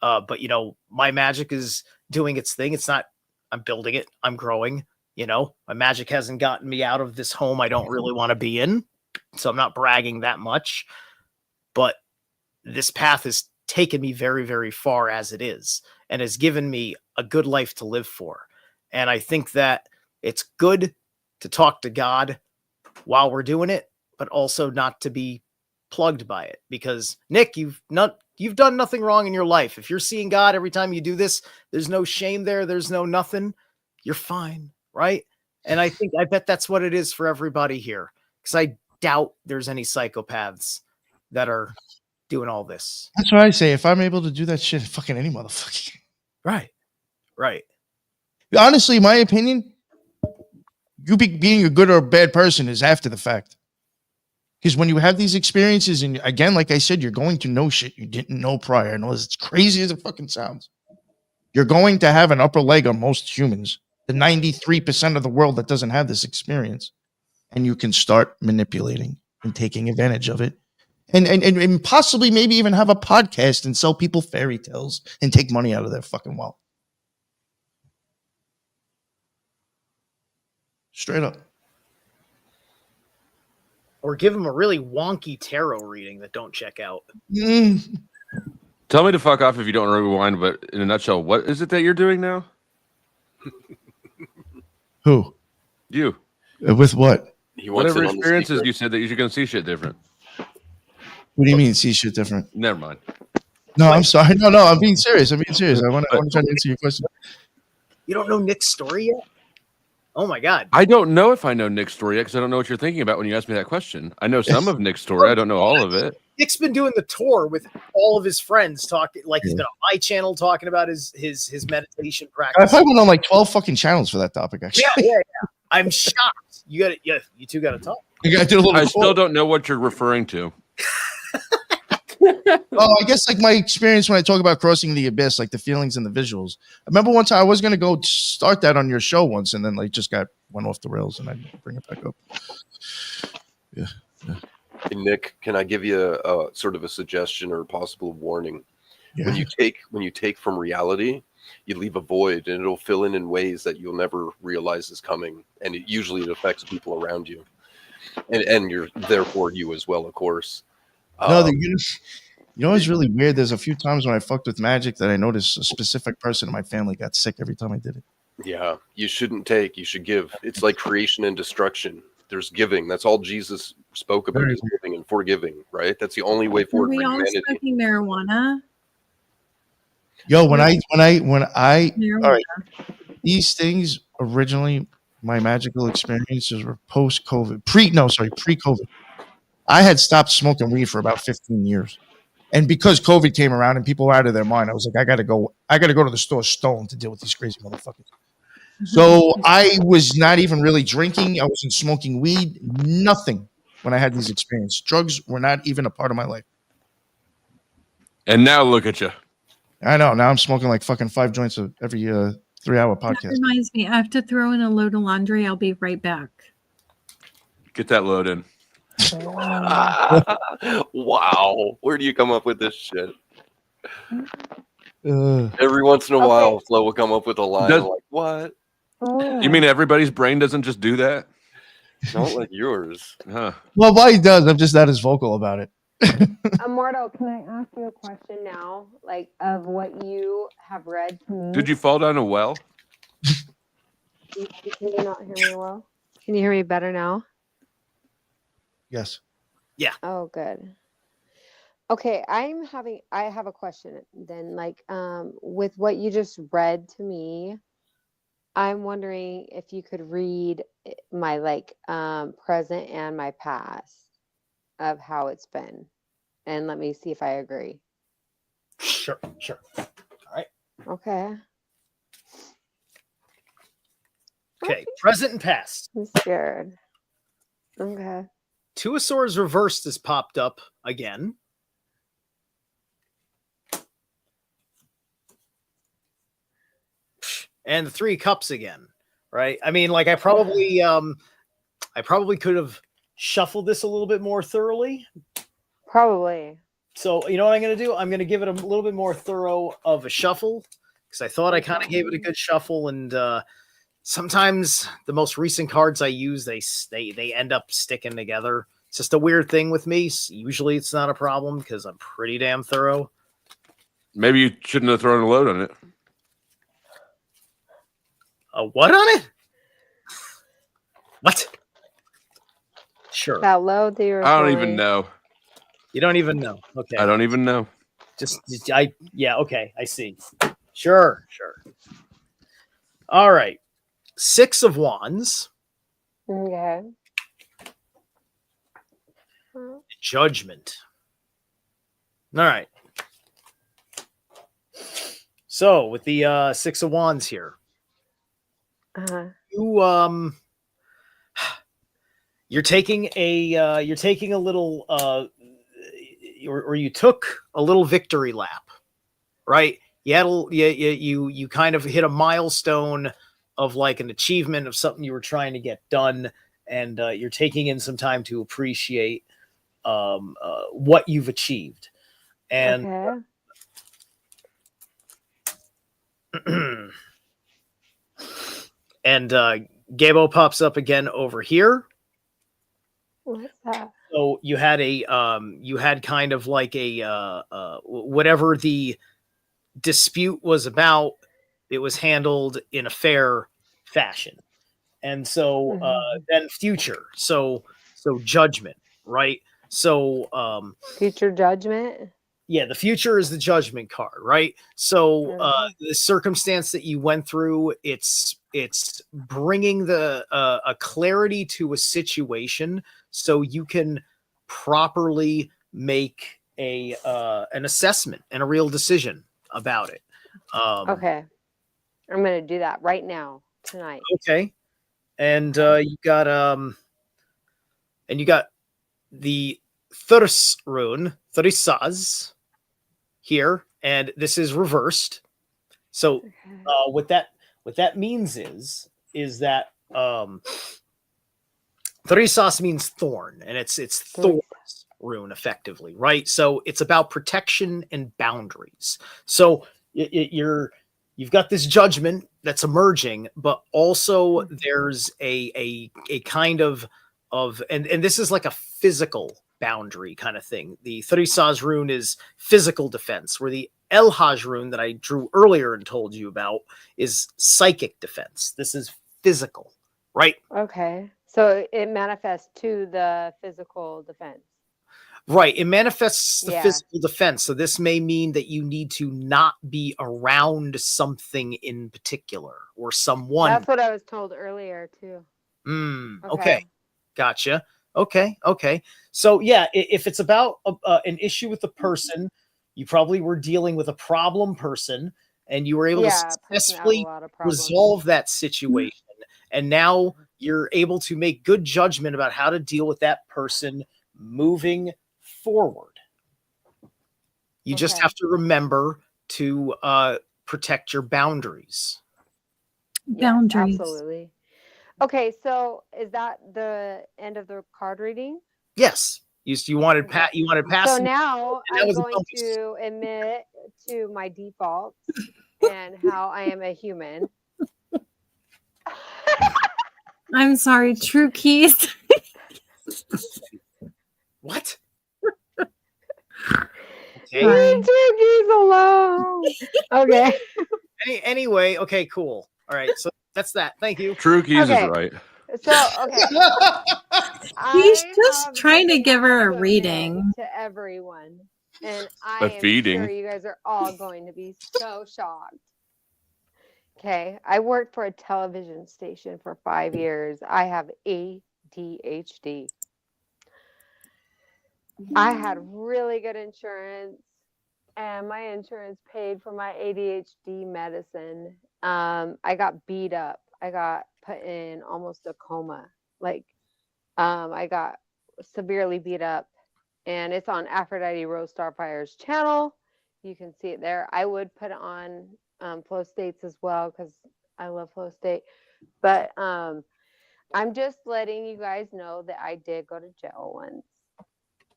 But, you know, my magic is doing its thing. It's not, I'm building it, I'm growing. You know, my magic hasn't gotten me out of this home I don't really want to be in, so I'm not bragging that much. But this path has taken me very, very far as it is, and has given me a good life to live for. And I think that it's good to talk to God while we're doing it, but also not to be plugged by it. Because Nick, you've done nothing wrong in your life. If you're seeing God every time you do this, there's no shame there. There's no nothing. You're fine. Right. And I bet that's what it is for everybody here. Because I doubt there's any psychopaths that are doing all this. That's what I say. If I'm able to do that shit, fucking any motherfucker. Right. Right. Honestly, my opinion, being a good or a bad person is after the fact. Because when you have these experiences, and again, like I said, you're going to know shit you didn't know prior. And as crazy as it fucking sounds, you're going to have an upper leg on most humans. The 93% of the world that doesn't have this experience. And you can start manipulating and taking advantage of it. And possibly maybe even have a podcast and sell people fairy tales and take money out of their fucking wallet. Straight up. Or give them a really wonky tarot reading that don't check out. Tell me to fuck off if you don't rewind, but in a nutshell, what is it that you're doing now? Who? You. With what? Whatever experiences you said that you're going to see shit different. What do you mean see shit different? Never mind. No, I'm sorry. No, I'm being serious. I want to try to answer your question. You don't know Nick's story yet? Oh my God. I don't know if I know Nick's story yet because I don't know what you're thinking about when you ask me that question. I know some of Nick's story. I don't know all of it. Nick's been doing the tour with all of his friends, talking like he's been on my channel talking about his meditation practice. I probably went on like 12 fucking channels for that topic, actually. Yeah. I'm shocked. You two got to talk. I still don't know what you're referring to. Oh, I guess like my experience when I talk about crossing the abyss, like the feelings and the visuals. I remember one time I was going to go start that on your show once, and then like just went off the rails, and I didn't bring it back up. Yeah. Hey, Nick, can I give you a sort of a suggestion or a possible warning? Yeah. When you take from reality, you leave a void, and it'll fill in ways that you'll never realize is coming, and it affects people around you, and you're therefore you as well, of course. No, you know it's really weird. There's a few times when I fucked with magic that I noticed a specific person in my family got sick every time I did it. Yeah, you shouldn't take, you should give. It's like creation and destruction. There's giving. That's all Jesus spoke about, is giving and forgiving, right? That's the only way forward for all humanity. smoking marijuana? Yo, when I Marijuana. all right, these things originally, my magical experiences were post-COVID, pre-COVID. I had stopped smoking weed for about 15 years. And because COVID came around and people were out of their mind, I was like, I gotta go to the store stoned to deal with these crazy motherfuckers. So I was not even really drinking. I wasn't smoking weed, nothing when I had these experiences. Drugs were not even a part of my life. And now look at you. I know. Now I'm smoking like fucking 5 joints every 3-hour That podcast. reminds me, I have to throw in a load of laundry. I'll be right back. Get that load in. Wow. Where do you come up with this shit? Uh, Every once in a while, Flo will come up with a line Does- like, what? You mean everybody's brain doesn't just do that? Not like yours. Huh. well, mine does. I'm just not as vocal about it. Immortal, can I ask you a question now? Like, of what you have read to me? Did you fall down a well? Can you not hear me well? Can you hear me better now? Yes. Yeah. Oh, good. Okay, I have a question then. Like, with what you just read to me, I'm wondering if you could read my present and my past of how it's been, and let me see if I agree. Sure. All right. Okay. Okay. Present and past. I'm scared. Okay. Two of Swords reversed has popped up again. And the Three of Cups again, right? I mean, like I probably could have shuffled this a little bit more thoroughly. Probably. So you know what I'm going to do? I'm going to give it a little bit more thorough of a shuffle because I thought I kind of gave it a good shuffle, and sometimes the most recent cards I use they end up sticking together. It's just a weird thing with me. Usually it's not a problem because I'm pretty damn thorough. Maybe you shouldn't have thrown a load on it. A what on it? What? Sure. That load that you're I don't throwing. even know. You don't even know. Okay. I don't even know. Yeah, okay, I see. Sure. All right. Six of Wands. Okay. Judgment. All right. So with the Six of Wands here, you're taking a little or you took a little victory lap, right? You kind of hit a milestone of like an achievement of something you were trying to get done, and you're taking in some time to appreciate what you've achieved. And and Gabo pops up again over here. What's that? So you had kind of like a whatever the dispute was about, it was handled in a fair fashion. And so then future, so judgment, right? So future judgment. Yeah, the future is the judgment card, right? So the circumstance that you went through, it's bringing the a clarity to a situation so you can properly make a an assessment and a real decision about it. Okay, I'm gonna do that right now tonight. Okay, and you got the Thurs rune, Thurisaz here, and this is reversed. So what that means is that Thurisaz means thorn, and it's thorns rune effectively, right? So it's about protection and boundaries. So you've got this judgment that's emerging, but also there's a kind of and this is like a physical boundary kind of thing. The Thurisaz rune is physical defense, where the Elhaj rune that I drew earlier and told you about is psychic defense. This is physical, right? Okay, so it manifests to the physical defense. Right, it manifests the physical defense. So this may mean that you need to not be around something in particular or someone. That's what I was told earlier too. Okay. Gotcha. Okay. So yeah, if it's about an issue with a person, you probably were dealing with a problem person, and you were able to successfully resolve that situation. And now you're able to make good judgment about how to deal with that person moving forward. You just have to remember to protect your boundaries. Absolutely. Okay, so is that the end of the card reading? Yes. You wanted you wanted passive. So now and that I'm was a going bonus. to admit to my defaults and how I am a human. I'm sorry, True Keys. What? Leave True Keys alone. Okay. Anyway, okay, cool. All right, so that's that. Thank you. True Keys Okay. is right. So, okay. He's I just have trying to something give her a to admit reading. to everyone. And I A am feeding. sure you guys are all going to be so shocked. Okay. I worked for a television station for 5 years. I have ADHD. I had really good insurance, and my insurance paid for my ADHD medicine. I got beat up. I got put in almost a coma. Like, I got severely beat up, and it's on Aphrodite Rose Starfire's channel. You can see it there. I would put it on Flowstate's as well because I love Flowstate. But I'm just letting you guys know that I did go to jail once,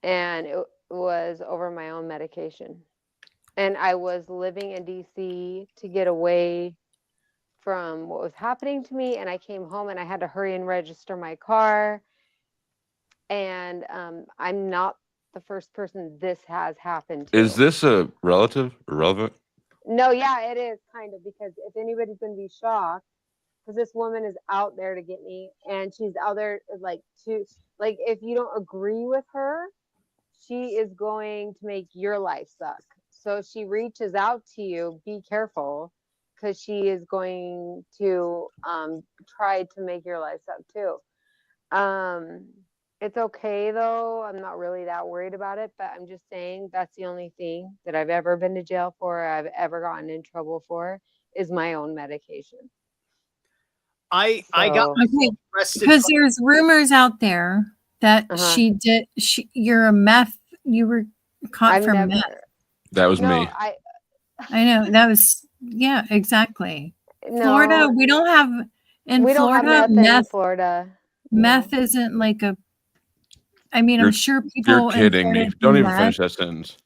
and it was over my own medication. And I was living in DC to get away from what was happening to me, and I came home and I had to hurry and register my car. And I'm not the first person this has happened to. Is this a relative irrelevant? No, yeah, it is kind of, because if anybody's going to be shocked, because this woman is out there to get me, and she's out there if you don't agree with her, she is going to make your life suck. So she reaches out to you, be careful, because she is going to try to make your life suck too. It's okay though. I'm not really that worried about it, but I'm just saying that's the only thing that I've ever been to jail for, I've ever gotten in trouble for, is my own medication. I got Okay, arrested because there's rumors out there that you're a meth. You were caught for meth. That was me. I know that was exactly. No, Florida, we don't have we don't have Florida meth in Florida. Meth isn't like a. I mean, I'm sure people. You're kidding me. Don't even meth. finish that sentence.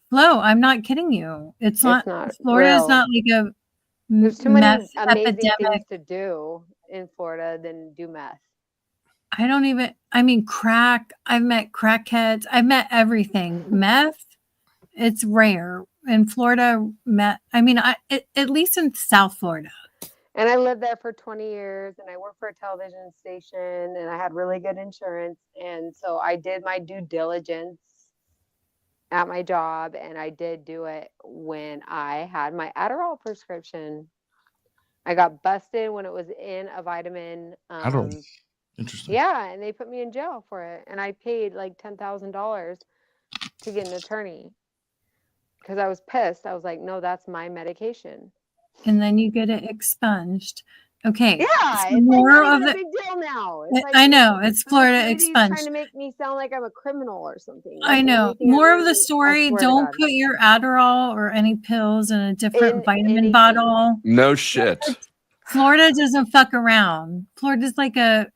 Flo, I'm not kidding you. It's not Florida is real. not like a There's too many meth amazing epidemic. things to do in Florida than do meth. I mean, crack. I've met crackheads. I've met everything. Meth, it's rare. In Florida, meth. I mean, at least in South Florida. And I lived there for 20 years, and I worked for a television station, and I had really good insurance. And so I did my due diligence at my job, and I did do it when I had my Adderall prescription. I got busted when it was in a vitamin. Adderall. Interesting. Yeah, and they put me in jail for it, and I paid like $10,000 to get an attorney because I was pissed. I was like, no, that's my medication. And then you get it expunged. Okay. Yeah, so it's more like not of even it. a big deal now. It's like, I know it's Florida lady's expunged. trying to make me sound like I'm a criminal or something. I That's the know. only thing More I'm of the really- I story. swear to Don't God. put your Adderall or any pills in a different In vitamin anything. bottle. No shit. Florida doesn't fuck around. Florida's like a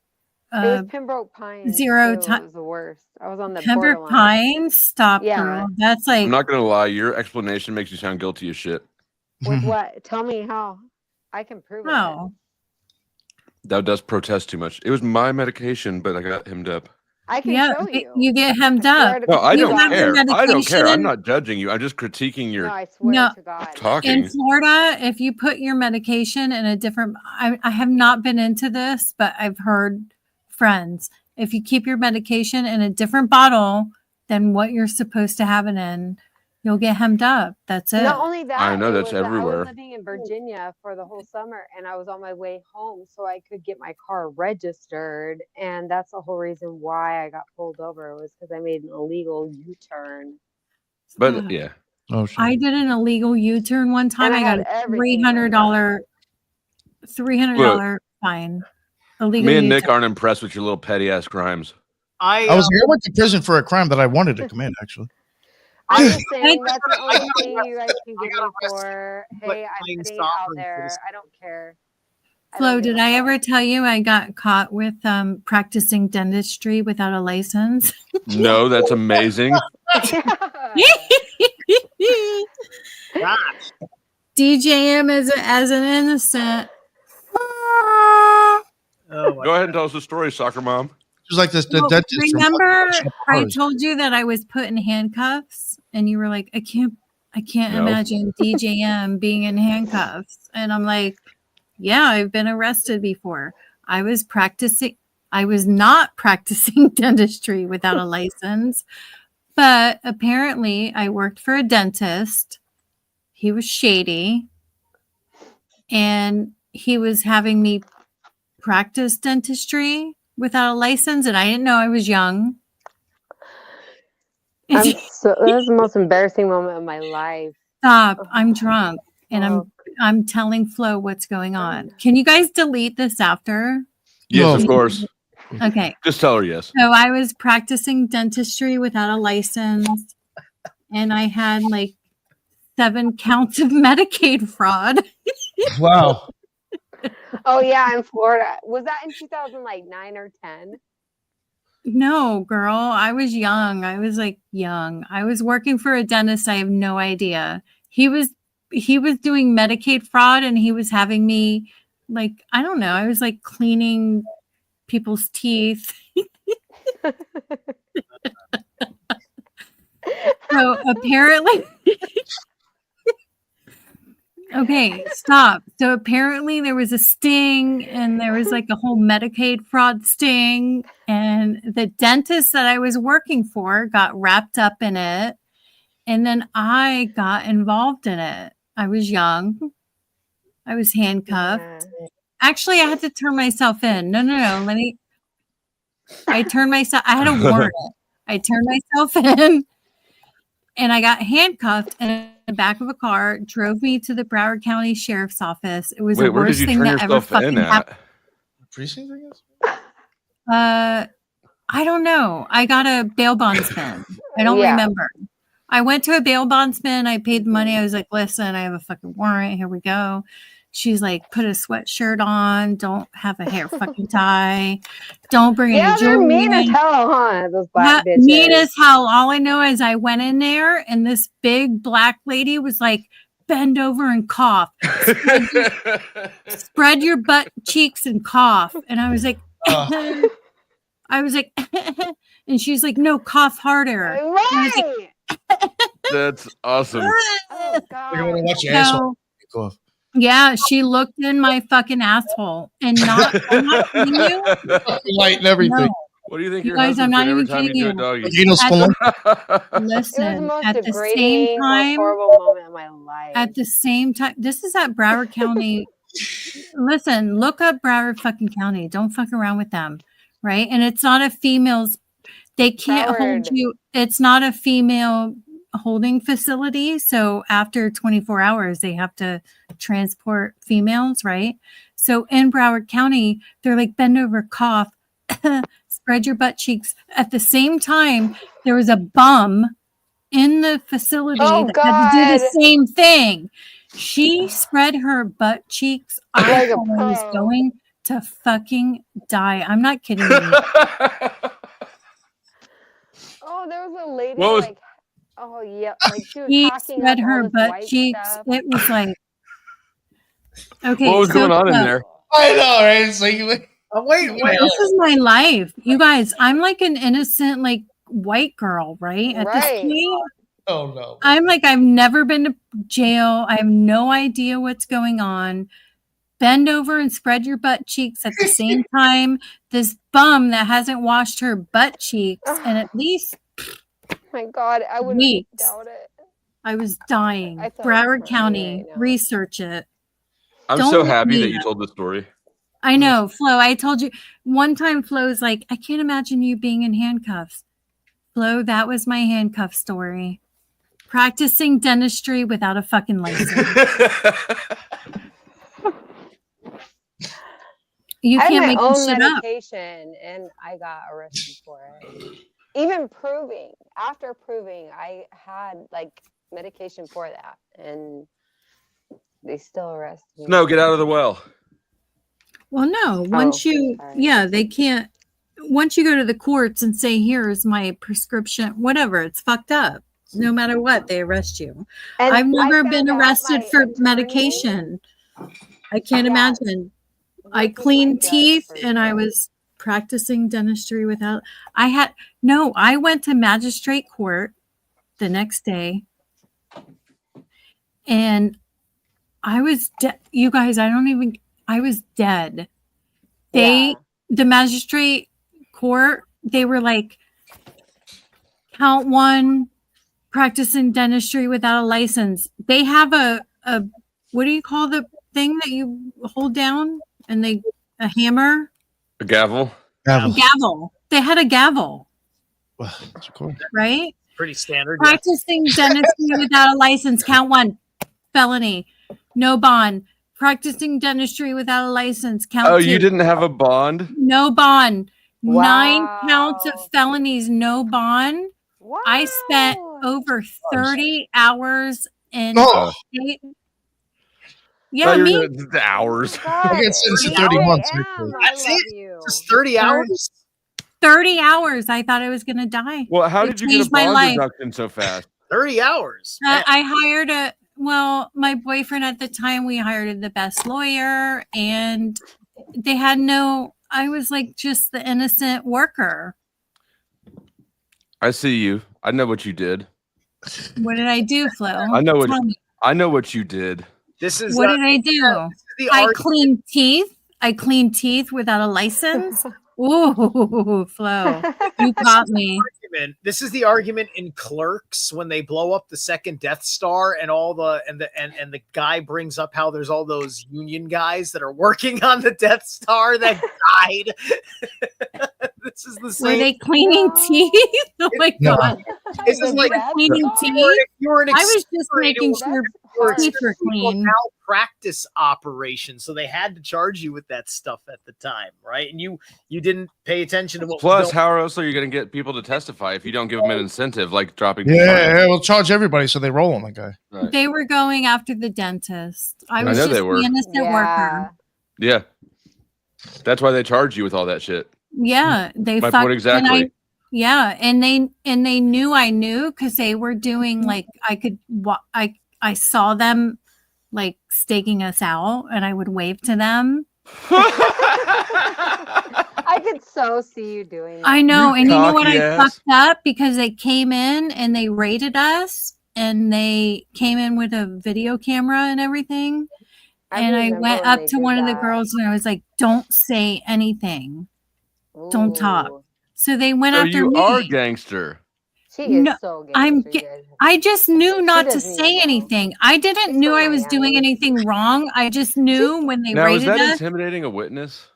It was Pembroke Pines. zero too. It time. was the worst. I was on the Pembroke borderline. Pines. Stop, Yeah. girl. That's like I'm not gonna lie. Your explanation makes you sound guilty as shit. With what? Tell me how. I can prove it. no. That does protest too much. It was my medication, but I got hemmed up. I can Yeah, show but you. you get hemmed I swear up. to No, I You don't have your care. I don't care. medication I'm not judging you. I'm just critiquing your No, I swear No. to God. talking. In Florida, if you put your medication in a different, I have not been into this, but I've heard friends. If you keep your medication in a different bottle than what you're supposed to have it in, you'll get hemmed up. That's it. Not only that, I know it that's was that I everywhere. was living in Virginia for the whole summer, and I was on my way home so I could get my car registered. And that's the whole reason why I got pulled over, was because I made an illegal U-turn. But yeah. Oh shit. I did an illegal U-turn one time. And I I got had a everything $300 fine. Illegal Me and Nick U-turn. aren't impressed with your little petty ass crimes. I I went to prison for a crime that I wanted to commit, actually. I'm just saying that's the only thing you guys can get me for. but Hey, I'm playing putting it out sovereign for there. this- I don't care. Flo, did I ever tell you I got caught with practicing dentistry without a license? No, that's amazing. DJM as an innocent. Go ahead and tell us the story, soccer mom. Just like this, the Well, dentist. remember, I told you that I was put in handcuffs, and you were like, I can't No. imagine DJM being in handcuffs. And I'm like, yeah, I've been arrested before. I was not practicing dentistry without a license, but apparently I worked for a dentist. He was shady, and he was having me practice dentistry without a license, and I didn't know. I was young. That was the most embarrassing moment of my life. Stop. I'm drunk, and I'm telling Flo what's going on. Can you guys delete this after? Yes, of course. Okay. Just tell her yes. So I was practicing dentistry without a license, and I had like 7 counts of Medicaid fraud. Wow. Oh yeah, in Florida. Was that in 2009 or 10? No, girl. I was young. I was like young. I was working for a dentist. I have no idea. He was doing Medicaid fraud, and he was having me like, I don't know. I was like cleaning people's teeth. So apparently okay, stop. So apparently there was a sting, and there was like a whole Medicaid fraud sting, and the dentist that I was working for got wrapped up in it, and then I got involved in it. I was young. I was handcuffed. Yeah. Actually, I had to turn myself in. No. I had a warrant. I turned myself in, and I got handcuffed in the back of a car, drove me to the Broward County Sheriff's Office. It was the worst thing that ever fucking happened. Precinct, I guess? I don't know. I got a bail bondsman. I don't remember. I went to a bail bondsman. I paid the money. I was like, listen, I have a fucking warrant. Here we go. She's like, put a sweatshirt on. Don't have a hair fucking tie. Don't bring any jewelry. Yeah, they're mean as hell, huh? Those black bitches. Mean as hell. All I know is I went in there, and this big black lady was like, bend over and cough. Spread your butt cheeks and cough. And I was like, and she's like, no, cough harder. Right. That's awesome. Oh, God. You're gonna watch your asshole. Cough. Yeah, she looked in my fucking asshole, and I'm not kidding you. Light and everything. No. What do you think You your guys, I'm husband's not doing every even time you kidding do a doggy? Listen, most at the degrading, same time, most horrible moment of my life. at the same time, this is at Broward County. Listen, look up Broward fucking County. Don't fuck around with them, right? And it's not a female's. They can't hold you. It's not a female holding facility. So after 24 hours, they have to transport females, right? So in Broward County, they're like, bend over, cough, spread your butt cheeks. At the same time, there was a bum in the facility that had to do the same thing. She spread her butt cheeks. I thought I was going to fucking die. I'm not kidding you. Oh, there was a lady like, oh yeah, like she was She talking spread up her all this butt white cheeks. stuff. It was like, okay. What was going on in there? I know, right? It's like, wait. This is my life, you guys. I'm like an innocent, like white girl, right? At this point, oh no. I'm like, I've never been to jail. I have no idea what's going on. Bend over and spread your butt cheeks at the same time. This bum that hasn't washed her butt cheeks and at least My God, I wouldn't doubt it. I was dying. Broward County, research it. I'm so happy that you told the story. I know, Flo. I told you one time. Flo's like, I can't imagine you being in handcuffs. Flo, that was my handcuff story. Practicing dentistry without a fucking license. You can't make this shit up. Medication, and I got arrested for it. Even after proving, I had like medication for that, and they still arrested me. No, get out of the well. Well, no. Once they can't. Once you go to the courts and say, "Here's my prescription," whatever, it's fucked up. No matter what, they arrest you. And I've never been found out arrested my for attorney- medication. I can't imagine. I cleaned teeth and I was practicing dentistry without. I went to magistrate court the next day, and I was you guys. I was dead. The magistrate court, they were like, count one, practicing dentistry without a license. They have a what do you call the thing that you hold down and a hammer? A gavel. A gavel. They had a gavel. Well, that's cool. Right? Pretty standard. Practicing dentistry without a license. Count one. Felony. No bond. Practicing dentistry without a license. Count two. Oh, you didn't have a bond? No bond. Wow. 9 counts of felonies, no bond. Wow. I spent over 30 hours in state. Yeah, me. The hours. I get sentenced to 30 months. That's it. Just 30 hours. 30 hours. I thought I was gonna die. Well, how It did you get a changed my bond life. reduction so fast? 30 hours. I hired my boyfriend at the time, we hired the best lawyer, and they had I was like just the innocent worker. I see you. I know what you did. What did I do, Flo? I know Tell me. what you did. What did I do? I cleaned teeth. I cleaned teeth without a license. Ooh, Flo, you caught me. This is the argument in Clerks when they blow up the second Death Star and the guy brings up how there's all those union guys that are working on the Death Star that died. This is the same. Were they cleaning teeth? Oh my god! This is like cleaning teeth. You're an I was just making sure teeth were clean. Malpractice operation, so they had to charge you with that stuff at the time, right? And you didn't pay attention to what. Plus, how else are you going to get people to testify if you don't give them an incentive, like dropping? Yeah, we'll charge everybody, so they roll on the guy. Right. They were going after the dentist. I was know just they were. the innocent worker. Yeah, that's why they charge you with all that shit. Yeah, they My fucked. point exactly. And they knew I knew because they were doing like I saw them like staking us out, and I would wave to them. I could so see you doing that. I know, and you know what? I ass. fucked up because they came in and they raided us, and they came in with a video camera and everything. And I went up to one of the girls and I was like, "Don't say anything. Don't talk." So they went after you me. are a gangster. She is so gangster. I just knew not to doesn't say anything. I didn't knew I was doing anything wrong. I just knew when they Now, is raided that us. intimidating a witness?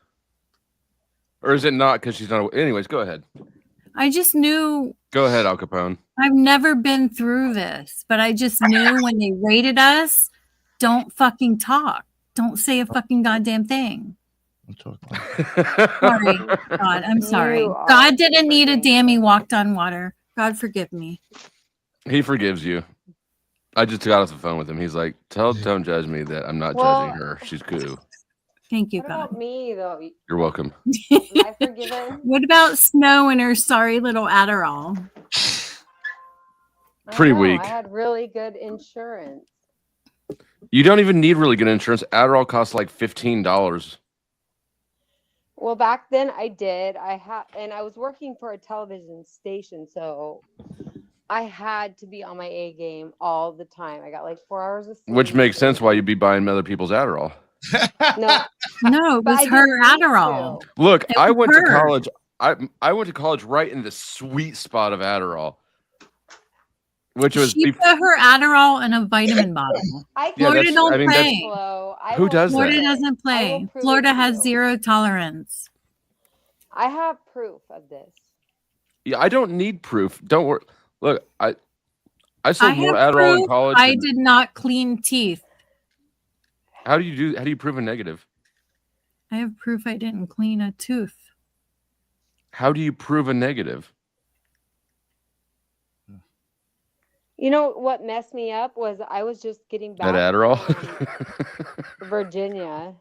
Or is it not because she's not? Anyways, go ahead. I just knew. Go ahead, Al Capone. I've never been through this, but I just knew when they raided us, don't fucking talk. Don't say a fucking goddamn thing. Sorry, God, I'm sorry. God didn't need a dam. He walked on water. God forgive me. He forgives you. I just got off the phone with him. He's like, don't judge me that I'm not Well- judging her. She's cool. Thank you, What God. about me though? You're welcome. Am I forgiven? What about Snow and her sorry little Adderall? I Pretty don't know. weak. I had really good insurance. You don't even need really good insurance. Adderall costs like $15. Well, back then I did. And I was working for a television station, so I had to be on my A game all the time. I got like 4 hours of sleep. Which makes sense why you'd be buying other people's Adderall. No, it But was I her didn't need Adderall. to. Look, It I was went to her. college. I went to college right in the sweet spot of Adderall. Which was She put her Adderall in a vitamin bottle. I Yeah, Florida that's- don't I mean, play. Who does Florida that? doesn't play. Florida has zero tolerance. I have proof of this. Yeah, I don't need proof. Don't worry. Look, I sold more have Adderall in proof college. I than- did not clean teeth. How do you prove a negative? I have proof I didn't clean a tooth. How do you prove a negative? You know what messed me up was I was just getting back That Adderall? from Virginia.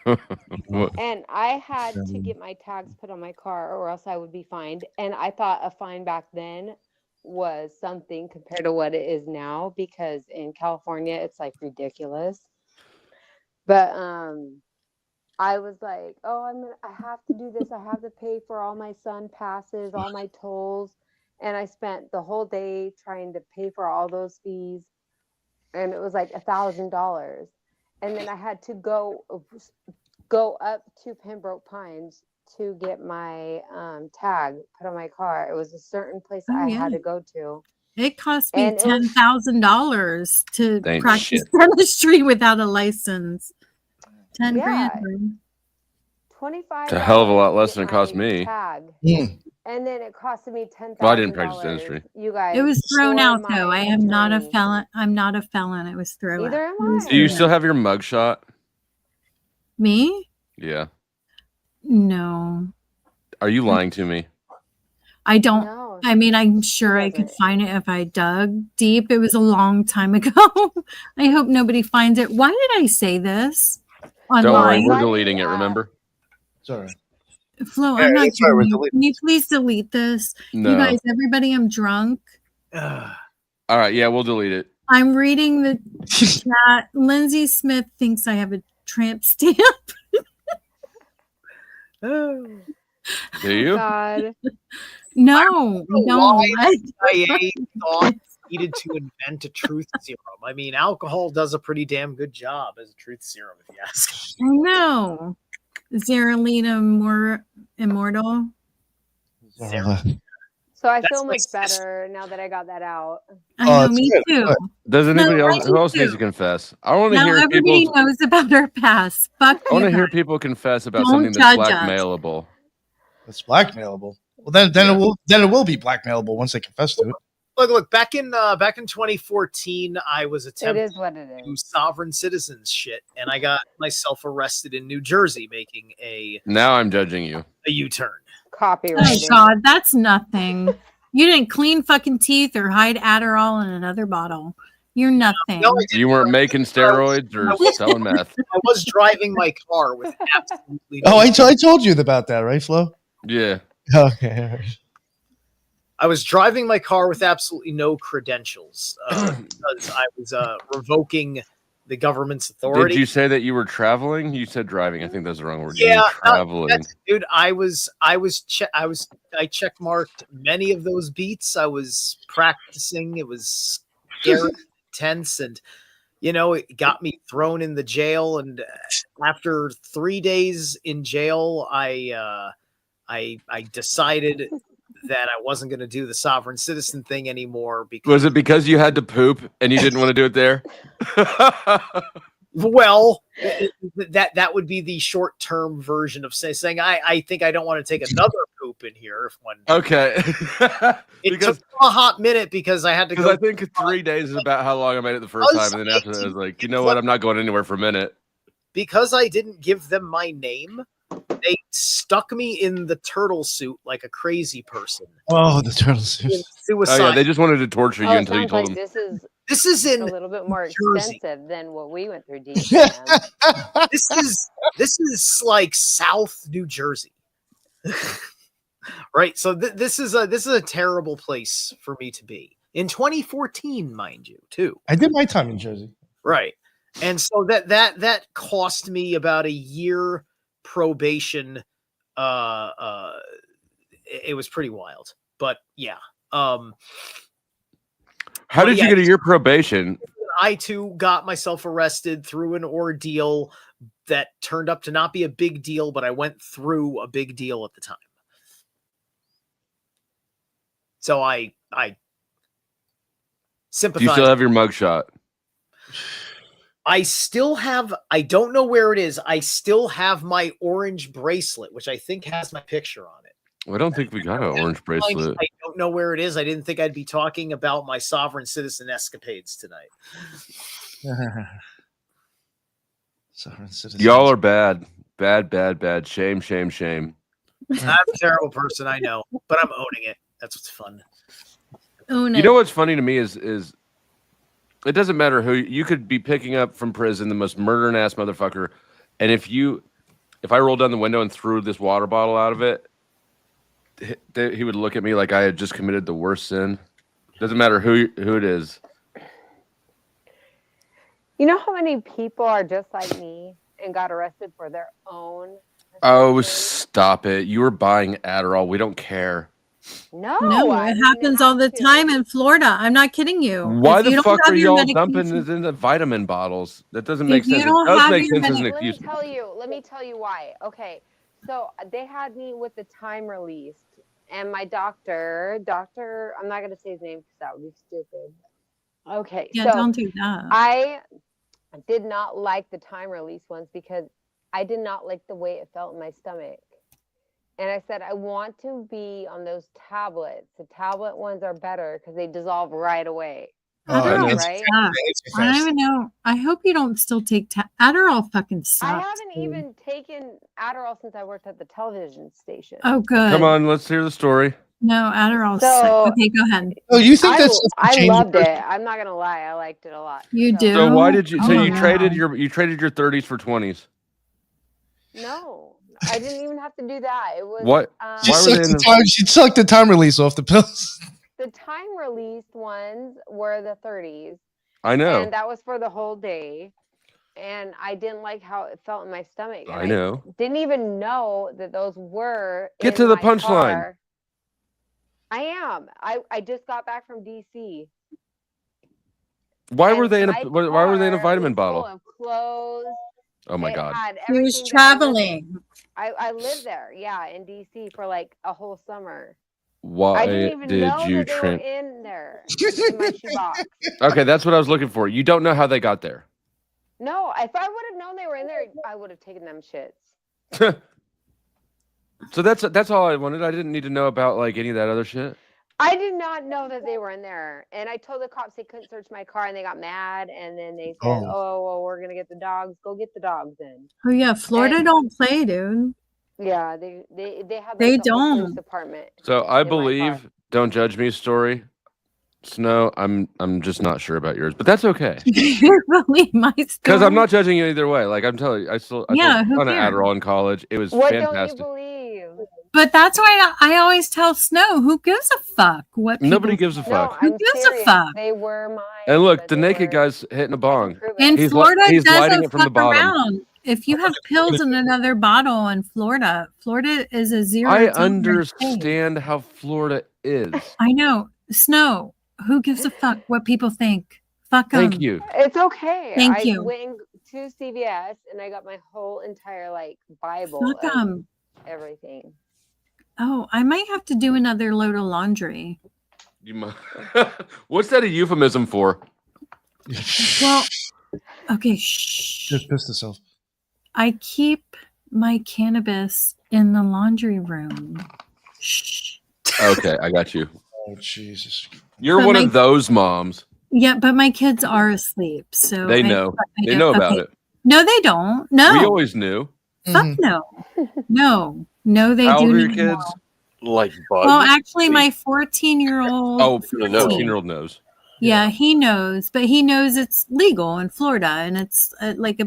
And I had to get my tags put on my car or else I would be fined. And I thought a fine back then was something compared to what it is now, because in California it's like ridiculous. But I was like, oh, I have to do this. I have to pay for all my sun passes, all my tolls. And I spent the whole day trying to pay for all those fees. And it was like $1,000. And then I had to go up to Pembroke Pines to get my tag put on my car. It was a certain place I had to go to. It cost me And it was- $10,000 to Ain't practice shit. dentistry without a license. 10 Yeah. grand. $25. It's a hell of a lot to less get than it cost my me. Tag. And then it costed me $10,000. Well, I didn't practice dentistry. You guys. It was thrown for out my though. I am not a attorney. felon. I'm not a felon. It was thrown out. Neither am It was I. Do you thrown still out. have your mugshot? Me? Yeah. No. Are you lying to me? I don't. No, I mean, I'm sure I could find it if I dug deep. It was a long time ago. I hope nobody finds it. Why did I say this Don't worry, online? we're deleting it, remember? Sorry. Flo, Yeah, I'm not it's all right, kidding we're you. Can you please delete this? No. You guys, everybody, I'm drunk. All right, yeah, we'll delete it. I'm reading the chat. Lindsay Smith thinks I have a tramp stamp. Do you? God. No, no. Why CIA thought needed to invent a truth serum. I mean, alcohol does a pretty damn good job as a truth serum, if you ask. No. Zeralina Immortal. So I feel much better now that I got that out. I know, me too. Does anybody No, else? Who me else needs too. to confess? I want to Now hear everybody people. knows about our past. Fuck I want you to hear guys. people confess about Don't something that's judge us. blackmailable. That's blackmailable. Well, then it will be blackmailable once they confess to it. Look. Back in 2014, I was attempting is what it to do sovereign citizens shit, and I got myself arrested in New Jersey making a Now I'm judging you. U-turn. Copyrighted. Oh God, that's nothing. You didn't clean fucking teeth or hide Adderall in another bottle. You're nothing. You weren't making steroids or selling meth. I was driving my car with absolutely Oh, I told you about that, right, Flo? Yeah. Okay. I was driving my car with absolutely no credentials because I was revoking the government's authority. Did you say that you were traveling? You said driving. I think that's the wrong word. You Yeah, were traveling. dude. I check marked many of those beats. I was practicing. It was scary, intense, and it got me thrown in the jail. And after 3 days in jail, I decided that I wasn't going to do the sovereign citizen thing anymore. Because Was it because you had to poop and you didn't want to do it there? well, that would be the short-term version of saying I think I don't want to take another poop in here. If one Okay. it took a hot minute because I had to go. I think 3 days is about how long I made it the first time, and then after that, I was like, you know what? I'm not going anywhere for a minute. Because I didn't give them my name, they stuck me in the turtle suit like a crazy person. Oh, the turtle suit. Suicide. Oh, yeah, they just wanted to torture you Oh, it until you sounds told like them. This is in a little bit more Jersey. expensive than what we went through. Deep. Man. This is like South New Jersey, right? So this is a terrible place for me to be in 2014, mind you, too. I did my time in Jersey. Right. And so that cost me about a year probation. It was pretty wild, but yeah. How did you get a year probation? I too got myself arrested through an ordeal that turned up to not be a big deal, but I went through a big deal at the time. So I sympathize. Do you still have your mugshot? I still have, I don't know where it is. I still have my orange bracelet, which I think has my picture on it. I don't think we got an orange bracelet. I don't know where it is. I didn't think I'd be talking about my sovereign citizen escapades tonight. Sovereign citizen. Y'all are bad. Bad. Shame. I'm a terrible person, I know, but I'm owning it. That's what's fun. Own it. You know what's funny to me is it doesn't matter who you could be picking up from prison, the most murdering ass motherfucker And if I rolled down the window and threw this water bottle out of it, he would look at me like I had just committed the worst sin. Doesn't matter who it is. You know how many people are just like me and got arrested for their own? Oh, stop it. You were buying Adderall. We don't care. No, it happens all the time in Florida. I'm not kidding you. Why If you the don't fuck have are your y'all dumping medication- it in the vitamin bottles? That doesn't If make you sense. It don't does have make your sense as an Let excuse. me tell you why. Okay, so they had me with the time released, and my doctor, I'm not gonna say his name because that would be stupid. Okay, Yeah, so don't do that. I did not like the time release ones because I did not like the way it felt in my stomach. And I said, I want to be on those tablets. The tablet ones are better because they dissolve right away. Adderall Right? sucks. I don't even know. I hope you don't still take Adderall. Fucking sucks. I haven't even taken Adderall since I worked at the television station. Oh, good. Come on, let's hear the story. No, Adderall. So- Okay, go ahead. Oh, you think that's I loved it. I'm not gonna lie, I liked it a lot. You do? So why did you? So Oh, you no. traded your 30s for 20s? No, I didn't even have to do that. It was What? She Why were they sucked in the the- time. She sucked the time release off the pills. the time released ones were the 30s. I know. And that was for the whole day. And I didn't like how it felt in my stomach. And I know. didn't even know that those were. Get in to the my punchline. car. I am. I just got back from DC. Why were they in a my Why were they in a car vitamin was full bottle? of clothes. Oh my It god. had He was everything that traveling. I lived there, yeah, in DC for like a whole summer. Why I didn't even did know you that they were in there in my shoebox. Okay, that's what I was looking for. You don't know how they got there. No, if I would have known they were in there, I would have taken them shits. So that's all I wanted. I didn't need to know about like any of that other shit. I did not know that they were in there, and I told the cops they couldn't search my car, and they got mad, and then they said, "Oh, well, we're gonna get the dogs. Go get the dogs then." Oh yeah, Florida don't play, dude. Yeah, they have. They like, the whole police don't. department. So I in my car. believe "Don't Judge Me" story. Snow, I'm just not sure about yours, but that's okay. You believe my Because story? I'm not judging you either way. Like I'm telling you, I took Yeah, a who ton of cares? Adderall in college. It was What fantastic. don't you believe? But that's why I always tell Snow, who gives a fuck what Nobody people gives a think? fuck. Who I'm gives serious. a fuck? They were mine. And look, the naked guy's hitting a bong. In He's Florida, he's lighting doesn't it from the fuck bottom. around. If you have pills in another bottle in Florida, Florida is a zero. I tolerance state. understand how Florida is. I know. Snow, who gives a fuck what people think? Fuck them. Thank you. It's okay. Thank I you. went to CVS and I got my whole entire like Bible Fuck of 'em. everything. Oh, I might have to do another load of laundry. What's that a euphemism for? Well, okay, shh. Just pissed herself. I keep my cannabis in the laundry room. Shh. Okay, I got you. Oh Jesus! You're But one my- of those moms. Yeah, but my kids are asleep, so They know. They know about it. No, they don't. No, We always knew. fuck no, no, they How do old are your not kids? know. Like Bud. Well, actually, my 14-year-old. Oh, 14-year-old knows. Yeah, he knows, but he knows it's legal in Florida, and it's like a.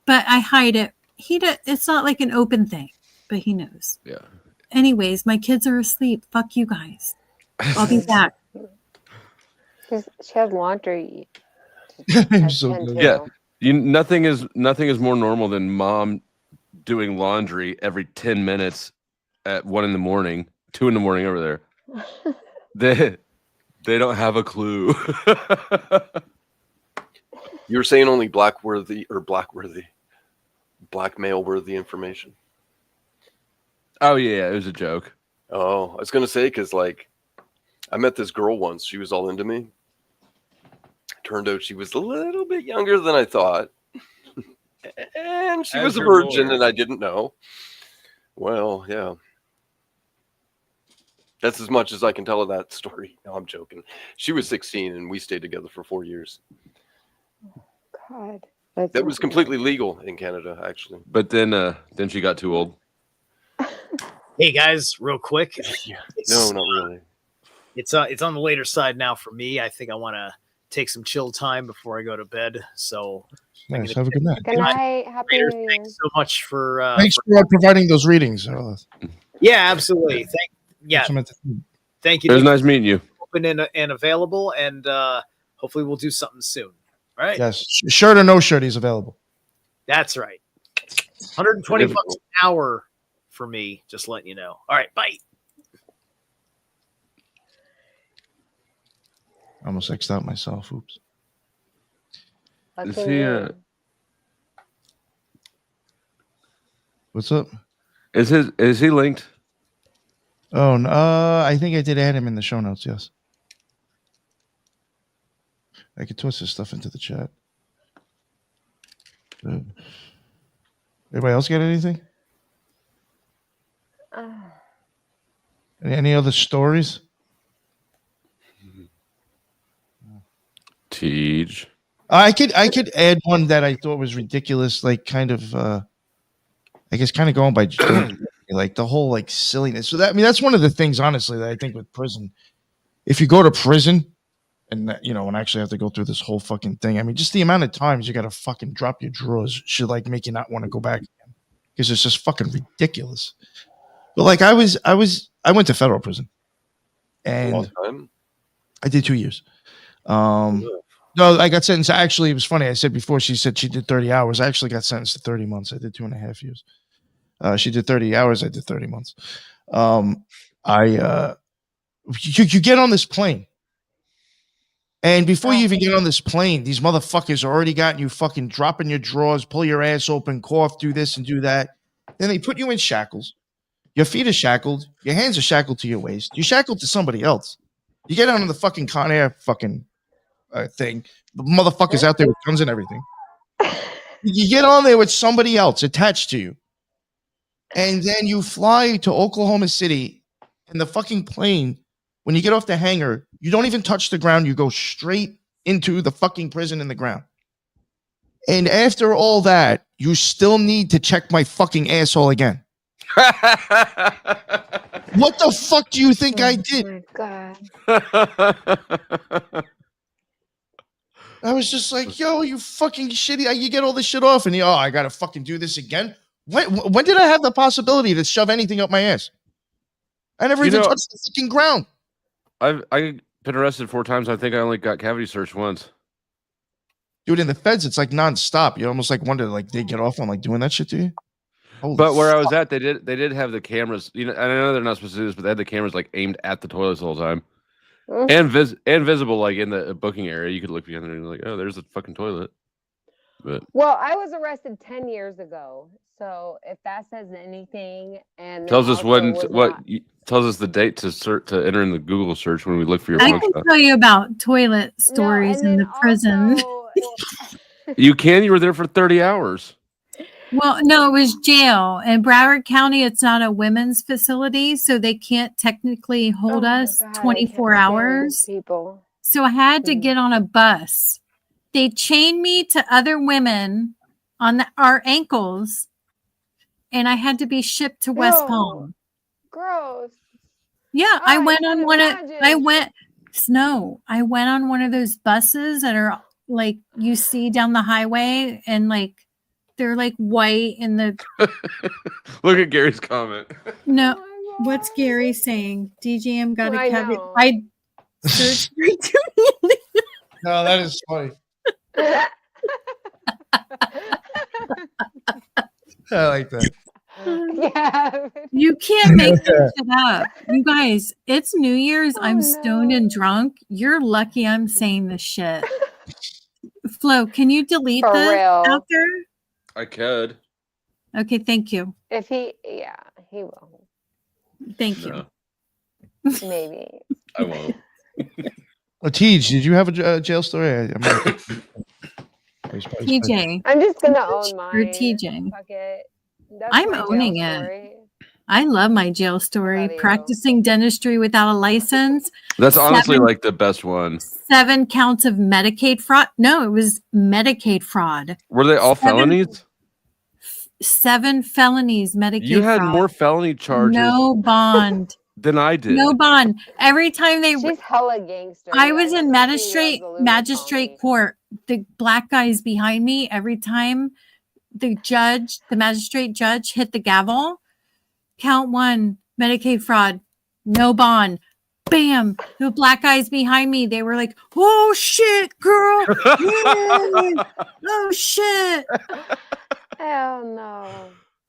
But I hide it. It's not like an open thing, but he knows. Yeah. Anyways, my kids are asleep. Fuck you guys. I'll be back. She has laundry. Yeah. Nothing is more normal than mom doing laundry every 10 minutes at 1 a.m, 2 a.m. over there. They don't have a clue. You were saying only blackmail worthy information. Oh yeah, it was a joke. Oh, I was gonna say because like I met this girl once. She was all into me. Turned out she was a little bit younger than I thought, and she As was a your virgin, lawyer. and I didn't know. Well, yeah. That's as much as I can tell of that story. No, I'm joking. She was 16, and we stayed together for 4 years. God. That was completely legal in Canada, actually. But then she got too old. Hey guys, real quick. No, not really. It's on the later side now for me. I think I want to take some chill time before I go to bed. So Nice. Have a good night. Good night. Happy New Year. Thanks so much for Thanks for providing those readings. yeah, absolutely. Thank you. It was nice meeting you. Open and available, and hopefully we'll do something soon. All right. Yes, shirt or no shirt, he's available. That's right. 120 bucks an hour for me. Just letting you know. All right. Bye. I almost X'd out myself. Oops. Is he? What's up? Is he linked? Oh, no, I think I did add him in the show notes. Yes. I could toss this stuff into the chat. Everybody else got anything? Any other stories? Tej. I could add one that I thought was ridiculous, like kind of I guess kind of going by like the whole like silliness. So that's one of the things, honestly, that I think with prison. If you go to prison and and actually have to go through this whole fucking thing, I mean, just the amount of times you gotta fucking drop your drawers should like make you not want to go back again. Because it's just fucking ridiculous. But like I went to federal prison. And Long time? I did 2 years. No, I got sentenced. Actually, it was funny. I said before, she said she did 30 hours. I actually got sentenced to 30 months. I did 2.5 years. She did 30 hours. I did 30 months. You get on this plane. And before you even get on this plane, these motherfuckers already got you fucking dropping your drawers, pull your ass open, cough, do this and do that. Then they put you in shackles. Your feet are shackled. Your hands are shackled to your waist. You're shackled to somebody else. You get on the fucking Con Air fucking thing. The motherfuckers out there with guns and everything. You get on there with somebody else attached to you. And then you fly to Oklahoma City in the fucking plane. When you get off the hangar, you don't even touch the ground. You go straight into the fucking prison in the ground. And after all that, you still need to check my fucking asshole again. What the fuck do you think I did? Oh my God. I was just like, yo, you fucking shitty. You get all this shit off and I got to fucking do this again. When did I have the possibility to shove anything up my ass? I never even touched the fucking ground. I've been arrested 4 times. I think I only got cavity searched once. Dude, in the feds, it's like nonstop. You almost like wonder, like they get off on like doing that shit to you. But where I was at, they did have the cameras. I know they're not supposed to do this, but they had the cameras like aimed at the toilets the whole time, and visible like in the booking area. You could look behind there and like, oh, there's the fucking toilet. But Well, I was arrested 10 years ago. So if that says anything, and tells us tells us the date to enter in the Google search when we look for your I phone can shop. tell you about toilet stories in the prison. You were there for 30 hours. Well, no, it was jail. In Broward County, it's not a women's facility, so they can't technically hold us 24 hours. People. So I had to get on a bus. They chained me to other women on our ankles, and I had to be shipped to West Palm. Gross. Yeah, I went on one of those buses that are like you see down the highway, and like they're like white and the Look at Gary's comment. no. What's Gary saying? DGM got to have it. I searched No, that is funny. I like that. Yeah. You can't make this shit up. You guys, it's New Year's. I'm stoned and drunk. You're lucky I'm saying this shit. Flo, can you delete For this real. after? I could. Okay, thank you. If he will. Thank you. Maybe. I won't. Tej, did you have a jail story? TJ. I'm just gonna own mine. Or TJ. Fuck it. That's I'm my jail owning story. it. I love my jail story. Practicing dentistry without a license. That's honestly like the best one. 7 counts of Medicaid fraud. No, it was Medicaid fraud. Were they all felonies? 7 felonies, Medicaid You had fraud. more felony charges. No bond. than I did. No bond. Every time She's hella gangster. I was in magistrate court. The black guys behind me, every time the magistrate judge hit the gavel, count 1, Medicaid fraud, no bond. Bam! The black guys behind me, they were like, "Oh shit, girl! Yeah. Oh shit!" Hell no.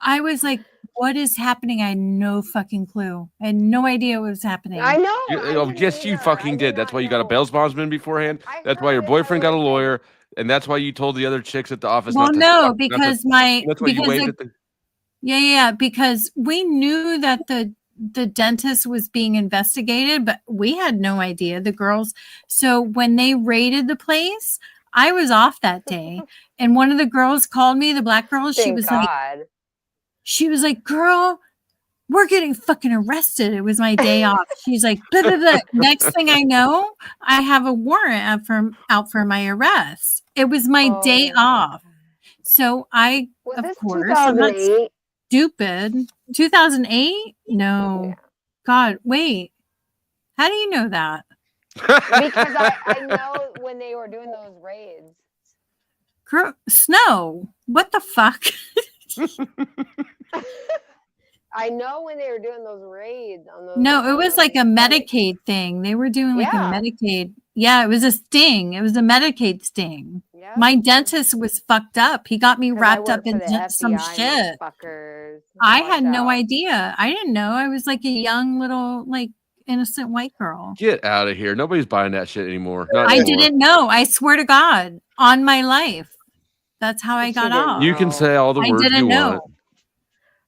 I was like, "What is happening?" I had no fucking clue. I had no idea what was happening. I know. Yes, you fucking did. That's why you got a bail bondsman beforehand. That's why your boyfriend got a lawyer, and that's why you told the other chicks at the office. Well, not to, because that's why you waved at the. Yeah, because we knew that the dentist was being investigated, but we had no idea, the girls. So when they raided the place, I was off that day, and one of the girls called me, the black girl. She was like, "Girl, we're getting fucking arrested." It was my day off. She's like, blah, blah, blah. Next thing I know, I have a warrant out for my arrest. It was my day off. So I'm not stupid. 2008? No. Yeah. God, wait. How do you know that? Because I know when they were doing those raids. Girl, Snow, what the fuck? I know when they were doing those raids on those. No, it was like a Medicaid thing. They were doing like a Medicaid. Yeah, it was a sting. It was a Medicaid sting. Yeah. My dentist was fucked up. He got me wrapped up in some shit. I had no idea. I didn't know. I was like a young little innocent white girl. Get out of here. Nobody's buying that shit anymore. I didn't know. I swear to God, on my life. That's how I got off. You can say all the words you want.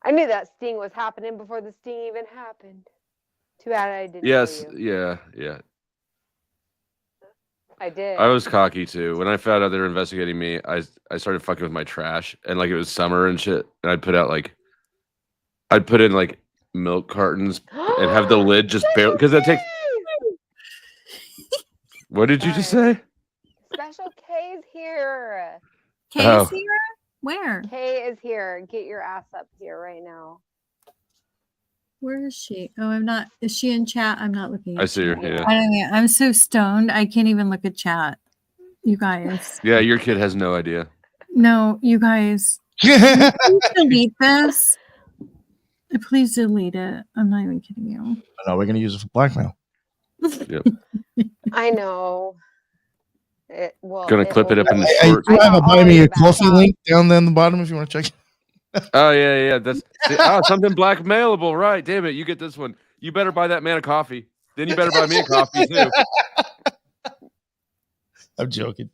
I knew that sting was happening before the sting even happened. Too bad I didn't. Yes, tell you. yeah. I did. I was cocky too. When I found out they were investigating me, I started fucking with my trash, and like it was summer and shit, and I'd put in like milk cartons and have the lid just barely, because that takes. What did you just say? Special K's here. K is here? Where? K is here. Get your ass up here right now. Where is she? Oh, I'm not. Is she in chat? I'm not looking at I see her. Yeah. I'm so stoned. I can't even look at chat. You guys. Yeah, your kid has no idea. No, you guys. Please delete this. Please delete it. I'm not even kidding you. No, we're going to use it for blackmail. Yep. I know. Gonna clip it up in the short. You have a buy me a coffee link down there in the bottom if you want to check. Oh yeah. That's something blackmailable, right? Damn it, you get this one. You better buy that man a coffee. Then you better buy me a coffee too. I'm joking.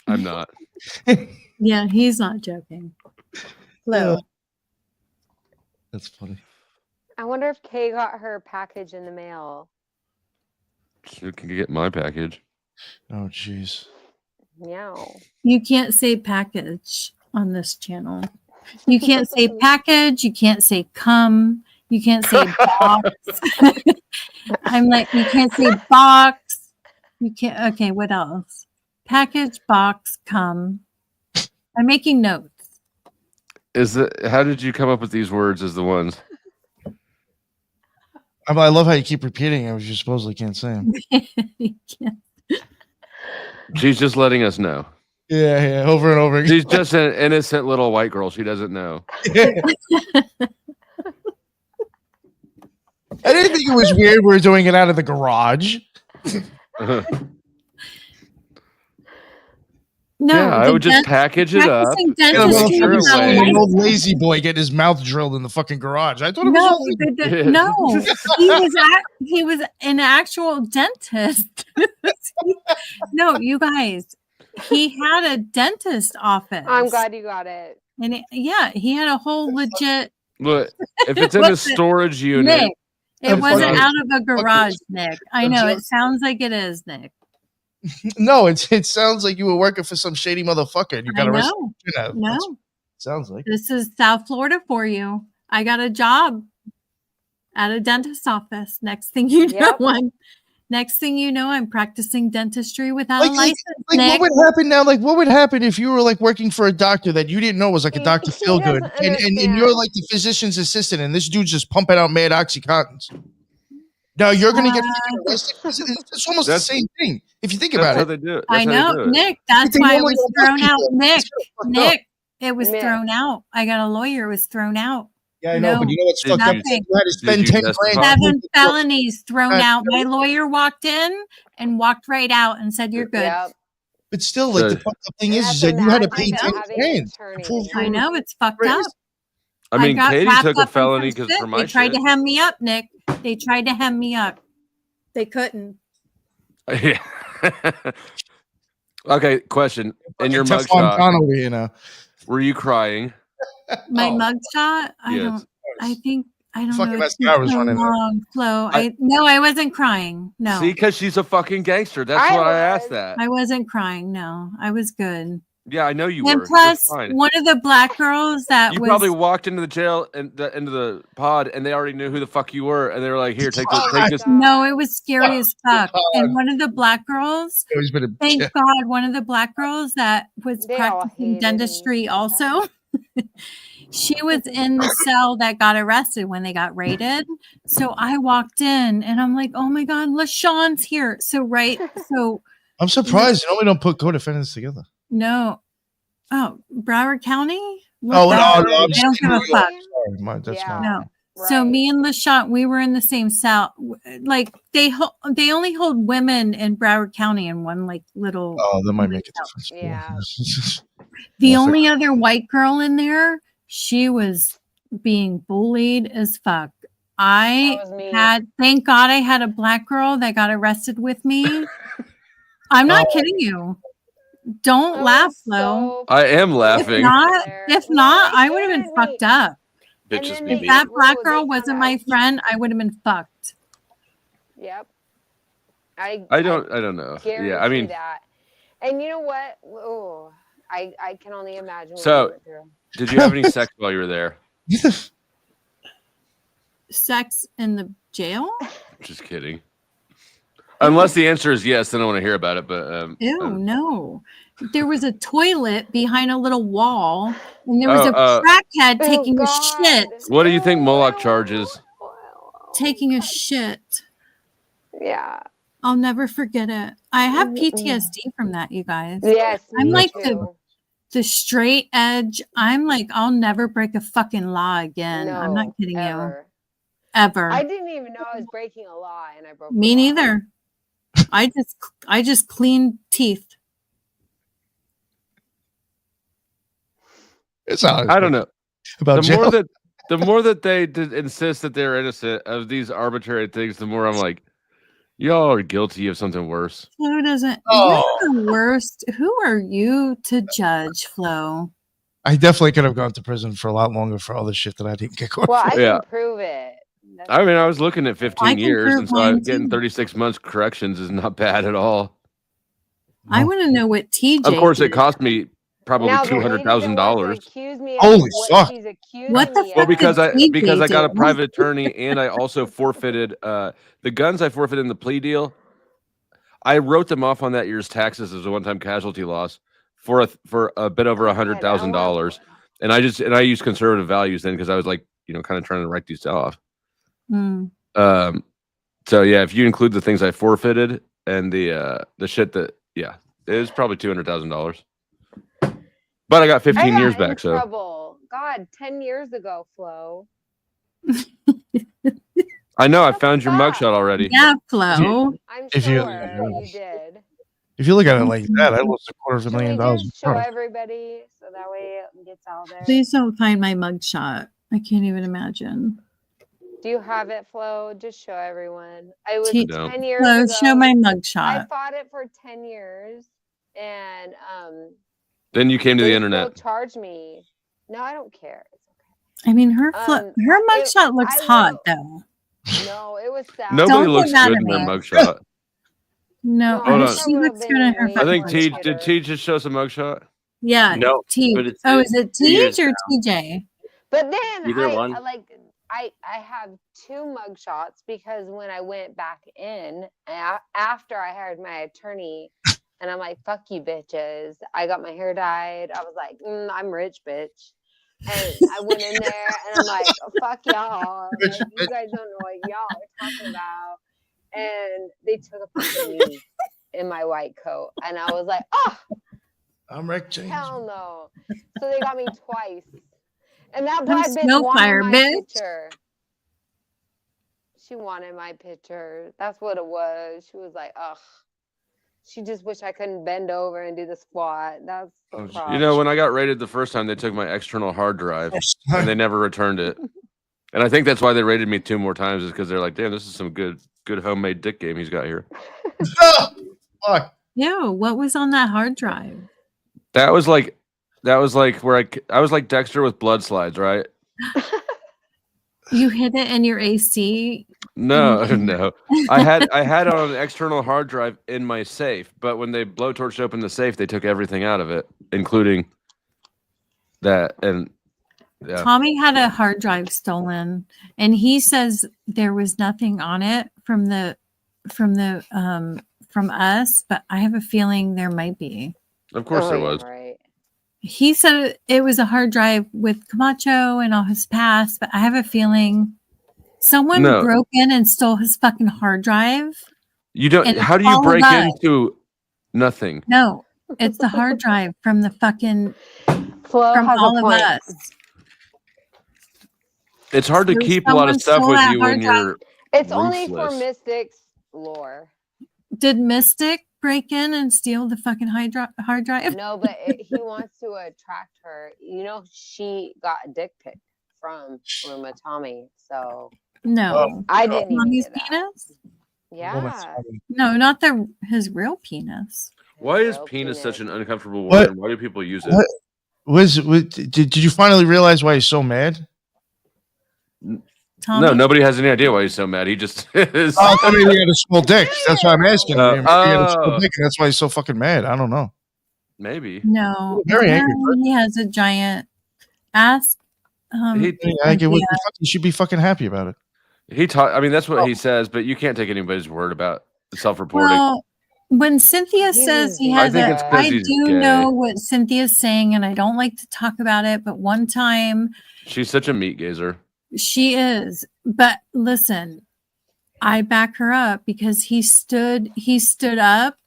I'm not. Yeah, he's not joking. Hello. That's funny. I wonder if Kay got her package in the mail. You can get my package. Oh, jeez. No. You can't say package on this channel. You can't say package. You can't say come. You can't say box. I'm like, you can't say box. You can't. Okay, what else? Package, box, come. I'm making notes. How did you come up with these words as the ones? I love how you keep repeating it. You supposedly can't say them. She's just letting us know. Yeah, over and over again. She's just an innocent little white girl. She doesn't know. I didn't think it was weird we were doing it out of the garage. No, yeah, I would just package it up. An old lazy boy getting his mouth drilled in the fucking garage. I thought it was no, he was an actual dentist. No, you guys, he had a dentist office. I'm glad you got it. And he had a whole legit. Look, if it's in a storage unit, Nick, it wasn't out of a garage, Nick. I know it sounds like it is, Nick. No, it sounds like you were working for some shady motherfucker. And you got arrested. No, sounds like this is South Florida for you. I got a job at a dentist's office. Next thing you know, I'm practicing dentistry without a license. What would happen now? Like, what would happen if you were like working for a doctor that you didn't know was like a Dr. Feelgood, and you're like the physician's assistant, and this dude's just pumping out mad Oxycontins? Now you're going to get arrested. It's almost the same thing if you think about That's how it. they do it. I That's how know, they do it. Nick. That's They why it normally was don't thrown arrest out. people. Nick, It's so fucked up. Nick. It was thrown out. I got a lawyer. It was thrown out. Yeah, I know, but you know what's Did fucked up? you- You had to spend did you 10 testify? grand. 7 felonies thrown Right. out. My lawyer walked in and walked right out and said, "You're good." Yep. But still, like the So- fucked up thing And is that's that you had to imagine pay 10 having an grand. attorney. I know it's fucked up. I mean, got Katie wrapped took a up in felony some because shit. for my They tried shit. to hem me up, Nick. They tried to hem me up. They couldn't. Yeah. Okay, question. In your Teflon mugshot, Don over here now. were you crying? My mugshot? Yes. I don't Fucking know. It's mascara's been so running there. long, Flo. I wasn't crying. No. See, because she's a fucking gangster. That's why I asked that. I wasn't crying. No. I was good. Yeah, I know you And were. plus, It's fine. one of the black girls that You was probably walked into the jail and into the pod, and they already knew who the fuck you were, and they were like, "Here, take this." No, it was scary as fuck. And one of the black girls, He's been a thank bitch. God, one of the black girls that was They all practicing hated dentistry also, she was in the cell that got arrested when they got raided. So I walked in and I'm like, oh my God, LaShawn's here. So I'm surprised. You normally don't put co-defendants together. no. Oh, Broward County? Oh, no, I I'm just don't give a kidding. fuck. Sorry, that's not. No. So me and LaShawn, we were in the same cell. Like they only hold women in Broward County in one like little. Oh, that might make a difference. Yeah. The only other white girl in there, she was being bullied as fuck. Thank God I had a black girl that got arrested with me. I'm not kidding you. Don't laugh, Flo. I am laughing. If not, I would have been fucked up. Bitches be If mean. that black girl wasn't my friend, I would have been fucked. Yep. I don't know. Yeah, I mean, that. And you know what? Oh, I can only imagine. What you so went through. did you have any sex while you were there? Sex in the jail? Just kidding. Unless the answer is yes, then I want to hear about it. But Ew, no. There was a toilet behind a little wall, and there was a crackhead taking a shit. What do you think Moloch charges? Taking a shit. Yeah. I'll never forget it. I have PTSD from that, you guys. Yes, I'm me like too. the straight edge. I'm like, I'll never break a fucking law again. No, I'm not kidding you. I Ever. didn't even know I was breaking a law, and I broke. Me neither. I just cleaned teeth. It's not. I don't know. About the more that they insist that they're innocent of these arbitrary things, the more I'm like, y'all are guilty of something worse. Flo doesn't. Oh. You're the worst. Who are you to judge, Flo? I definitely could have gone to prison for a lot longer for all the shit that I didn't get caught Well, for. I can prove it. I mean, I was looking at 15 I can years, prove and so mine getting too. 36 months corrections is not bad at all. I want to know what TJ. Of course, it did. cost me probably Now, the lady that wants to $200,000. accuse me of Holy what fuck. she's accusing What the me Well, of. because I TJ got a did? private attorney, and I also forfeited the guns I forfeited in the plea deal. I wrote them off on that year's taxes as a one-time casualty loss for a bit over $100,000, and I used conservative values then because I was like, kind of trying to write these off. Hmm. So yeah, if you include the things I forfeited and the shit that it was probably $200,000. But I got 15 years back. So Trouble. God, 10 years ago, Flo. I know I found your mugshot already. Yeah, Flo. I'm If you- sure you did. If you look at it like that, I lost $250,000. Just show everybody so that way it gets out there. Please don't find my mugshot. I can't even imagine. Do you have it, Flo? Just show everyone. I was T- 10 years Flo, ago. show my I mugshot. fought it for 10 years, and Then you came to the they internet. still charge me. No, I don't care. I mean, her mugshot looks hot though. No, it was sad. Nobody Don't get looks mad good at in their me. mugshot. No, Hold on. she looks good in her. I think fucking T did T just show some mugshot? Yeah, No, T. but it's- Oh, is it T Tej or TJ? But then Either one. I have two mugshots because when I went back in after I hired my attorney, and I'm like, fuck you bitches. I got my hair dyed. I was like, I'm rich, bitch. And I went in there and I'm like, fuck y'all. Like, you guys don't know what y'all are talking about. and they took a picture of me in my white coat, and I was like, oh, I'm Rick James. Hell no. So they got me twice. And that I'm black bitch Snowfire, wanted my bitch. picture. She wanted my picture. That's what it was. She was like, ugh. She just wished I couldn't bend over and do the squat. That's the problem. You know, when I got raided the first time, they took my external hard drive and they never returned it. And I think that's why they raided me 2 more times, is because they're like, damn, this is some good homemade dick game he's got here. Fuck. Yo, what was on that hard drive? That was like where I was like Dexter with blood slides, right? You hid it in your AC? No. I had it on an external hard drive in my safe, but when they blowtorched open the safe, they took everything out of it, including that. And yeah. Tommy had a hard drive stolen, and he says there was nothing on it from us, but I have a feeling there might be. Of course there was. Right. He said it was a hard drive with Camacho and all his past, but I have a feeling someone broke in and stole his fucking hard drive. You don't. How do you break into nothing? No, it's the hard drive from the fucking Flo from has all a of point. us. It's hard to So keep a lot of stuff someone with stole you that when hard you're. It's only for ruthless. mystics lore. Did Mystic break in and steal the fucking hard drive? No, but he wants to attract her. You know, she got a dick pic from Ruma Tommy. So No. I didn't even Mommy's get that. penis? Yeah. No, not his real penis. Why is penis such an uncomfortable What? word? And why do people use it? What did you finally realize why he's so mad? Tommy? No, nobody has any idea why he's so mad. He just is. Oh, I mean, he had a small dick. That's why I'm asking. Maybe he had a small oh. dick, and that's why he's so fucking mad. I don't know. Maybe. No. Very angry apparently he has a giant ass. He you should be fucking happy about it. I mean, that's what he says, but you can't take anybody's word about self-reporting. Well, when Cynthia says he has I do know what Cynthia's saying, and I don't like to talk about it, but one time She's such a meat gazer. she is. But listen, I back her up because he stood up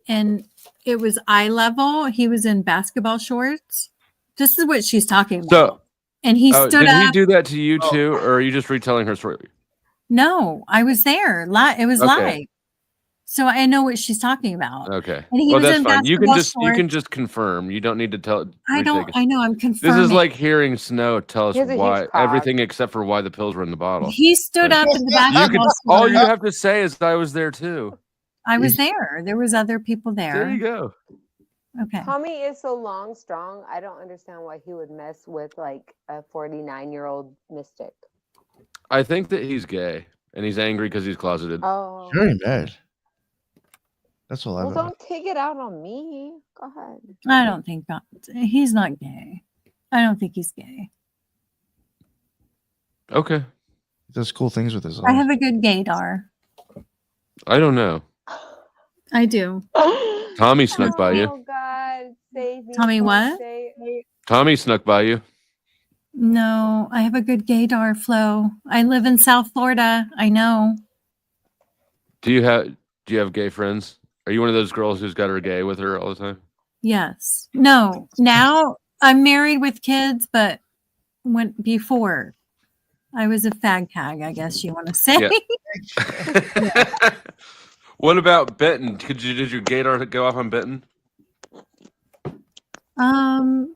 and it was eye level. He was in basketball shorts. This is what she's talking about. So, and he stood did up. he do that to you too, or are you just retelling her story? No, I was there. It was Okay. live. So I know what she's talking about. Okay. And he Well, was that's in fine. You basketball can shorts. just confirm. You don't need to tell. I know. I'm This confirming. is like hearing Snow tell us He has a huge why cock. everything except for why the pills were in the bottle. He stood up in the basketball all you shorts. have to say is I was there too. I was there. There was other people there. There you go. Okay. Tommy is so long, strong. I don't understand why he would mess with like a 49-year-old mystic. I think that he's gay and he's angry because he's closeted. Oh. Very mad. That's all Well, I've don't take it out on me. Go ahead. I don't think that he's not gay. I don't think he's gay. Okay. He does cool things with his I have a good gaydar. I don't know. I do. Tommy snuck by you. Oh God, save me. Tommy, what? Tommy snuck by you. No, I have a good gaydar, Flo. I live in South Florida. I know. Do you have gay friends? Are you one of those girls who's got her gay with her all the time? Yes. No. Now I'm married with kids, but before I was a fag hag, I guess you want to say. Yeah. What about Benton? Did your gaydar go off on Benton? No.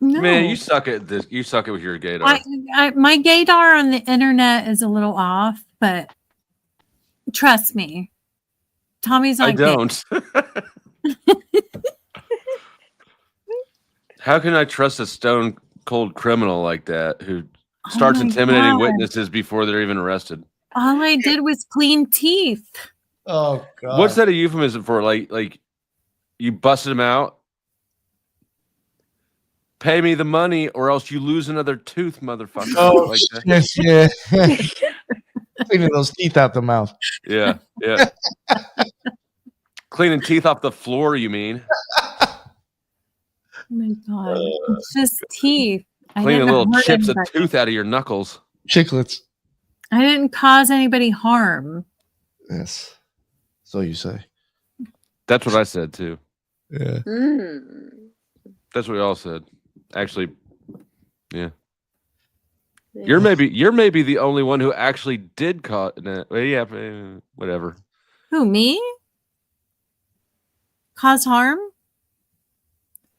Man, you suck at this. You suck at with your gaydar. My gaydar on the internet is a little off, but trust me, Tommy's not I don't. How can I trust a stone cold criminal like that who starts my intimidating God. witnesses before they're even arrested? All I did was clean teeth. Oh God. What's that a euphemism for? Like you busted him out? Pay me the money or else you lose another tooth, motherfucker. Oh, Like that. yes, yeah. Cleaning those teeth out the mouth. Yeah. Cleaning teeth off the floor, you mean? Oh my God. It's just teeth. Cleaning little hurt chips of anybody. tooth out of your knuckles. Chiclets. I didn't cause anybody harm. Yes. So you say. That's what I said too. Yeah. That's what we all said. Actually, yeah. You're maybe the only one who actually did cause. Well, yeah, whatever. Who, me? Cause harm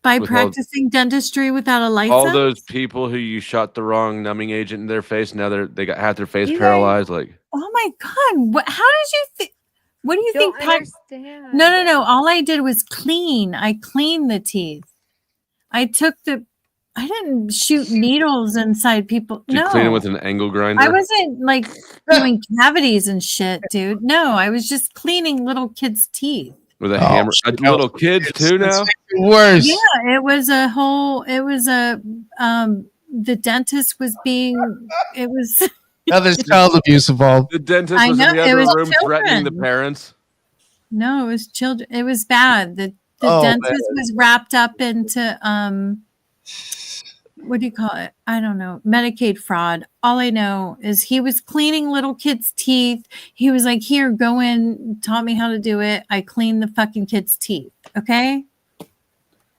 by With practicing dentistry without a license? all those people who you shot the wrong numbing agent in their face. Now they got half their face You paralyzed. Like, oh my God! How did you think? What do you Don't think? understand. No. All I did was clean. I cleaned the teeth. I didn't shoot needles inside people. did you clean it with an angle grinder? I wasn't like doing cavities and shit, dude. No, I was just cleaning little kids' teeth. With a hammer. Little kids too now? Worse. Yeah, it was the dentist was being, it was. Now there's child abuse involved. The dentist was in the other room threatening the parents. No, it was children. It was bad. The dentist was wrapped up into what do you call it? I don't know. Medicaid fraud. All I know is he was cleaning little kids' teeth. He was like, here, go in, taught me how to do it. I cleaned the fucking kids' teeth. Okay.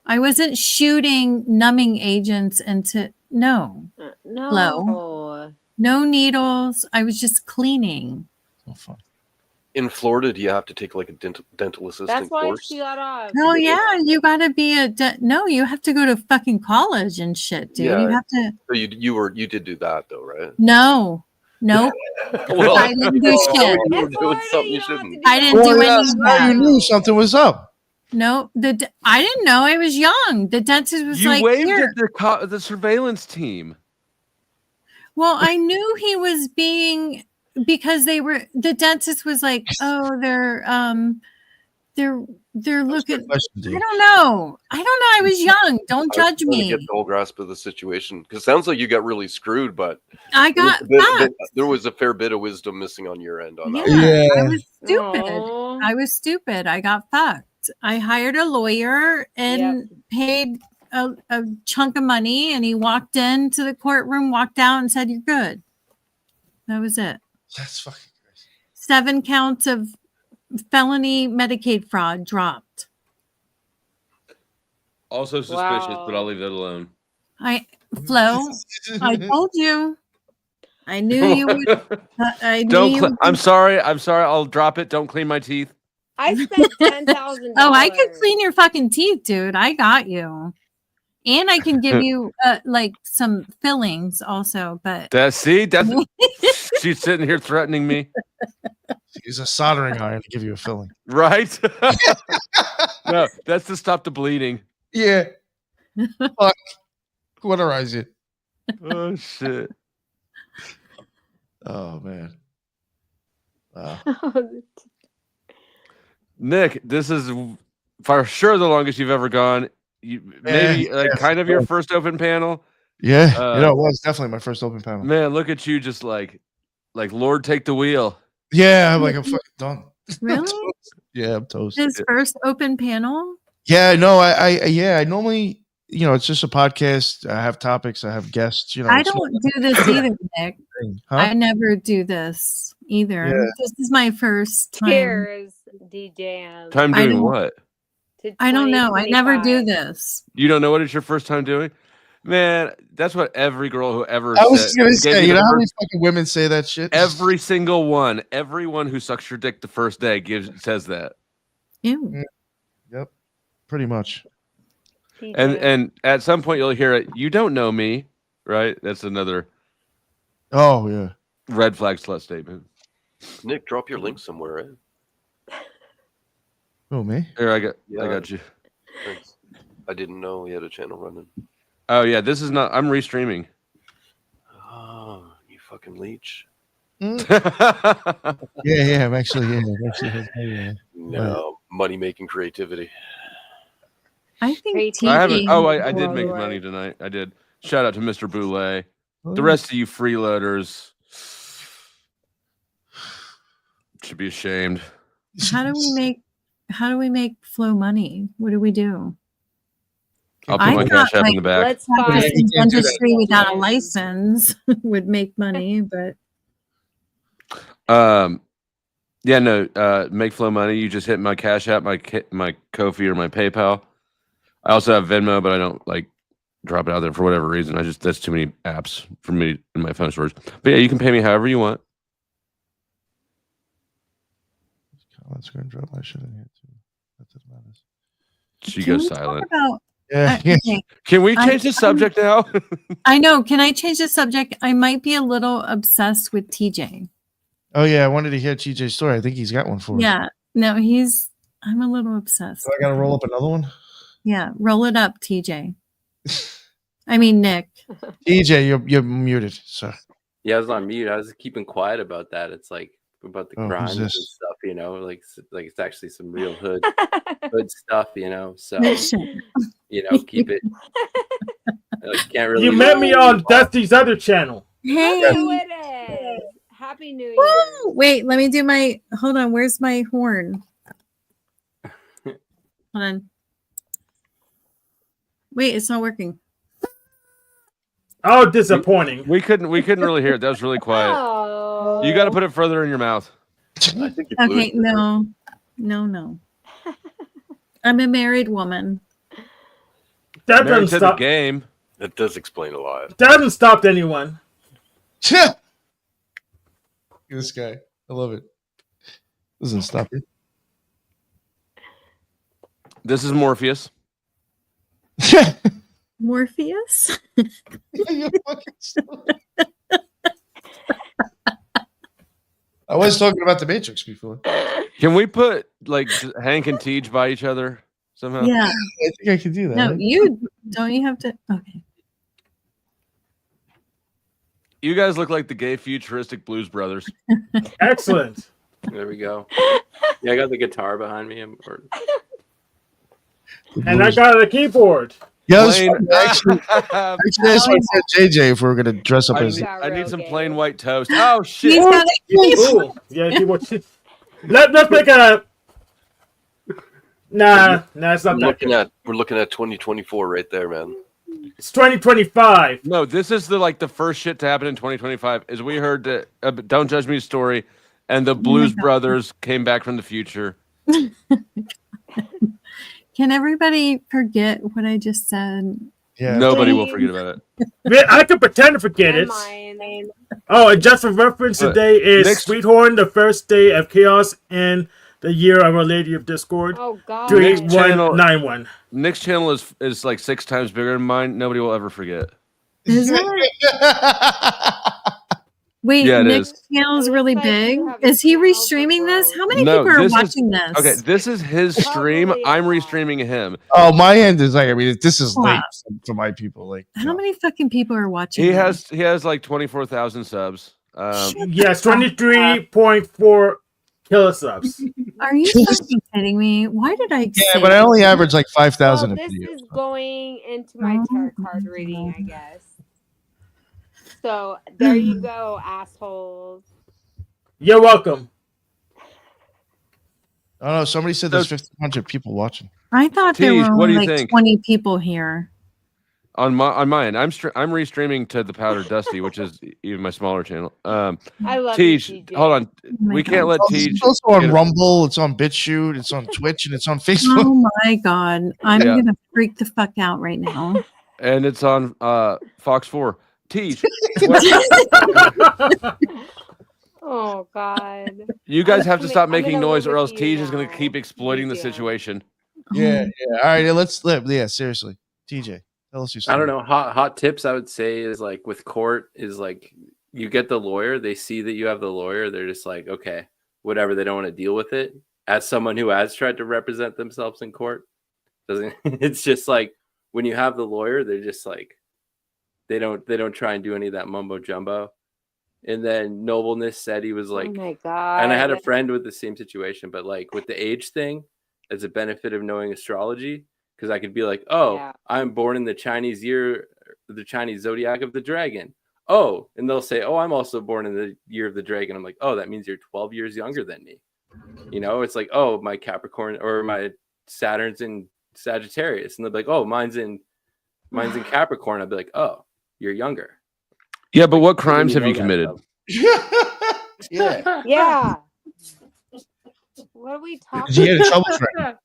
I wasn't shooting numbing agents into no. Flow. No needles. I was just cleaning. In Florida, do you have to take like a dental assistant That's why course? she got off. Oh yeah, you gotta be no. You have to go to fucking college and shit, dude. Yeah. You have to. So you did do that though, right? No, nope. Well, I didn't do shit. You were doing something you shouldn't. I didn't do any of Now you that. knew something was up. No, I didn't know. I was young. The dentist was You like, waved here. at the surveillance team. Well, I knew he was being because the dentist was like, oh, they're looking. I don't know. I was young. Don't judge I me. get the whole grasp of the situation because it sounds like you got really screwed, but I got there was a fair bit of wisdom missing on your end on that. Yeah, I was stupid. I was stupid. I got fucked. I hired a lawyer and paid a chunk of money, and he walked into the courtroom, walked out, and said, "You're good." That was it. That's fucking crazy. 7 counts of felony Medicaid fraud dropped. Also suspicious, but I'll leave that alone. Flo, I told you. I knew you would. I'm sorry. I'll drop it. Don't clean my teeth. I spent $10,000. Oh, I could clean your fucking teeth, dude. I got you. And I can give you like some fillings also, but That's she's sitting here threatening me. Use a soldering iron to give you a filling. Right? No, that's to stop the bleeding. Yeah. Fuck. Cauterize it. Oh shit. Oh man. Wow. Nick, this is for sure the longest you've ever gone. Maybe kind of your first open panel. Yeah, it was definitely my first open panel. Man, look at you, just like Lord, take the wheel. Yeah, I'm fucking done. Really? Yeah, I'm toast. His first open panel? Yeah, no, I normally, it's just a podcast. I have topics, I have guests, I don't do this either, Nick. Huh? I never do this either. Yeah. This is my first time. Cheers, DJ. Time doing what? I don't know. I never do this. You don't know what it's your first time doing? Man, that's what every girl who ever I was said, gonna say, gave how the many first- fucking women say that shit? every single one, everyone who sucks your dick the first day says that. Ew. Yep, pretty much. And at some point you'll hear it. You don't know me, right? That's another. Oh yeah. Red flag slut statement. Nick, drop your link somewhere, eh? Oh me? Here I got you. Thanks. I didn't know he had a channel running. Oh yeah, this is not. I'm restreaming. Oh, you fucking leech. Yeah, I'm actually. Yeah. No, money making creativity. I think I haven't. Oh, I did make money tonight. I did. Shout out to Mr. Boulay. The rest of you freeloaders should be ashamed. How do we make Flow money? What do we do? I'll put my cash app in the back. Let's practicing dentistry without a license would make money, but Yeah, no. Make Flow money. You just hit my Cash App, my Ko-fi, or my PayPal. I also have Venmo, but I don't like drop it out there for whatever reason. That's too many apps for me in my phone storage. But yeah, you can pay me however you want. Let's go and drop my shit in here too. That doesn't matter. She goes silent. Okay. Can we change the subject now? I know. Can I change the subject? I might be a little obsessed with TJ. Oh yeah, I wanted to hear TJ's story. I think he's got one for us. Yeah. No, I'm a little obsessed. So I gotta roll up another one? Yeah. Roll it up, TJ. I mean, Nick. TJ, you're muted, sir. Yeah, I was on mute. I was keeping quiet about that. It's like about the crimes and stuff, like it's actually some real hood stuff, So keep it. Can't really. You met me on Dusty's other channel. Hey, it is. Happy New Year. Woo! Wait, let me do my. Hold on. Where's my horn? Hold on. Wait, it's not working. Oh, disappointing. We couldn't really hear it. That was really quiet. Oh. You got to put it further in your mouth. Okay, no. I'm a married woman. That Married doesn't to the stop. game. That does explain a lot. That hasn't stopped anyone. This guy, I love it. Doesn't stop it. This is Morpheus. Morpheus? You fucking stupid. I was talking about the Matrix before. Can we put like Hank and Tej by each other somehow? Yeah. I think I can do that. No, you have to. Okay. You guys look like the gay futuristic Blues Brothers. Excellent. There we go. Yeah, I got the guitar behind me. And I got a keyboard. Yeah, actually, I just want to JJ if we're gonna dress up as. I need some plain white toast. Oh shit! He's got a Ooh, yeah, keyboard. Let's make a. Nah, it's not that. We're looking at 2024 right there, man. It's 2025. No, this is the first shit to happen in 2025. Is we heard that Don't Judge Me story, and the Blues Brothers came back from the future. Can everybody forget what I just said? Yeah. Nobody will forget about it. I can pretend to forget it. Oh, and just for reference, today is Sweethorn, the first day of chaos in the year of Our Lady of Discord. Oh God. 3191. Nick's channel is like 6 times bigger than mine. Nobody will ever forget. Is it? Wait, Yeah, Nick's channel is really big. Is he restreaming this? How many people are watching this? Okay, this is his stream. I'm restreaming him. Oh, my end is like, I mean, this is late for my people. Like, How many fucking people are watching? He has like 24,000 subs. Yes, 23.4 kilosubs. Are you fucking kidding me? Why did I? Yeah, but I only average like 5,000 a This video. is going into my tarot card reading, I guess. So there you go, assholes. You're welcome. Oh no, somebody said there's 1,500 people watching. I thought there were what do you like think? 20 people here. On my end, I'm restreaming to the Powder Dusty, which is even my smaller channel. I love Tej, hold on, we can't let Tej. It's also on Rumble, it's on BitChute, it's on Twitch, and it's on Facebook. Oh my god, I'm Yeah. gonna freak the fuck out right now. And it's on Fox 4. Tej, Oh God. you guys have to stop making noise, or else Tej is going to keep exploiting the situation. Yeah. All right, let's live. Yeah, seriously, TJ, tell us your story. I don't know. Hot tips I would say is like with court is like you get the lawyer. They see that you have the lawyer. They're just like, okay, whatever. They don't want to deal with it. As someone who has tried to represent themselves in court, it's just like when you have the lawyer, they're just like they don't try and do any of that mumbo jumbo. And then Nobleness said he was like, oh my God. and I had a friend with the same situation, but like with the age thing, as a benefit of knowing astrology, because I could be like, oh, yeah, I'm born in the Chinese year, the Chinese zodiac of the dragon. Oh, and they'll say, oh, I'm also born in the year of the dragon. I'm like, oh, that means you're 12 years younger than me. You know, it's like, oh, my Capricorn or my Saturn's in Sagittarius. And they'll be like, oh, mine's in Capricorn. I'll be like, oh, you're younger. Yeah, but what crimes have you committed? Yeah. Yeah. What are we talking? Did you get in trouble for it?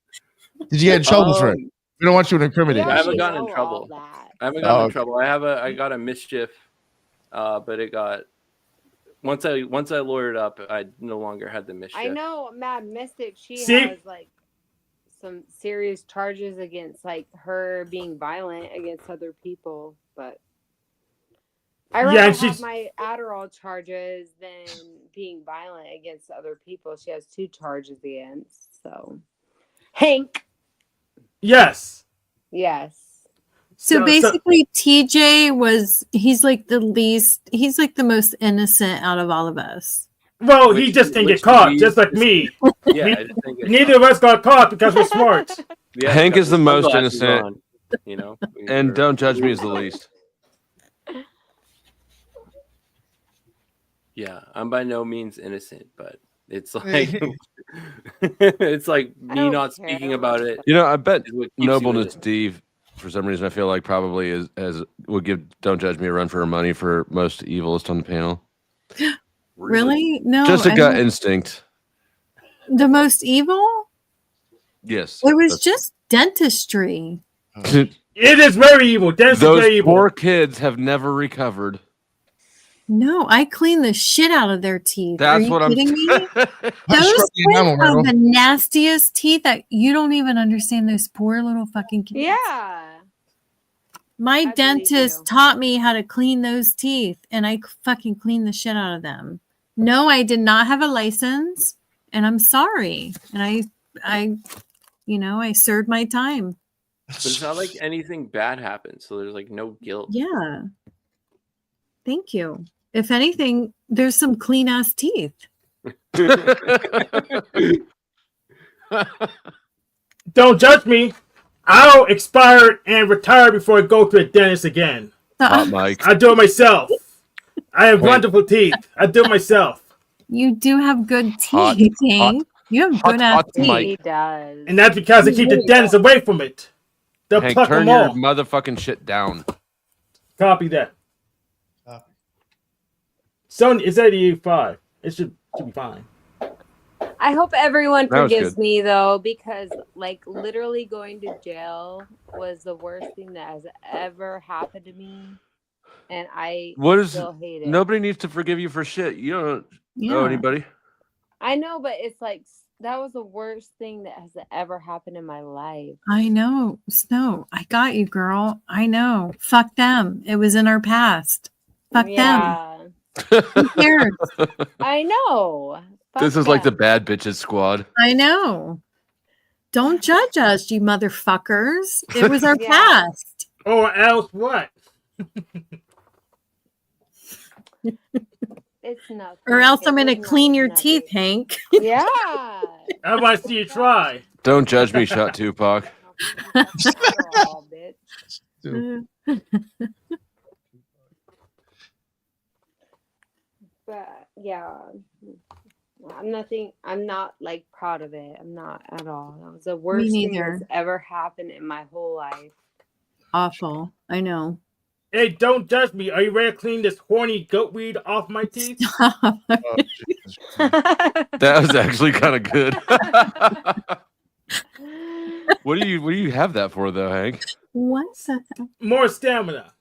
Did you get in trouble for it? We don't want you to incriminate. I haven't gotten in trouble. I got a mischief, but it got once I lawyered up, I no longer had the mischief. I know Mad Mystic. She See? has like some serious charges against like her being violent against other people, but I rather have my Adderall charges than being violent against other people. She has 2 charges against. So, Hank. Yes. Yes. So basically, TJ he's like the most innocent out of all of us. Well, he just didn't get caught, just like me. Yeah, neither of us got caught because we're smart. Yeah, Hank is the most innocent, on, you know. And don't judge me as the least. Yeah, I'm by no means innocent, but it's like it's like me not speaking about it. You know, I bet Nobleness Steve, for some reason, I feel like probably would give Don't Judge Me a run for her money for most evilest on the panel. Really? No. Just a gut instinct. The most evil? Yes. It was just dentistry. It is very evil. Dentistry is very evil. Poor kids have never recovered. No, I clean the shit out of their teeth. That's what I'm kidding me? Those kids have the nastiest teeth that you don't even understand. Those poor little fucking kids. Yeah. My dentist taught me how to clean those teeth, and I fucking clean the shit out of them. No, I did not have a license, and I'm sorry. And I served my time. But it's not like anything bad happens, so there's like no guilt. Yeah. Thank you. If anything, there's some clean ass teeth. Don't judge me. I'll expire and retire before I go to a dentist again. Hot Mike. I do it myself. I have wonderful teeth. I do it myself. You do have good teeth, Hank. You have good ass teeth. He does. And that's because I keep the dentist away from it. They'll Hank, pluck turn them your all. motherfucking shit down. Copy that. Sony is 85. It should be fine. I hope everyone That was forgives good. me though, because like literally going to jail was the worst thing that has ever happened to me, and I still hate it. Nobody needs to forgive you for shit. You don't owe anybody. I know, but it's like that was the worst thing that has ever happened in my life. I know. Snow, I got you, girl. I know. Fuck them. It was in our past. Fuck them. Who cares? I know. This is like the bad bitches squad. I know. Don't judge us, you motherfuckers. It was our past. Or else what? It's nothing. Or else I'm going to clean your teeth, Hank. Yeah. I want to see you try. Don't judge me, shot Tupac. But yeah, I'm not like proud of it. I'm not at all. That was the worst thing that's ever happened in my whole life. Awful. I know. Hey, don't judge me. Are you ready to clean this horny goat weed off my teeth? That was actually kind of good. What do you have that for though, Hank? What's that? More stamina.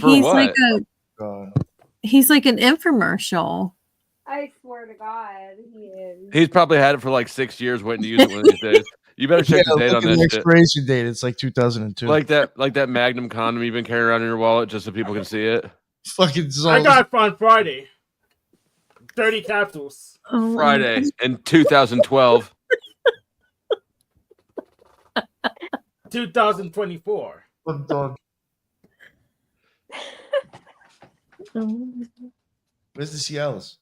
For He's what? like he's like an infomercial. I swear to God, he is. He's probably had it for like 6 years waiting to use it one of these days. You better check the date look on at that the shit. expiration date. It's like 2002. Like that Magnum condom you've been carrying around in your wallet just so people can see it. Fucking I got it on Friday. 30 capsules. Friday in 2012. 2024. I'm done. Where's the Cialis?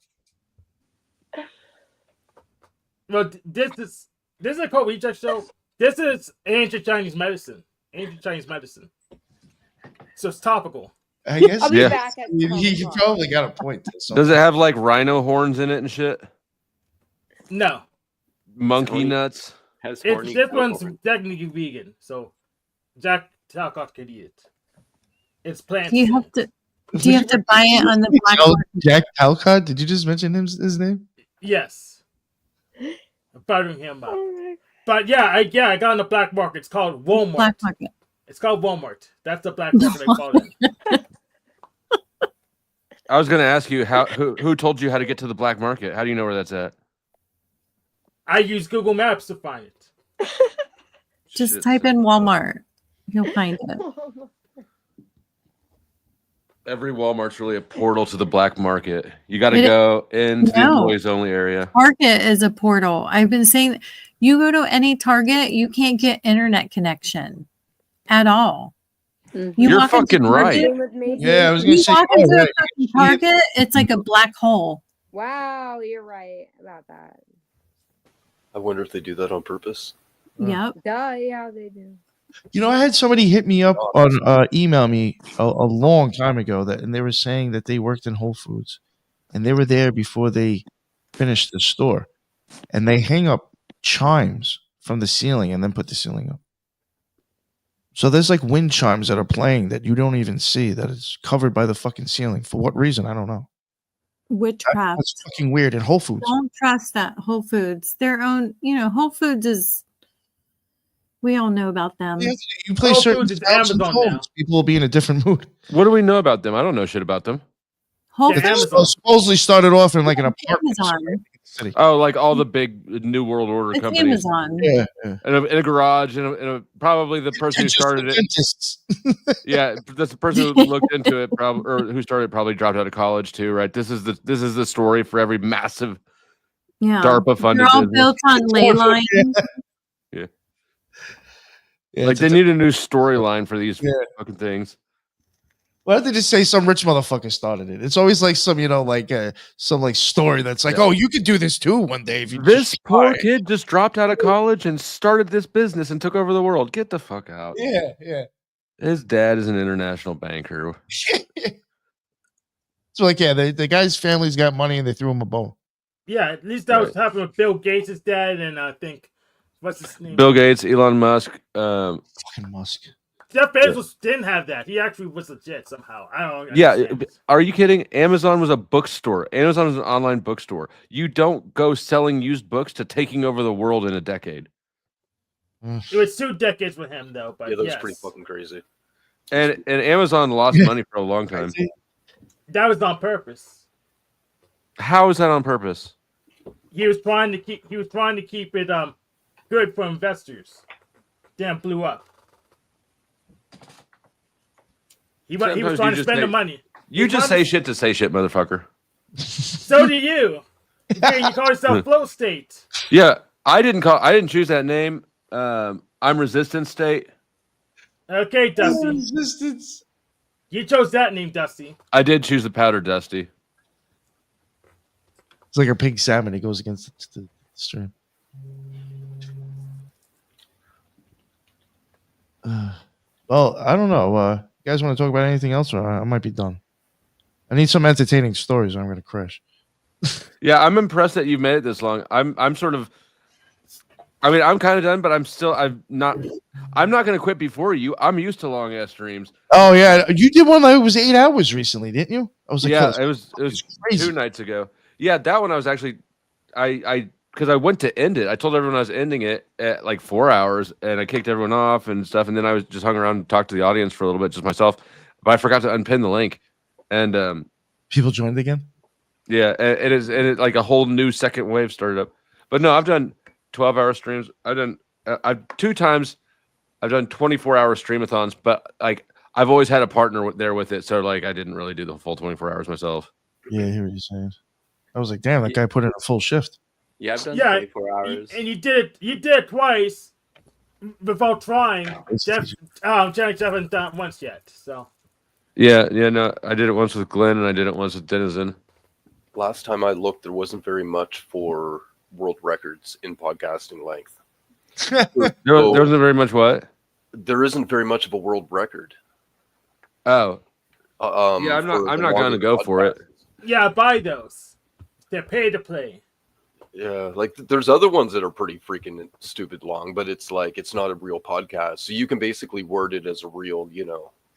Well, this is a Occult Rejects show. This is ancient Chinese medicine. Ancient Chinese medicine. So it's topical. I guess. I'll be back at You probably got a point. Does it have like rhino horns in it and shit? No. Monkey nuts? This one's technically vegan. So Jack Talcock idiot. It's plant. Do you have to buy it on the black market? Jack Talcott? Did you just mention his name? Yes. buttering him up. But yeah, I got on the black market. It's called Walmart. Black market. It's called Walmart. That's the black market I call it. I was going to ask you who told you how to get to the black market? How do you know where that's at? I use Google Maps to find it. Just type in Walmart. You'll find it. Every Walmart's really a portal to the black market. You got to go into the employees only area. Target is a portal. I've been saying, you go to any Target, you can't get internet connection at all. You're fucking right. Yeah, I was going to say. Walk into a fucking Target, it's like a black hole. Wow, you're right about that. I wonder if they do that on purpose. Yep. Duh, yeah, they do. You know, I had somebody hit me up on email me a long time ago and they were saying that they worked in Whole Foods and they were there before they finished the store, and they hang up chimes from the ceiling and then put the ceiling up. So there's like wind chimes that are playing that you don't even see, that is covered by the fucking ceiling. For what reason? I don't know. Witchcraft. That's fucking weird. In Whole Foods. Don't trust that. Whole Foods. Their own, Whole Foods is, we all know about them. Yeah, you play certain jobs and tones, people will be in a different mood. What do we know about them? I don't know shit about them. Whole Foods supposedly started off in like an apartment. Amazon. Oh, like all the big New World Order It's companies. Amazon. Yeah. In a garage, and probably the person who started it. Yeah, that's the person who looked into it, probably, or who started it, probably dropped out of college too, right? This is the story for every massive DARPA funded They're all business. built on ley lines. Yeah. Yeah, Like they need a new storyline for these fucking things. Why don't they just say some rich motherfucker started it? It's always like some, some like story that's like, oh, you could do this too one day if you. This poor kid just dropped out of college and started this business and took over the world. Get the fuck out. Yeah. His dad is an international banker. So like, the guy's family's got money and they threw him a bone. Yeah, at least that was happening with Bill Gates' dad, and I think what's his name? Bill Gates, Elon Musk. Fucking Musk. Jeff Bezos didn't have that. He actually was legit somehow. I don't know. Yeah, are you kidding? Amazon was a bookstore. Amazon is an online bookstore. You don't go selling used books to taking over the world in a decade. It was 2 decades with him, though. But yeah, that was pretty fucking crazy. And For lost money for a long time. That was on purpose. How is that on purpose? He was trying to keep it good for investors. Damn, blew up. He was trying to spend the money. You just say shit to say shit, motherfucker. So do you. You call yourself Flowstate. Yeah, I didn't choose that name. I'm Resistance State. Okay, Dusty. Resistance. You chose that name, Dusty. I did choose the powder Dusty. It's like a pink salmon. It goes against the stream. Well, I don't know. You guys want to talk about anything else, or I might be done? I need some entertaining stories, or I'm going to crash. Yeah, I'm impressed that you've made it this long. I'm sort of. I mean, I'm kind of done, but I'm not going to quit before you. I'm used to long ass streams. Oh yeah, you did one that was 8 hours recently, didn't you? I was like, yeah, it was crazy. 2 nights ago. Yeah, that one I was actually, because I went to end it. I told everyone I was ending it at like 4 hours, and I kicked everyone off and stuff. And then I was just hung around and talked to the audience for a little bit, just myself. But I forgot to unpin the link, and people joined again. Yeah, and it like a whole new second wave started up. But no, I've done 12-hour streams. I've 2 times. I've done 24-hour streamathons, but like I've always had a partner there with it, so like I didn't really do the full 24 hours myself. Yeah, I hear what you're saying. I was like, damn, that guy put in a full shift. Yeah, I've done 24 hours. And you did it twice without trying. Jeff haven't done it once yet. So. Yeah, no, I did it once with Glenn, and I did it once with Denizen. Last time I looked, there wasn't very much for world records in podcasting length. There wasn't very much what? There isn't very much of a world record. Oh. Yeah, I'm not going to go for it. Yeah, buy those. They're pay to play. Yeah, like there's other ones that are pretty freaking stupid long, but it's like it's not a real podcast. So you can basically word it as a real,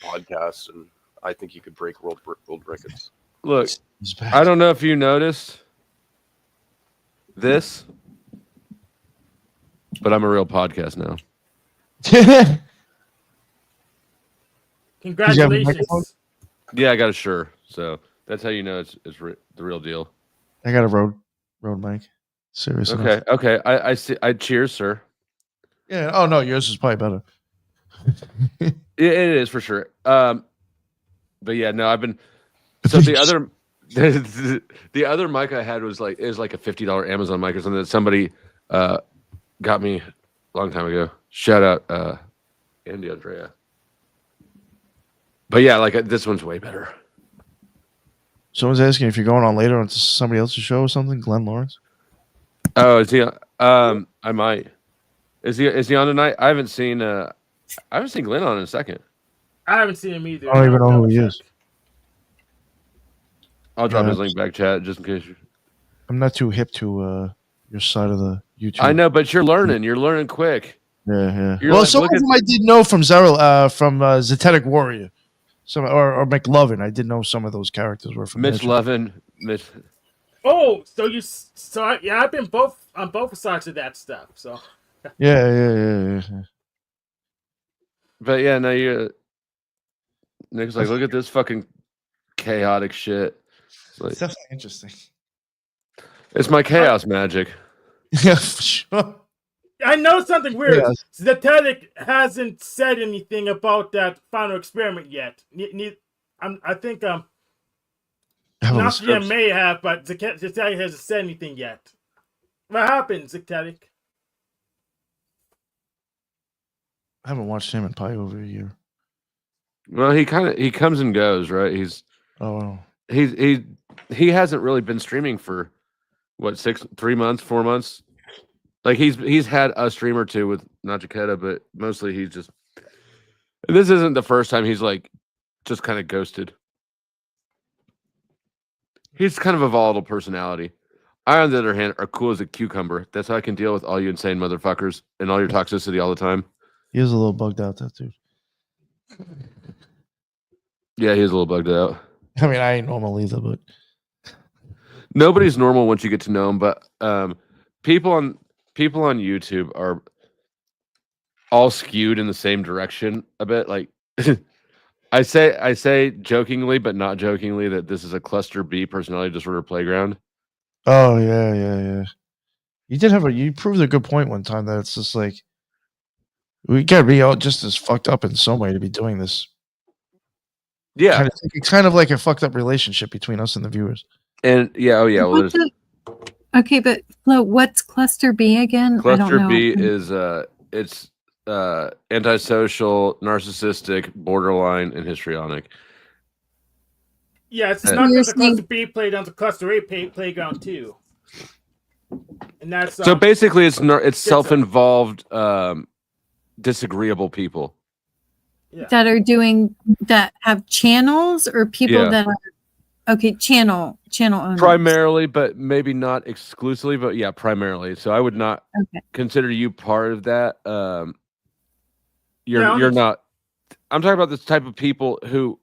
podcast, and I think you could break world records. Look, I don't know if you noticed this. but I'm a real podcast now. Congratulations. Yeah, I got a Shure, so that's how you know it's the real deal. I got a Rode mic. Serious enough. Okay. I see. I cheers, sir. Yeah. Oh no, yours is probably better. It is for sure. But yeah, no, I've been. So the other, the other mic I had was like a $50 Amazon mic or something that somebody got me a long time ago. Shout out Andy Andrea. But yeah, like this one's way better. Someone's asking if you're going on later onto somebody else's show or something. Glenn Lawrence. Oh, is he? I might. Is he on tonight? I haven't seen Glenn on in a second. I haven't seen him either. I don't even know who he is. I'll drop his link back chat just in case. I'm not too hip to your side of the YouTube. I know, but you're learning. You're learning quick. Yeah. Well, some of them I did know from Zerilath, from Esoteric Warrior, or McLovin. I did know some of those characters were from Mitch Levin. Oh, so I've been on both sides of that stuff. So yeah. But yeah, no, Nick's like, look at this fucking chaotic shit. It's definitely interesting. It's my chaos magic. Yeah, for sure. I know something weird. Yes. Zetetic hasn't said anything about that final experiment yet. I think Nasia may have, but Zetetic hasn't said anything yet. What happened, Zetetic? I haven't watched him in probably over a year. Well, he comes and goes, right? He hasn't really been streaming for what 3 months, 4 months. Like he's had a stream or two with Nachiketa, but mostly he's just. This isn't the first time he's like just kind of ghosted. He's kind of a volatile personality. I, on the other hand, are cool as a cucumber. That's how I can deal with all you insane motherfuckers and all your toxicity all the time. He is a little bugged out, that dude. Yeah, he's a little bugged out. I mean, I ain't normal either, but nobody's normal once you get to know them. But people on YouTube are all skewed in the same direction a bit. Like I say jokingly, but not jokingly, that this is a cluster B personality disorder playground. Oh yeah. You proved a good point one time that it's just like we gotta be all just as fucked up in some way to be doing this. Yeah, it's kind of like a fucked up relationship between us and the viewers. And yeah, well, okay, but Flo, what's cluster B again? Cluster B is it's antisocial, narcissistic, borderline, and histrionic. Yeah, it's not just a cluster B played on the cluster A playground too. And that's so basically it's self-involved, disagreeable people. Yeah. That have channels or people that are channel owners. Primarily, but maybe not exclusively, but yeah, primarily. So I would not consider you part of that. You're not. I'm talking about this type of people who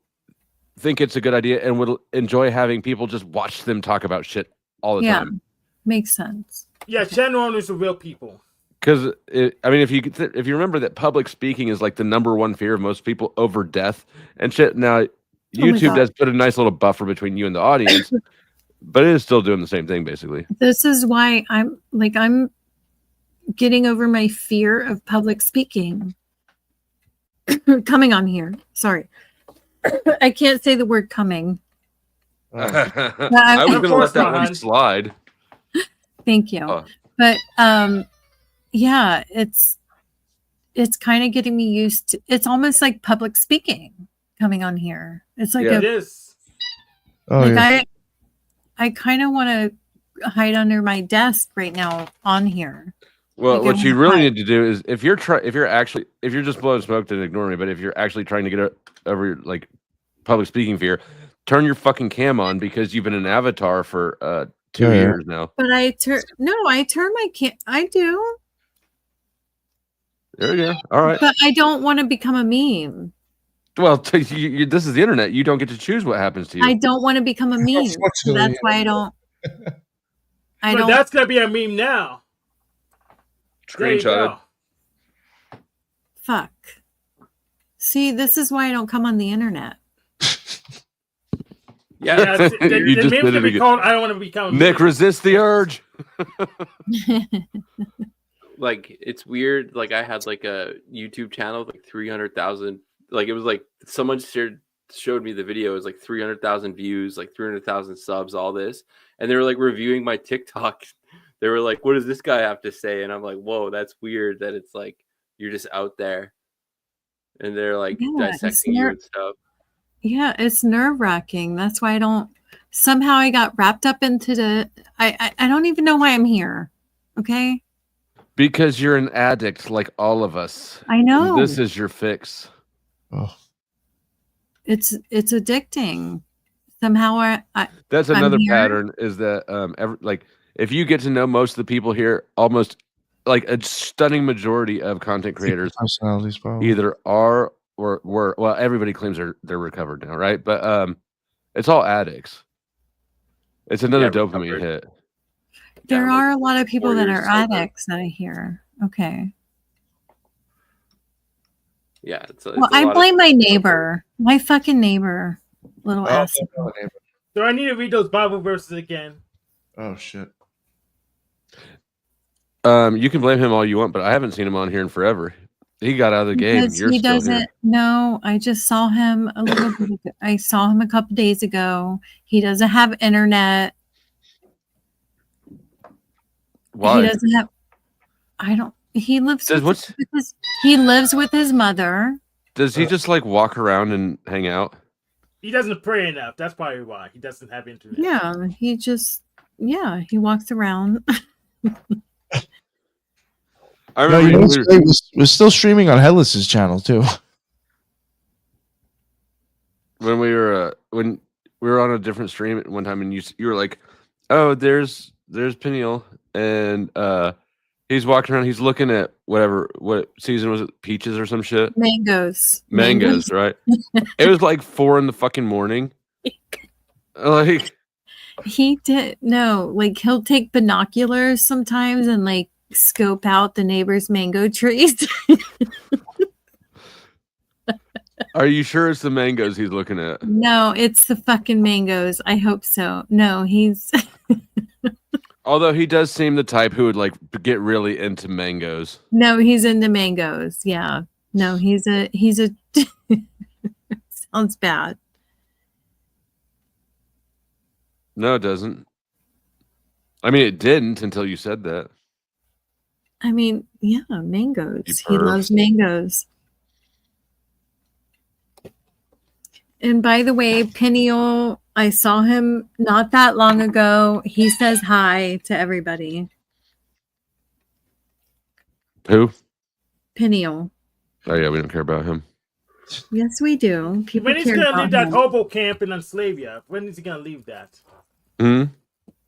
think it's a good idea and would enjoy having people just watch them talk about shit all the time. Makes sense. Yeah, channel owners are real people. Because if you remember that public speaking is like the #1 fear of most people over death and shit. Now, YouTube does put a nice little buffer between you and the audience, but it is still doing the same thing basically. This is why I'm getting over my fear of public speaking. Coming on here, sorry, I can't say the word coming. I was going to let that one slide. Thank you, but yeah, it's kind of getting me used to. It's almost like public speaking coming on here. It's like it is. I kind of want to hide under my desk right now on here. Well, what you really need to do is if you're just blowing smoke to ignore me, but if you're actually trying to get over like public speaking fear, turn your fucking cam on because you've been an avatar for 2 years now. But I turn my cam. I do. There you go. All right. But I don't want to become a meme. Well, this is the internet. You don't get to choose what happens to you. I don't want to become a meme. So that's why I don't. That's gonna be a meme now. Screenshotted. Fuck. See, this is why I don't come on the internet. Yeah, you just did it again. I don't want to be called Nick, resist the urge. Like, it's weird. Like, I had like a YouTube channel with like 300,000. Like, it was like someone showed me the video. It was like 300,000 views, like 300,000 subs, all this. And they were like reviewing my TikTok. They were like, what does this guy have to say? And I'm like, whoa, that's weird that it's like you're just out there. And they're like dissecting you and stuff. Yeah, it's nerve-wracking. That's why I don't. Somehow I got wrapped up into the. I don't even know why I'm here. Okay. Because you're an addict, like all of us. I know. And this is your fix. Oh. It's addicting. Somehow That's another pattern. Is that like if you get to know most of the people here, almost like a stunning majority of content creators personalities probably either are or were. Well, everybody claims they're recovered now, right? But it's all addicts. It's another dopamine hit. There are a lot of people that are addicts that I hear. Okay. Yeah. Well, I blame my neighbor, my fucking neighbor, little ass. So I need to read those Bible verses again. Oh shit. Mm-hmm. You can blame him all you want, but I haven't seen him on here in forever. He got out of the game. You're he still doesn't. here. No, I just saw him a little bit ago. I saw him a couple days ago. He doesn't have internet. Why? He doesn't have. I don't. He lives. Does he lives with his mother. Does he just like walk around and hang out? He doesn't pray enough. That's probably why he doesn't have internet. Yeah, he just. Yeah, he walks around. I remember we're still streaming on Headless's channel too. When we were on a different stream at one time, and you were like, "Oh, there's Peniel," and he's walking around. He's looking at what season was it? Peaches or some shit. Mangoes, right? It was like 4 a.m. Like he did like he'll take binoculars sometimes and like scope out the neighbor's mango trees. Are you sure it's the mangoes he's looking at? No, it's the fucking mangoes. I hope so. No, he's although he does seem the type who would like get really into mangoes. No, he's into mangoes. Yeah. No, he's a sounds bad. No, it doesn't. I mean, it didn't until you said that. I mean, yeah, mangoes. He loves mangoes. And by the way, Peniel, I saw him not that long ago. He says hi to everybody. Who? Peniel. Oh yeah, we don't care about him. Yes, we do. People When is he care gonna about leave that him. hobo camp and enslave you? When is he gonna leave that? When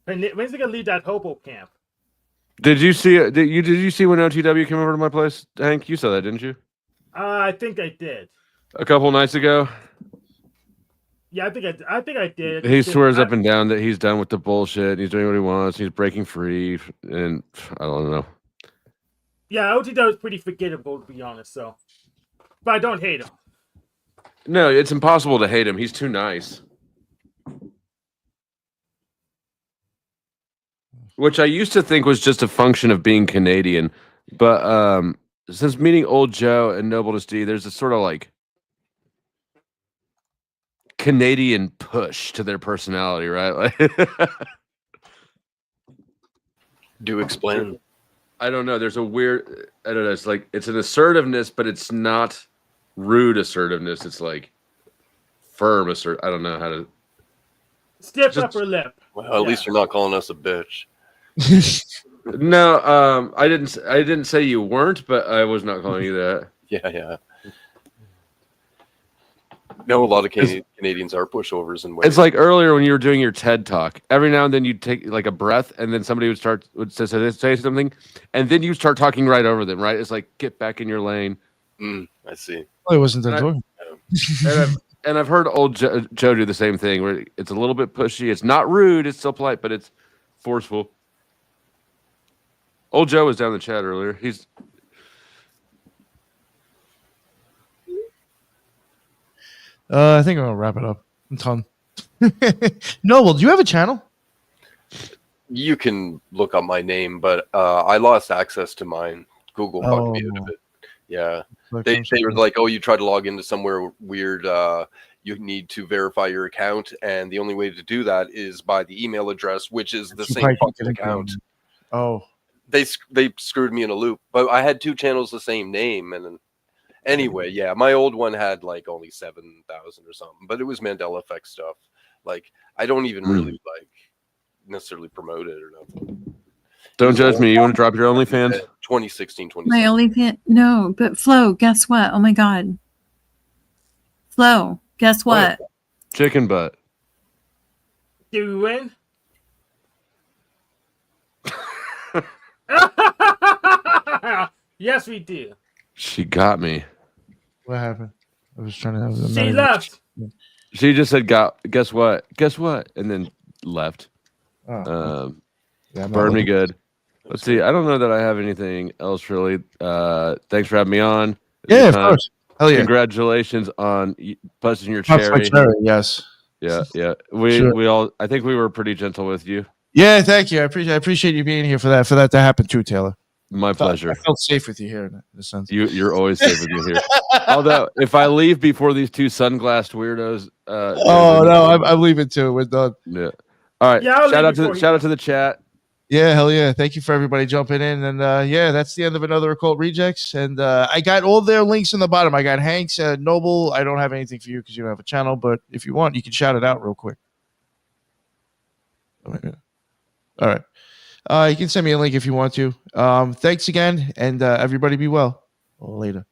is he gonna leave that hobo camp? Did you see it? Did you see when OTW came over to my place, Hank? You saw that, didn't you? I think I did. A couple nights ago. Yeah, I think I did. He swears up and down that he's done with the bullshit. He's doing what he wants. He's breaking free, and I don't know. Yeah, OTW is pretty forgettable, to be honest. So, but I don't hate him. No, it's impossible to hate him. He's too nice. Which I used to think was just a function of being Canadian, but since meeting Old Joe and Noble D, there's a sort of like Canadian push to their personality, right? Like, do explain. I don't know. There's a weird. I don't know. It's like it's an assertiveness, but it's not rude assertiveness. It's like firm assert. I don't know how to. Stiff upper lip. Well, at least you're not calling us a bitch. No, I didn't say you weren't, but I was not calling you that. Yeah. No, a lot of Canadians are pushovers and ways. It's like earlier when you were doing your TED talk. Every now and then you'd take like a breath, and then somebody would say something, and then you start talking right over them. Right? It's like get back in your lane. I see. Well, he wasn't done talking. And I've heard old Joe do the same thing, where it's a little bit pushy. It's not rude. It's still polite, but it's forceful. Old Joe was down in the chat earlier. He's I think I'm gonna wrap it up. I'm done. Noble, do you have a channel? You can look up my name, but I lost access to mine. Google bugged me out of it. Yeah. They were like, oh, you tried to log into somewhere weird. You need to verify your account. And the only way to do that is by the email address, which is the same fucking account. Oh. They screwed me in a loop. But I had 2 channels the same name. And anyway, yeah, my old one had like only 7,000 or something. But it was Mandela Effect stuff. Like, I don't even really like necessarily promote it or nothing. Don't judge me. You want to drop your OnlyFans? 2016, 2017. My OnlyFans. No, but Flo, guess what? Oh my God. Flo, guess what? Chicken butt. Do we win? Yes, we do. She got me. What happened? I was trying to have the. She left. She just said, guess what? Guess what? And then left. Yeah, Burned me good. Let's see. I don't know that I have anything else really. Thanks for having me on. Yeah, of course. Hell yeah. Congratulations on busting your That's my cherry. cherry, yes. Yeah. We all. I think we were pretty gentle with you. Yeah, thank you. I appreciate you being here for that to happen too, Taylor. My pleasure. I felt safe with you here in a sense. You're always safe with me here. Although if I leave before these 2 sunglassed weirdos, oh no, I'm leaving too. We're done. Yeah. All right. Yeah, shout out to the chat. Yeah, hell yeah. Thank you for everybody jumping in. And yeah, that's the end of another Occult Rejects. And I got all their links in the bottom. I got Hank's, Noble. I don't have anything for you because you don't have a channel, but if you want, you can shout it out real quick. All right. You can send me a link if you want to. Thanks again, and everybody be well. Later.